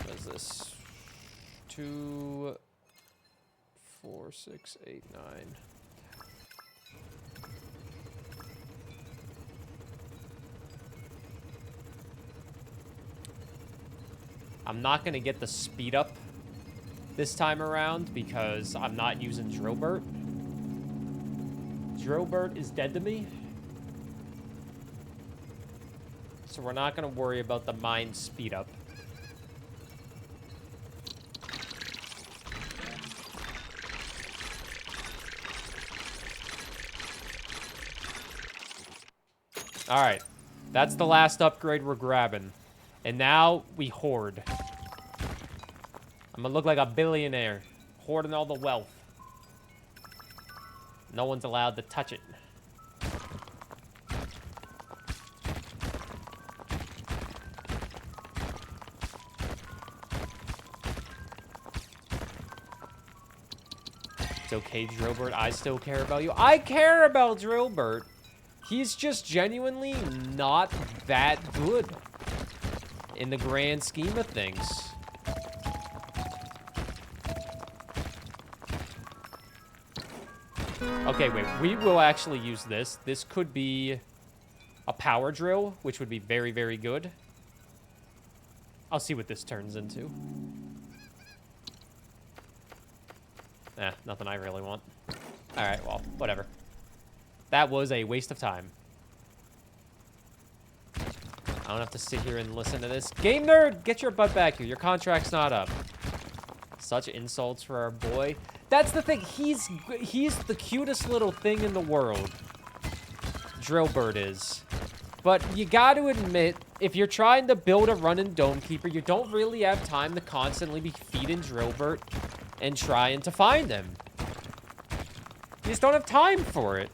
What is this? 2, 4, 6, 8, 9. I'm not going to get the speed up this time around because I'm not using Drillbert. Drillbert is dead to me. So we're not going to worry about the mine speed up. All right, that's the last upgrade we're grabbing. And now we hoard. I'm gonna look like a billionaire, hoarding all the wealth. No one's allowed to touch it. It's okay, Drillbert, I still care about you. I care about Drillbert. He's just genuinely not that good in the grand scheme of things. Okay, wait. We will actually use this. This could be a power drill, which would be very, very good. I'll see what this turns into. Nothing I really want. All right, well, whatever. That was a waste of time. I don't have to sit here and listen to this. Game nerd, get your butt back here. Your contract's not up. Such insults for our boy. That's the thing. He's the cutest little thing in the world. Drillbert is. But you got to admit, if you're trying to build a running Dome Keeper, you don't really have time to constantly be feeding Drillbert and trying to find him. You just don't have time for it.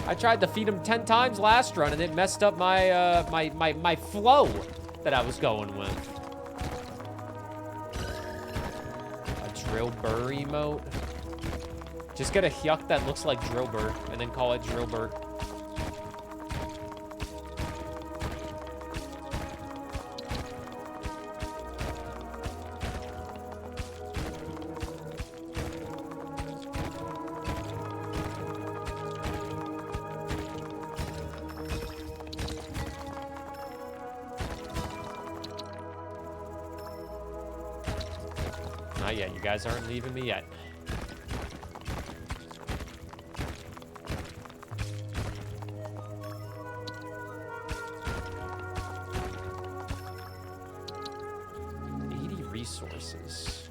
I tried to feed him 10 times last run, and it messed up my my flow that I was going with. A Drill Burr emote. Just get a hyuk that looks like Drill Burr, and then call it Drillbert. Not yet. You guys aren't leaving me yet. Resources.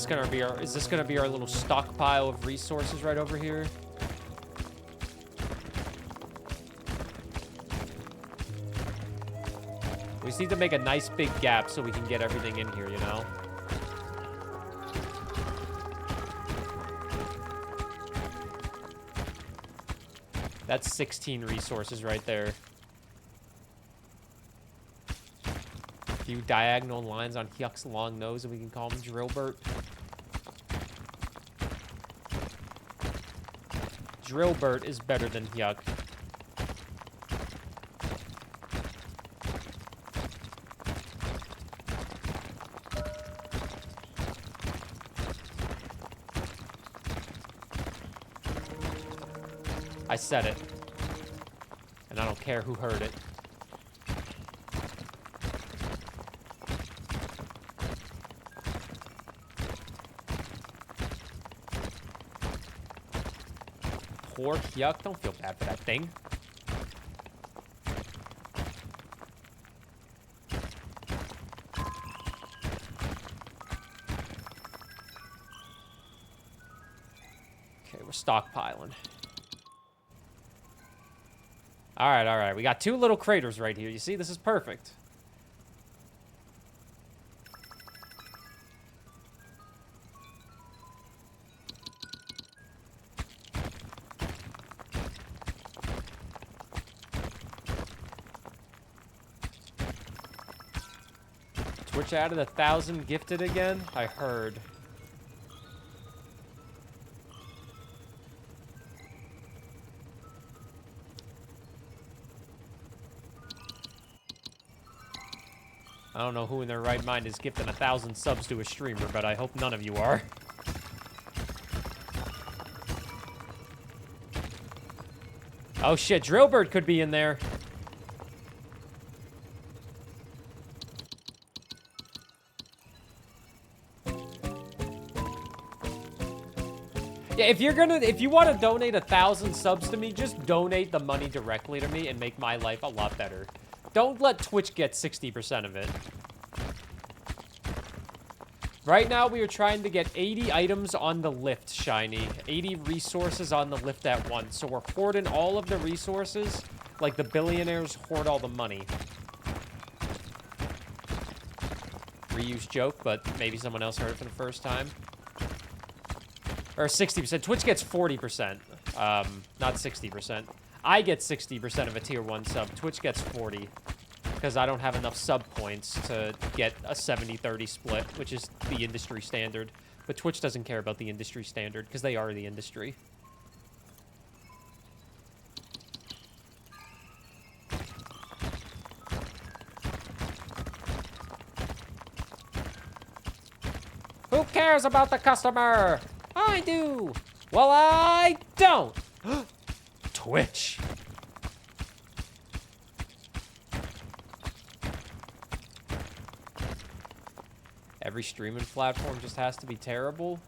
gonna be our? Is this gonna be our little stockpile of resources right over here? We just need to make a nice big gap so we can get everything in here, you know? That's 16 resources right there. A few diagonal lines on Hyuk's long nose, and we can call him Drillbert. Drillbert is better than Hyuk. I said it. And I don't care who heard it. Poor Hyuk. Don't feel bad for that thing. Okay, we're stockpiling. All right, all right. We got 2 little craters right here. You see, this is perfect. Twitch added 1,000 gifted again? I heard. I don't know who in their right mind is gifting 1,000 subs to a streamer, but I hope none of you are. Oh shit, Drillbird could be in there. Yeah, if you want to donate 1,000 subs to me, just donate the money directly to me and make my life a lot better. Don't let Twitch get 60% of it. Right now, we are trying to get 80 items on the lift, Shiny. 80 resources on the lift at once. So we're hoarding all of the resources like the billionaires hoard all the money. Reuse joke, but maybe someone else heard it for the first time. Or 60%. Twitch gets 40%. Not 60%. I get 60% of a tier 1 sub. Twitch gets 40. Because I don't have enough sub points to get a 70-30 split, which is the industry standard. But Twitch doesn't care about the industry standard, because they are the industry. Who cares about the customer? I do. Well, I don't. Twitch. Every streaming platform just has to be terrible.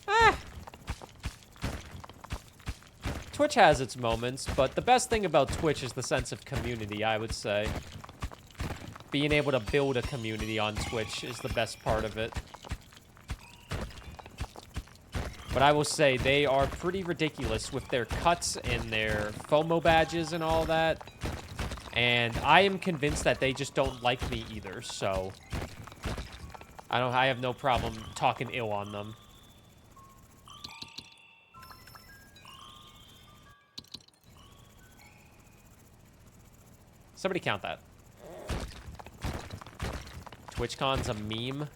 Ah. Twitch has its moments, but the best thing about Twitch is the sense of community, I would say. Being able to build a community on Twitch is the best part of it. But I will say, they are pretty ridiculous with their cuts and their FOMO badges and all that. And I am convinced that they just don't like me either, so... I have no problem talking ill on them. Somebody count that. TwitchCon's a meme.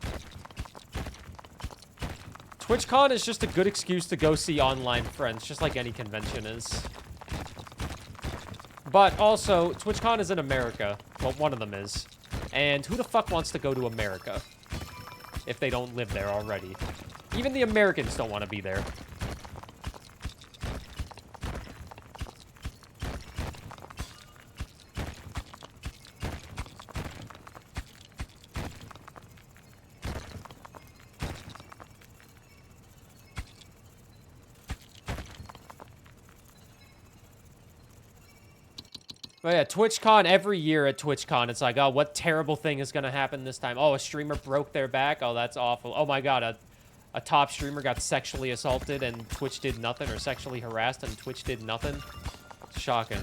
TwitchCon is just a good excuse to go see online friends, just like any convention is. But also, TwitchCon is in America. Well, one of them is. And who the fuck wants to go to America if they don't live there already? Even the Americans don't want to be there. But yeah, TwitchCon, every year at TwitchCon, it's like, oh, what terrible thing is going to happen this time? Oh, a streamer broke their back? Oh, that's awful. Oh my god, a top streamer got sexually assaulted and Twitch did nothing, or sexually harassed and Twitch did nothing? Shocking.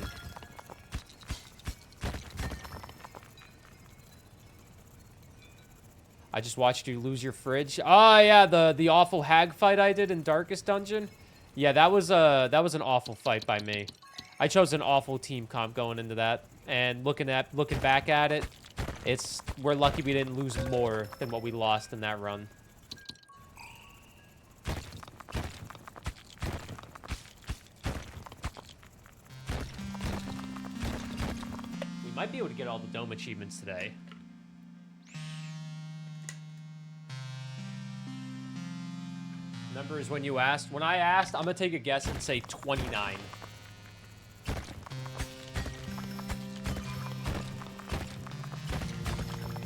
I just watched you lose your fridge. Oh yeah, the awful hag fight I did in Darkest Dungeon. Yeah, that was an awful fight by me. I chose an awful team comp going into that, and looking back at it, we're lucky we didn't lose more than what we lost in that run. We might be able to get all the dome achievements today. Number is when you asked. When I asked, I'm gonna take a guess and say 29.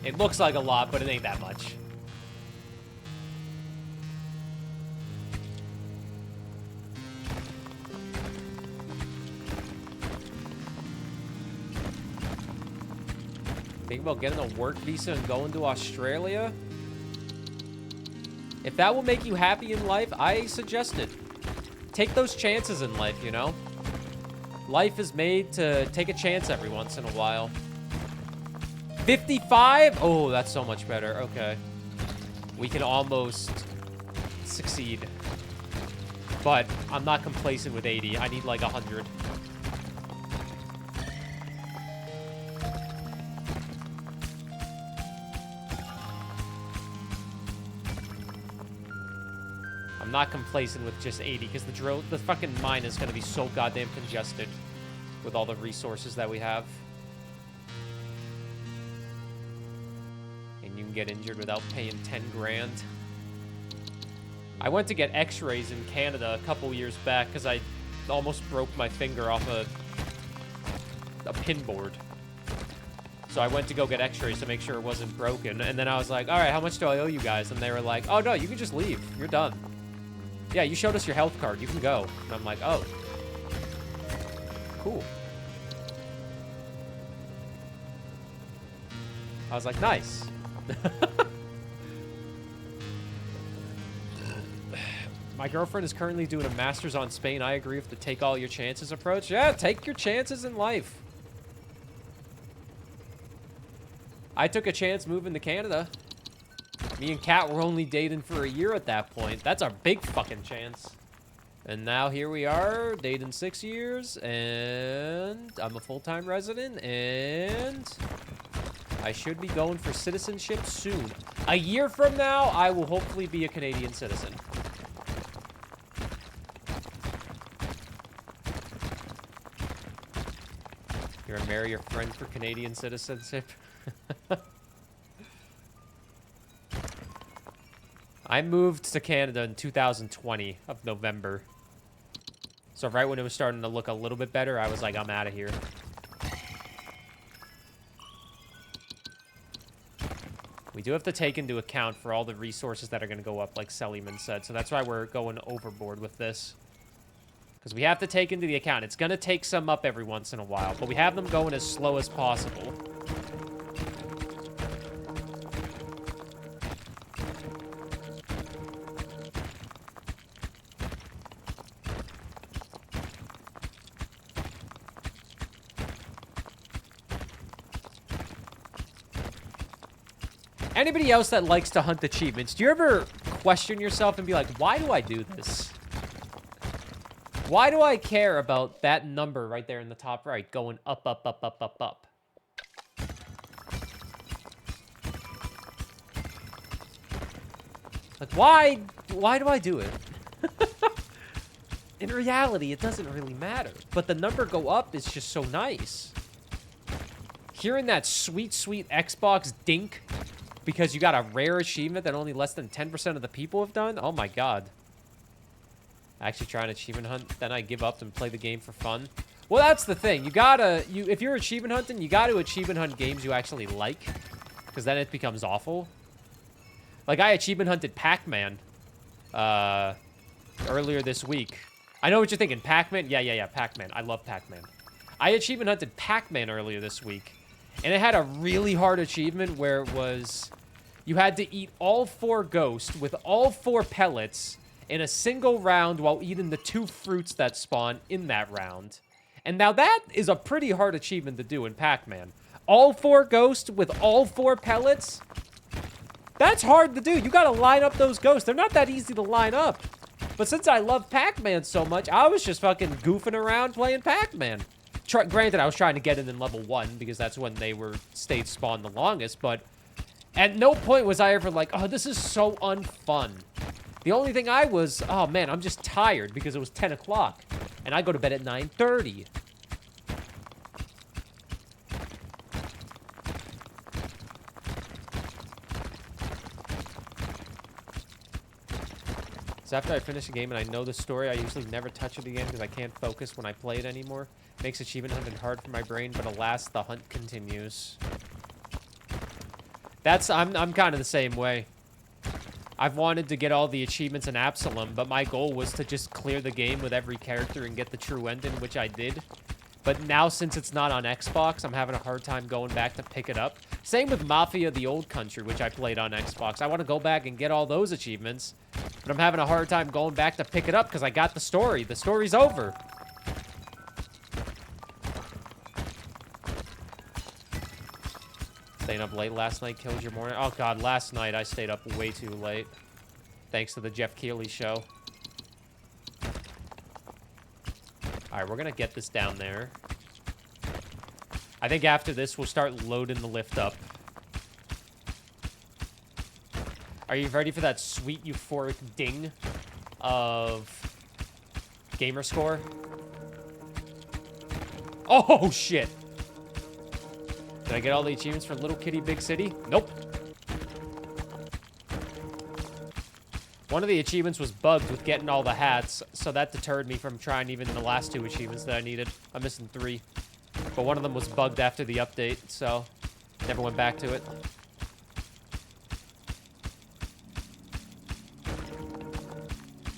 It looks like a lot, but it ain't that much. Think about getting a work visa and going to Australia? If that will make you happy in life, I suggest it. Take those chances in life, you know? Life is made to take a chance every once in a while. 55? Oh, that's so much better. Okay. We can almost succeed. But I'm not complacent with 80. I need like 100. I'm not complacent with just 80 because the fucking mine is going to be so goddamn congested with all the resources that we have. And you can get injured without paying 10 grand. I went to get x-rays in Canada a couple years back because I almost broke my finger off a pinboard. So I went to go get x-rays to make sure it wasn't broken. And then I was like, all right, how much do I owe you guys? And they were like, oh, no, you can just leave. You're done. Yeah, you showed us your health card. You can go. And I'm like, oh. Cool. I was like, nice. My girlfriend is currently doing a master's on Spain. I agree with the take all your chances approach. Yeah, take your chances in life. I took a chance moving to Canada. Me and Kat were only dating for a year at that point. That's our big fucking chance. And now here we are, dating 6 years, and I'm a full-time resident, and I should be going for citizenship soon. A year from now, I will hopefully be a Canadian citizen. You're gonna marry your friend for Canadian citizenship? I moved to Canada in 2020 of November. So right when it was starting to look a little bit better, I was like, I'm out of here. We do have to take into account for all the resources that are going to go up, like Seliman said. So that's why we're going overboard with this. Because we have to take into the account. It's going to take some up every once in a while, but we have them going as slow as possible. Anybody else that likes to hunt achievements, do you ever question yourself and be like, why do I do this? Why do I care about that number right there in the top right going up, up, up, up, up, up? Like, why do I do it? In reality, it doesn't really matter. But the number go up is just so nice. Hearing that sweet, sweet Xbox dink because you got a rare achievement that only less than 10% of the people have done? Oh my god. I actually try an achievement hunt, then I give up and play the game for fun. Well, that's the thing. If you're achievement hunting, you gotta achievement hunt games you actually like. Because then it becomes awful. Like, I achievement hunted Pac-Man earlier this week. I know what you're thinking. Pac-Man? Yeah, Pac-Man. I love Pac-Man. I achievement hunted Pac-Man earlier this week, and it had a really hard achievement where it was you had to eat all 4 ghosts with all 4 pellets in a single round while eating the 2 fruits that spawn in that round. And now that is a pretty hard achievement to do in Pac-Man. All 4 ghosts with all 4 pellets? That's hard to do. You gotta line up those ghosts. They're not that easy to line up. But since I love Pac-Man so much, I was just fucking goofing around playing Pac-Man. Granted, I was trying to get in level 1 because that's when they stayed spawned the longest, but at no point was I ever like, oh, this is so unfun. The only thing I was, oh man, I'm just tired because it was 10 o'clock, and I go to bed at 9:30. So after I finish a game and I know the story, I usually never touch it again because I can't focus when I play it anymore. Makes achievement hunting hard for my brain, but alas, the hunt continues. I'm kind of the same way. I've wanted to get all the achievements in Absalom, but my goal was to just clear the game with every character and get the true ending, which I did. But now, since it's not on Xbox, I'm having a hard time going back to pick it up. Same with Mafia: The Old Country, which I played on Xbox. I want to go back and get all those achievements, but I'm having a hard time going back to pick it up because I got the story. The story's over. Staying up late last night killed your morning. Oh, God, last night I stayed up way too late. Thanks to the Jeff Keighley show. All right, we're going to get this down there. I think after this, we'll start loading the lift up. Are you ready for that sweet euphoric ding of gamer score? Oh, shit. Did I get all the achievements for Little Kitty Big City? Nope. One of the achievements was bugged with getting all the hats, so that deterred me from trying even the last 2 achievements that I needed. I'm missing 3. But one of them was bugged after the update, so never went back to it.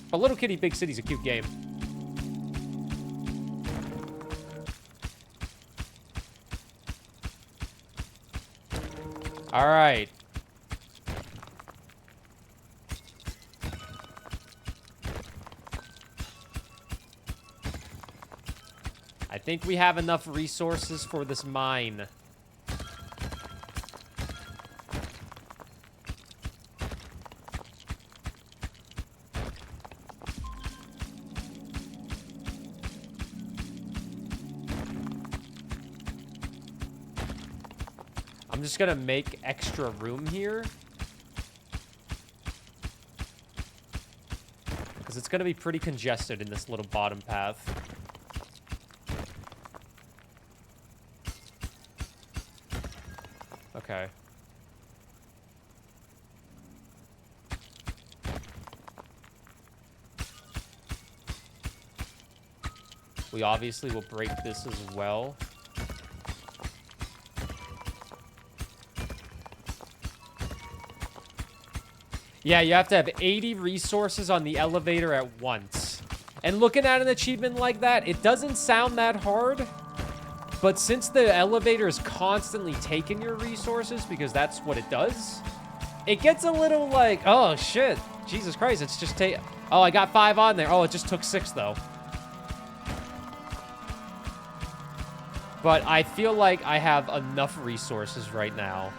But Little Kitty Big City's a cute game. All right. I think we have enough resources for this mine. I'm just gonna make extra room here. Because it's gonna be pretty congested in this little bottom path. Okay. We obviously will break this as well. Yeah, you have to have 80 resources on the elevator at once. And looking at an achievement like that, it doesn't sound that hard. But since the elevator is constantly taking your resources, because that's what it does, it gets a little like, oh, shit. Jesus Christ, it's just oh, I got 5 on there. Oh, it just took 6, though. But I feel like I have enough resources right now.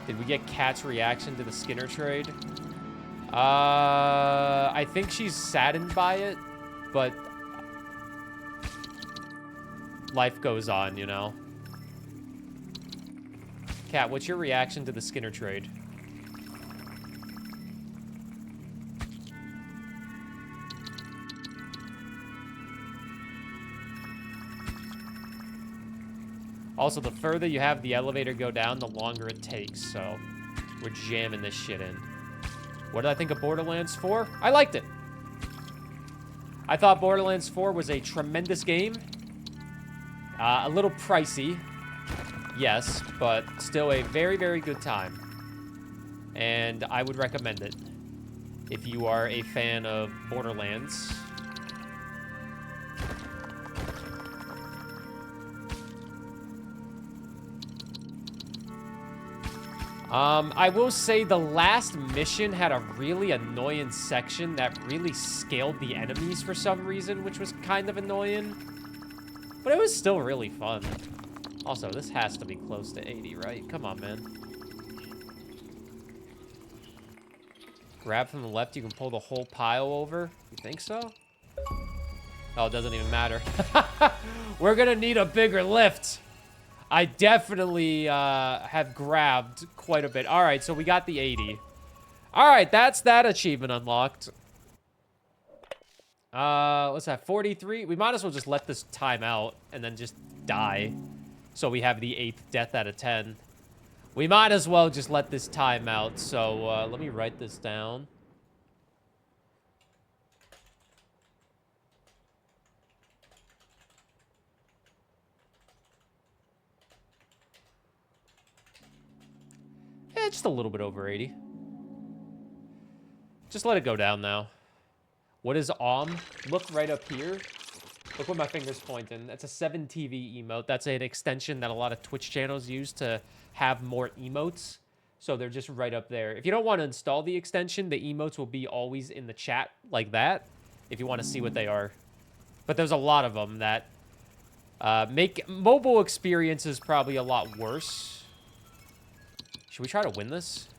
Did we get Kat's reaction to the Skinner trade? I think she's saddened by it, but life goes on, you know? Kat, what's your reaction to the Skinner trade? Also, the further you have the elevator go down, the longer it takes, so we're jamming this shit in. What did I think of Borderlands 4? I liked it. I thought Borderlands 4 was a tremendous game. A little pricey, yes, but still a very, very good time. And I would recommend it if you are a fan of Borderlands. I will say the last mission had a really annoying section that really scaled the enemies for some reason, which was kind of annoying. But it was still really fun. Also, this has to be close to 80, right? Come on, man. Grab from the left, you can pull the whole pile over. You think so? Oh, it doesn't even matter. We're gonna need a bigger lift. I definitely have grabbed quite a bit. All right, so we got the 80. All right, that's that achievement unlocked. What's that, 43? We might as well just let this time out and then just die. So we have the 8th death out of 10. We might as well just let this time out. So let me write this down. Yeah, just a little bit over 80. Just let it go down now. What is Look right up here. Look where my finger's pointing. That's a 7TV emote. That's an extension that a lot of Twitch channels use to have more emotes. So they're just right up there. If you don't want to install the extension, the emotes will be always in the chat like that, if you want to see what they are. But there's a lot of them that make mobile experiences probably a lot worse. Should we try to win this?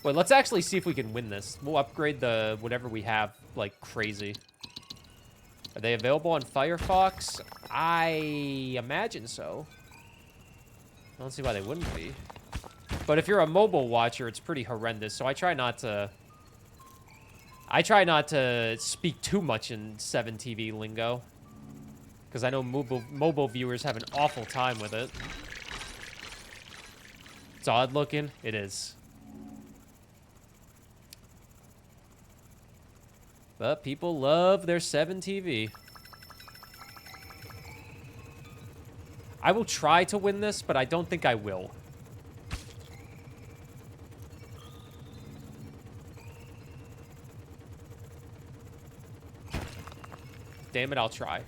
Wait, let's actually see if we can win this. We'll upgrade the whatever we have like crazy. Are they available on Firefox? I imagine so. I don't see why they wouldn't be. But if you're a mobile watcher, it's pretty horrendous. So I try not to speak too much in 7TV lingo. Because I know mobile viewers have an awful time with it. It's odd looking. It is. But people love their 7TV. I will try to win this, but I don't think I will. Damn it, I'll try.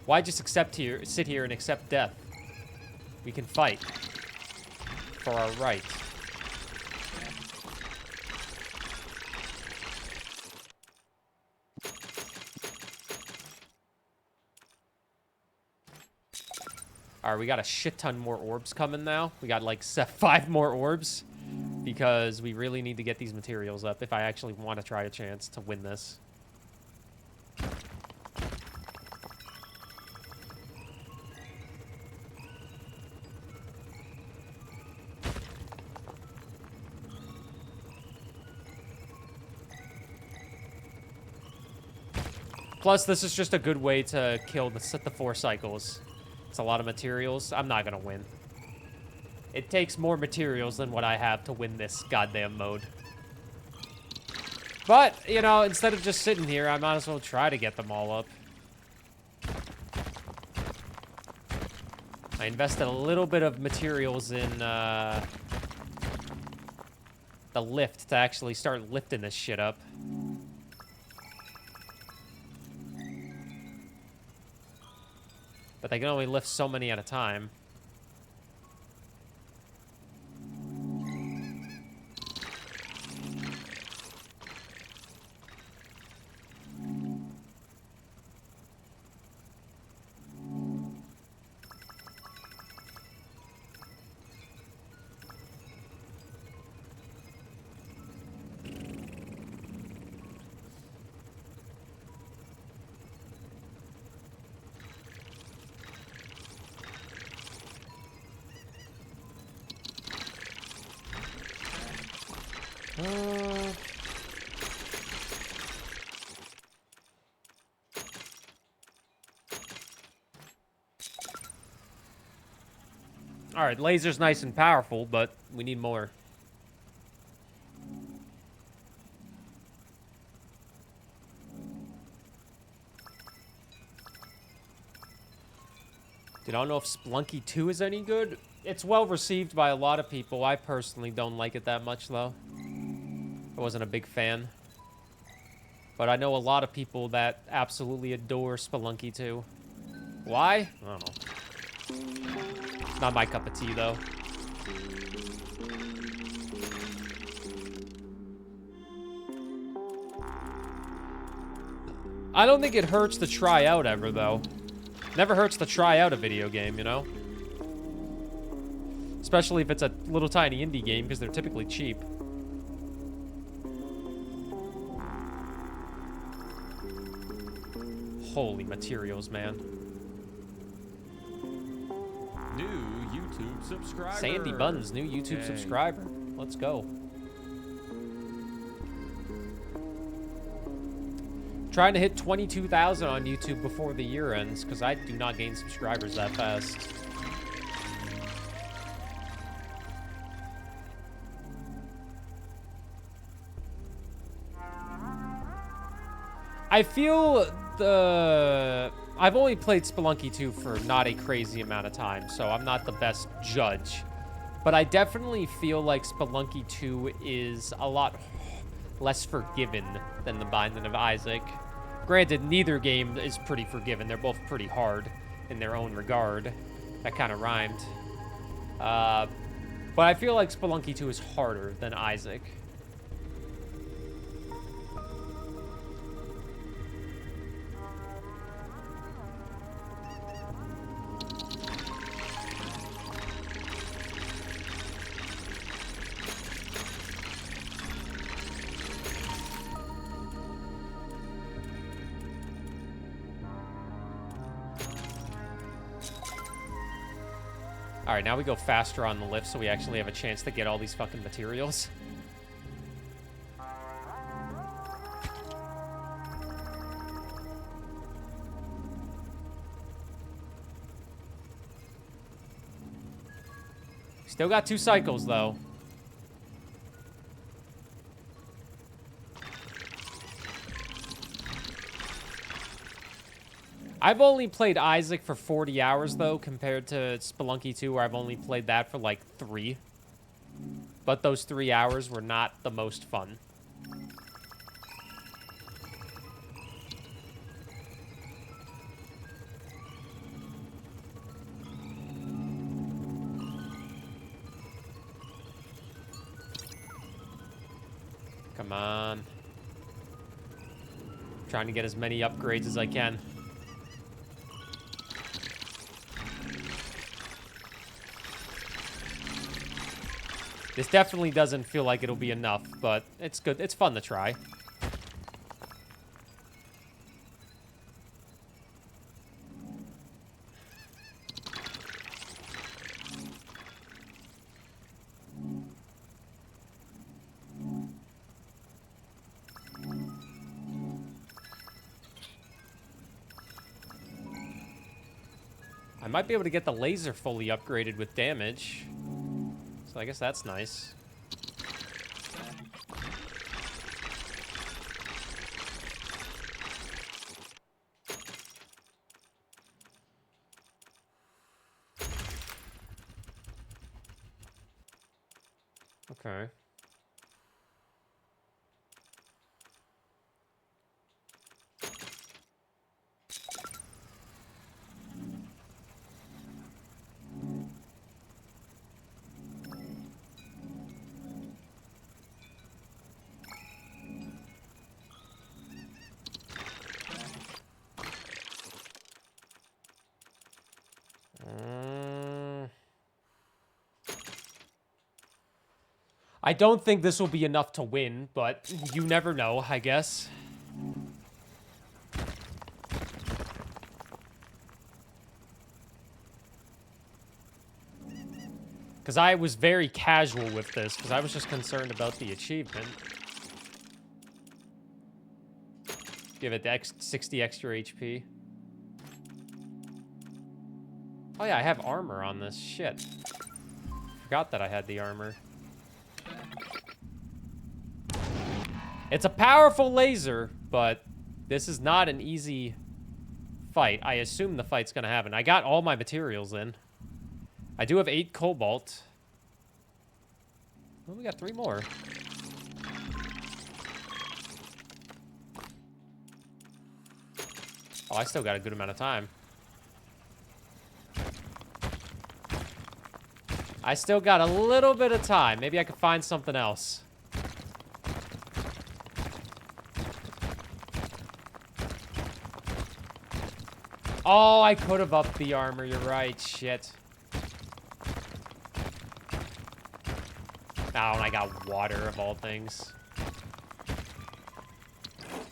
Why just sit here and accept death? We can fight for our right. All right, we got a shit ton more orbs coming now. We got like 5 more orbs because we really need to get these materials up if I actually want to try a chance to win this. Plus, this is just a good way to kill the 4 cycles. It's a lot of materials. I'm not gonna win. It takes more materials than what I have to win this goddamn mode. But, you know, instead of just sitting here, I might as well try to get them all up. I invested a little bit of materials in the lift to actually start lifting this shit up. But they can only lift so many at a time. All right, laser's nice and powerful, but we need more. Dude, I don't know if Spelunky 2 is any good. It's well received by a lot of people. I personally don't like it that much, though. I wasn't a big fan. But I know a lot of people that absolutely adore Spelunky 2. Why? I don't know. It's not my cup of tea, though. I don't think it hurts to try out ever, though. Never hurts to try out a video game, you know? Especially if it's a little tiny indie game, because they're typically cheap. Holy materials, man. New YouTube subscriber. Sandy Buns, new YouTube Yay. subscriber. Let's go. Trying to hit 22,000 on YouTube before the year ends, because I do not gain subscribers that fast. I feel I've only played Spelunky 2 for not a crazy amount of time, so I'm not the best judge. But I definitely feel like Spelunky 2 is a lot less forgiving than The Binding of Isaac. Granted, neither game is pretty forgiving. They're both pretty hard in their own regard. That kind of rhymed. But I feel like Spelunky 2 is harder than Isaac. All right, now we go faster on the lift, so we actually have a chance to get all these fucking materials. Still got 2 cycles, though. I've only played Isaac for 40 hours, though, compared to Spelunky 2, where I've only played that for, like, 3. But those 3 hours were not the most fun. Come on. Trying to get as many upgrades as I can. This definitely doesn't feel like it'll be enough, but it's good. It's fun to try. I might be able to get the laser fully upgraded with damage. So I guess that's nice. Okay. I don't think this will be enough to win, but you never know, I guess. Because I was very casual with this, because I was just concerned about the achievement. Give it the 60 extra HP. Oh yeah, I have armor on this. Shit. Forgot that I had the armor. It's a powerful laser, but this is not an easy fight. I assume the fight's gonna happen. I got all my materials in. I do have 8 cobalt. Well, we got 3 more. Oh, I still got a good amount of time. I still got a little bit of time. Maybe I could find something else. Oh, I could have upped the armor. You're right. Shit. Oh, and I got water of all things.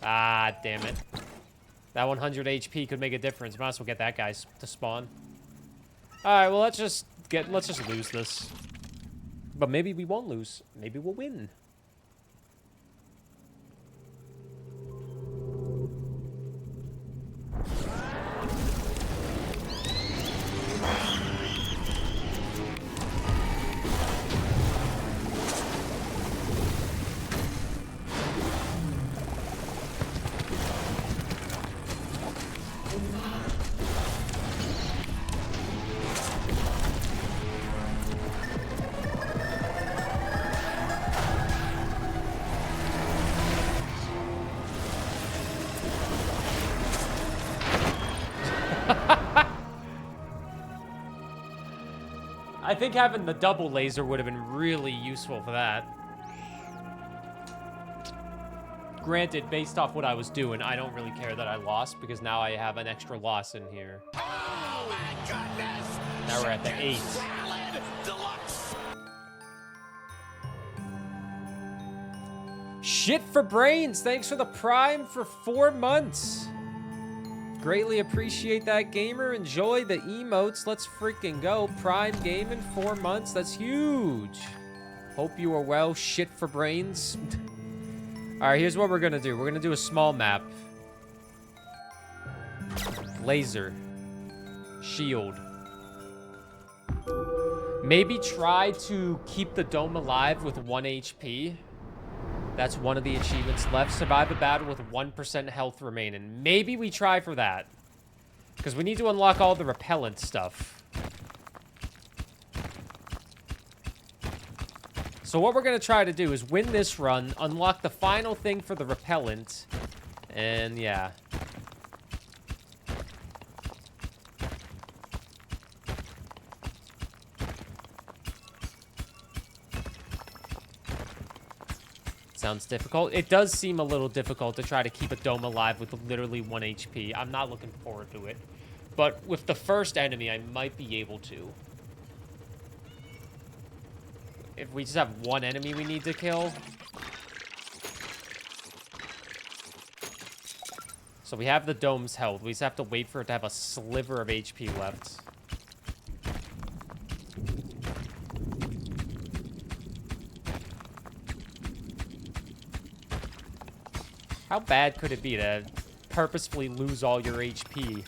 Ah, damn it. That 100 HP could make a difference. Might as well get that guy to spawn. All right, well, let's just lose this. But maybe we won't lose. Maybe we'll win. I think having the double laser would have been really useful for that. Granted, based off what I was doing, I don't really care that I lost because now I have an extra loss in here. Oh my goodness! Now we're at the 8. Salad deluxe. Shit for brains! Thanks for the Prime for 4 months. Greatly appreciate that, gamer. Enjoy the emotes. Let's freaking go. Prime game in 4 months. That's huge. Hope you are well. Shit for brains. All right, here's what we're gonna do. We're gonna do a small map. Laser. Shield. Maybe try to keep the dome alive with 1 HP. That's one of the achievements left. Survive a battle with 1% health remaining. Maybe we try for that. Because we need to unlock all the repellent stuff. So what we're going to try to do is win this run, unlock the final thing for the repellent, and yeah. Sounds difficult. It does seem a little difficult to try to keep a dome alive with literally 1 HP. I'm not looking forward to it. But with the first enemy, I might be able to. If we just have 1 enemy we need to kill. So we have the dome's held. We just have to wait for it to have a sliver of HP left. How bad could it be to purposefully lose all your HP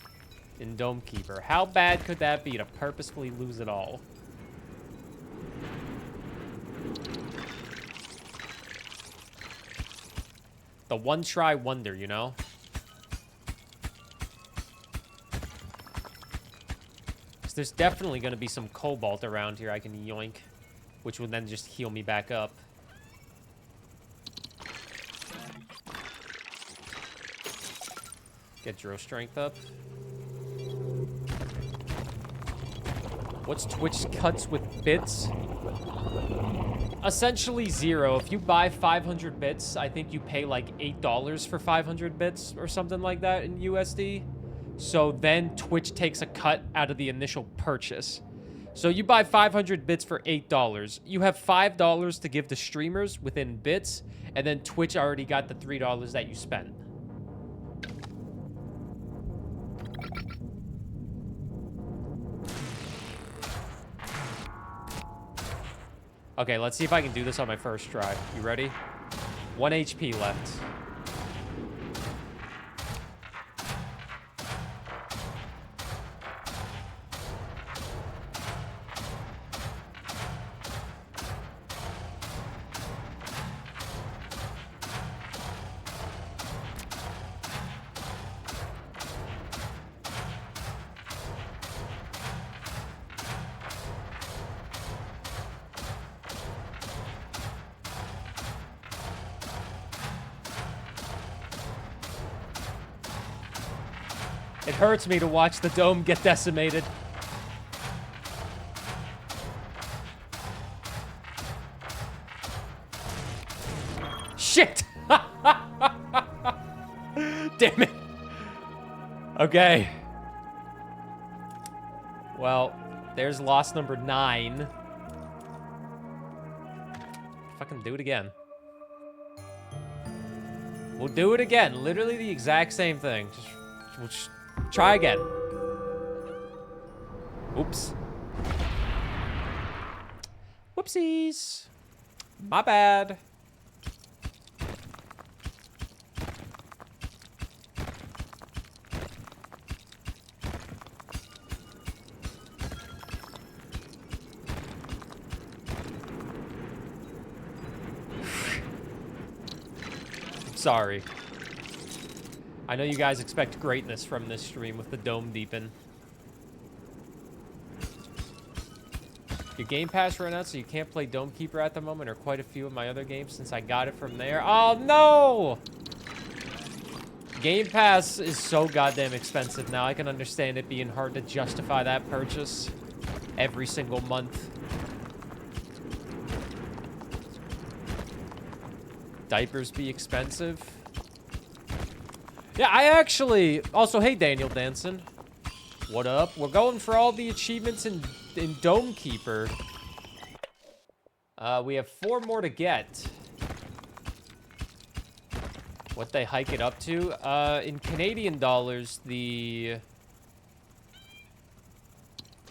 in Dome Keeper? How bad could that be to purposefully lose it all? The one-try wonder, you know? Because there's definitely going to be some cobalt around here I can yoink, which would then just heal me back up. Get Dro strength up. What's Twitch cuts with bits? Essentially 0. If you buy 500 bits, I think you pay like $8 for 500 bits or something like that in USD. So then Twitch takes a cut out of the initial purchase. So you buy 500 bits for $8. You have $5 to give to streamers within bits, and then Twitch already got the $3 that you spent. Okay, let's see if I can do this on my first try. You ready? 1 HP left. It hurts me to watch the dome get decimated. Shit! Damn it. Okay. Well, there's loss number 9. Fucking do it again. We'll do it again. Literally the exact same thing. We'll just try again. Oops. Whoopsies. My bad. Sorry. I know you guys expect greatness from this stream with the dome deepen. Your Game Pass ran out, so you can't play Dome Keeper at the moment, or quite a few of my other games since I got it from there. Oh, no! Game Pass is so goddamn expensive now. I can understand it being hard to justify that purchase every single month. Diapers be expensive. Yeah, I actually... Also, hey, Daniel Danson. What up? We're going for all the achievements in Dome Keeper. We have 4 more to get. What they hike it up to? In Canadian dollars, in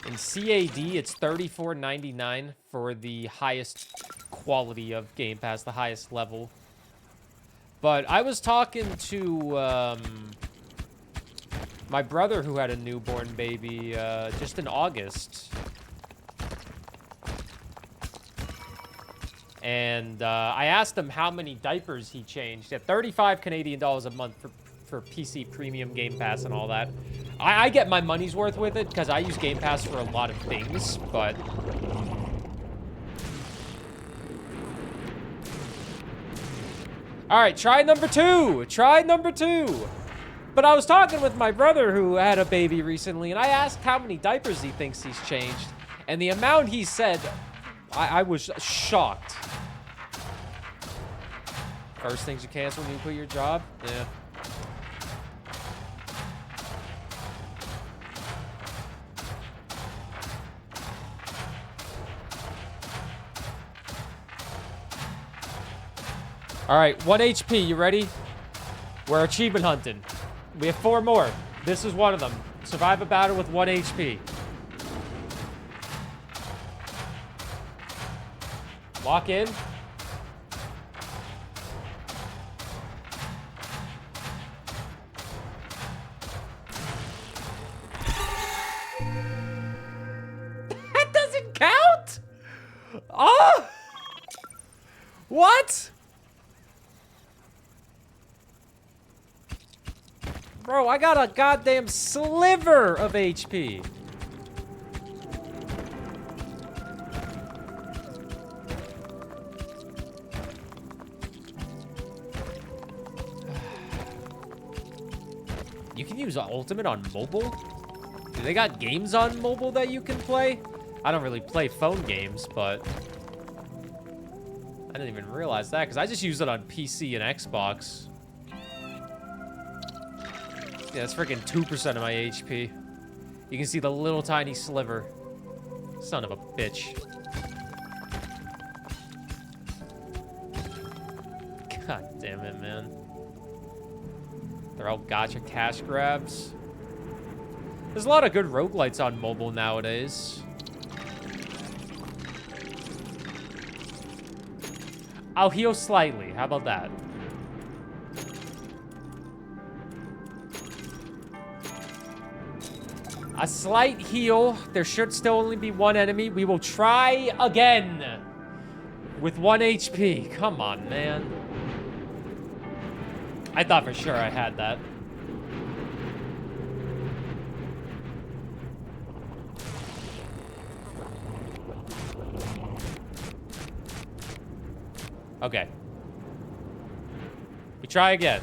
CAD, it's $34.99 for the highest quality of Game Pass, the highest level. But I was talking to my brother who had a newborn baby just in August. And I asked him how many diapers he changed. At 35 Canadian dollars a month for PC Premium Game Pass and all that. I get my money's worth with it because I use Game Pass for a lot of things, but... Alright, try number 2. Try number 2. But I was talking with my brother who had a baby recently, and I asked how many diapers he thinks he's changed. And the amount he said, I was shocked. First things you cancel when you quit your job? Yeah. All right, 1 HP, you ready? We're achievement hunting. We have 4 more. This is one of them. Survive a battle with 1 HP. Lock in. That doesn't count? Oh! What? Bro, I got a goddamn sliver of HP. You can use Ultimate on mobile? Do they got games on mobile that you can play? I don't really play phone games, but... I didn't even realize that, because I just use it on PC and Xbox. Yeah, that's freaking 2% of my HP. You can see the little tiny sliver. Son of a bitch. God damn it, man. They're all gotcha cash grabs. There's a lot of good roguelites on mobile nowadays. I'll heal slightly. How about that? A slight heal. There should still only be 1 enemy. We will try again with 1 HP. Come on, man. I thought for sure I had that. Okay. We try again.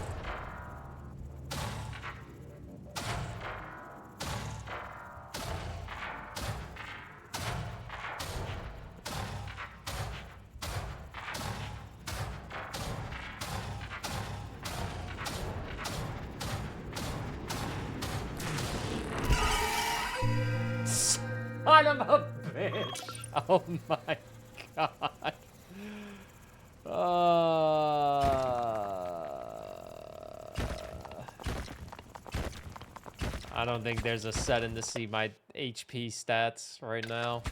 son of a bitch. Oh my god. I don't think there's a setting to see my HP stats right now.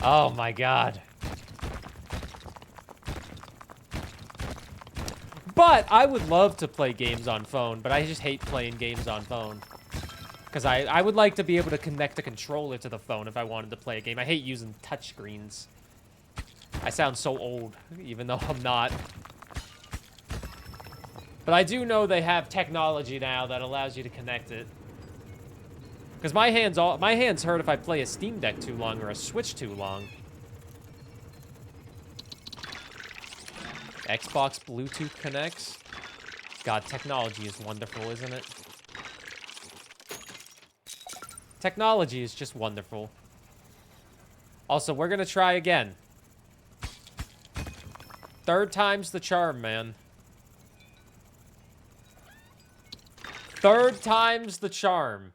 Oh my god. But I would love to play games on phone, but I just hate playing games on phone. Because I would like to be able to connect a controller to the phone if I wanted to play a game. I hate using touchscreens. I sound so old, even though I'm not. But I do know they have technology now that allows you to connect it. Because my hands hurt if I play a Steam Deck too long or a Switch too long. Xbox Bluetooth connects. God, technology is wonderful, isn't it? Technology is just wonderful. Also, we're gonna try again. Third time's the charm, man. Third time's the charm.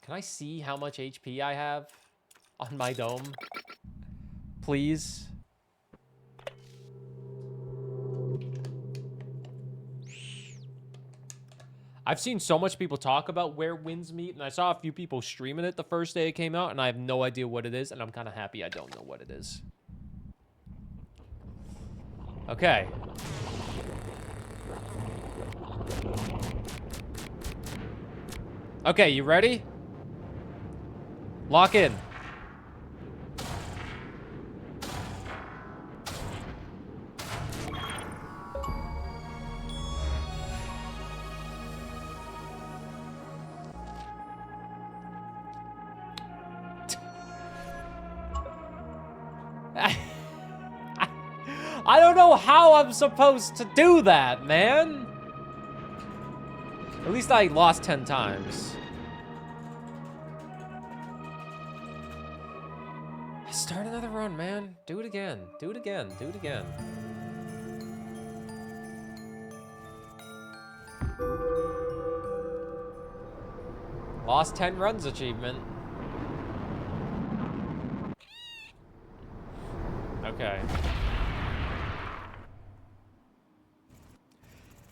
Can I see how much HP I have on my dome? Please. I've seen so much people talk about where winds meet, and I saw a few people streaming it the first day it came out, and I have no idea what it is, and I'm kind of happy I don't know what it is. Okay. Okay, you ready? Lock in. I don't know how I'm supposed to do that, man. At least I lost 10 times. Start another run, man. Do it again. Do it again. Do it again. Lost 10 runs achievement. Okay.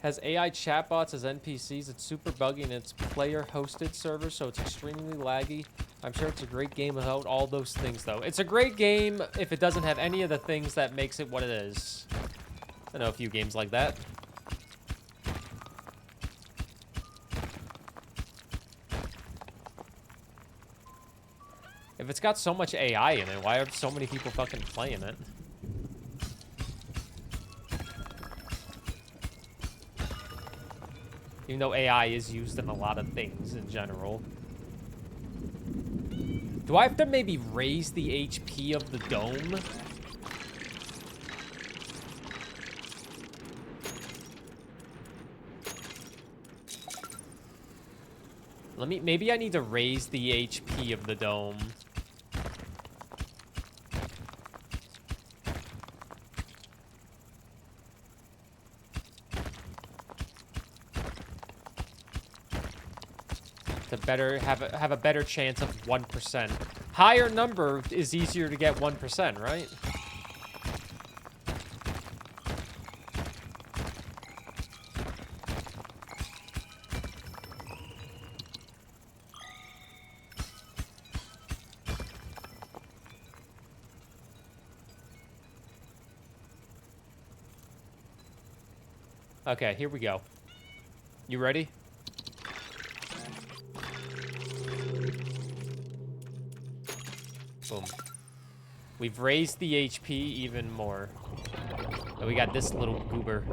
Has AI chatbots as NPCs. It's super buggy and it's player-hosted server, so it's extremely laggy. I'm sure it's a great game without all those things, though. It's a great game if it doesn't have any of the things that makes it what it is. I know a few games like that. If it's got so much AI in it, why are so many people fucking playing it? Even though AI is used in a lot of things in general. Do I have to maybe raise the HP of the dome? Maybe I need to raise the HP of the dome. To better have a better chance of 1%. Higher number is easier to get 1%, right? Okay, here we go. You ready? Boom. We've raised the HP even more. And we got this little goober.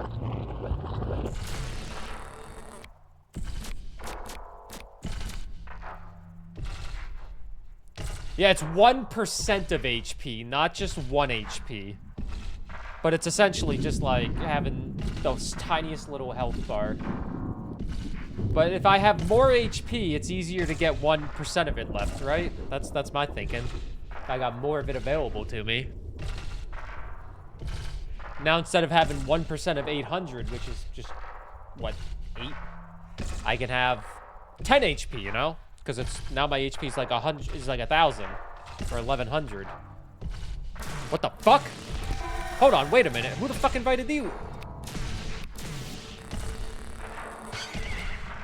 Yeah, it's 1% of HP, not just 1 HP. But it's essentially just like having those tiniest little health bar. But if I have more HP, it's easier to get 1% of it left, right? That's my thinking. I got more of it available to me. Now instead of having 1% of 800, which is just, what, 8? I can have 10 HP, you know? Because it's, now my HP is like 100, is like 1,000 or 1,100. What the fuck? Hold on, wait a minute. Who the fuck invited you?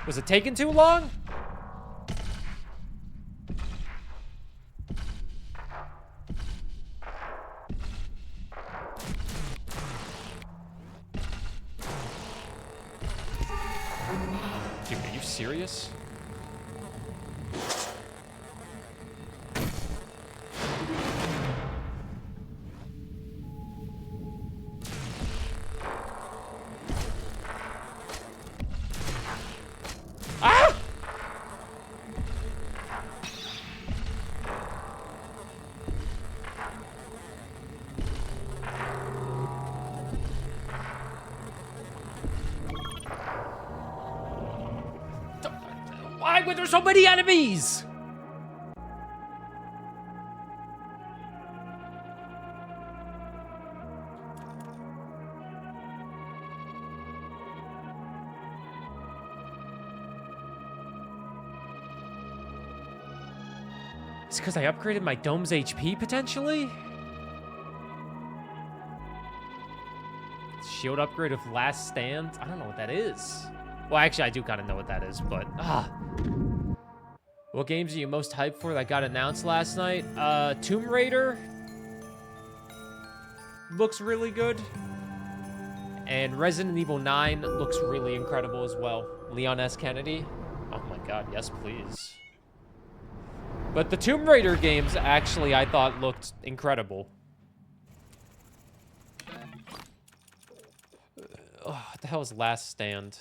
Was it taking too long? Dude, are you serious? Ah! Why were there so many enemies? It's because I upgraded my dome's HP, potentially? Shield upgrade of Last Stand? I don't know what that is. Well, actually, I do kind of know what that is, but... What games are you most hyped for that got announced last night? Tomb Raider looks really good. And Resident Evil 9 looks really incredible as well. Leon S. Kennedy. Oh my god, yes please. But the Tomb Raider games, actually, I thought looked incredible. Oh, what the hell is Last Stand?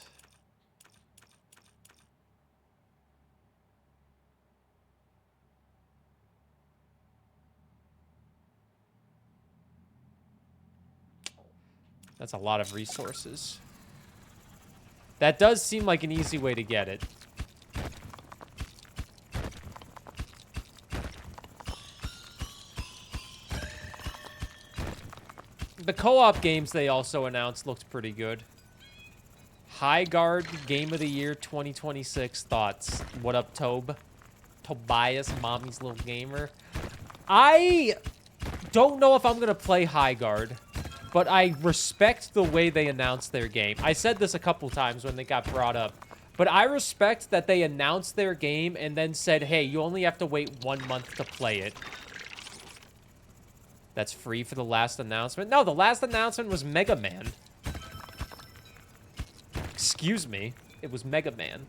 That's a lot of resources. That does seem like an easy way to get it. The co-op games they also announced looked pretty good. High Guard Game of the Year 2026 thoughts. What up, Tobias, mommy's little gamer. I don't know if I'm going to play High Guard, but I respect the way they announced their game. I said this a couple times when they got brought up, but I respect that they announced their game and then said, hey, you only have to wait 1 month to play it. That's free for the last announcement? No, the last announcement was Mega Man. Excuse me. It was Mega Man.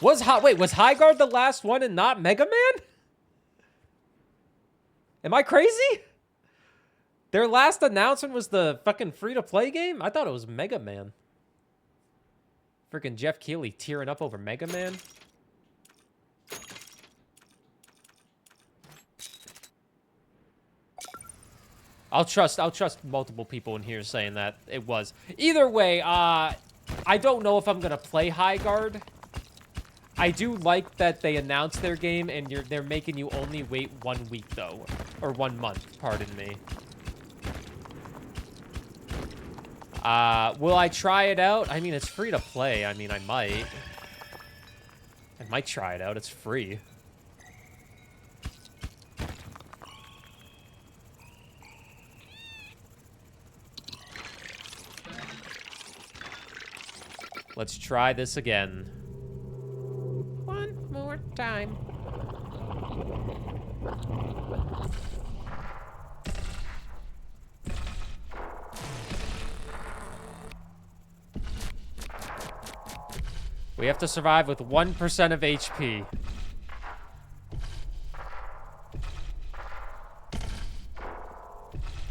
Was High Guard the last one and not Mega Man? Am I crazy? Their last announcement was the fucking free-to-play game? I thought it was Mega Man. Freaking Jeff Keighley tearing up over Mega Man. I'll trust multiple people in here saying that it was. Either way, I don't know if I'm gonna play High Guard. I do like that they announced their game and they're making you only wait 1 week though, or 1 month. Pardon me. Will I try it out? I mean, it's free to play. I mean, I might try it out. It's free. Let's try this again. One more time. We have to survive with 1% of HP.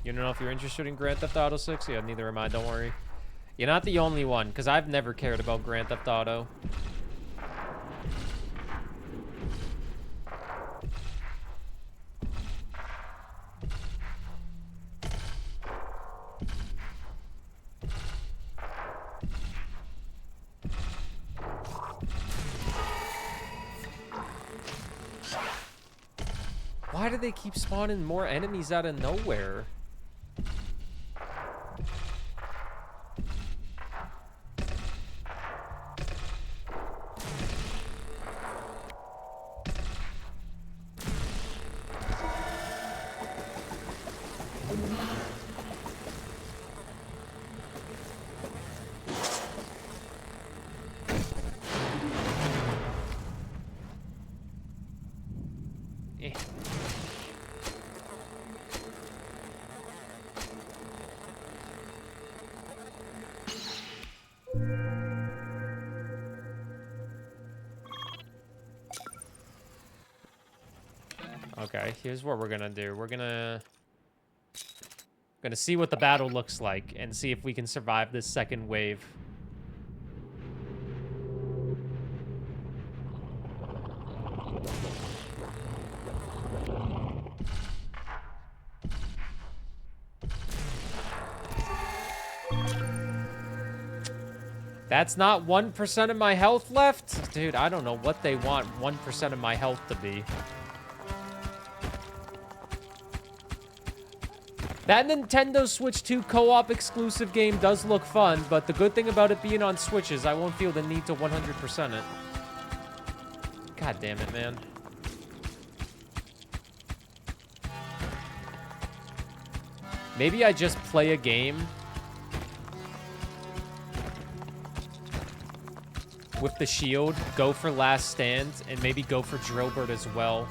You don't know if you're interested in Grand Theft Auto 6? Yeah, neither am I, don't worry. You're not the only one, because I've never cared about Grand Theft Auto. Why do they keep spawning more enemies out of nowhere? Eh. Okay, here's what we're gonna do. We're gonna see what the battle looks like and see if we can survive this second wave. That's not 1% of my health left? Dude, I don't know what they want 1% of my health to be. That Nintendo Switch 2 co-op exclusive game does look fun, but the good thing about it being on Switch is I won't feel the need to 100% it. God damn it, man. Maybe I just play a game with the shield, go for Last Stand, and maybe go for Drillbird as well.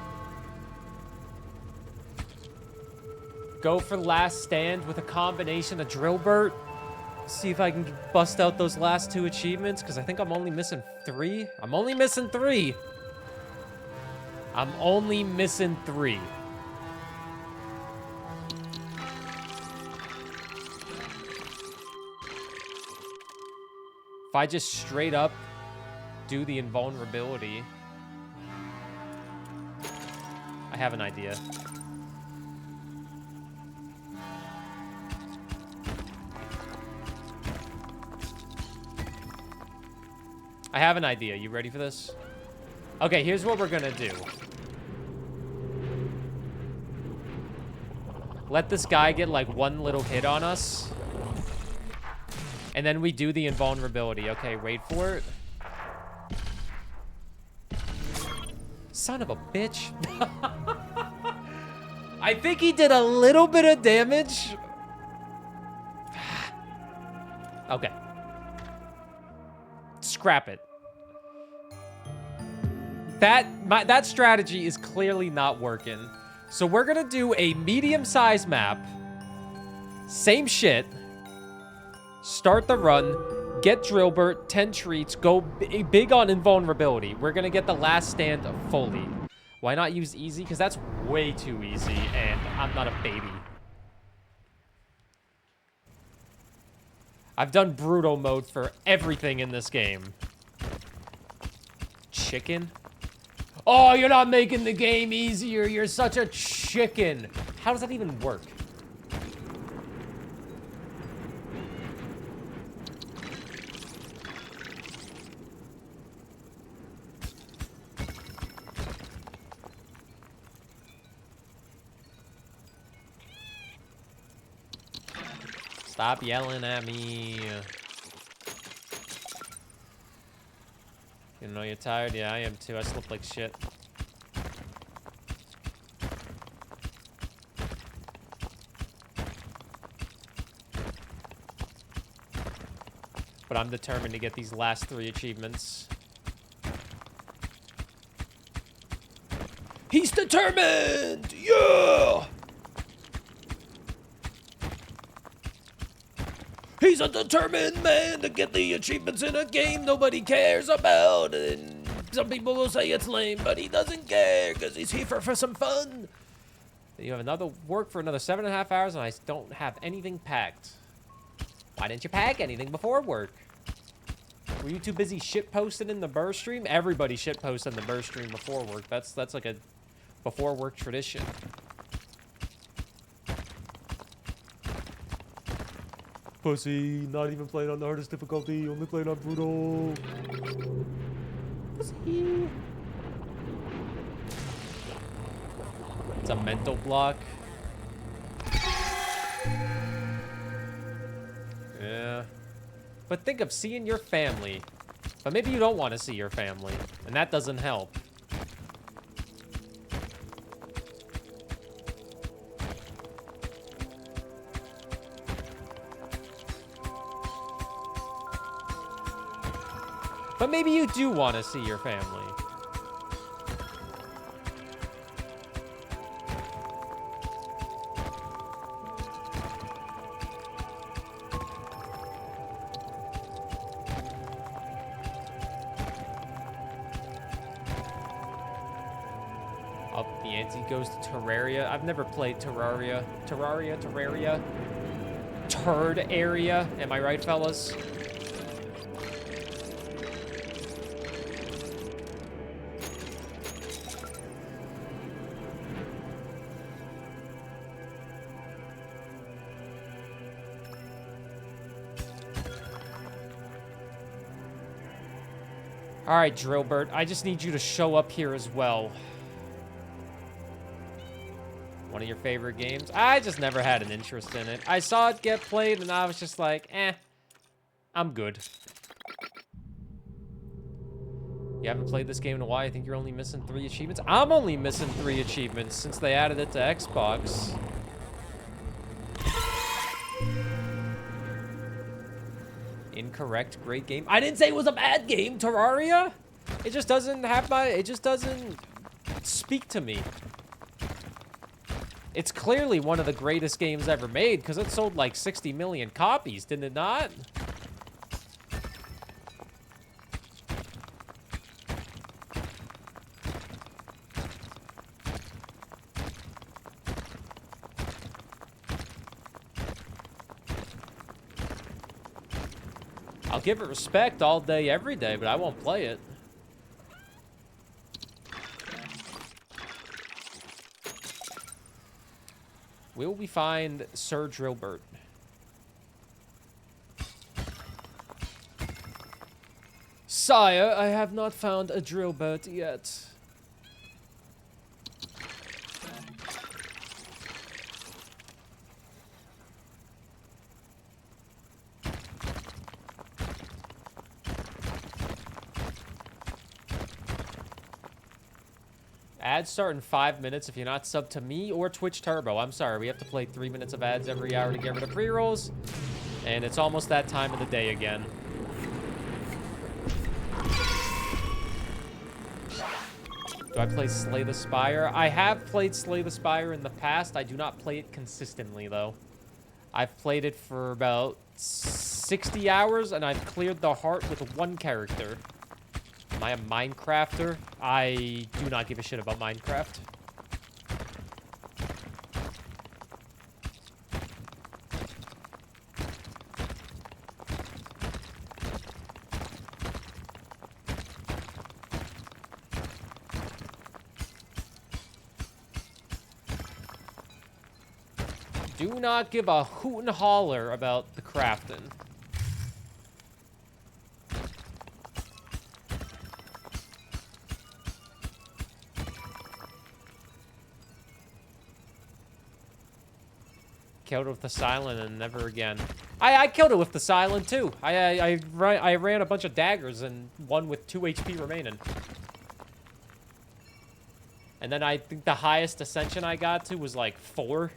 Go for Last Stand with a combination of Drillbird. See if I can bust out those last 2 achievements, because I think I'm only missing 3. I'm only missing 3. I'm only missing 3. If I just straight up do the invulnerability, I have an idea. I have an idea. You ready for this? Okay, here's what we're gonna do. Let this guy get like 1 little hit on us. And then we do the invulnerability. Okay, wait for it. Son of a bitch. I think he did a little bit of damage. Okay. Scrap it. That strategy is clearly not working. So we're gonna do a medium-sized map. Same shit. Start the run. Get Drillbert, 10 treats. Go big on invulnerability. We're gonna get the Last Stand fully. Why not use easy? Because that's way too easy, and I'm not a baby. I've done brutal mode for everything in this game. Chicken? Oh, you're not making the game easier. You're such a chicken. How does that even work? Stop yelling at me. You know you're tired? Yeah, I am too. I slept like shit. But I'm determined to get these last 3 achievements. He's determined! Yeah! He's a determined man to get the achievements in a game nobody cares about. And some people will say it's lame, but he doesn't care because he's here for some fun. You have another work for another 7.5 hours, and I don't have anything packed. Why didn't you pack anything before work? Were you too busy shitposting in the Burr stream? Everybody shitposts in the Burr stream before work. That's like a before work tradition. Pussy, not even playing on the hardest difficulty, only playing on brutal. Pussy. It's a mental block. Yeah. But think of seeing your family. But maybe you don't want to see your family, and that doesn't help. But maybe you do want to see your family. Oh, the ante goes to Terraria. I've never played Terraria. Terraria. Turd area. Am I right, fellas? All right, Drillbert, I just need you to show up here as well. One of your favorite games? I just never had an interest in it. I saw it get played, and I was just like, I'm good. You haven't played this game in a while? I think you're only missing 3 achievements? I'm only missing 3 achievements since they added it to Xbox. Incorrect, great game. I didn't say it was a bad game, Terraria. It just doesn't have my, it just doesn't speak to me. It's clearly one of the greatest games ever made because it sold like 60 million copies, didn't it not? I'll give it respect all day, every day, but I won't play it. Will we find Sir Drillbert? Sire, I have not found a Drillbert yet. Ads start in 5 minutes if you're not subbed to me or Twitch Turbo. I'm sorry, we have to play 3 minutes of ads every hour to get rid of pre-rolls. And it's almost that time of the day again. Do I play Slay the Spire? I have played Slay the Spire in the past. I do not play it consistently, though. I've played it for about 60 hours, and I've cleared the heart with 1 character. Am I a Minecrafter? I do not give a shit about Minecraft. Do not give a hoot and holler about the crafting. Killed it with the silent and never again. I killed it with the silent too. I ran a bunch of daggers and one with 2 HP remaining. And then I think the highest ascension I got to was like 4.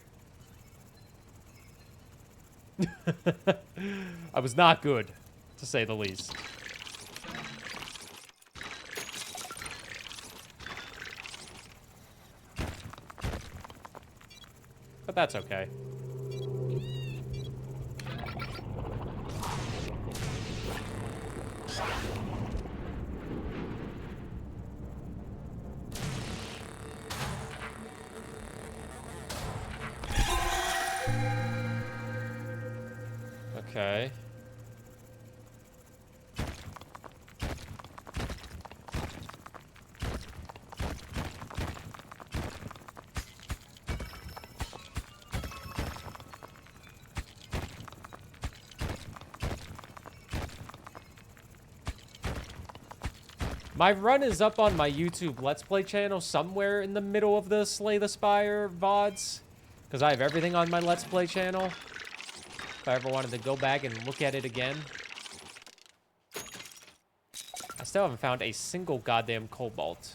I was not good, to say the least. But that's okay. Okay. My run is up on my YouTube Let's Play channel somewhere in the middle of the Slay the Spire VODs. Because I have everything on my Let's Play channel. If I ever wanted to go back and look at it again. I still haven't found a single goddamn cobalt.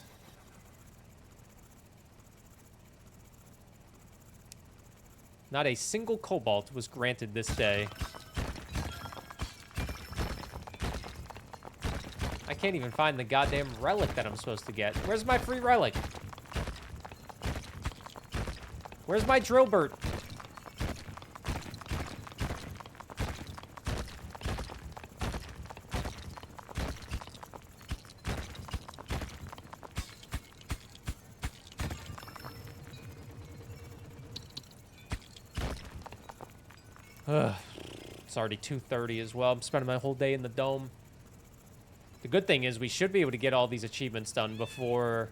Not a single cobalt was granted this day. I can't even find the goddamn relic that I'm supposed to get. Where's my free relic? Where's my drillbert? Ugh. It's already 2:30 as well. I'm spending my whole day in the dome. The good thing is we should be able to get all these achievements done before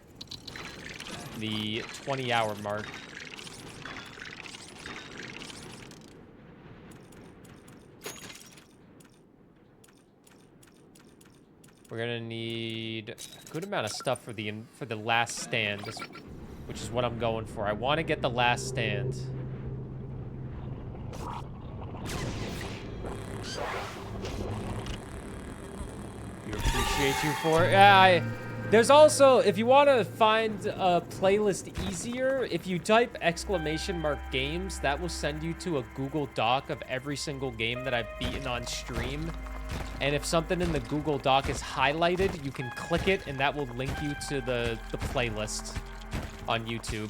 the 20-hour mark. We're gonna need a good amount of stuff for the last stand, which is what I'm going for. I want to get the last stand. We appreciate you for it. Yeah, there's also, if you want to find a playlist easier, if you type !games, that will send you to a Google Doc of every single game that I've beaten on stream. And if something in the Google Doc is highlighted, you can click it, and that will link you to the playlist on YouTube.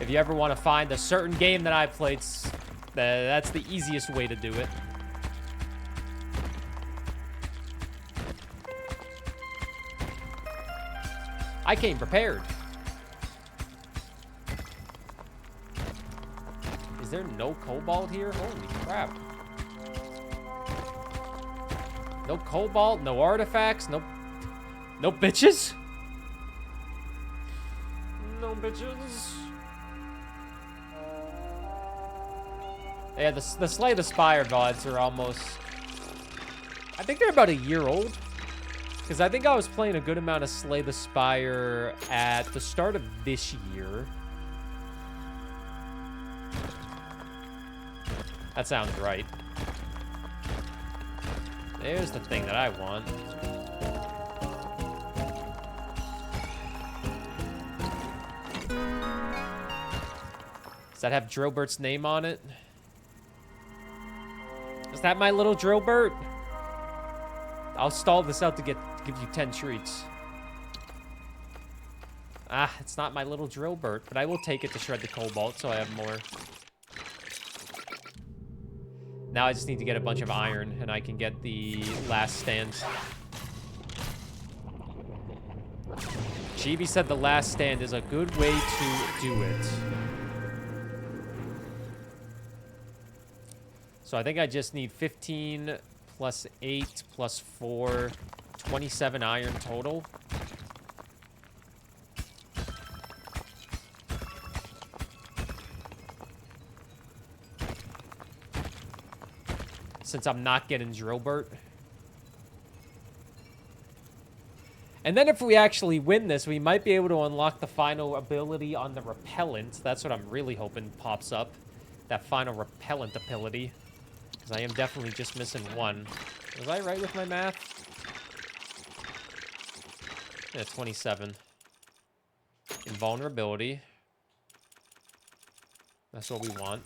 If you ever want to find a certain game that I played, that's the easiest way to do it. I came prepared. Is there no cobalt here? Holy crap. No cobalt, no artifacts, no bitches? No bitches. Yeah, the Slay the Spire VODs are almost... I think they're about a year old. Because I think I was playing a good amount of Slay the Spire at the start of this year. That sounds right. There's the thing that I want. Does that have Drillbert's name on it? Is that my little Drillbert? I'll stall this out to give you 10 treats. Ah, it's not my little Drillbert, but I will take it to shred the cobalt so I have more. Now I just need to get a bunch of iron, and I can get the last stand. Chibi said the last stand is a good way to do it. So I think I just need 15 plus 8 plus 4, 27 iron total. Since I'm not getting Drillbert. And then if we actually win this, we might be able to unlock the final ability on the repellent. That's what I'm really hoping pops up. That final repellent ability. Because I am definitely just missing one. Was I right with my math? Yeah, 27. Invulnerability. That's what we want.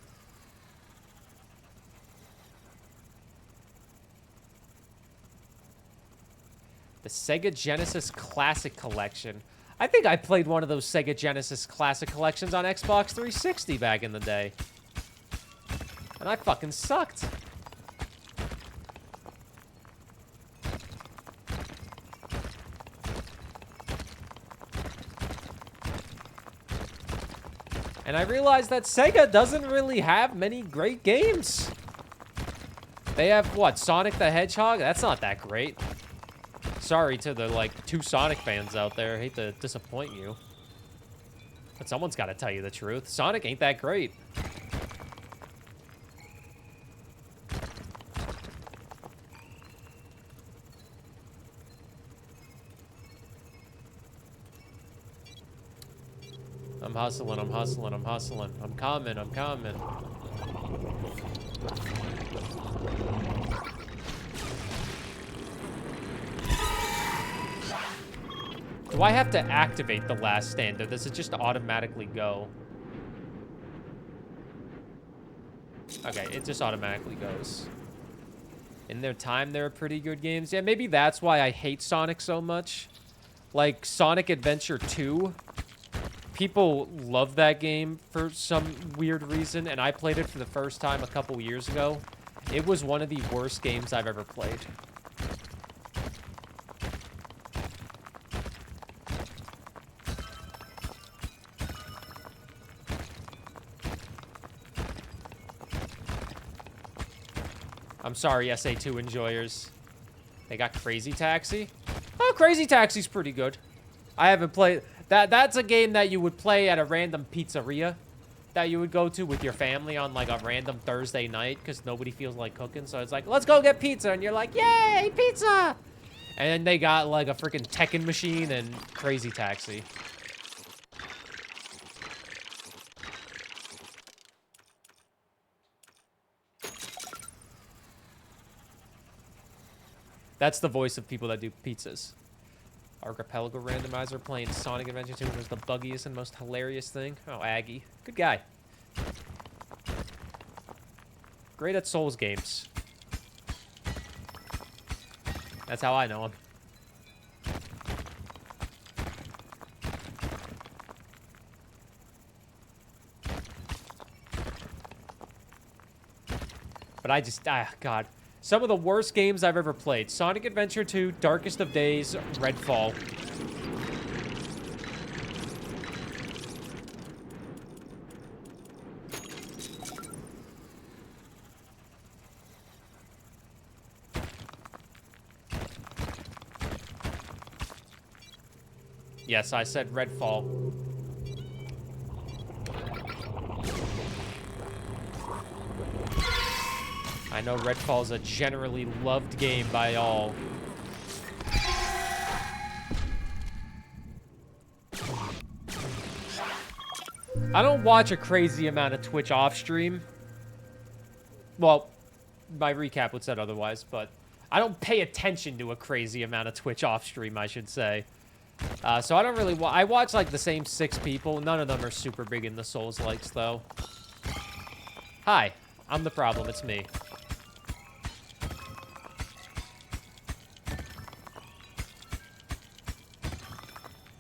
The Sega Genesis Classic Collection. I think I played one of those Sega Genesis Classic Collections on Xbox 360 back in the day. And I fucking sucked. And I realized that Sega doesn't really have many great games. They have, what, Sonic the Hedgehog? That's not that great. Sorry to the, like, 2 Sonic fans out there. I hate to disappoint you. But someone's got to tell you the truth. Sonic ain't that great. I'm hustling, I'm hustling, I'm hustling. I'm coming, I'm coming. Do I have to activate the last stand, or does it just automatically go? Okay, it just automatically goes. In their time, they're pretty good games. Yeah, maybe that's why I hate Sonic so much. Like, Sonic Adventure 2. People love that game for some weird reason, and I played it for the first time a couple years ago. It was one of the worst games I've ever played. I'm sorry, SA2 enjoyers. They got Crazy Taxi? Oh, Crazy Taxi's pretty good. I haven't played... That's a game that you would play at a random pizzeria that you would go to with your family on, like, a random Thursday night because nobody feels like cooking. So it's like, let's go get pizza. And you're like, yay, pizza! And then they got, like, a freaking Tekken machine and Crazy Taxi. That's the voice of people that do pizzas. Archipelago randomizer playing Sonic Adventure 2 was the buggiest and most hilarious thing. Oh, Aggie. Good guy. Great at Souls games. That's how I know him. But I just... God. Some of the worst games I've ever played. Sonic Adventure 2, Darkest of Days, Redfall. Yes, I said Redfall. I know Redfall is a generally loved game by all. I don't watch a crazy amount of Twitch off stream. Well, my recap would said otherwise, but I don't pay attention to a crazy amount of Twitch off stream, I should say. So I don't really I watch like the same 6 people. None of them are super big in the Souls likes though. Hi, I'm the problem, it's me.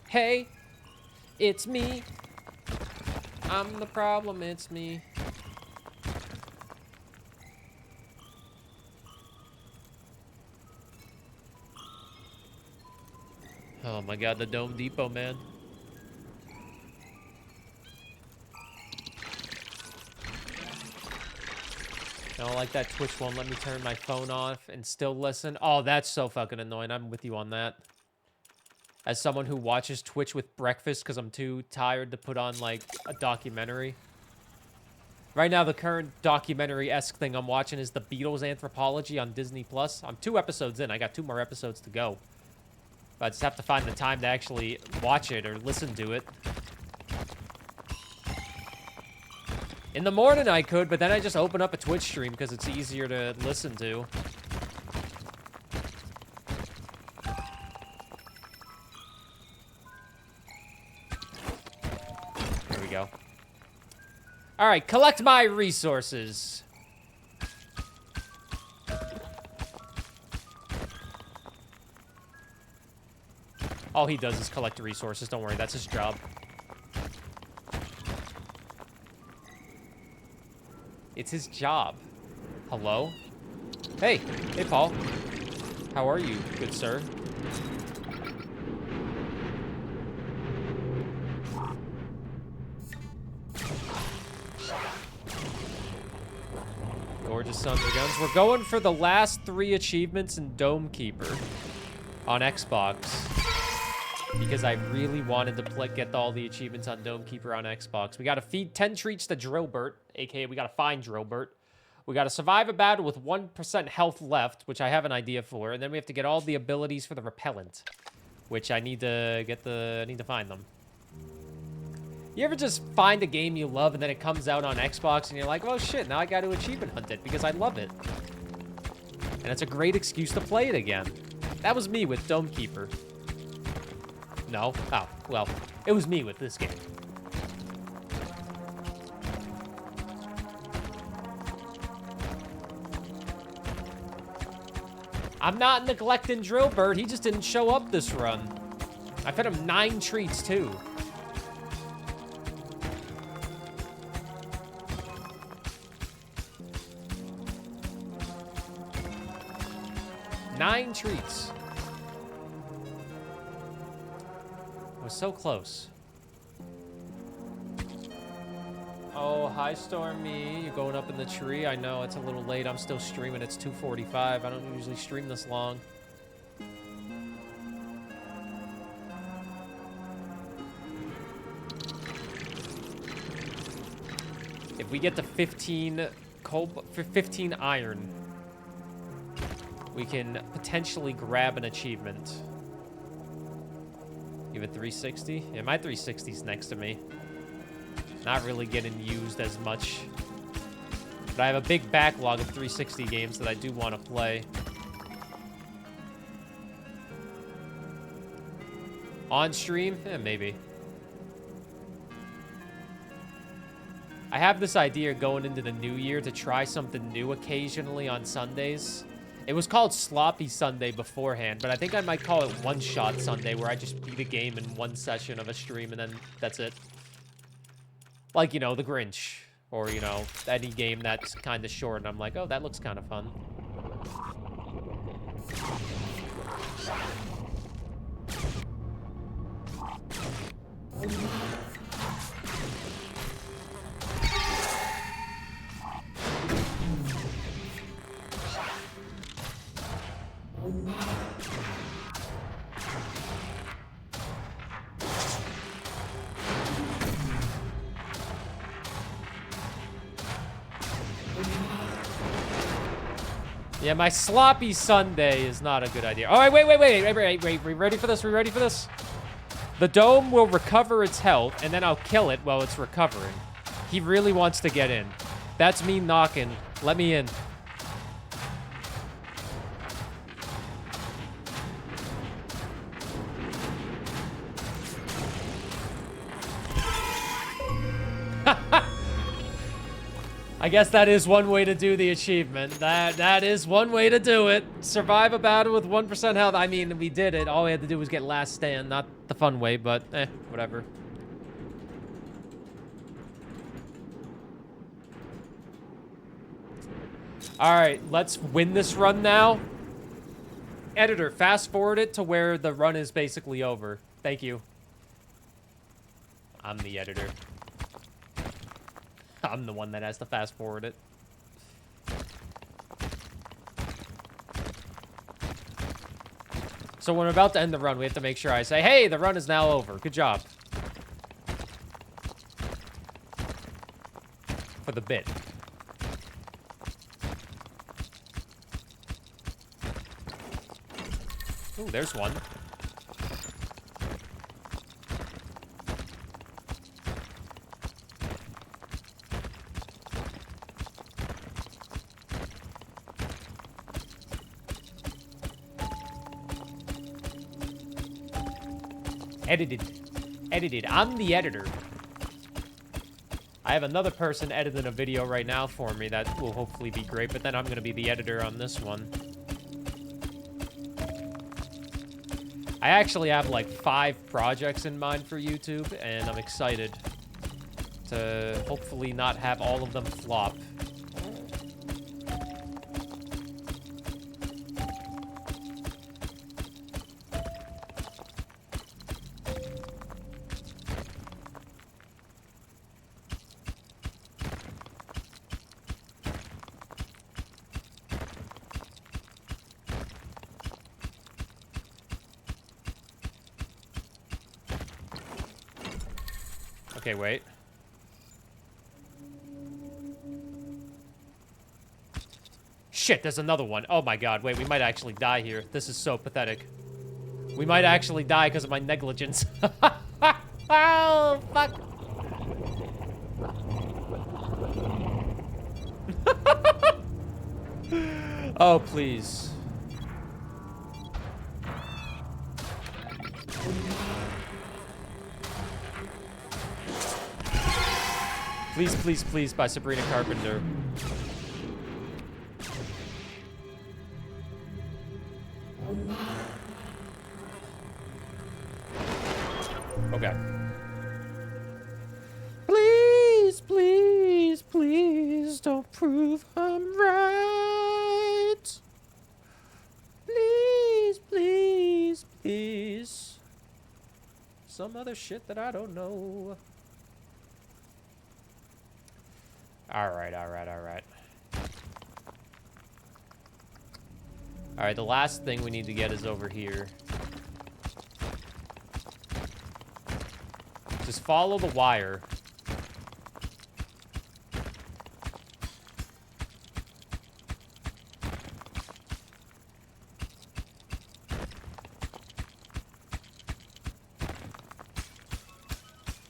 Hey, it's me. I'm the problem, it's me. Oh my god, the Dome Depot, man. I don't like that Twitch won't let me turn my phone off and still listen. Oh, that's so fucking annoying. I'm with you on that. As someone who watches Twitch with breakfast because I'm too tired to put on, like, a documentary. Right now, the current documentary-esque thing I'm watching is the Beatles Anthropology on Disney+. I'm 2 episodes in. I got 2 more episodes to go. But I just have to find the time to actually watch it or listen to it. In the morning I could, but then I just open up a Twitch stream because it's easier to listen to. There we go. All right, collect my resources. All he does is collect resources. Don't worry, that's his job. It's his job. Hello? Hey. Hey, Paul. How are you, good sir? Gorgeous sons of guns. We're going for the last 3 achievements in Dome Keeper on Xbox. Because I really wanted to get all the achievements on Dome Keeper on Xbox. We got to feed 10 treats to Drillbert, aka we got to find Drillbert. We got to survive a battle with 1% health left, which I have an idea for, and then we have to get all the abilities for the repellent, which I need to get I need to find them. You ever just find a game you love and then it comes out on Xbox and you're like, oh shit, now I got to achievement hunt it because I love it. And it's a great excuse to play it again. That was me with Dome Keeper. No? Oh, well, it was me with this game. I'm not neglecting Drillbird. He just didn't show up this run. I fed him 9 treats, too. Nine treats. I was so close. Oh, hi, Stormy. You're going up in the tree. I know it's a little late. I'm still streaming. It's 2:45. I don't usually stream this long. If we get to 15 iron, we can potentially grab an achievement. Give it 360? Yeah, my 360's next to me. Not really getting used as much. But I have a big backlog of 360 games that I do want to play. On stream? Eh, maybe. I have this idea going into the new year to try something new occasionally on Sundays. It was called Sloppy Sunday beforehand, but I think I might call it One Shot Sunday, where I just beat a game in one session of a stream and then that's it. Like, you know, The Grinch, or, you know, any game that's kind of short, and I'm like, oh, that looks kind of fun. Yeah, my sloppy Sunday is not a good idea. Oh, wait. We ready for this? We ready for this? The dome will recover its health, and then I'll kill it while it's recovering. He really wants to get in. That's me knocking. Let me in. I guess that is one way to do the achievement. That is one way to do it. Survive a battle with 1% health. I mean, we did it. All we had to do was get last stand. Not the fun way, but whatever. All right, let's win this run now. Editor, fast forward it to where the run is basically over. Thank you. I'm the editor. I'm the one that has to fast forward it. So when we're about to end the run, we have to make sure I say, hey, the run is now over. Good job. For the bit. Ooh, there's one. Edited. I'm the editor. I have another person editing a video right now for me that will hopefully be great, but then I'm going to be the editor on this one. I actually have like 5 projects in mind for YouTube, and I'm excited to hopefully not have all of them flop. Okay, wait. Shit, there's another one. Oh my god, wait, we might actually die here. This is so pathetic. We might actually die because of my negligence. Oh, fuck. Oh, please. Please, please, please, by Sabrina Carpenter. Okay. Please, please, please don't prove I'm right. Please, please, please. Some other shit that I don't know. Alright, alright, alright. Alright, the last thing we need to get is over here. Just follow the wire.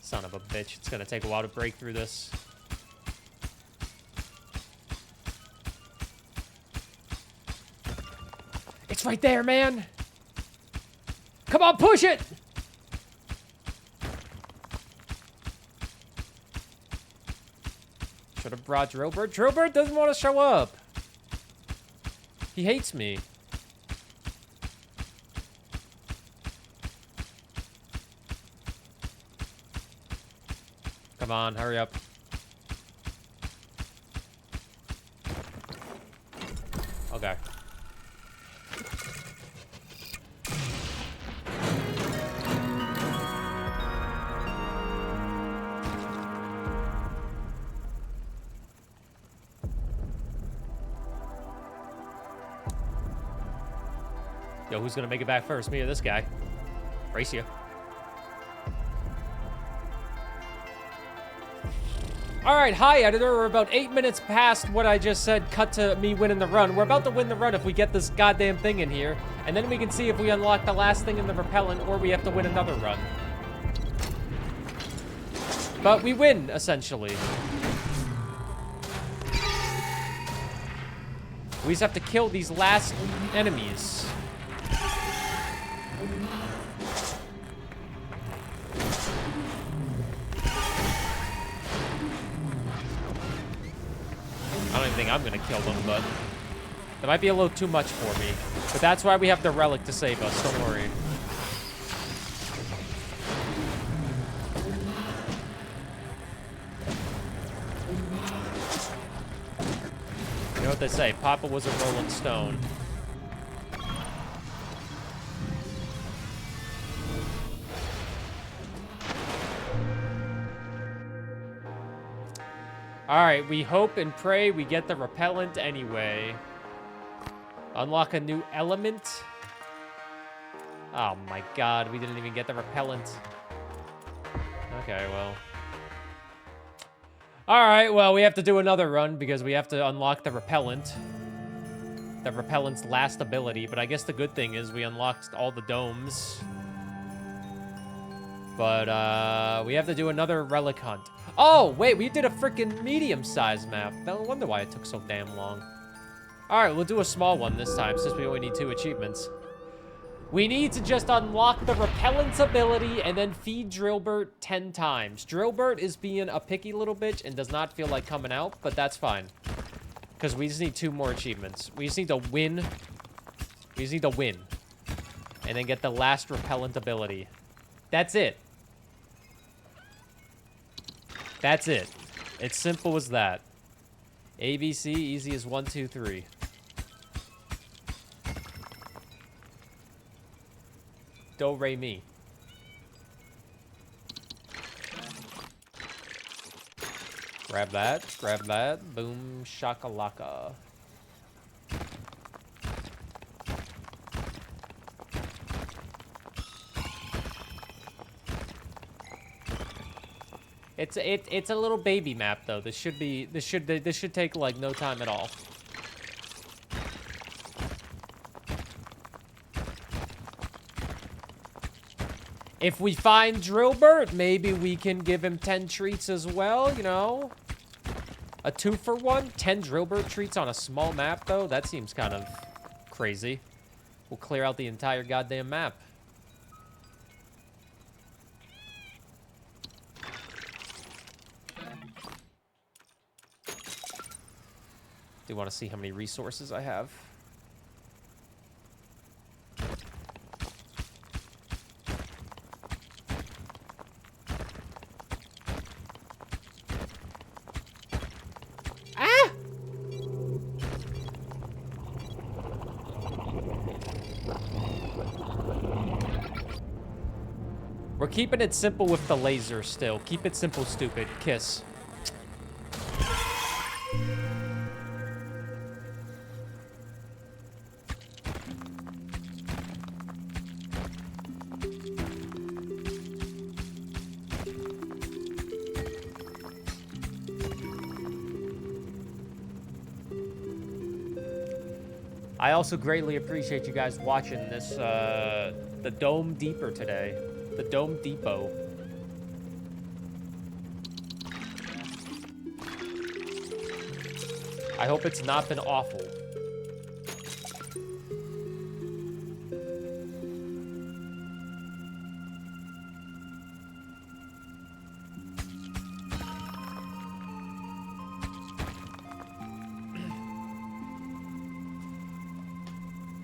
Son of a bitch. It's gonna take a while to break through this. It's right there, man. Come on, push it. Should have brought Drillbird. Drillbird doesn't want to show up. He hates me. Come on, hurry up. Okay. Yo, who's gonna make it back first? Me or this guy? Race you. Alright, hi editor. We're about 8 minutes past what I just said, cut to me winning the run. We're about to win the run if we get this goddamn thing in here. And then we can see if we unlock the last thing in the repellent or we have to win another run. But we win, essentially. We just have to kill these last enemies. I don't even think I'm gonna kill them, but that might be a little too much for me. But that's why we have the relic to save us, don't worry. You know what they say, Papa was a rolling stone. Alright, we hope and pray we get the repellent anyway. Unlock a new element. Oh my god, we didn't even get the repellent. Okay, well. Alright, well, we have to do another run because we have to unlock the repellent. The repellent's last ability, but I guess the good thing is we unlocked all the domes. But, we have to do another relic hunt. Oh, wait, we did a freaking medium-sized map. No wonder why it took so damn long. Alright, we'll do a small one this time, since we only need 2 achievements. We need to just unlock the repellent's ability and then feed Drillbert 10 times. Drillbert is being a picky little bitch and does not feel like coming out, but that's fine. Because we just need 2 more achievements. We just need to win. We just need to win. And then get the last repellent ability. That's it. That's it. It's simple as that. ABC, easy as 1, 2, 3. Do, re, mi. Grab that. Boom, shakalaka. It's a little baby map though. This should take like no time at all. If we find Drillbert, maybe we can give him 10 treats as well, you know? A 2-for-1? 10 Drillbird treats on a small map, though? That seems kind of crazy. We'll clear out the entire goddamn map. Do want to see how many resources I have. Ah! We're keeping it simple with the laser still. Keep it simple, stupid. Kiss. I also greatly appreciate you guys watching this, the Dome Deeper today. The Dome Depot. I hope it's not been awful.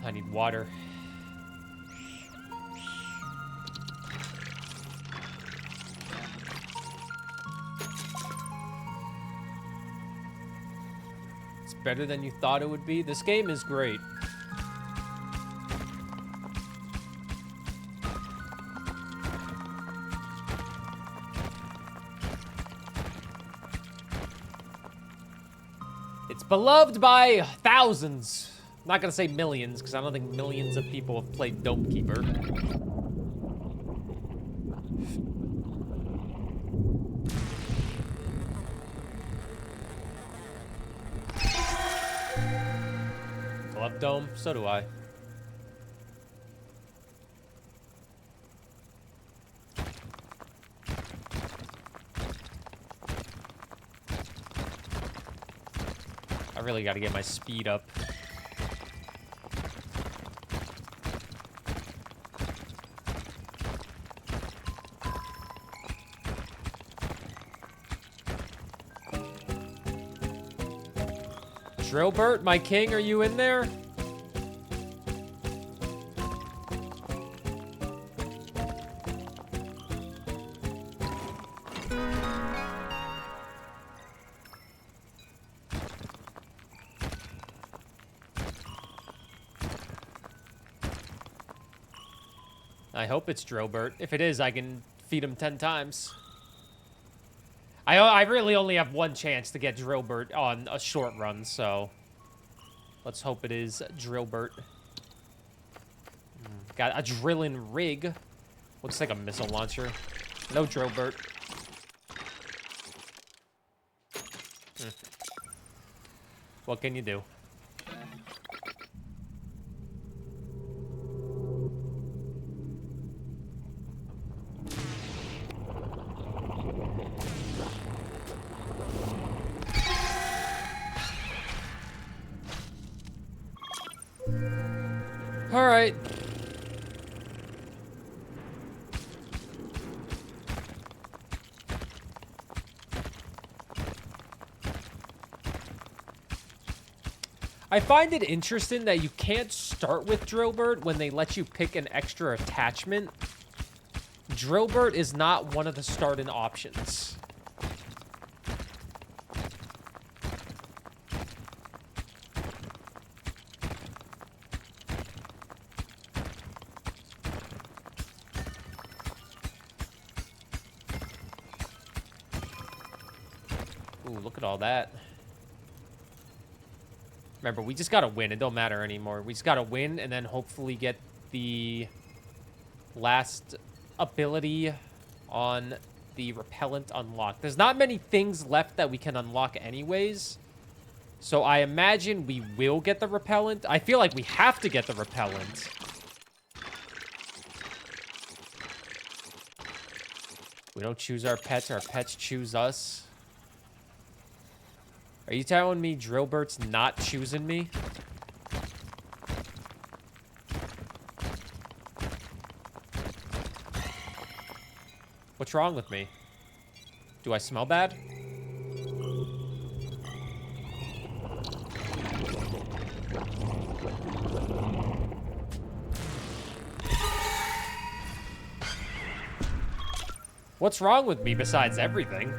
I need water. It's better than you thought it would be. This game is great. It's beloved by thousands. I'm not gonna say millions, because I don't think millions of people have played Dome Keeper. I love Dome, so do I. I really gotta get my speed up. Drillbert, my king, are you in there? I hope it's Drillbert. If it is, I can feed him 10 times. I really only have one chance to get Drillbert on a short run, so let's hope it is Drillbert. Got a drilling rig. Looks like a missile launcher. No Drillbert. What can you do? All right. I find it interesting that you can't start with Drillbert when they let you pick an extra attachment. Drillbert is not one of the starting options. Ooh, look at all that. Remember, we just gotta win. It don't matter anymore. We just gotta win and then hopefully get the last ability on the repellent unlocked. There's not many things left that we can unlock anyways. So I imagine we will get the repellent. I feel like we have to get the repellent. We don't choose our pets choose us. Are you telling me Drillbert's not choosing me? What's wrong with me? Do I smell bad? What's wrong with me besides everything?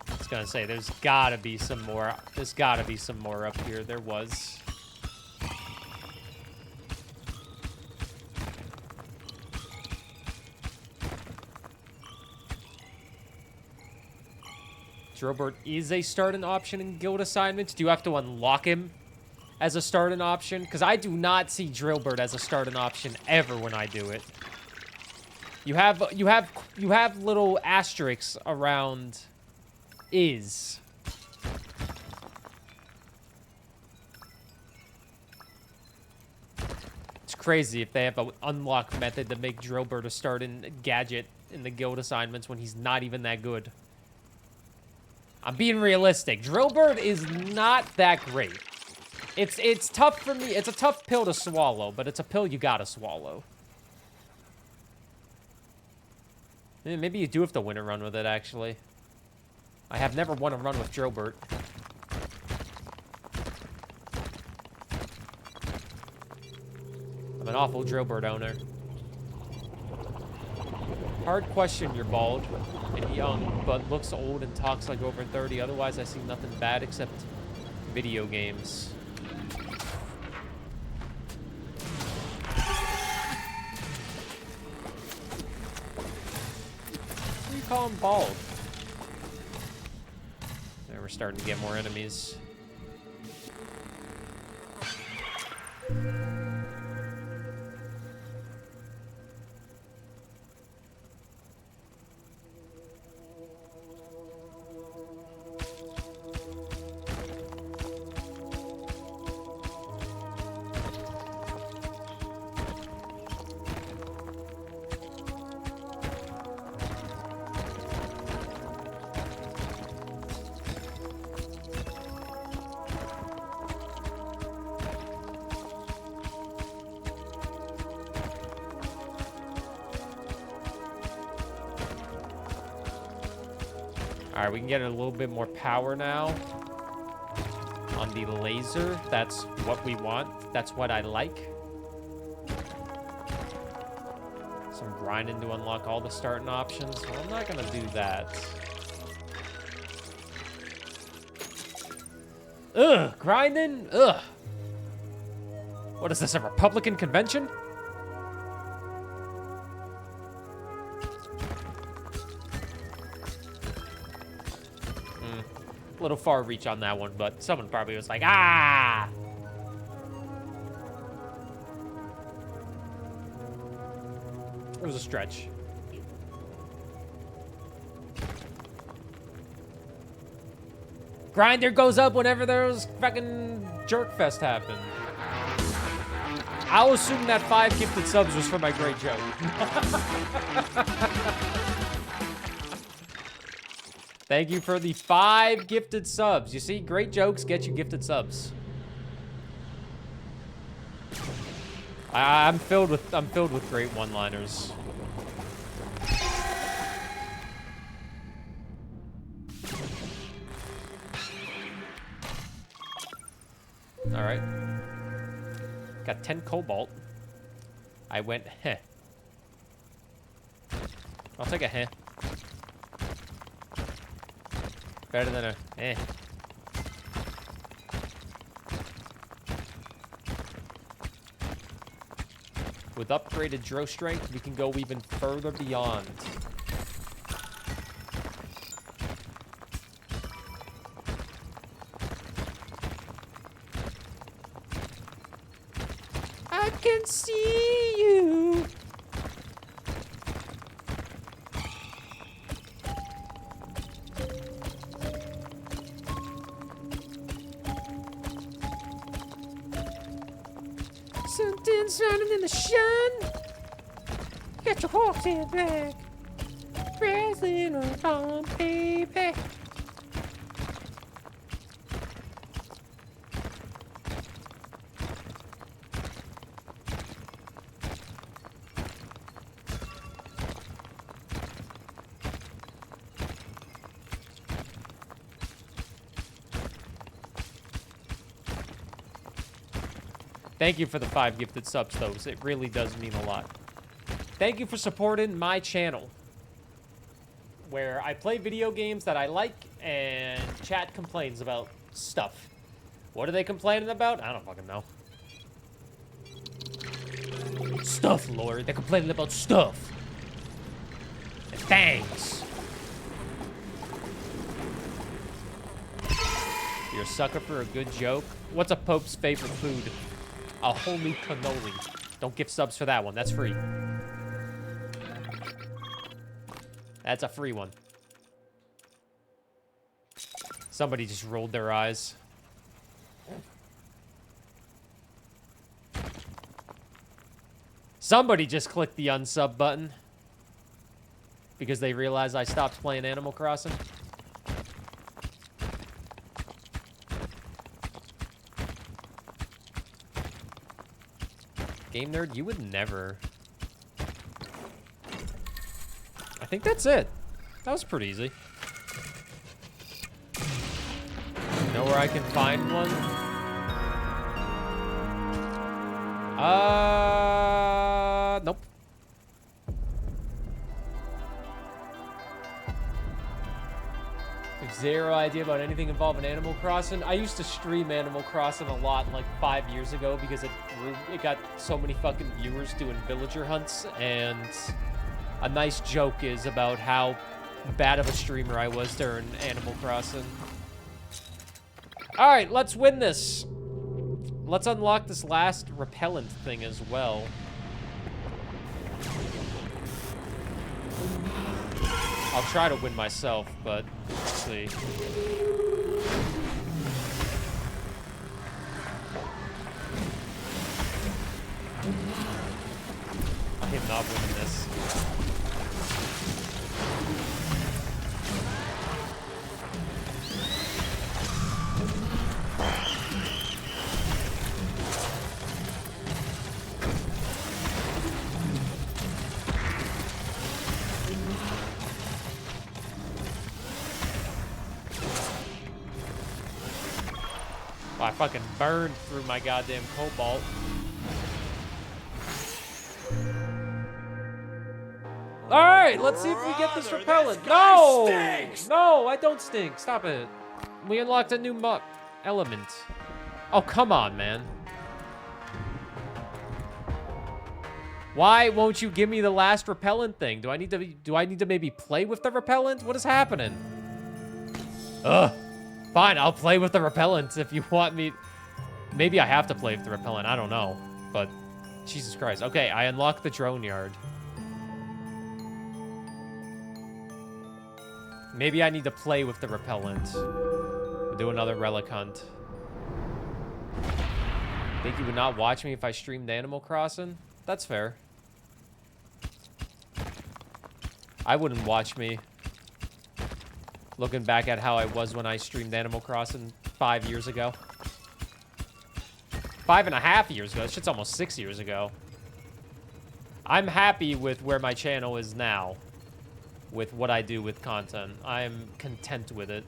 I was gonna say, there's gotta be some more. There's gotta be some more up here. There was. Drillbert is a starting option in guild assignments. Do you have to unlock him as a starting option? Because I do not see Drillbert as a starting option ever when I do it. You have little asterisks around is. It's crazy if they have an unlock method to make Drillbert a starting gadget in the guild assignments when he's not even that good. I'm being realistic. Drillbert is not that great. It's tough for me. It's a tough pill to swallow, but it's a pill you gotta swallow. Maybe you do have to win a run with it, actually. I have never won a run with Drillbert. I'm an awful Drillbert owner. Hard question, you're bald and young, but looks old and talks like over 30. Otherwise, I see nothing bad except video games. What do you call him bald? There, we're starting to get more enemies. All right, we can get a little bit more power now on the laser. That's what we want. That's what I like. Some grinding to unlock all the starting options. Well, I'm not gonna do that. Ugh, grinding? Ugh. What is this, a Republican convention? A little far reach on that one, but someone probably was like, ah! It was a stretch. Grinder goes up whenever there's fucking jerk fest happen. I'll assume that 5 gifted subs was for my great joke. Thank you for the 5 gifted subs. You see, great jokes get you gifted subs. I'm filled with great one-liners. All right. Got 10 cobalt. I went heh. I'll take a heh. Better than a eh. With upgraded Dro strength, we can go even further beyond. I can see you. man shining in the sun. Get your horse in back. Wrestling on baby. Thank you for the 5 gifted subs, though. It really does mean a lot. Thank you for supporting my channel, where I play video games that I like, and chat complains about stuff. What are they complaining about? I don't fucking know. Stuff, Lord. They're complaining about stuff. Thanks. You're a sucker for a good joke. What's a Pope's favorite food? A holy cannoli. Don't gift subs for that one. That's free. That's a free one. Somebody just rolled their eyes. Somebody just clicked the unsub button because they realized I stopped playing Animal Crossing. Game Nerd, you would never. I think that's it. That was pretty easy. You know where I can find one? Nope. I have zero idea about anything involving Animal Crossing. I used to stream Animal Crossing a lot like 5 years ago because it got so many fucking viewers doing villager hunts, and a nice joke is about how bad of a streamer I was during Animal Crossing. All right, let's win this. Let's unlock this last repellent thing as well. I'll try to win myself, but let's see. I am not winning this. I fucking burned through my goddamn cobalt. Alright, let's see if we get this repellent. No! No, I don't stink. Stop it. We unlocked a new element. Oh, come on, man. Why won't you give me the last repellent thing? Do I need to maybe play with the repellent? What is happening? Ugh. Fine, I'll play with the repellent if you want me. Maybe I have to play with the repellent. I don't know. But, Jesus Christ. Okay, I unlocked the drone yard. Maybe I need to play with the repellent. We'll do another relic hunt. Think you would not watch me if I streamed Animal Crossing? That's fair. I wouldn't watch me. Looking back at how I was when I streamed Animal Crossing 5 years ago. 5.5 years ago. That shit's almost 6 years ago. I'm happy with where my channel is now. With what I do with content. I'm content with it.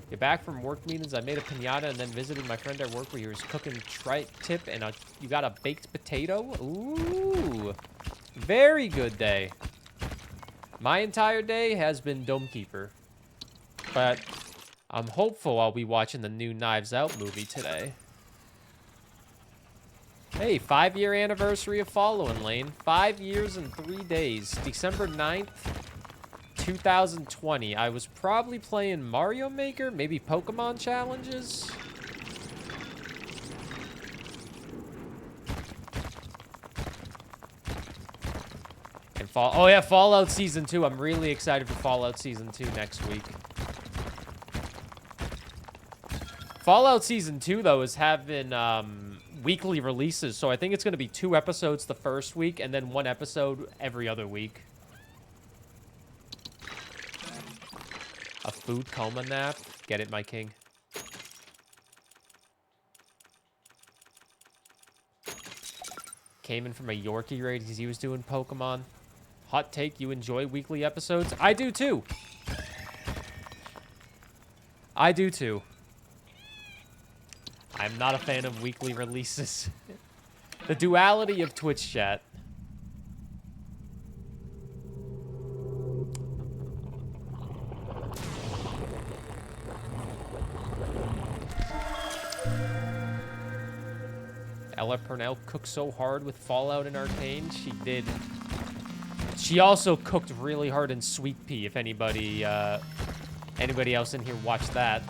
Get back from work meetings. I made a piñata and then visited my friend at work where he was cooking tri-tip and you got a baked potato? Ooh. Very good day. My entire day has been Dome Keeper. But I'm hopeful I'll be watching the new Knives Out movie today. Hey, 5-year anniversary of following, Lane. 5 years and 3 days. December 9th, 2020. I was probably playing Mario Maker, maybe Pokemon challenges. And oh yeah, Fallout Season 2. I'm really excited for Fallout Season 2 next week. Fallout Season 2, though, is having weekly releases, so I think it's going to be 2 episodes the first week and then 1 episode every other week. A food coma nap. Get it, my king. Came in from a Yorkie raid because he was doing Pokemon. Hot take, you enjoy weekly episodes? I do too. I do too. I'm not a fan of weekly releases. The duality of Twitch chat. Ella Purnell cooked so hard with Fallout and Arcane. She did. She also cooked really hard in Sweet Pea, if anybody else in here watched that.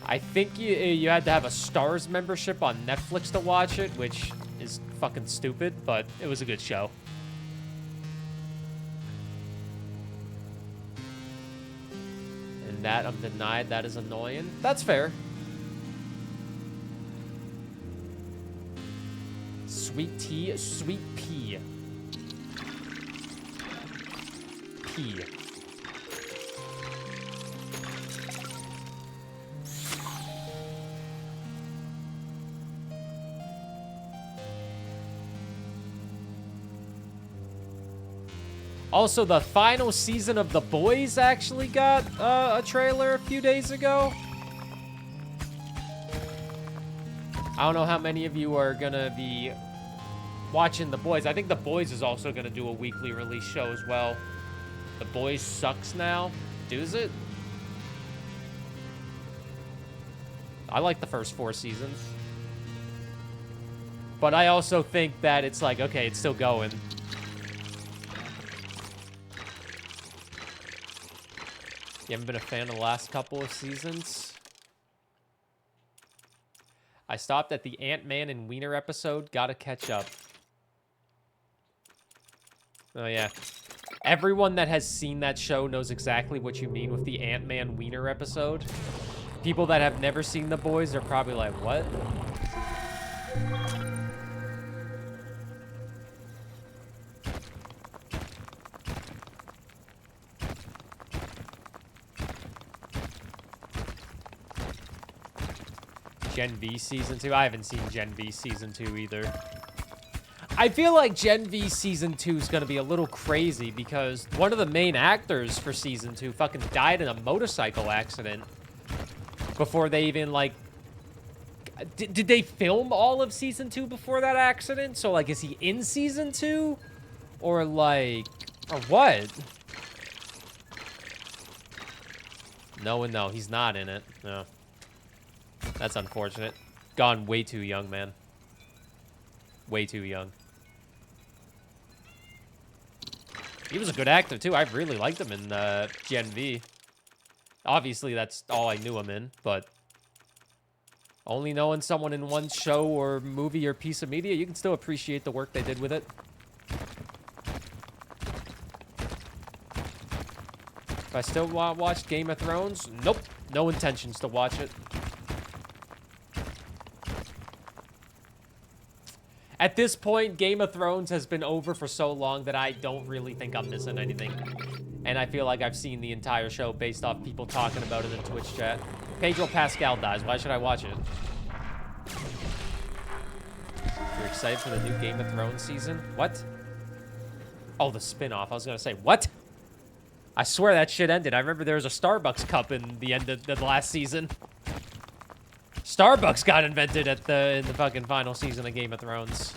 I think you had to have a Stars membership on Netflix to watch it, which is fucking stupid, but it was a good show. And that I'm denied, that is annoying. That's fair. Sweet tea, sweet pea. Pea. Also, the final season of The Boys actually got a trailer a few days ago. I don't know how many of you are gonna be watching The Boys. I think The Boys is also gonna do a weekly release show as well. The Boys sucks now. Does it? I like the first 4 seasons. But I also think that it's like, okay, it's still going. You haven't been a fan of the last couple of seasons? I stopped at the Ant-Man and Wiener episode. Gotta catch up. Oh, yeah. Everyone that has seen that show knows exactly what you mean with the Ant-Man Wiener episode. People that have never seen The Boys are probably like, what? Gen V Season 2? I haven't seen Gen V Season 2 either. I feel like Gen V Season 2 is going to be a little crazy because one of the main actors for Season 2 fucking died in a motorcycle accident before they even, like... Did they film all of Season 2 before that accident? So, like, is he in Season 2? Or, like... Or what? No, he's not in it. No. That's unfortunate. Gone way too young, man. Way too young. He was a good actor, too. I really liked him in Gen V. Obviously, that's all I knew him in, but... Only knowing someone in one show or movie or piece of media, you can still appreciate the work they did with it. If I still watch Game of Thrones? Nope. No intentions to watch it. At this point, Game of Thrones has been over for so long that I don't really think I'm missing anything. And I feel like I've seen the entire show based off people talking about it in Twitch chat. Pedro Pascal dies. Why should I watch it? You're excited for the new Game of Thrones season? What? Oh, the spin-off. I was going to say, what? I swear that shit ended. I remember there was a Starbucks cup in the end of the last season. Starbucks got invented in the fucking final season of Game of Thrones.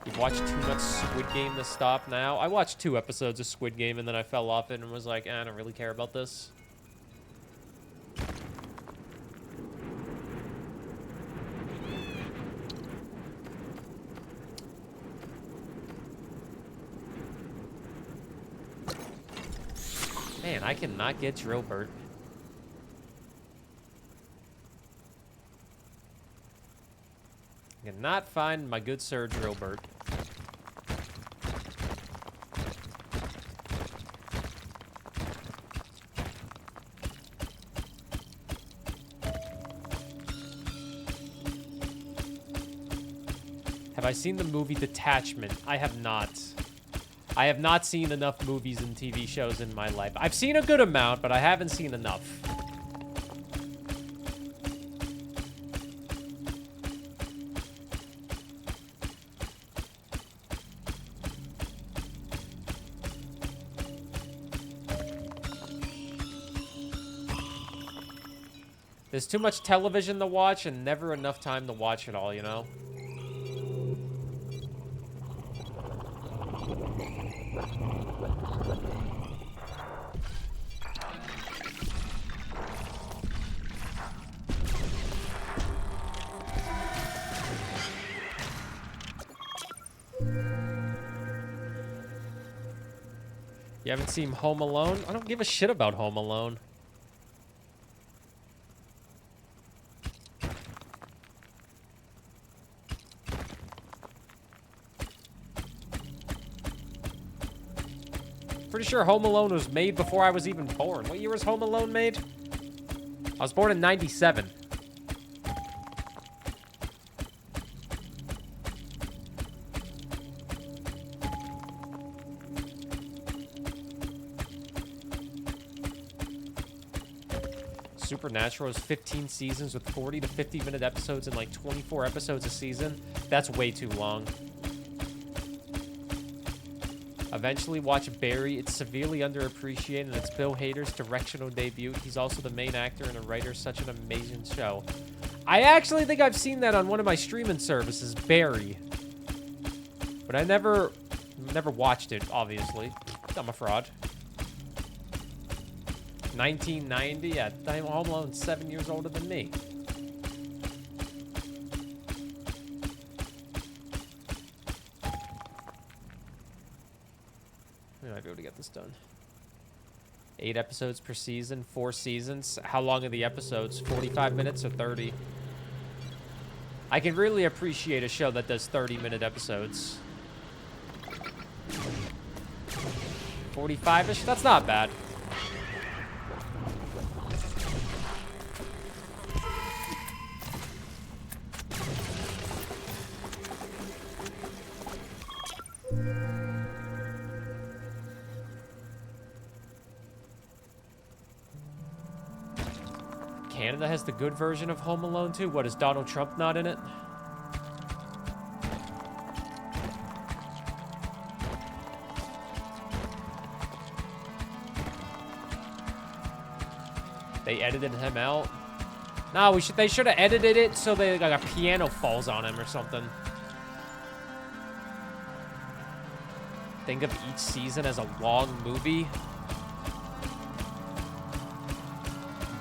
You've watched too much Squid Game to stop now? I watched 2 episodes of Squid Game and then I fell off it and was like, I don't really care about this. Man, I cannot get Drillbert. cannot find my good Sir Drillbert. Have I seen the movie Detachment? I have not. I have not seen enough movies and TV shows in my life. I've seen a good amount, but I haven't seen enough. There's too much television to watch and never enough time to watch it all, you know? You haven't seen Home Alone? I don't give a shit about Home Alone. Pretty sure Home Alone was made before I was even born. What year was Home Alone made? I was born in 97. Supernatural is 15 seasons with 40 to 50-minute episodes and like 24 episodes a season. That's way too long. Eventually watch Barry. It's severely underappreciated, and it's Bill Hader's directional debut. He's also the main actor and a writer. Such an amazing show. I actually think I've seen that on one of my streaming services, Barry. But I never watched it, obviously. I'm a fraud. 1990? Yeah, Home Alone's 7 years older than me. I might be able to get this done. 8 episodes per season, 4 seasons. How long are the episodes? 45 minutes or 30? I can really appreciate a show that does 30-minute episodes. 45-ish? That's not bad. Canada has the good version of Home Alone too. What, is Donald Trump not in it? They edited him out. No, they should have edited it so they like a piano falls on him or something. Think of each season as a long movie.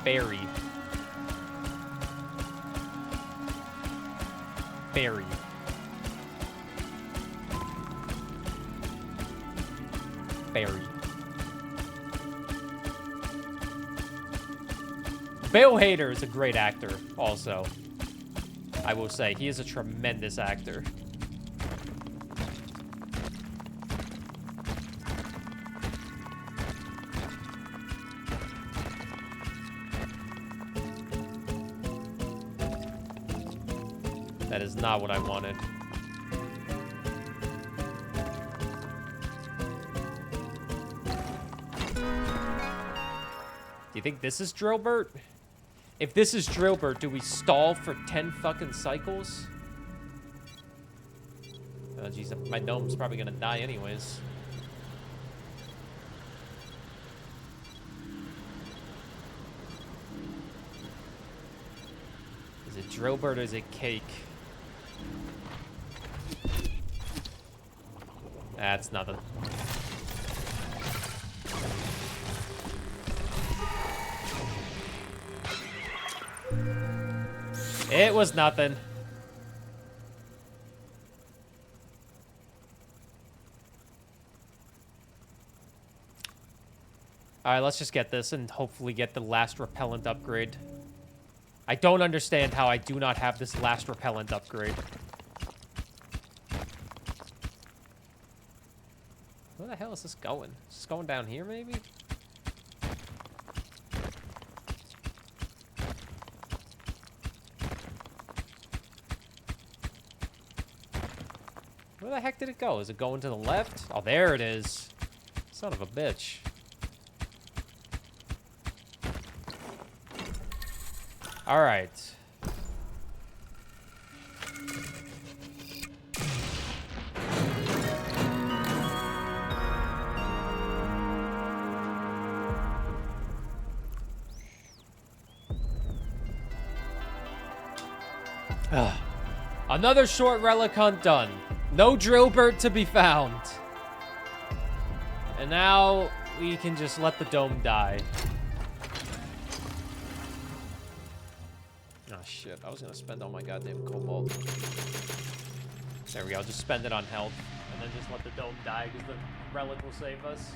Barry. Barry. Barry. Bill Hader is a great actor, also. I will say, he is a tremendous actor. That is not what I wanted. Do you think this is Drillbert? If this is Drillbert, do we stall for 10 fucking cycles? Oh, jeez, my gnome's probably gonna die anyways. Is it Drillbert or is it Cake? That's nothing. It was nothing. Alright, let's just get this and hopefully get the last repellent upgrade. I don't understand how I do not have this last repellent upgrade. Where the hell is this going? Is this going down here, maybe? Where the heck did it go? Is it going to the left? Oh, there it is. Son of a bitch. All right. Another short relic hunt done. No drillbird to be found. And now we can just let the dome die. Oh shit, I was gonna spend all my goddamn cobalt. There we go, just spend it on health. And then just let the dome die because the relic will save us.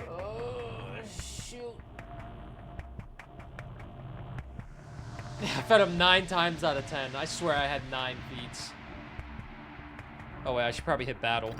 Oh, shoot. I fed him 9 times out of 10. I swear I had 9 feats. Oh wait, I should probably hit battle.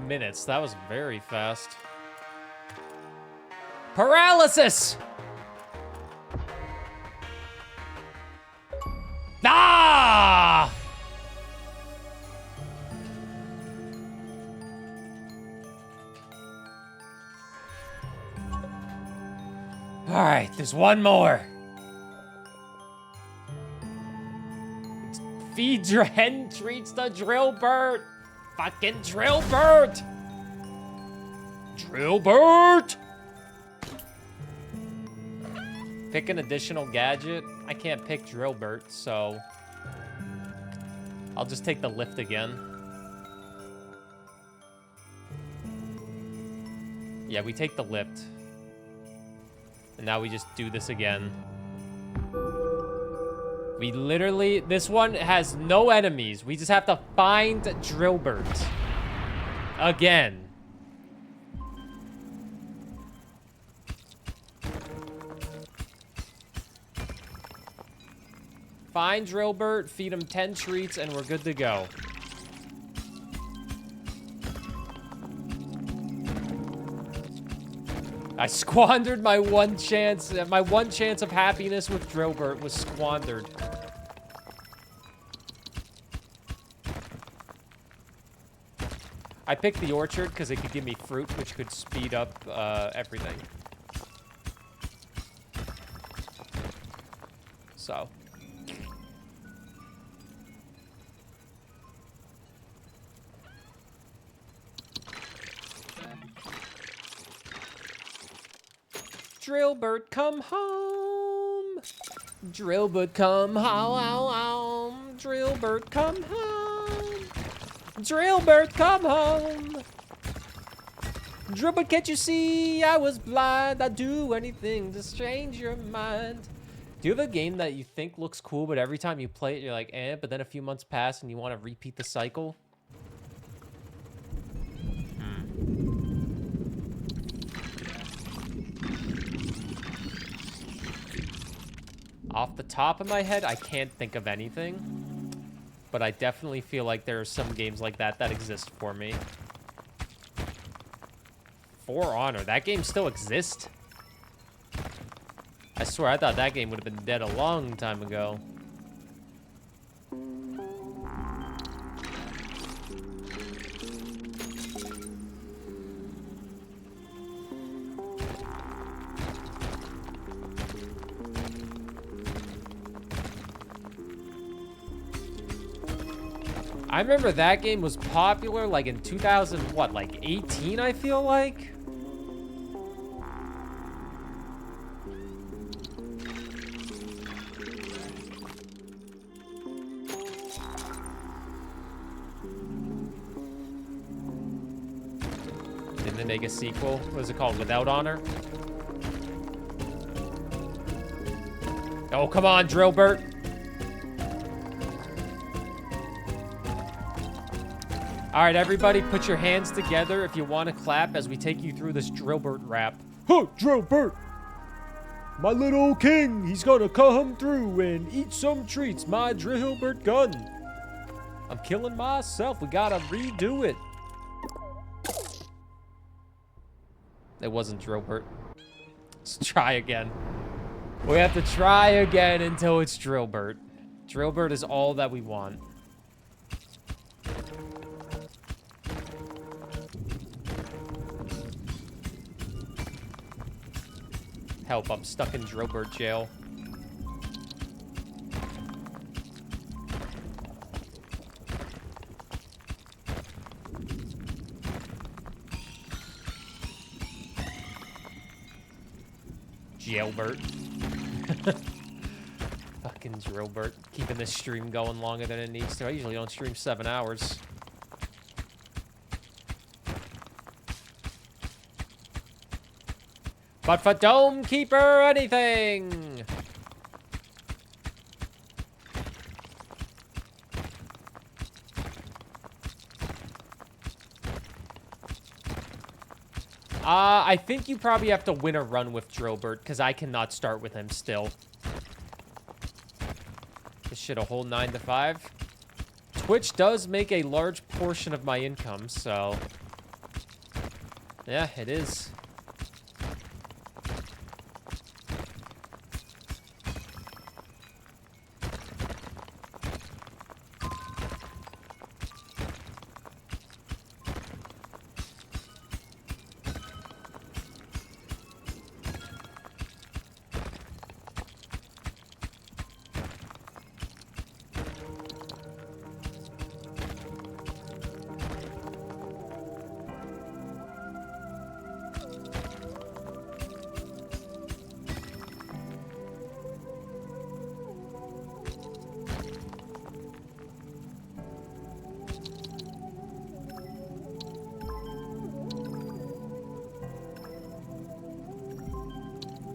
Minutes. That was very fast. Paralysis! Ah! All right, there's one more. Feed your hen treats the drill bird. Fucking Drillbert! Drillbert! Pick an additional gadget. I can't pick Drillbert, so I'll just take the lift again. Yeah, we take the lift. And now we just do this again. We literally, this one has no enemies. We just have to find Drillbert. Again. Find Drillbert, feed him 10 treats, and we're good to go. I squandered my one chance. My one chance of happiness with Drillbert was squandered. I picked the orchard because it could give me fruit, which could speed up everything. So. Drillbert, come home. Drillbert, come home. Drillbert, come home. Drillbert, come home. Drillbert, can't you see I was blind? I'd do anything to change your mind. Do you have a game that you think looks cool, but every time you play it, you're like, eh, but then a few months pass and you want to repeat the cycle? Off the top of my head, I can't think of anything. But I definitely feel like there are some games like that that exist for me. For Honor. That game still exists? I swear, I thought that game would have been dead a long time ago. I remember that game was popular like in 2000, what, like 18, I feel like? make a sequel. What is it called? Without Honor? Oh, come on, Drillbert. All right, everybody, put your hands together if you want to clap as we take you through this Drillbert rap. Huh, Drillbert! My little king, he's gonna come through and eat some treats, my Drillbert gun. I'm killing myself. We gotta redo it. It wasn't Drillbert. Let's try again. We have to try again until it's Drillbert. Drillbert is all that we want. Help, I'm stuck in Drillbert jail. Jailbert. Fucking Drillbert. Keeping this stream going longer than it needs to. I usually don't stream 7 hours. But for Dome Keeper, anything! I think you probably have to win a run with Drillbert, because I cannot start with him still. This shit a whole 9 to 5. Twitch does make a large portion of my income, so... yeah, it is.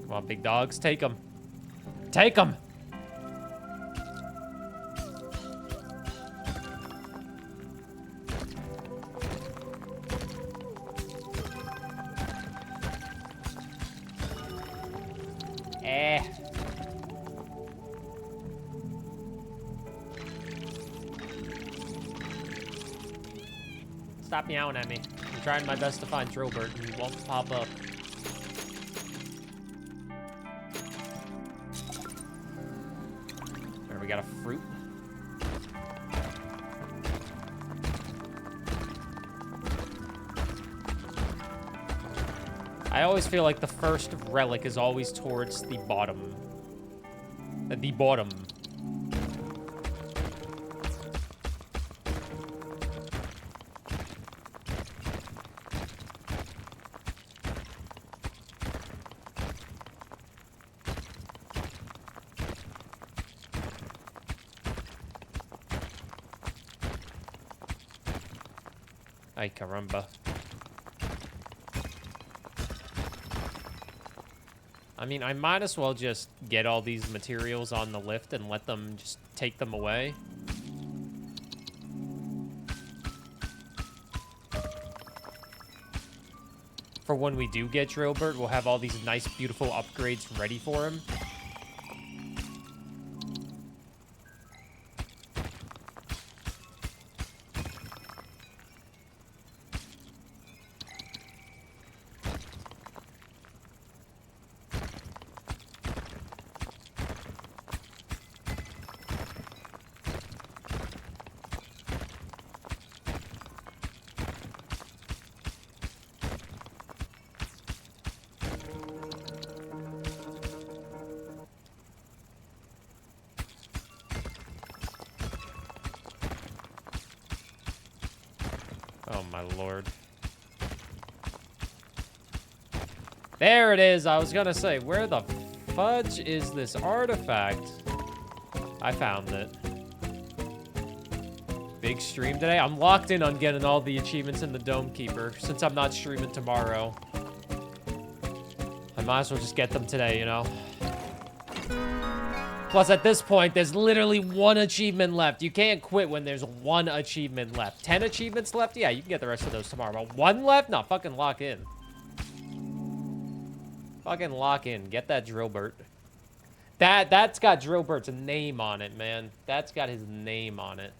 Come on, big dogs. Take them. Take them! Eh. Stop meowing at me. I'm trying my best to find Drillbert and he won't pop up. We got a fruit. I always feel like the first relic is always towards the bottom. The bottom. Ay, caramba. I mean, I might as well just get all these materials on the lift and let them just take them away. For when we do get Drillbert, we'll have all these nice, beautiful upgrades ready for him. Oh my lord. There it is. I was gonna say, where the fudge is this artifact? I found it. Big stream today. I'm locked in on getting all the achievements in the Dome Keeper since I'm not streaming tomorrow. I might as well just get them today, you know? Plus, at this point, there's literally one achievement left. You can't quit when there's one achievement left. 10 achievements left? Yeah, you can get the rest of those tomorrow. But one left? No, fucking lock in. Fucking lock in. Get that Drillbert. That's got Drillbert's name on it, man. That's got his name on it.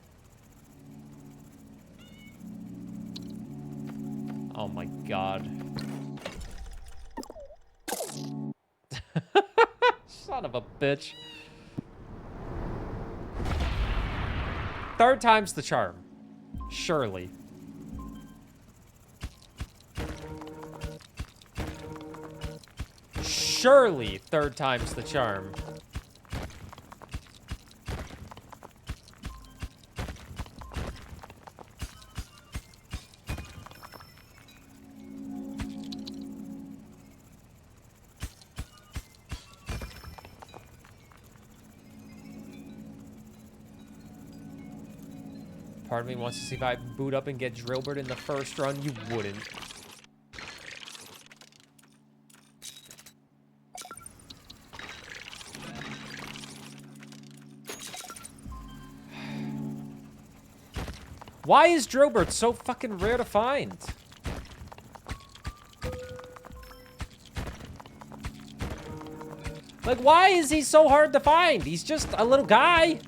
Oh my god. Son of a bitch. Third time's the charm. Surely. Surely third time's the charm. Part of me wants to see if I boot up and get Drillbert in the first run. You wouldn't. Why is Drillbert so fucking rare to find? Like, why is he so hard to find? He's just a little guy.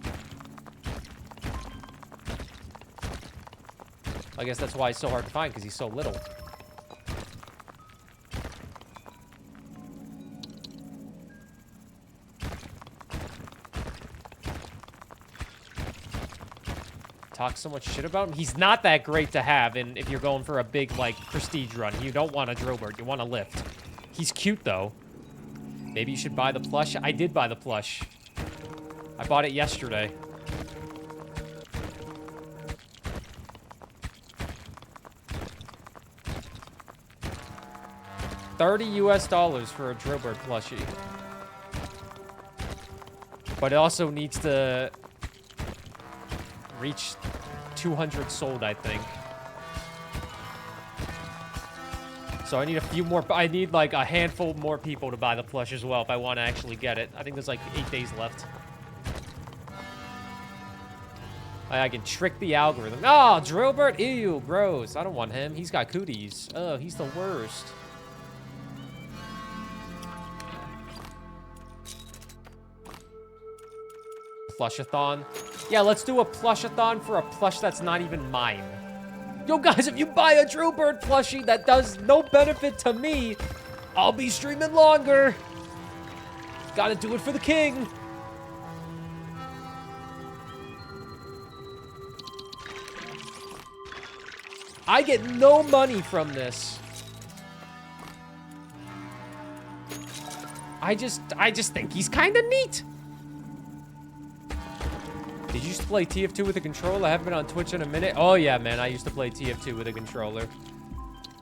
I guess that's why he's so hard to find, because he's so little. Talk so much shit about him. He's not that great to have, and if you're going for a big, like, prestige run, you don't want a Drillbert. You want a lift. He's cute, though. Maybe you should buy the plush. I did buy the plush. I bought it yesterday. $30 US for a Drillbert plushie. But it also needs to reach 200 sold, I think. So I need a few more. I need like a handful more people to buy the plush as well if I want to actually get it. I think there's like 8 days left. I can trick the algorithm. Oh, Drillbert? Ew, gross. I don't want him. He's got cooties. Oh, he's the worst. Plushathon. Yeah, let's do a plushathon for a plush that's not even mine. Yo, guys, if you buy a Drillbert plushie that does no benefit to me, I'll be streaming longer. Gotta do it for the king. I get no money from this. I just think he's kind of neat. Did you used to play TF2 with a controller? I haven't been on Twitch in a minute. Oh, yeah, man. I used to play TF2 with a controller.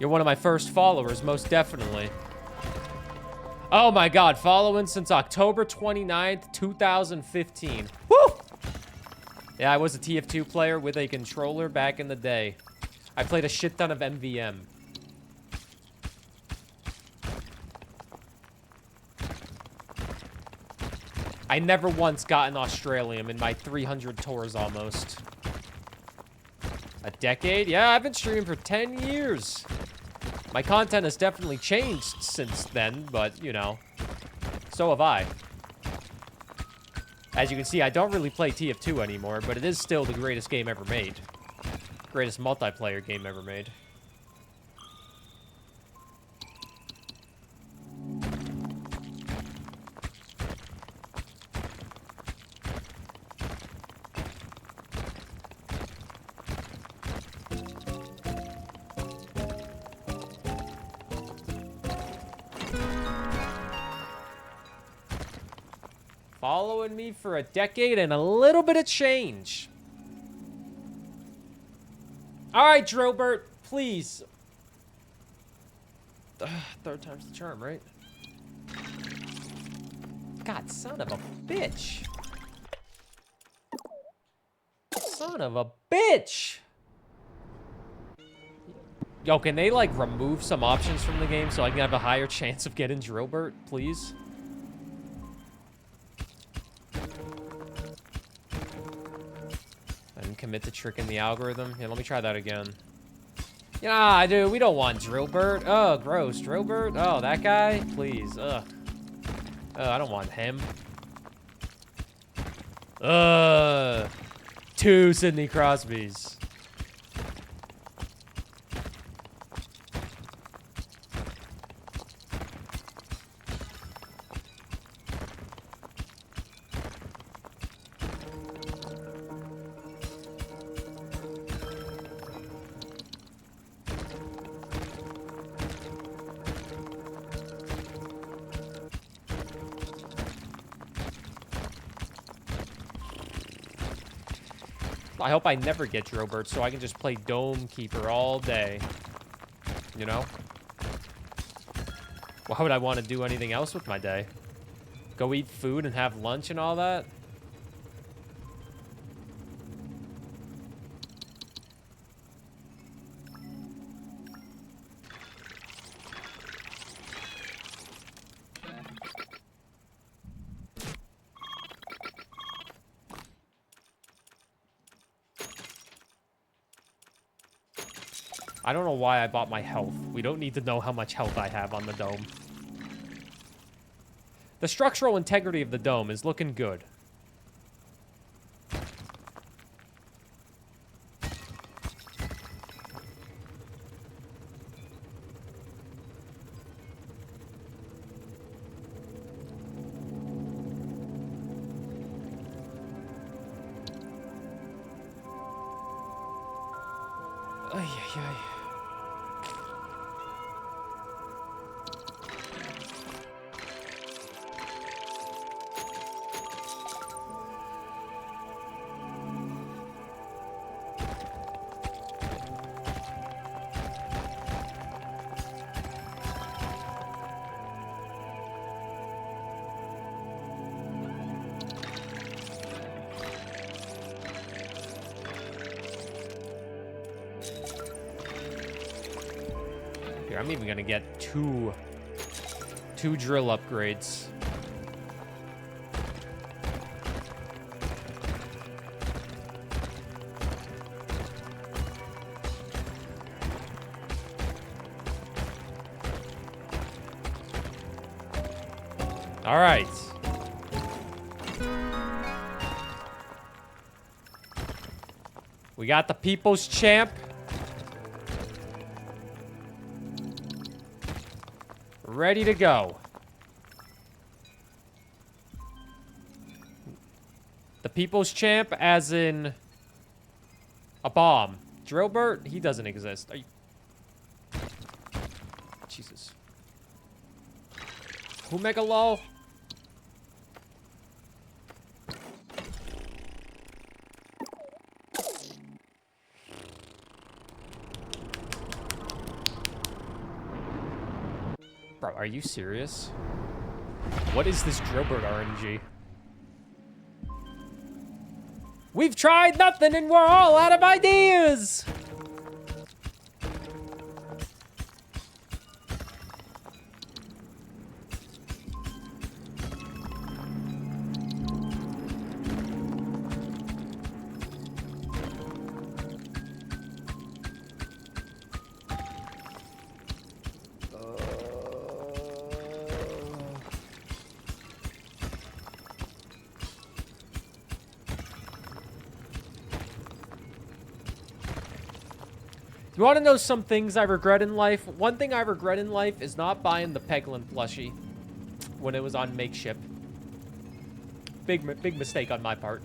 You're one of my first followers, most definitely. Oh, my God. Following since October 29th, 2015. Woo! Yeah, I was a TF2 player with a controller back in the day. I played a shit ton of MVM. I never once got an Australium in my 300 tours almost. A decade? Yeah, I've been streaming for 10 years. My content has definitely changed since then, but, you know, so have I. As you can see, I don't really play TF2 anymore, but it is still the greatest game ever made. Greatest multiplayer game ever made. Following me for a decade and a little bit of change. All right, Drillbert, please. Third time's the charm, right? God, son of a bitch. Son of a bitch! Yo, can they, like, remove some options from the game so I can have a higher chance of getting Drillbert, please? I didn't commit to tricking the algorithm. Yeah, let me try that again. Yeah, dude, we don't want Drillbert. Oh, gross. Drillbert? Oh, that guy? Please. Ugh. I don't want him. Ugh. 2 Sidney Crosbys. I hope I never get Drillbert so I can just play Dome Keeper all day. You know? Why would I want to do anything else with my day? Go eat food and have lunch and all that? I don't know why I bought my health. We don't need to know how much health I have on the dome. The structural integrity of the dome is looking good. Ay, ay, ay. Here, I'm even gonna get two drill upgrades. All right. We got the People's Champ. Ready to go. The People's Champ, as in a bomb. Drillbert, he doesn't exist. Are you... Jesus. Who Megalol? Bro, are you serious? What is this Drillbert RNG? We've tried nothing and we're all out of ideas! You want to know some things I regret in life? One thing I regret in life is not buying the Peglin plushie when it was on Makeship. Big mistake on my part.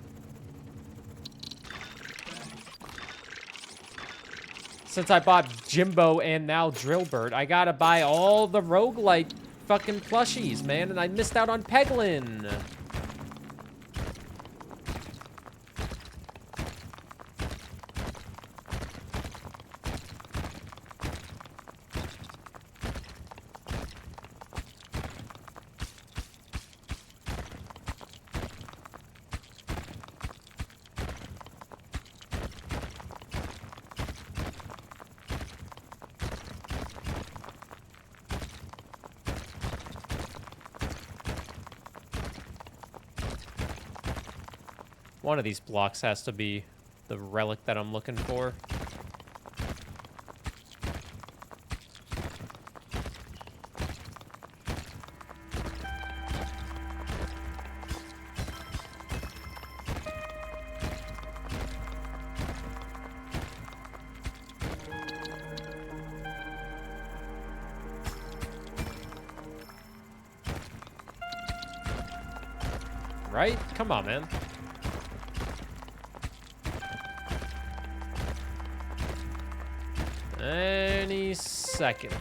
Since I bought Jimbo and now Drillbert, I gotta buy all the roguelite fucking plushies, man, and I missed out on Peglin. One of these blocks has to be the relic that I'm looking for. Right? Come on, man. Any second now.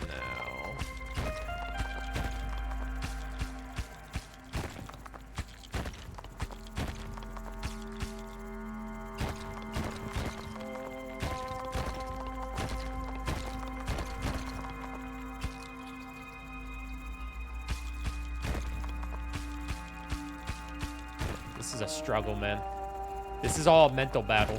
This is a struggle, man. This is all a mental battle.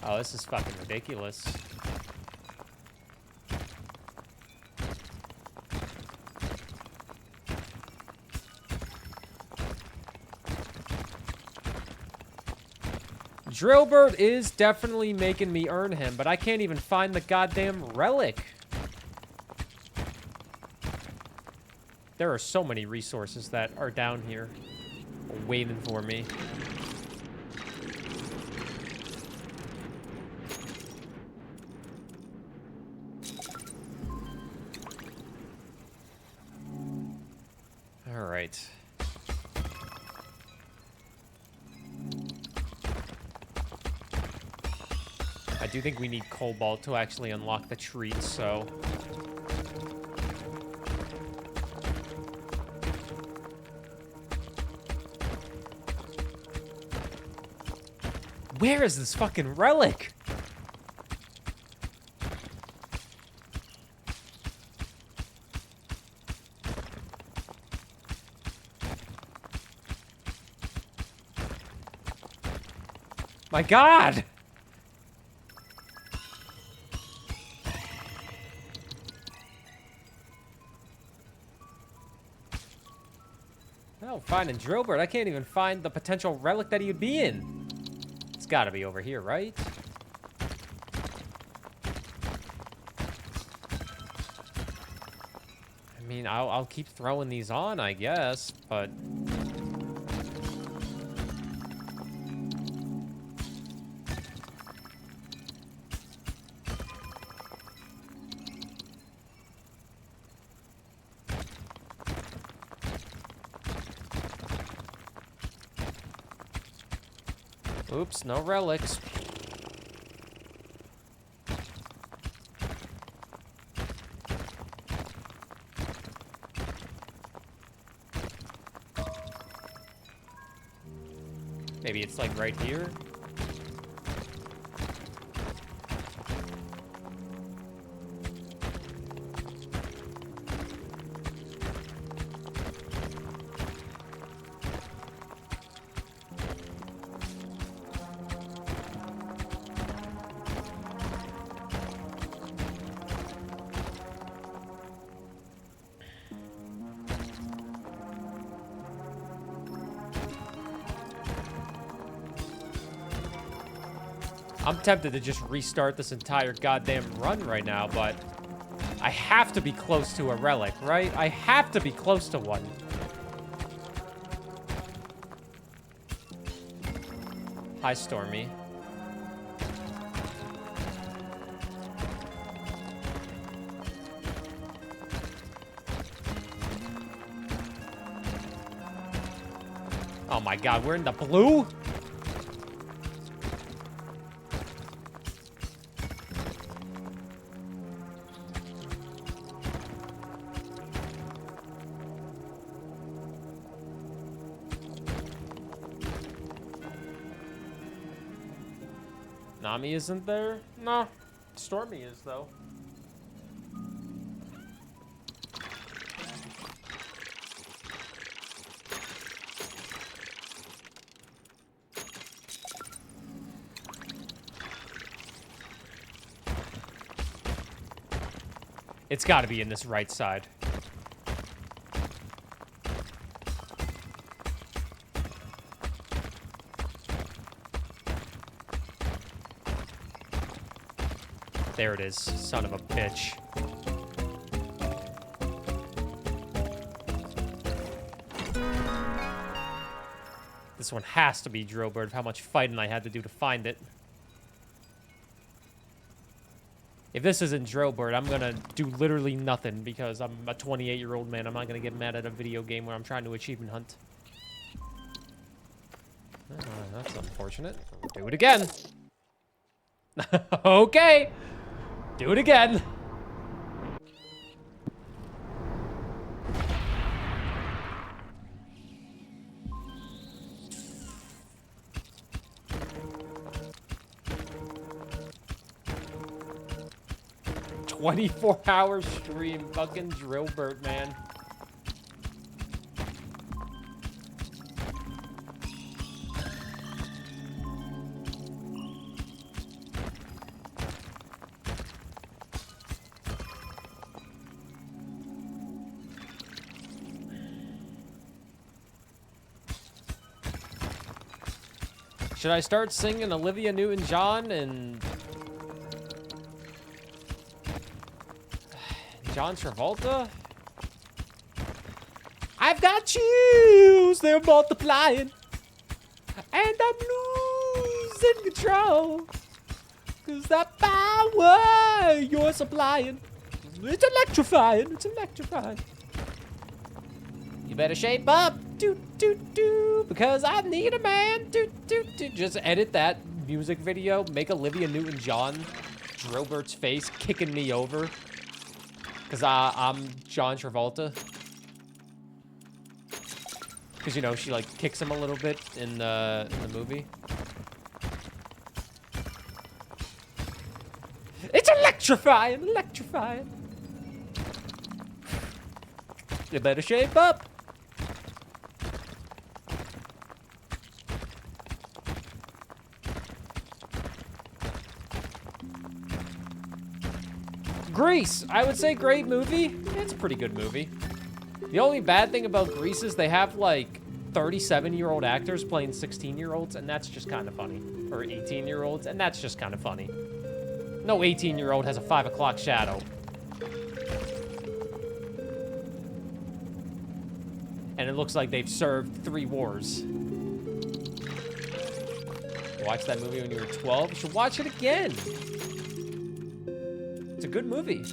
Oh, this is fucking ridiculous. Drillbird is definitely making me earn him, but I can't even find the goddamn relic. There are so many resources that are down here waiting for me. All right. I do think we need cobalt to actually unlock the treat, so... Where is this fucking relic? My God! Well, finding Drillbird, I can't even find the potential relic that he would be in. It's gotta be over here, right? I mean, I'll keep throwing these on, I guess, but... Oops, no relics. Maybe it's like right here. I'm tempted to just restart this entire goddamn run right now, but I have to be close to a relic, right? I have to be close to one. Hi, Stormy. Oh my God, we're in the blue? Nami isn't there? No. Stormy is, though. It's got to be in this right side. There it is, son of a bitch. This one has to be Drillbird of how much fighting I had to do to find it. If this isn't Drillbird, I'm gonna do literally nothing because I'm a 28-year-old man. I'm not gonna get mad at a video game where I'm trying to achievement hunt. That's unfortunate. Do it again. Okay. Do it again. "24-hour stream, fucking Drillbird, man." Should I start singing Olivia Newton-John and John Travolta? I've got chills, they're multiplying, and I'm losing control, 'cause that power you're supplying, it's electrifying, it's electrifying. You better shape up, because I need a man, Just edit that music video, make Olivia Newton-John Drillbert's face kicking me over, because I'm John Travolta. Because, you know, she, like, kicks him a little bit in the movie. It's electrifying, electrifying. You better shape up. Grease, I would say great movie. It's a pretty good movie. The only bad thing about Grease is they have like 37-year-old actors playing 16-year-olds, and that's just kind of funny. Or 18-year-olds, and that's just kind of funny. No 18-year-old has a 5 o'clock shadow. And it looks like they've served 3 wars. Watch that movie when you were 12? You should watch it again. It's a good movie.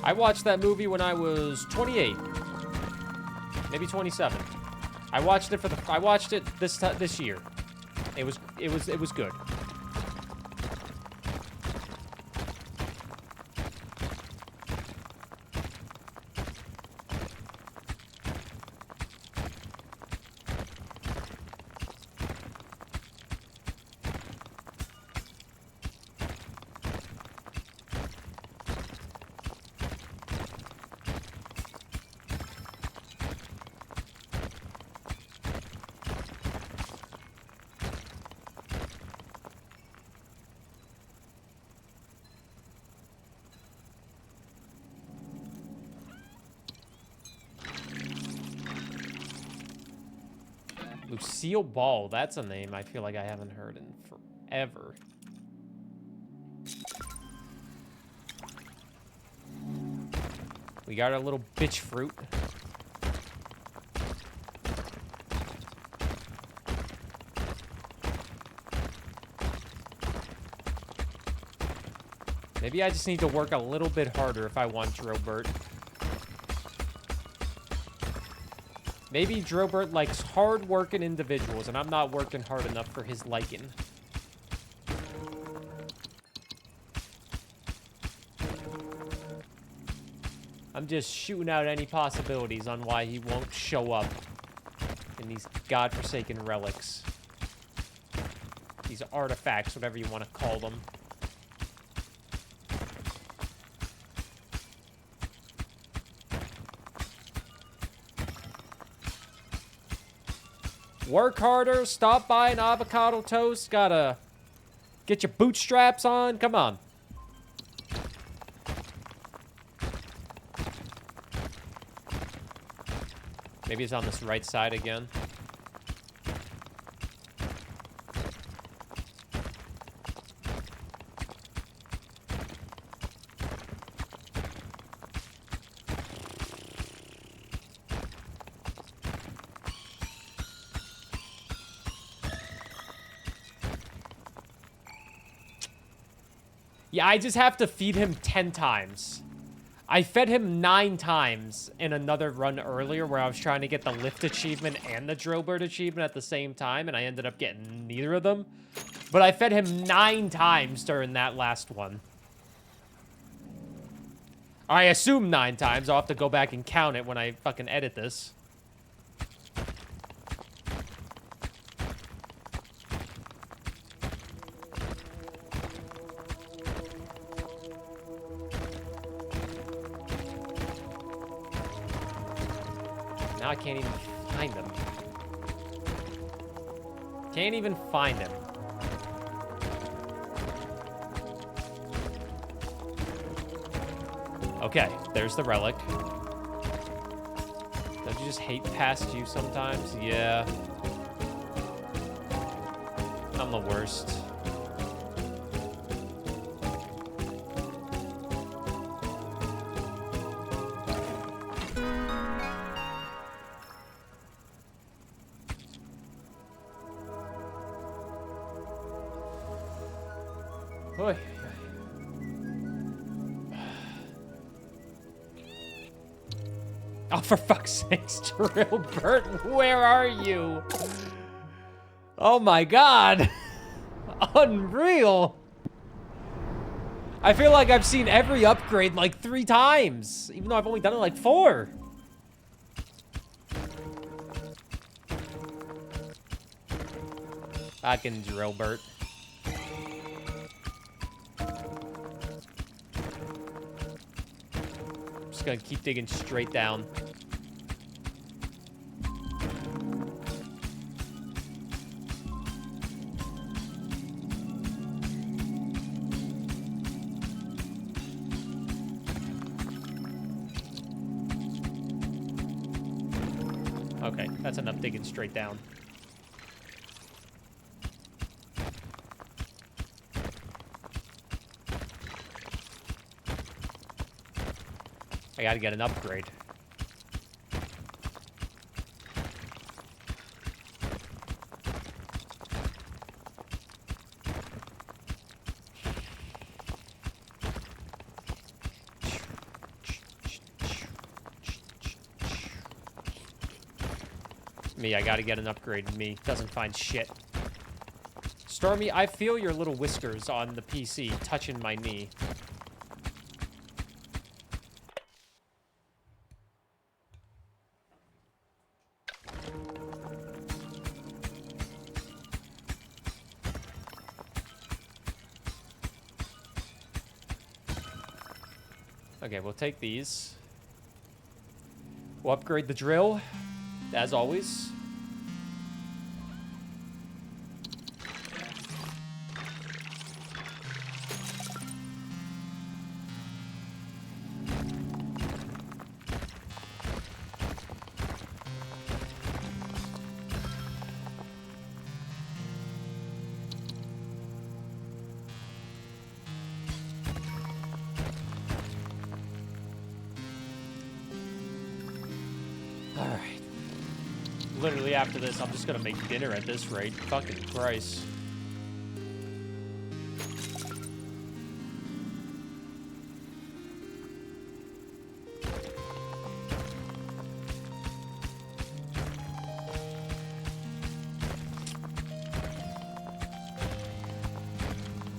I watched that movie when I was 28, maybe 27. I watched it this year. It was good. Lucille Ball, that's a name I feel like I haven't heard in forever. We got our little bitch fruit. Maybe I just need to work a little bit harder if I want Drobert. Maybe Drobert likes hard-working individuals, and I'm not working hard enough for his liking. I'm just shooting out any possibilities on why he won't show up in these godforsaken relics. These artifacts, whatever you want to call them. Work harder, stop buying avocado toast, gotta get your bootstraps on, come on. Maybe it's on this right side again. Yeah, I just have to feed him 10 times. I fed him 9 times in another run earlier where I was trying to get the lift achievement and the Drobert achievement at the same time, and I ended up getting neither of them. But I fed him 9 times during that last one. I assume 9 times. I'll have to go back and count it when I fucking edit this. Now I can't even find him. Can't even find him. Okay, there's the relic. Don't you just hate past you sometimes? Yeah. I'm the worst. Oy. Oh, for fuck's sakes, Drobert, where are you? Oh my god. Unreal. I feel like I've seen every upgrade like 3 times, even though I've only done it like 4. Fucking Drobert. Just gonna keep digging straight down. Okay, that's enough digging straight down. I gotta get an upgrade. Me, I gotta get an upgrade. Me doesn't find shit. Stormy, I feel your little whiskers on the PC touching my knee. Okay, we'll take these. We'll upgrade the drill, as always. Alright. Literally after this, I'm just gonna make dinner at this rate. Fucking Christ.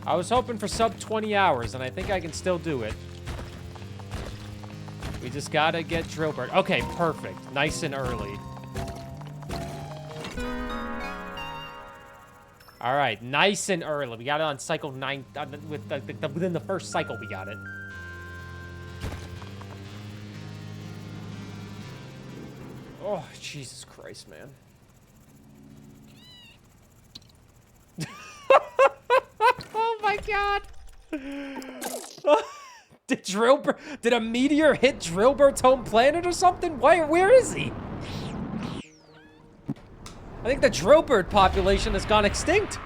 I was hoping for sub 20 hours, and I think I can still do it. We just gotta get Drillbird. Okay, perfect. Nice and early. All right, nice and early. We got it on cycle 9. Within the first cycle, we got it. Oh, Jesus Christ, man. Oh my God. Did a meteor hit Drillbird's home planet or something? Where is he? I think the Drillbird population has gone extinct.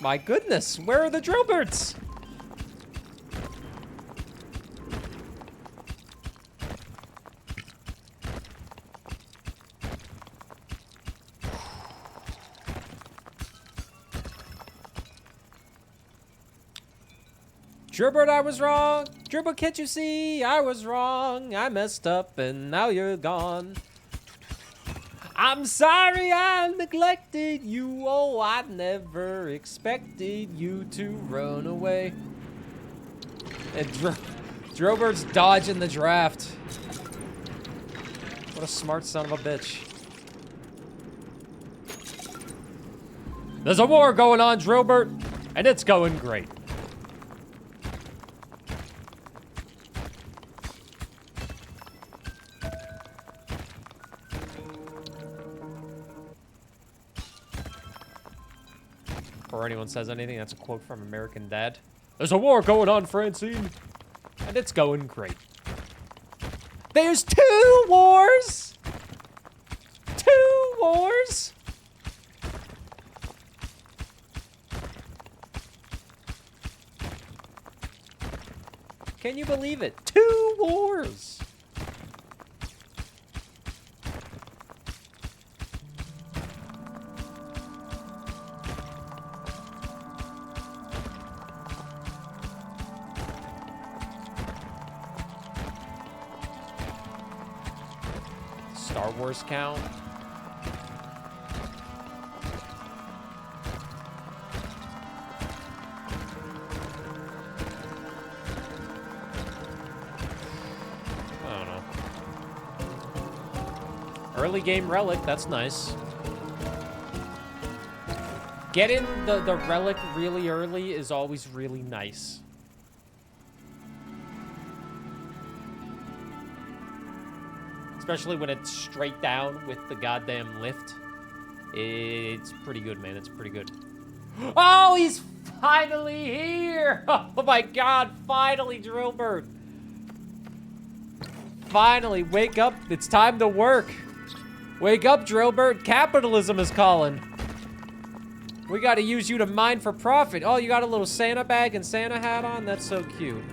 My goodness, where are the Drillbirds? Drillbird, I was wrong. Drillbird, can't you see? I was wrong. I messed up and now you're gone. I'm sorry I neglected you. Oh, I never expected you to run away. And Drillbird's dodging the draft. What a smart son of a bitch. There's a war going on, Drillbird, and it's going great. Before anyone says anything, that's a quote from American Dad. There's a war going on, Francine, and it's going great. There's 2 wars! 2 wars! Can you believe it? 2 wars! Star Wars count. I don't know. Early game relic, that's nice. Getting the relic really early is always really nice. Especially when it's straight down with the goddamn lift. It's pretty good, man. It's pretty good. Oh, he's finally here! Oh my God, finally, Drillbird. Finally, wake up. It's time to work. Wake up, Drillbird. Capitalism is calling. We gotta use you to mine for profit. Oh, you got a little Santa bag and Santa hat on? That's so cute.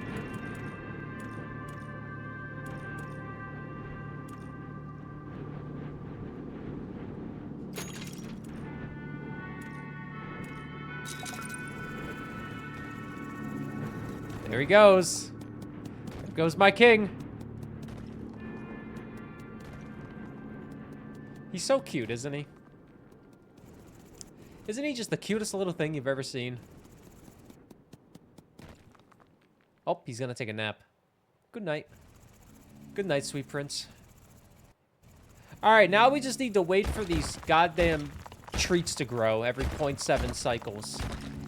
There he goes. There goes my king. He's so cute, isn't he? Isn't he just the cutest little thing you've ever seen? Oh, he's gonna take a nap. Good night. Good night, sweet prince. Alright, now we just need to wait for these goddamn treats to grow every 0.7 cycles.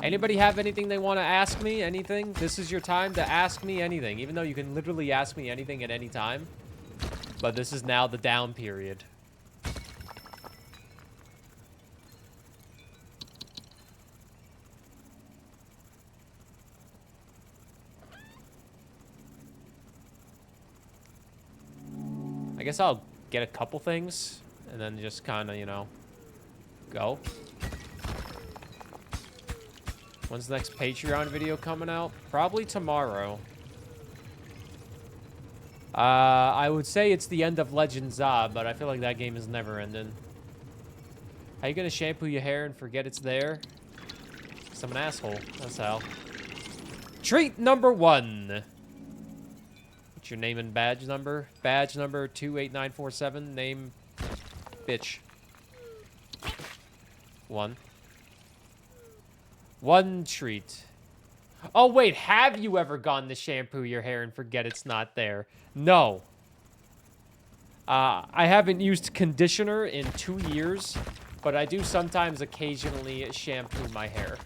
Anybody have anything they want to ask me? Anything? This is your time to ask me anything, even though you can literally ask me anything at any time. But this is now the down period. I guess I'll get a couple things and then just kind of, you know, go. When's the next Patreon video coming out? Probably tomorrow. I would say it's the end of Legend Zob, but I feel like that game is never ending. How you gonna shampoo your hair and forget it's there? 'Cause I'm an asshole. That's how. Treat number 1. What What's your name and badge number? Badge number 28947. Name, bitch. 1. 1 treat. Oh, wait. Have you ever gone to shampoo your hair and forget it's not there? No. I haven't used conditioner in 2 years, but I do sometimes occasionally shampoo my hair.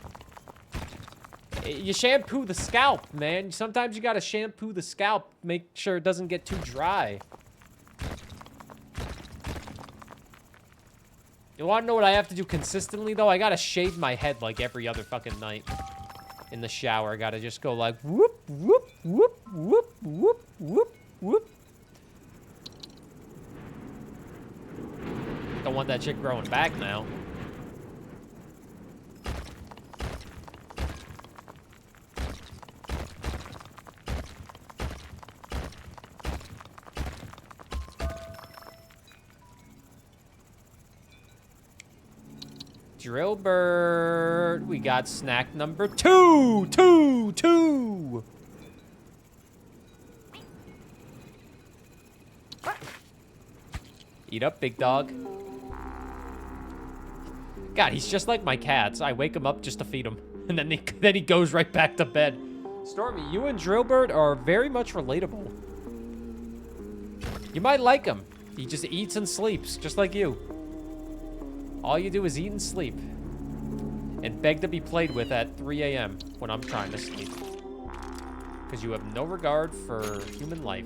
You shampoo the scalp, man. Sometimes you gotta shampoo the scalp, make sure it doesn't get too dry. You wanna know what I have to do consistently, though? I gotta shave my head like every other fucking night. In the shower, I gotta just go like, whoop, whoop, whoop, whoop, whoop, whoop, whoop. Don't want that shit growing back now. Drillbird, we got snack number 2. 2. Eat up, big dog. God, he's just like my cats. I wake him up just to feed him, and then he goes right back to bed. Stormy, you and Drillbird are very much relatable. You might like him. He just eats and sleeps, just like you. All you do is eat and sleep. And beg to be played with at 3 a.m. when I'm trying to sleep. Because you have no regard for human life.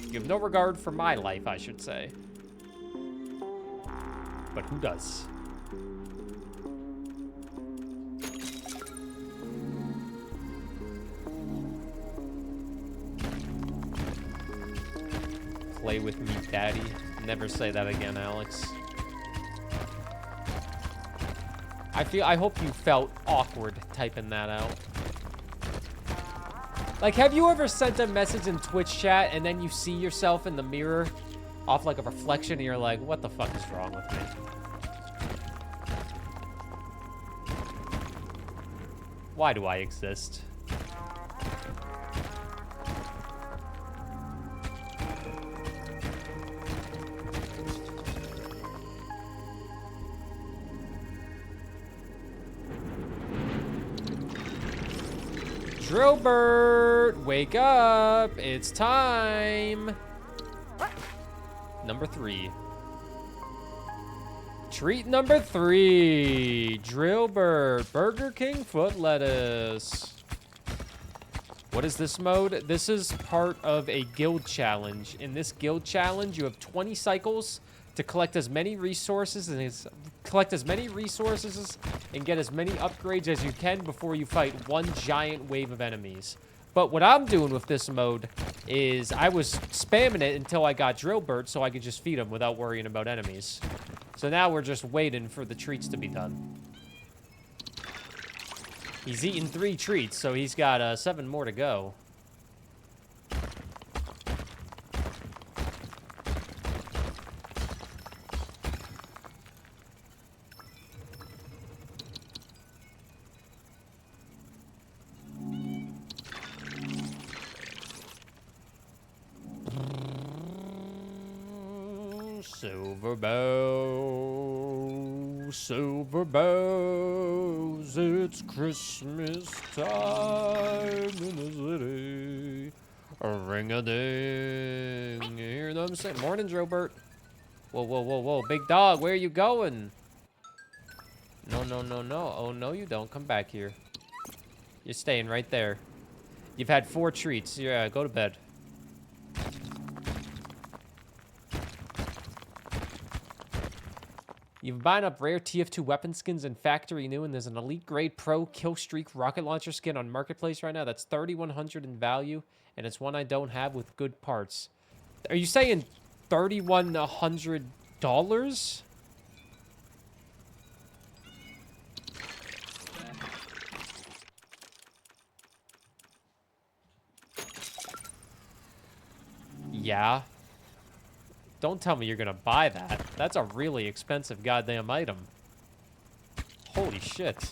You have no regard for my life, I should say. But who does? Play with me, daddy. Never say that again, Alex. I hope you felt awkward typing that out. Like, have you ever sent a message in Twitch chat and then you see yourself in the mirror off like a reflection and you're like, what the fuck is wrong with me? Why do I exist? Drillbird, wake up. It's time. Number 3. Treat number 3. Drillbird, Burger King foot lettuce. What is this mode? This is part of a guild challenge. In this guild challenge, you have 20 cycles to collect as many resources and get as many upgrades as you can before you fight one giant wave of enemies. But what I'm doing with this mode is I was spamming it until I got Drillbird so I could just feed him without worrying about enemies. So now we're just waiting for the treats to be done. He's eaten 3 treats, so he's got 7 more to go. Silver bells, silver bells, it's Christmas time in the city. A ring-a-ding, you hear them say? Morning, Drillbert. Whoa, whoa, whoa, whoa, big dog, where are you going? No, no, no, no. Oh, no, you don't. Come back here. You're staying right there. You've had 4 treats. Yeah, go to bed. You've buying up rare TF2 weapon skins in Factory New, and there's an Elite Grade Pro Kill Streak rocket launcher skin on Marketplace right now. That's $3,100 in value, and it's one I don't have with good parts. Are you saying $3,100? Yeah. Don't tell me you're gonna buy that. That's a really expensive goddamn item. Holy shit.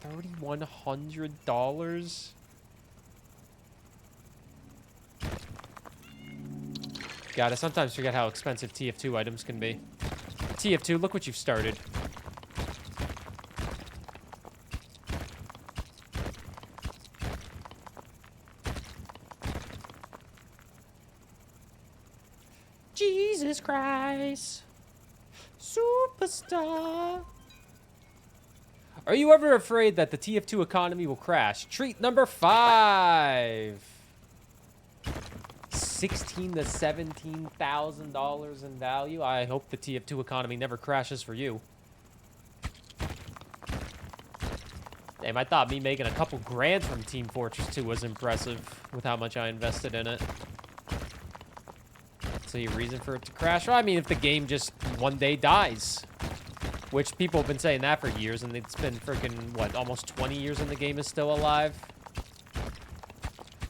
$3,100? God, I sometimes forget how expensive TF2 items can be. TF2, look what you've started. Jesus Christ. Superstar. Are you ever afraid that the TF2 economy will crash? Treat number 5. $16,000 to $17,000 in value. I hope the TF2 economy never crashes for you. Damn, I thought me making a couple grand from Team Fortress 2 was impressive with how much I invested in it. So your reason for it to crash? Well, I mean, if the game just one day dies. Which people have been saying that for years, and it's been freaking, what, almost 20 years and the game is still alive?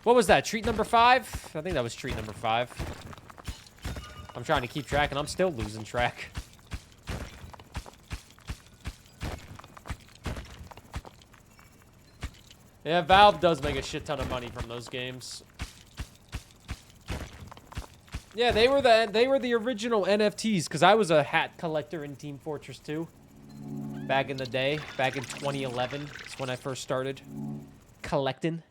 What was that, treat number 5? I think that was treat number 5. I'm trying to keep track, and I'm still losing track. Yeah, Valve does make a shit ton of money from those games. Yeah, they were the original NFTs, because I was a hat collector in Team Fortress 2. Back in the day, back in 2011, that's when I first started collecting.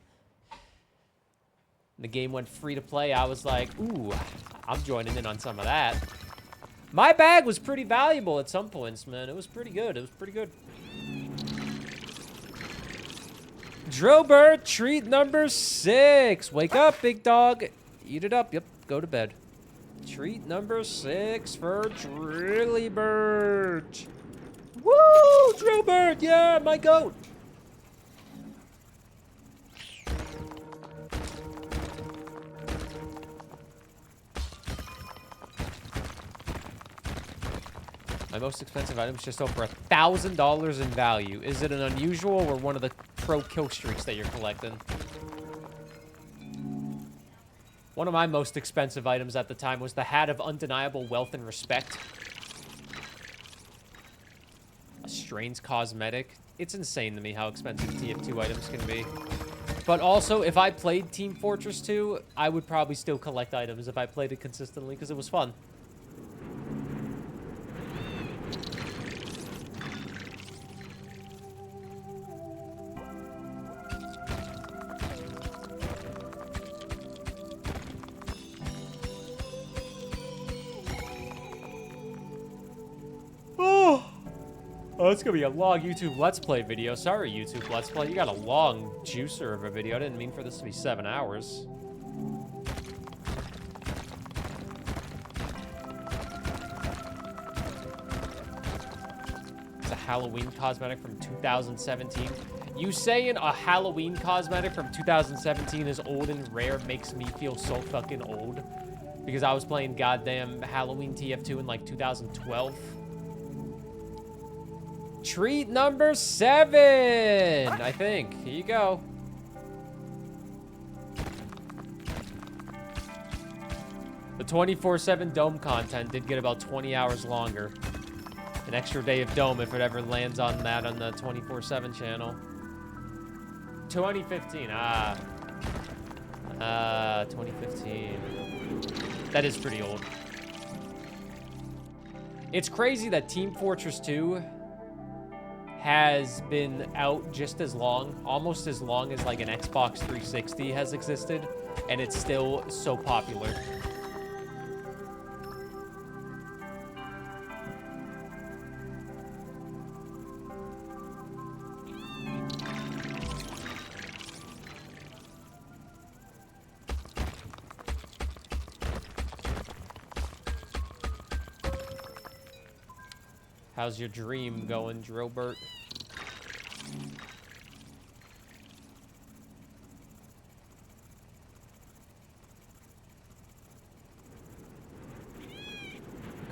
The game went free to play. I was like, ooh, I'm joining in on some of that. My bag was pretty valuable at some points, man. It was pretty good. It was pretty good. Drillbird, treat number 6. Wake up, big dog. Eat it up. Yep, go to bed. Treat number 6 for Drillybird. Woo, Drillbird. Yeah, my goat. My most expensive item is just over $1,000 in value. Is it an unusual or one of the pro kill streaks that you're collecting? One of my most expensive items at the time was the Hat of Undeniable Wealth and Respect. A Strains cosmetic. It's insane to me how expensive TF2 items can be. But also, if I played Team Fortress 2, I would probably still collect items if I played it consistently because it was fun. Oh, it's gonna be a long YouTube Let's Play video. Sorry, YouTube Let's Play. You got a long juicer of a video. I didn't mean for this to be 7 hours. It's a Halloween cosmetic from 2017. You saying a Halloween cosmetic from 2017 is old and rare makes me feel so fucking old. Because I was playing goddamn Halloween TF2 in like 2012. Treat number 7, I think. Here you go. The 24/7 Dome content did get about 20 hours longer. An extra day of Dome if it ever lands on that on the 24/7 channel. 2015, 2015. That is pretty old. It's crazy that Team Fortress 2 has been out just as long, almost as long as like an Xbox 360 has existed, and it's still so popular. How's your dream going, Drillbert?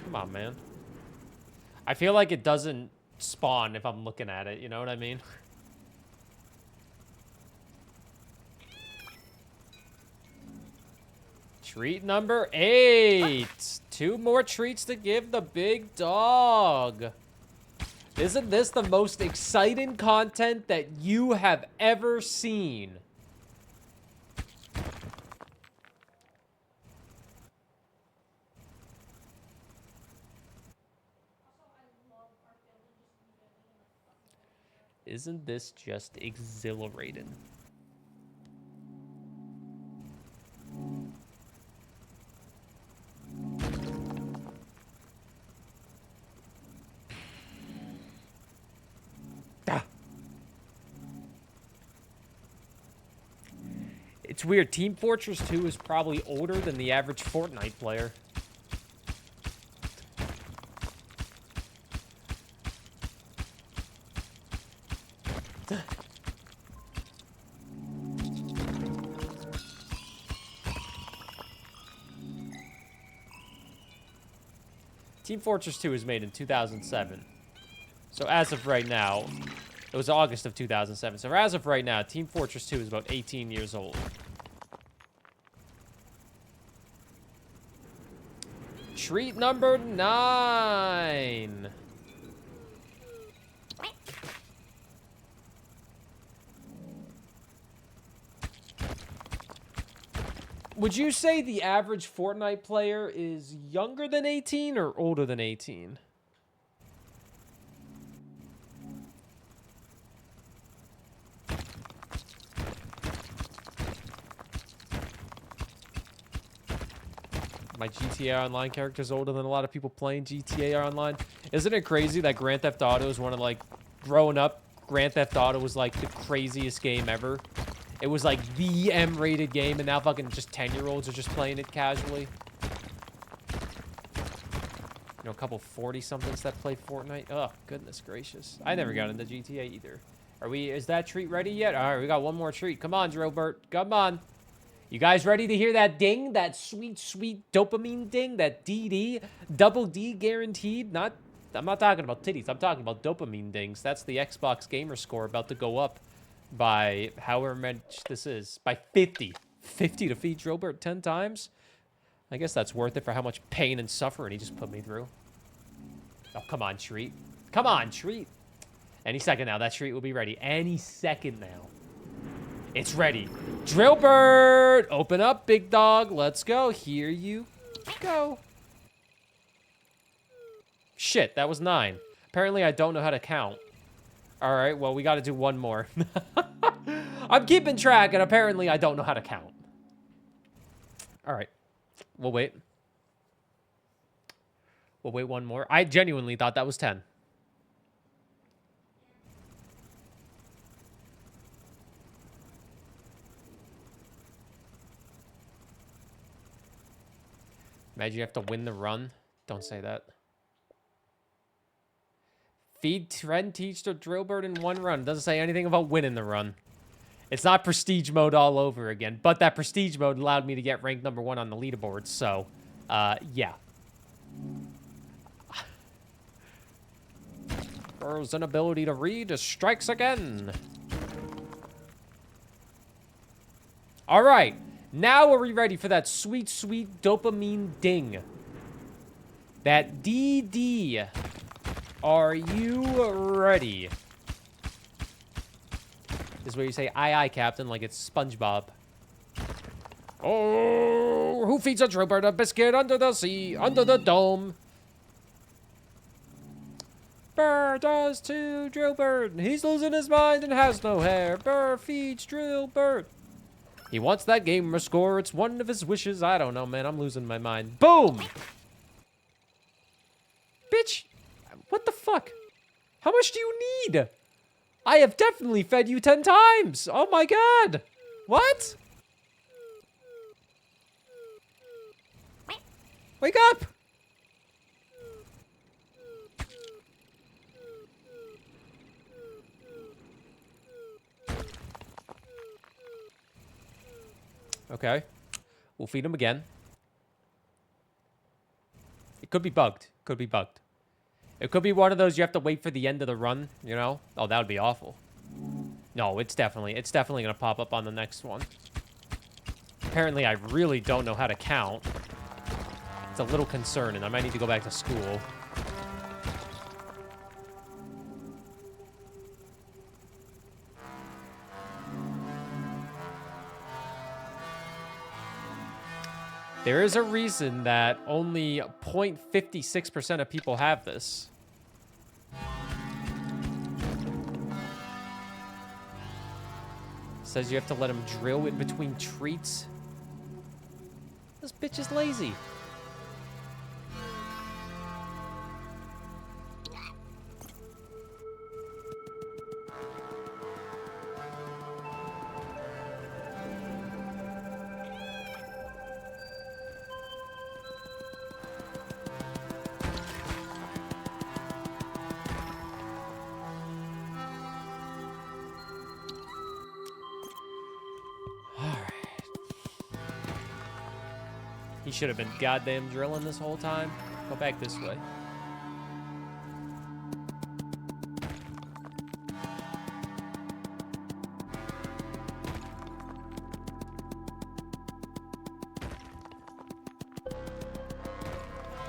Come on, man. I feel like it doesn't spawn if I'm looking at it, you know what I mean? Treat number 8. 2 more treats to give the big dog. Isn't this the most exciting content that you have ever seen? Isn't this just exhilarating? It's weird. Team Fortress 2 is probably older than the average Fortnite player. Team Fortress 2 was made in 2007. So as of right now, it was August of 2007. So as of right now, Team Fortress 2 is about 18 years old. Treat number 9. Would you say the average Fortnite player is younger than 18 or older than 18? My GTA Online character is older than a lot of people playing GTA Online. Isn't it crazy that Grand Theft Auto is one of, like, growing up, Grand Theft Auto was, like, the craziest game ever. It was, like, the M-rated game, and now fucking just 10-year-olds are just playing it casually. You know, a couple 40-somethings that play Fortnite. Oh, goodness gracious. I never got into GTA either. Is that treat ready yet? All right, we got one more treat. Come on, Drillbert. Come on. You guys ready to hear that ding? That sweet, sweet dopamine ding? That DD? Double D guaranteed? I'm not talking about titties. I'm talking about dopamine dings. That's the Xbox gamer score about to go up by however much this is. By 50. 50 to feed Drillbert 10 times? I guess that's worth it for how much pain and suffering he just put me through. Oh, come on, treat. Come on, treat. Any second now. That treat will be ready. Any second now. It's ready. Drillbert! Open up, big dog. Let's go. Here you go. Shit, that was 9. Apparently, I don't know how to count. All right, well, we got to do one more. I'm keeping track, and apparently, I don't know how to count. All right. We'll wait. We'll wait one more. I genuinely thought that was 10. Imagine you have to win the run. Don't say that. Feed, trend, teach the Drillbert in one run. Doesn't say anything about winning the run. It's not prestige mode all over again. But that prestige mode allowed me to get ranked number 1 on the leaderboard. So, yeah. Burr's inability to read strikes again. All right. Now are we ready for that sweet, sweet dopamine ding? That DD. Are you ready? This is where you say, aye, aye, Captain, like it's SpongeBob. Oh, who feeds a Drillbert a biscuit under the sea, under the dome? Burr does to Drillbert. He's losing his mind and has no hair. Burr feeds Drillbert. He wants that gamer score. It's one of his wishes. I don't know, man. I'm losing my mind. Boom! Bitch! What the fuck? How much do you need? I have definitely fed you 10 times. Oh my god. What? Wake up! Okay. We'll feed him again. It could be bugged. Could be bugged. It could be one of those you have to wait for the end of the run, you know? Oh, that would be awful. No, it's definitely going to pop up on the next one. Apparently, I really don't know how to count. It's a little concerning. I might need to go back to school. There is a reason that only 0.56% of people have this. Says you have to let him drill in between treats. This bitch is lazy. He should have been goddamn drilling this whole time. Go back this way.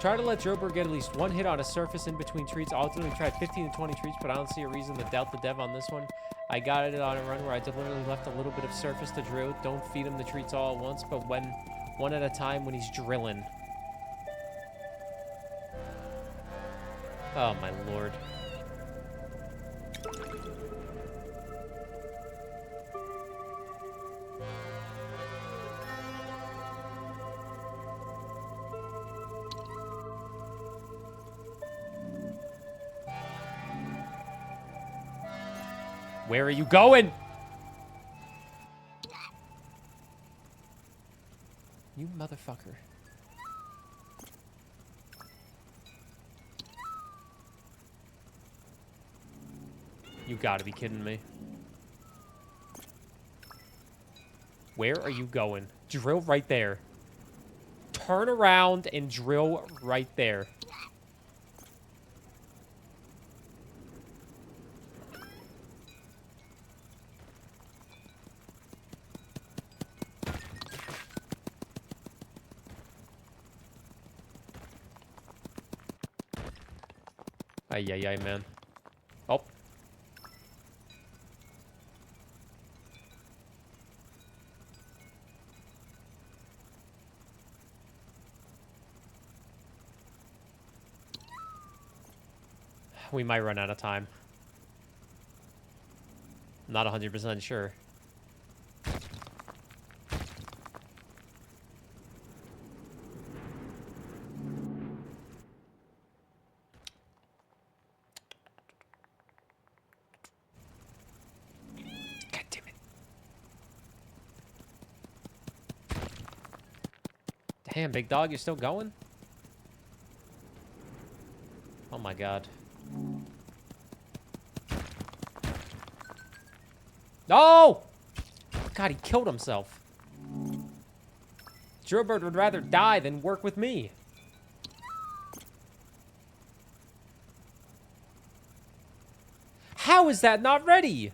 Try to let Drober get at least one hit on a surface in between treats. Ultimately tried 15 to 20 treats, but I don't see a reason to doubt the dev on this one. I got it on a run where I deliberately left a little bit of surface to drill. Don't feed him the treats all at once, but when one at a time when he's drilling. Oh my lord. Where are you going? You motherfucker. You gotta be kidding me. Where are you going? Drill right there. Turn around and drill right there. Ay, ay, ay, man. Oh. We might run out of time. Not 100% sure. Damn, big dog, you're still going? Oh my god. No! God, he killed himself. Drillbird would rather die than work with me. How is that not ready?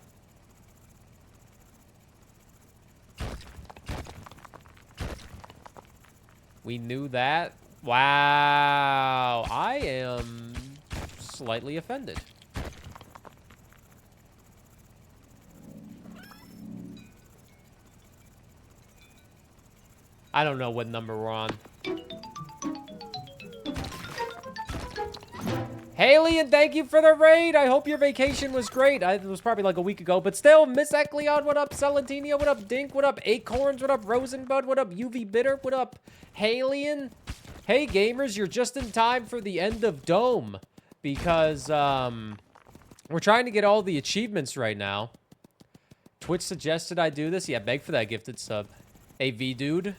We knew that. Wow. I am slightly offended. I don't know what number we're on. Haley, and thank you for the raid. I hope your vacation was great. It was probably like a week ago, but still, Miss Ecleon, what up? Celentina, what up? Dink, what up? Acorns, what up? Rosenbud, what up? UV Bitter, what up? Halian. Hey, gamers, you're just in time for the end of Dome because we're trying to get all the achievements right now. Twitch suggested I do this. Yeah, beg for that gifted sub. AV dude.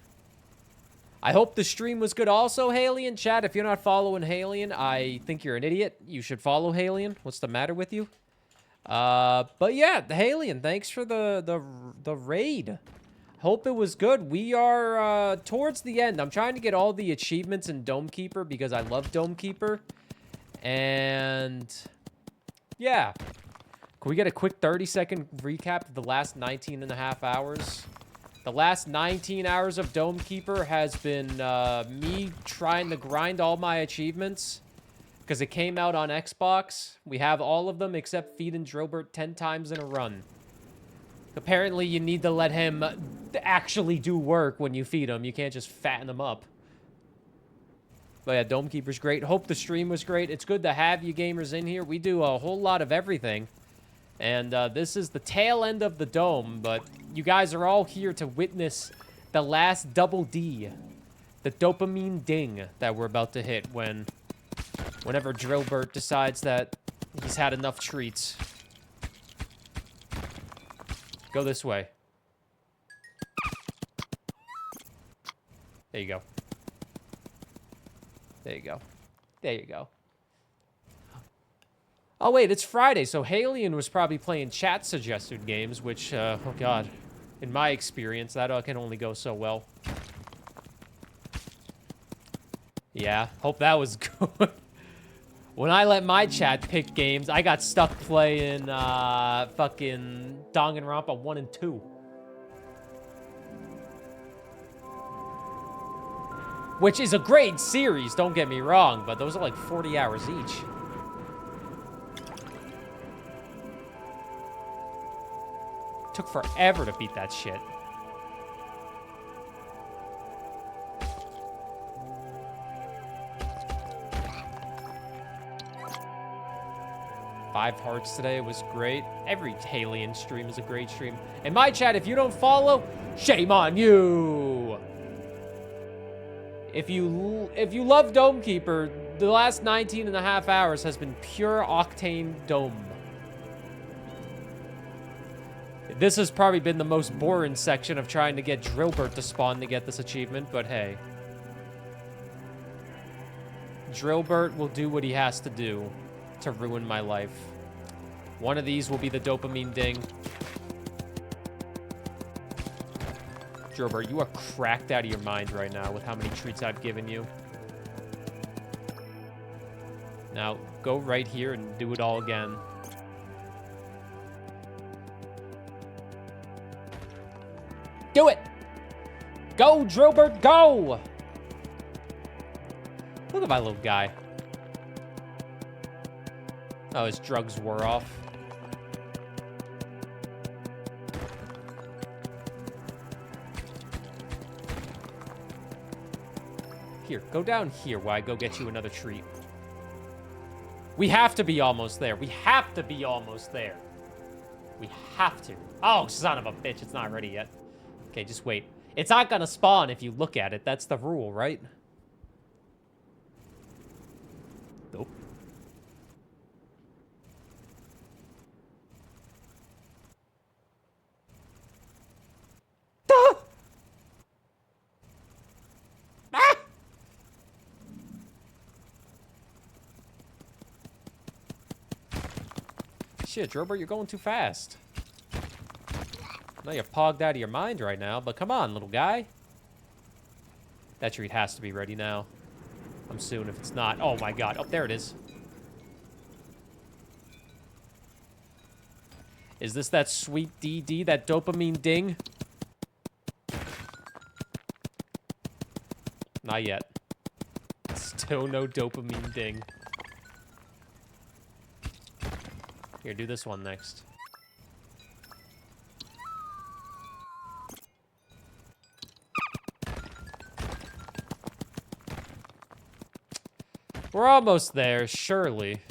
I hope the stream was good also, Halian. Chat, if you're not following Halian, I think you're an idiot. You should follow Halian. What's the matter with you? But yeah, Halian, thanks for the raid. Hope it was good. We are towards the end. I'm trying to get all the achievements in Dome Keeper because I love Dome Keeper. And yeah. Can we get a quick 30-second recap of the last 19 and a half hours? The last 19 hours of Dome Keeper has been me trying to grind all my achievements because it came out on Xbox. We have all of them except Feed and Drillbert 10 times in a run. Apparently, you need to let him actually do work when you feed him. You can't just fatten him up. But yeah, Dome Keeper's great. Hope the stream was great. It's good to have you gamers in here. We do a whole lot of everything. And this is the tail end of the Dome, but you guys are all here to witness the last double D. The dopamine ding that we're about to hit whenever Drillbert decides that he's had enough treats. Go this way. There you go. There you go. There you go. Oh, wait, it's Friday, so Halion was probably playing chat-suggested games, which, oh god, in my experience, that can only go so well. Yeah, hope that was good. When I let my chat pick games, I got stuck playing, fucking Danganronpa 1 and 2. Which is a great series, don't get me wrong, but those are like 40 hours each. Took forever to beat that shit. Five hearts today was great. Every Halion stream is a great stream. In my chat, if you don't follow, shame on you! If you love Dome Keeper, the last 19 and a half hours has been pure octane dome. This has probably been the most boring section of trying to get Drillbert to spawn to get this achievement, but hey. Drillbert will do what he has to do to ruin my life. One of these will be the dopamine ding. Drillbert, you are cracked out of your mind right now with how many treats I've given you. Now, go right here and do it all again. Do it! Go, Drillbert, go! Look at my little guy. Oh, his drugs wore off. Here, go down here while I go get you another treat. We have to be almost there. We have to be almost there. We have to. Oh, son of a bitch, it's not ready yet. Okay, just wait. It's not gonna spawn if you look at it. That's the rule, right? Nope. Ah! Ah! Shit, Drillbert, you're going too fast. I know you're pogged out of your mind right now, but come on, little guy. That treat has to be ready now. I'm soon if it's not. Oh my god. Oh, there it is. Is this that sweet DD, that dopamine ding? Not yet. Still no dopamine ding. Here, do this one next. We're almost there, surely.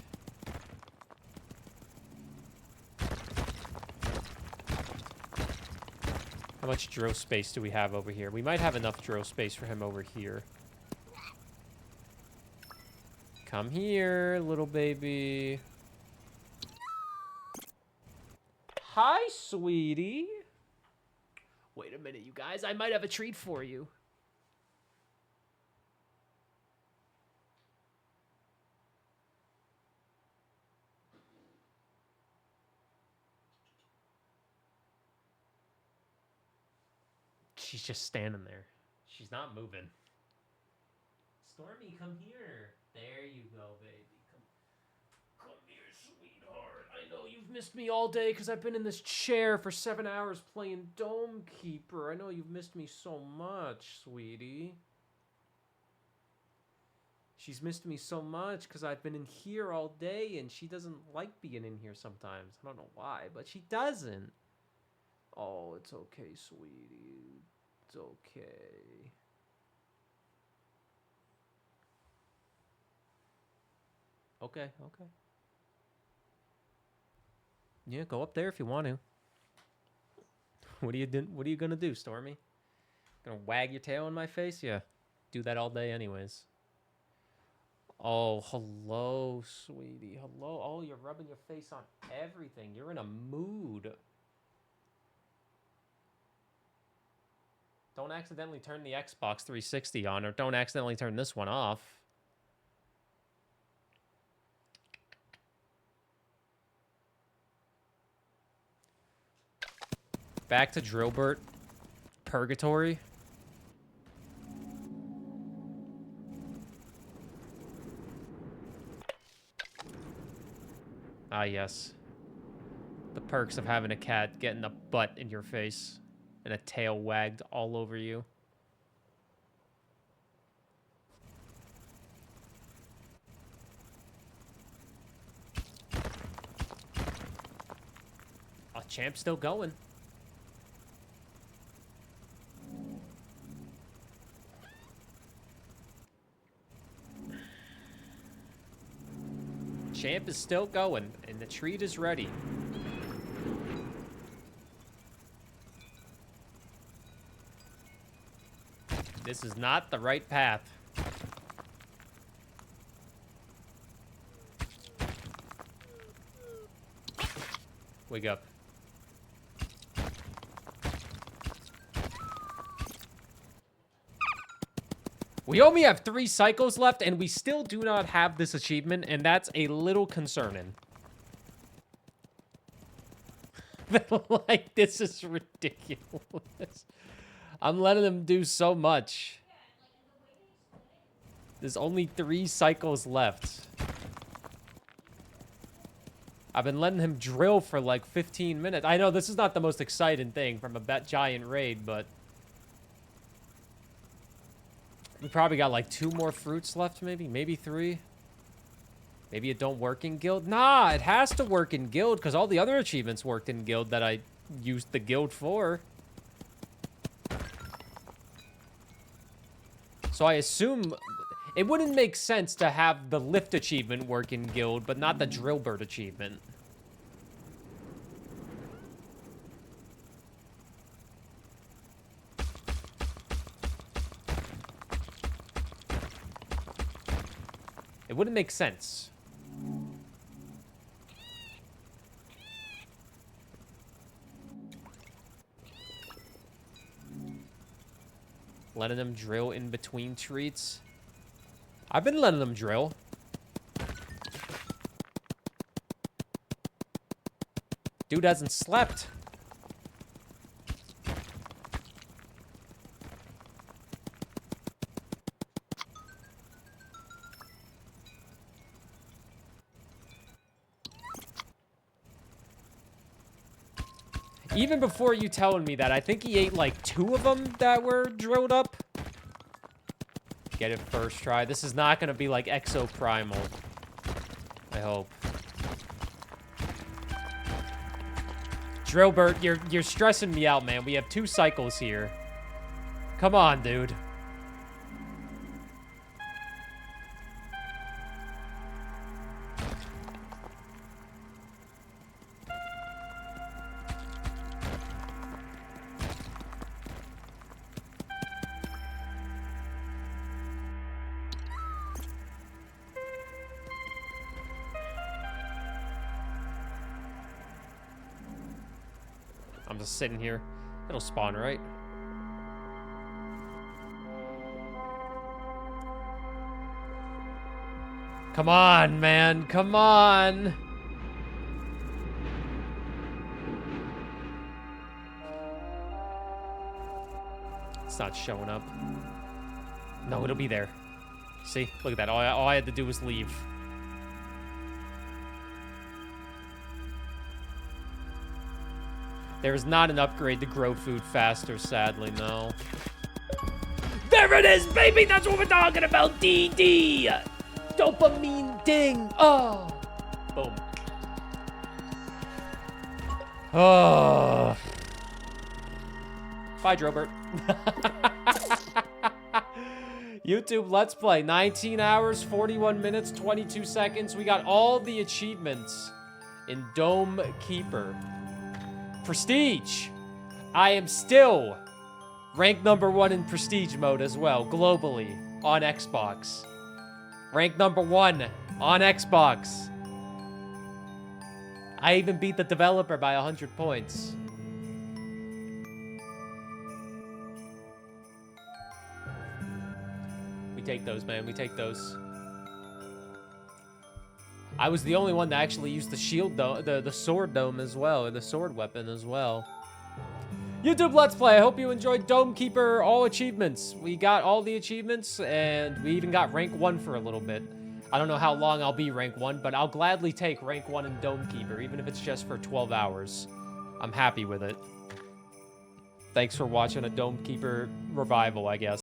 How much drill space do we have over here? We might have enough drill space for him over here. Come here, little baby. Hi, sweetie. Wait a minute, you guys. I might have a treat for you. She's just standing there. She's not moving. Stormy, come here. There you go, baby. Come here, sweetheart. I know you've missed me all day because I've been in this chair for 7 hours playing Dome Keeper. I know you've missed me so much, sweetie. She's missed me so much because I've been in here all day and she doesn't like being in here sometimes. I don't know why, but she doesn't. Oh, it's okay, sweetie. It's okay. Okay, okay. Yeah, go up there if you want to. What are you gonna do, Stormy? Gonna wag your tail in my face? Yeah. Do that all day anyways. Oh, hello, sweetie. Hello. Oh, you're rubbing your face on everything. You're in a mood. Don't accidentally turn the Xbox 360 on, or don't accidentally turn this one off. Back to Drillbert. Purgatory. Ah, yes. The perks of having a cat getting a butt in your face and a tail wagged all over you. Oh, champ's still going. Champ is still going, and the treat is ready. This is not the right path. Wake up. We only have 3 cycles left, and we still do not have this achievement, and that's a little concerning. Like, this is ridiculous. I'm letting them do so much. There's only 3 cycles left. I've been letting him drill for like 15 minutes. I know this is not the most exciting thing from a giant raid, but... we probably got like 2 more fruits left, maybe? Maybe 3? Maybe it don't work in guild? Nah, it has to work in guild, because all the other achievements worked in guild that I used the guild for. So I assume... it wouldn't make sense to have the lift achievement work in guild, but not the Drillbird achievement. It wouldn't make sense. Letting them drill in between treats. I've been letting them drill. Dude hasn't slept. Even before you telling me that, I think he ate like 2 of them that were drilled up. Get it first try. This is not going to be like Exo Primal. I hope. Drillbert, you're stressing me out, man. We have 2 cycles here. Come on, dude. I'm just sitting here. It'll spawn, right? Come on, man. Come on. It's not showing up. No, it'll be there. See? Look at that. All I had to do was leave. There's not an upgrade to grow food faster, sadly, no. There it is, baby! That's what we're talking about, DD! Dopamine ding! Oh! Boom. Oh. Bye, Drobert. YouTube Let's Play. 19 hours, 41 minutes, 22 seconds. We got all the achievements in Dome Keeper. Prestige. I am still ranked #1 in Prestige mode as well, globally, on Xbox. Ranked #1 on Xbox. I even beat the developer by 100 points. We take those, man. We take those. I was the only one that actually used the shield dome, the sword dome as well, or the sword weapon as well. YouTube Let's Play, I hope you enjoyed Dome Keeper all achievements. We got all the achievements, and we even got rank 1 for a little bit. I don't know how long I'll be rank 1, but I'll gladly take rank 1 in Dome Keeper, even if it's just for 12 hours. I'm happy with it. Thanks for watching a Dome Keeper revival, I guess.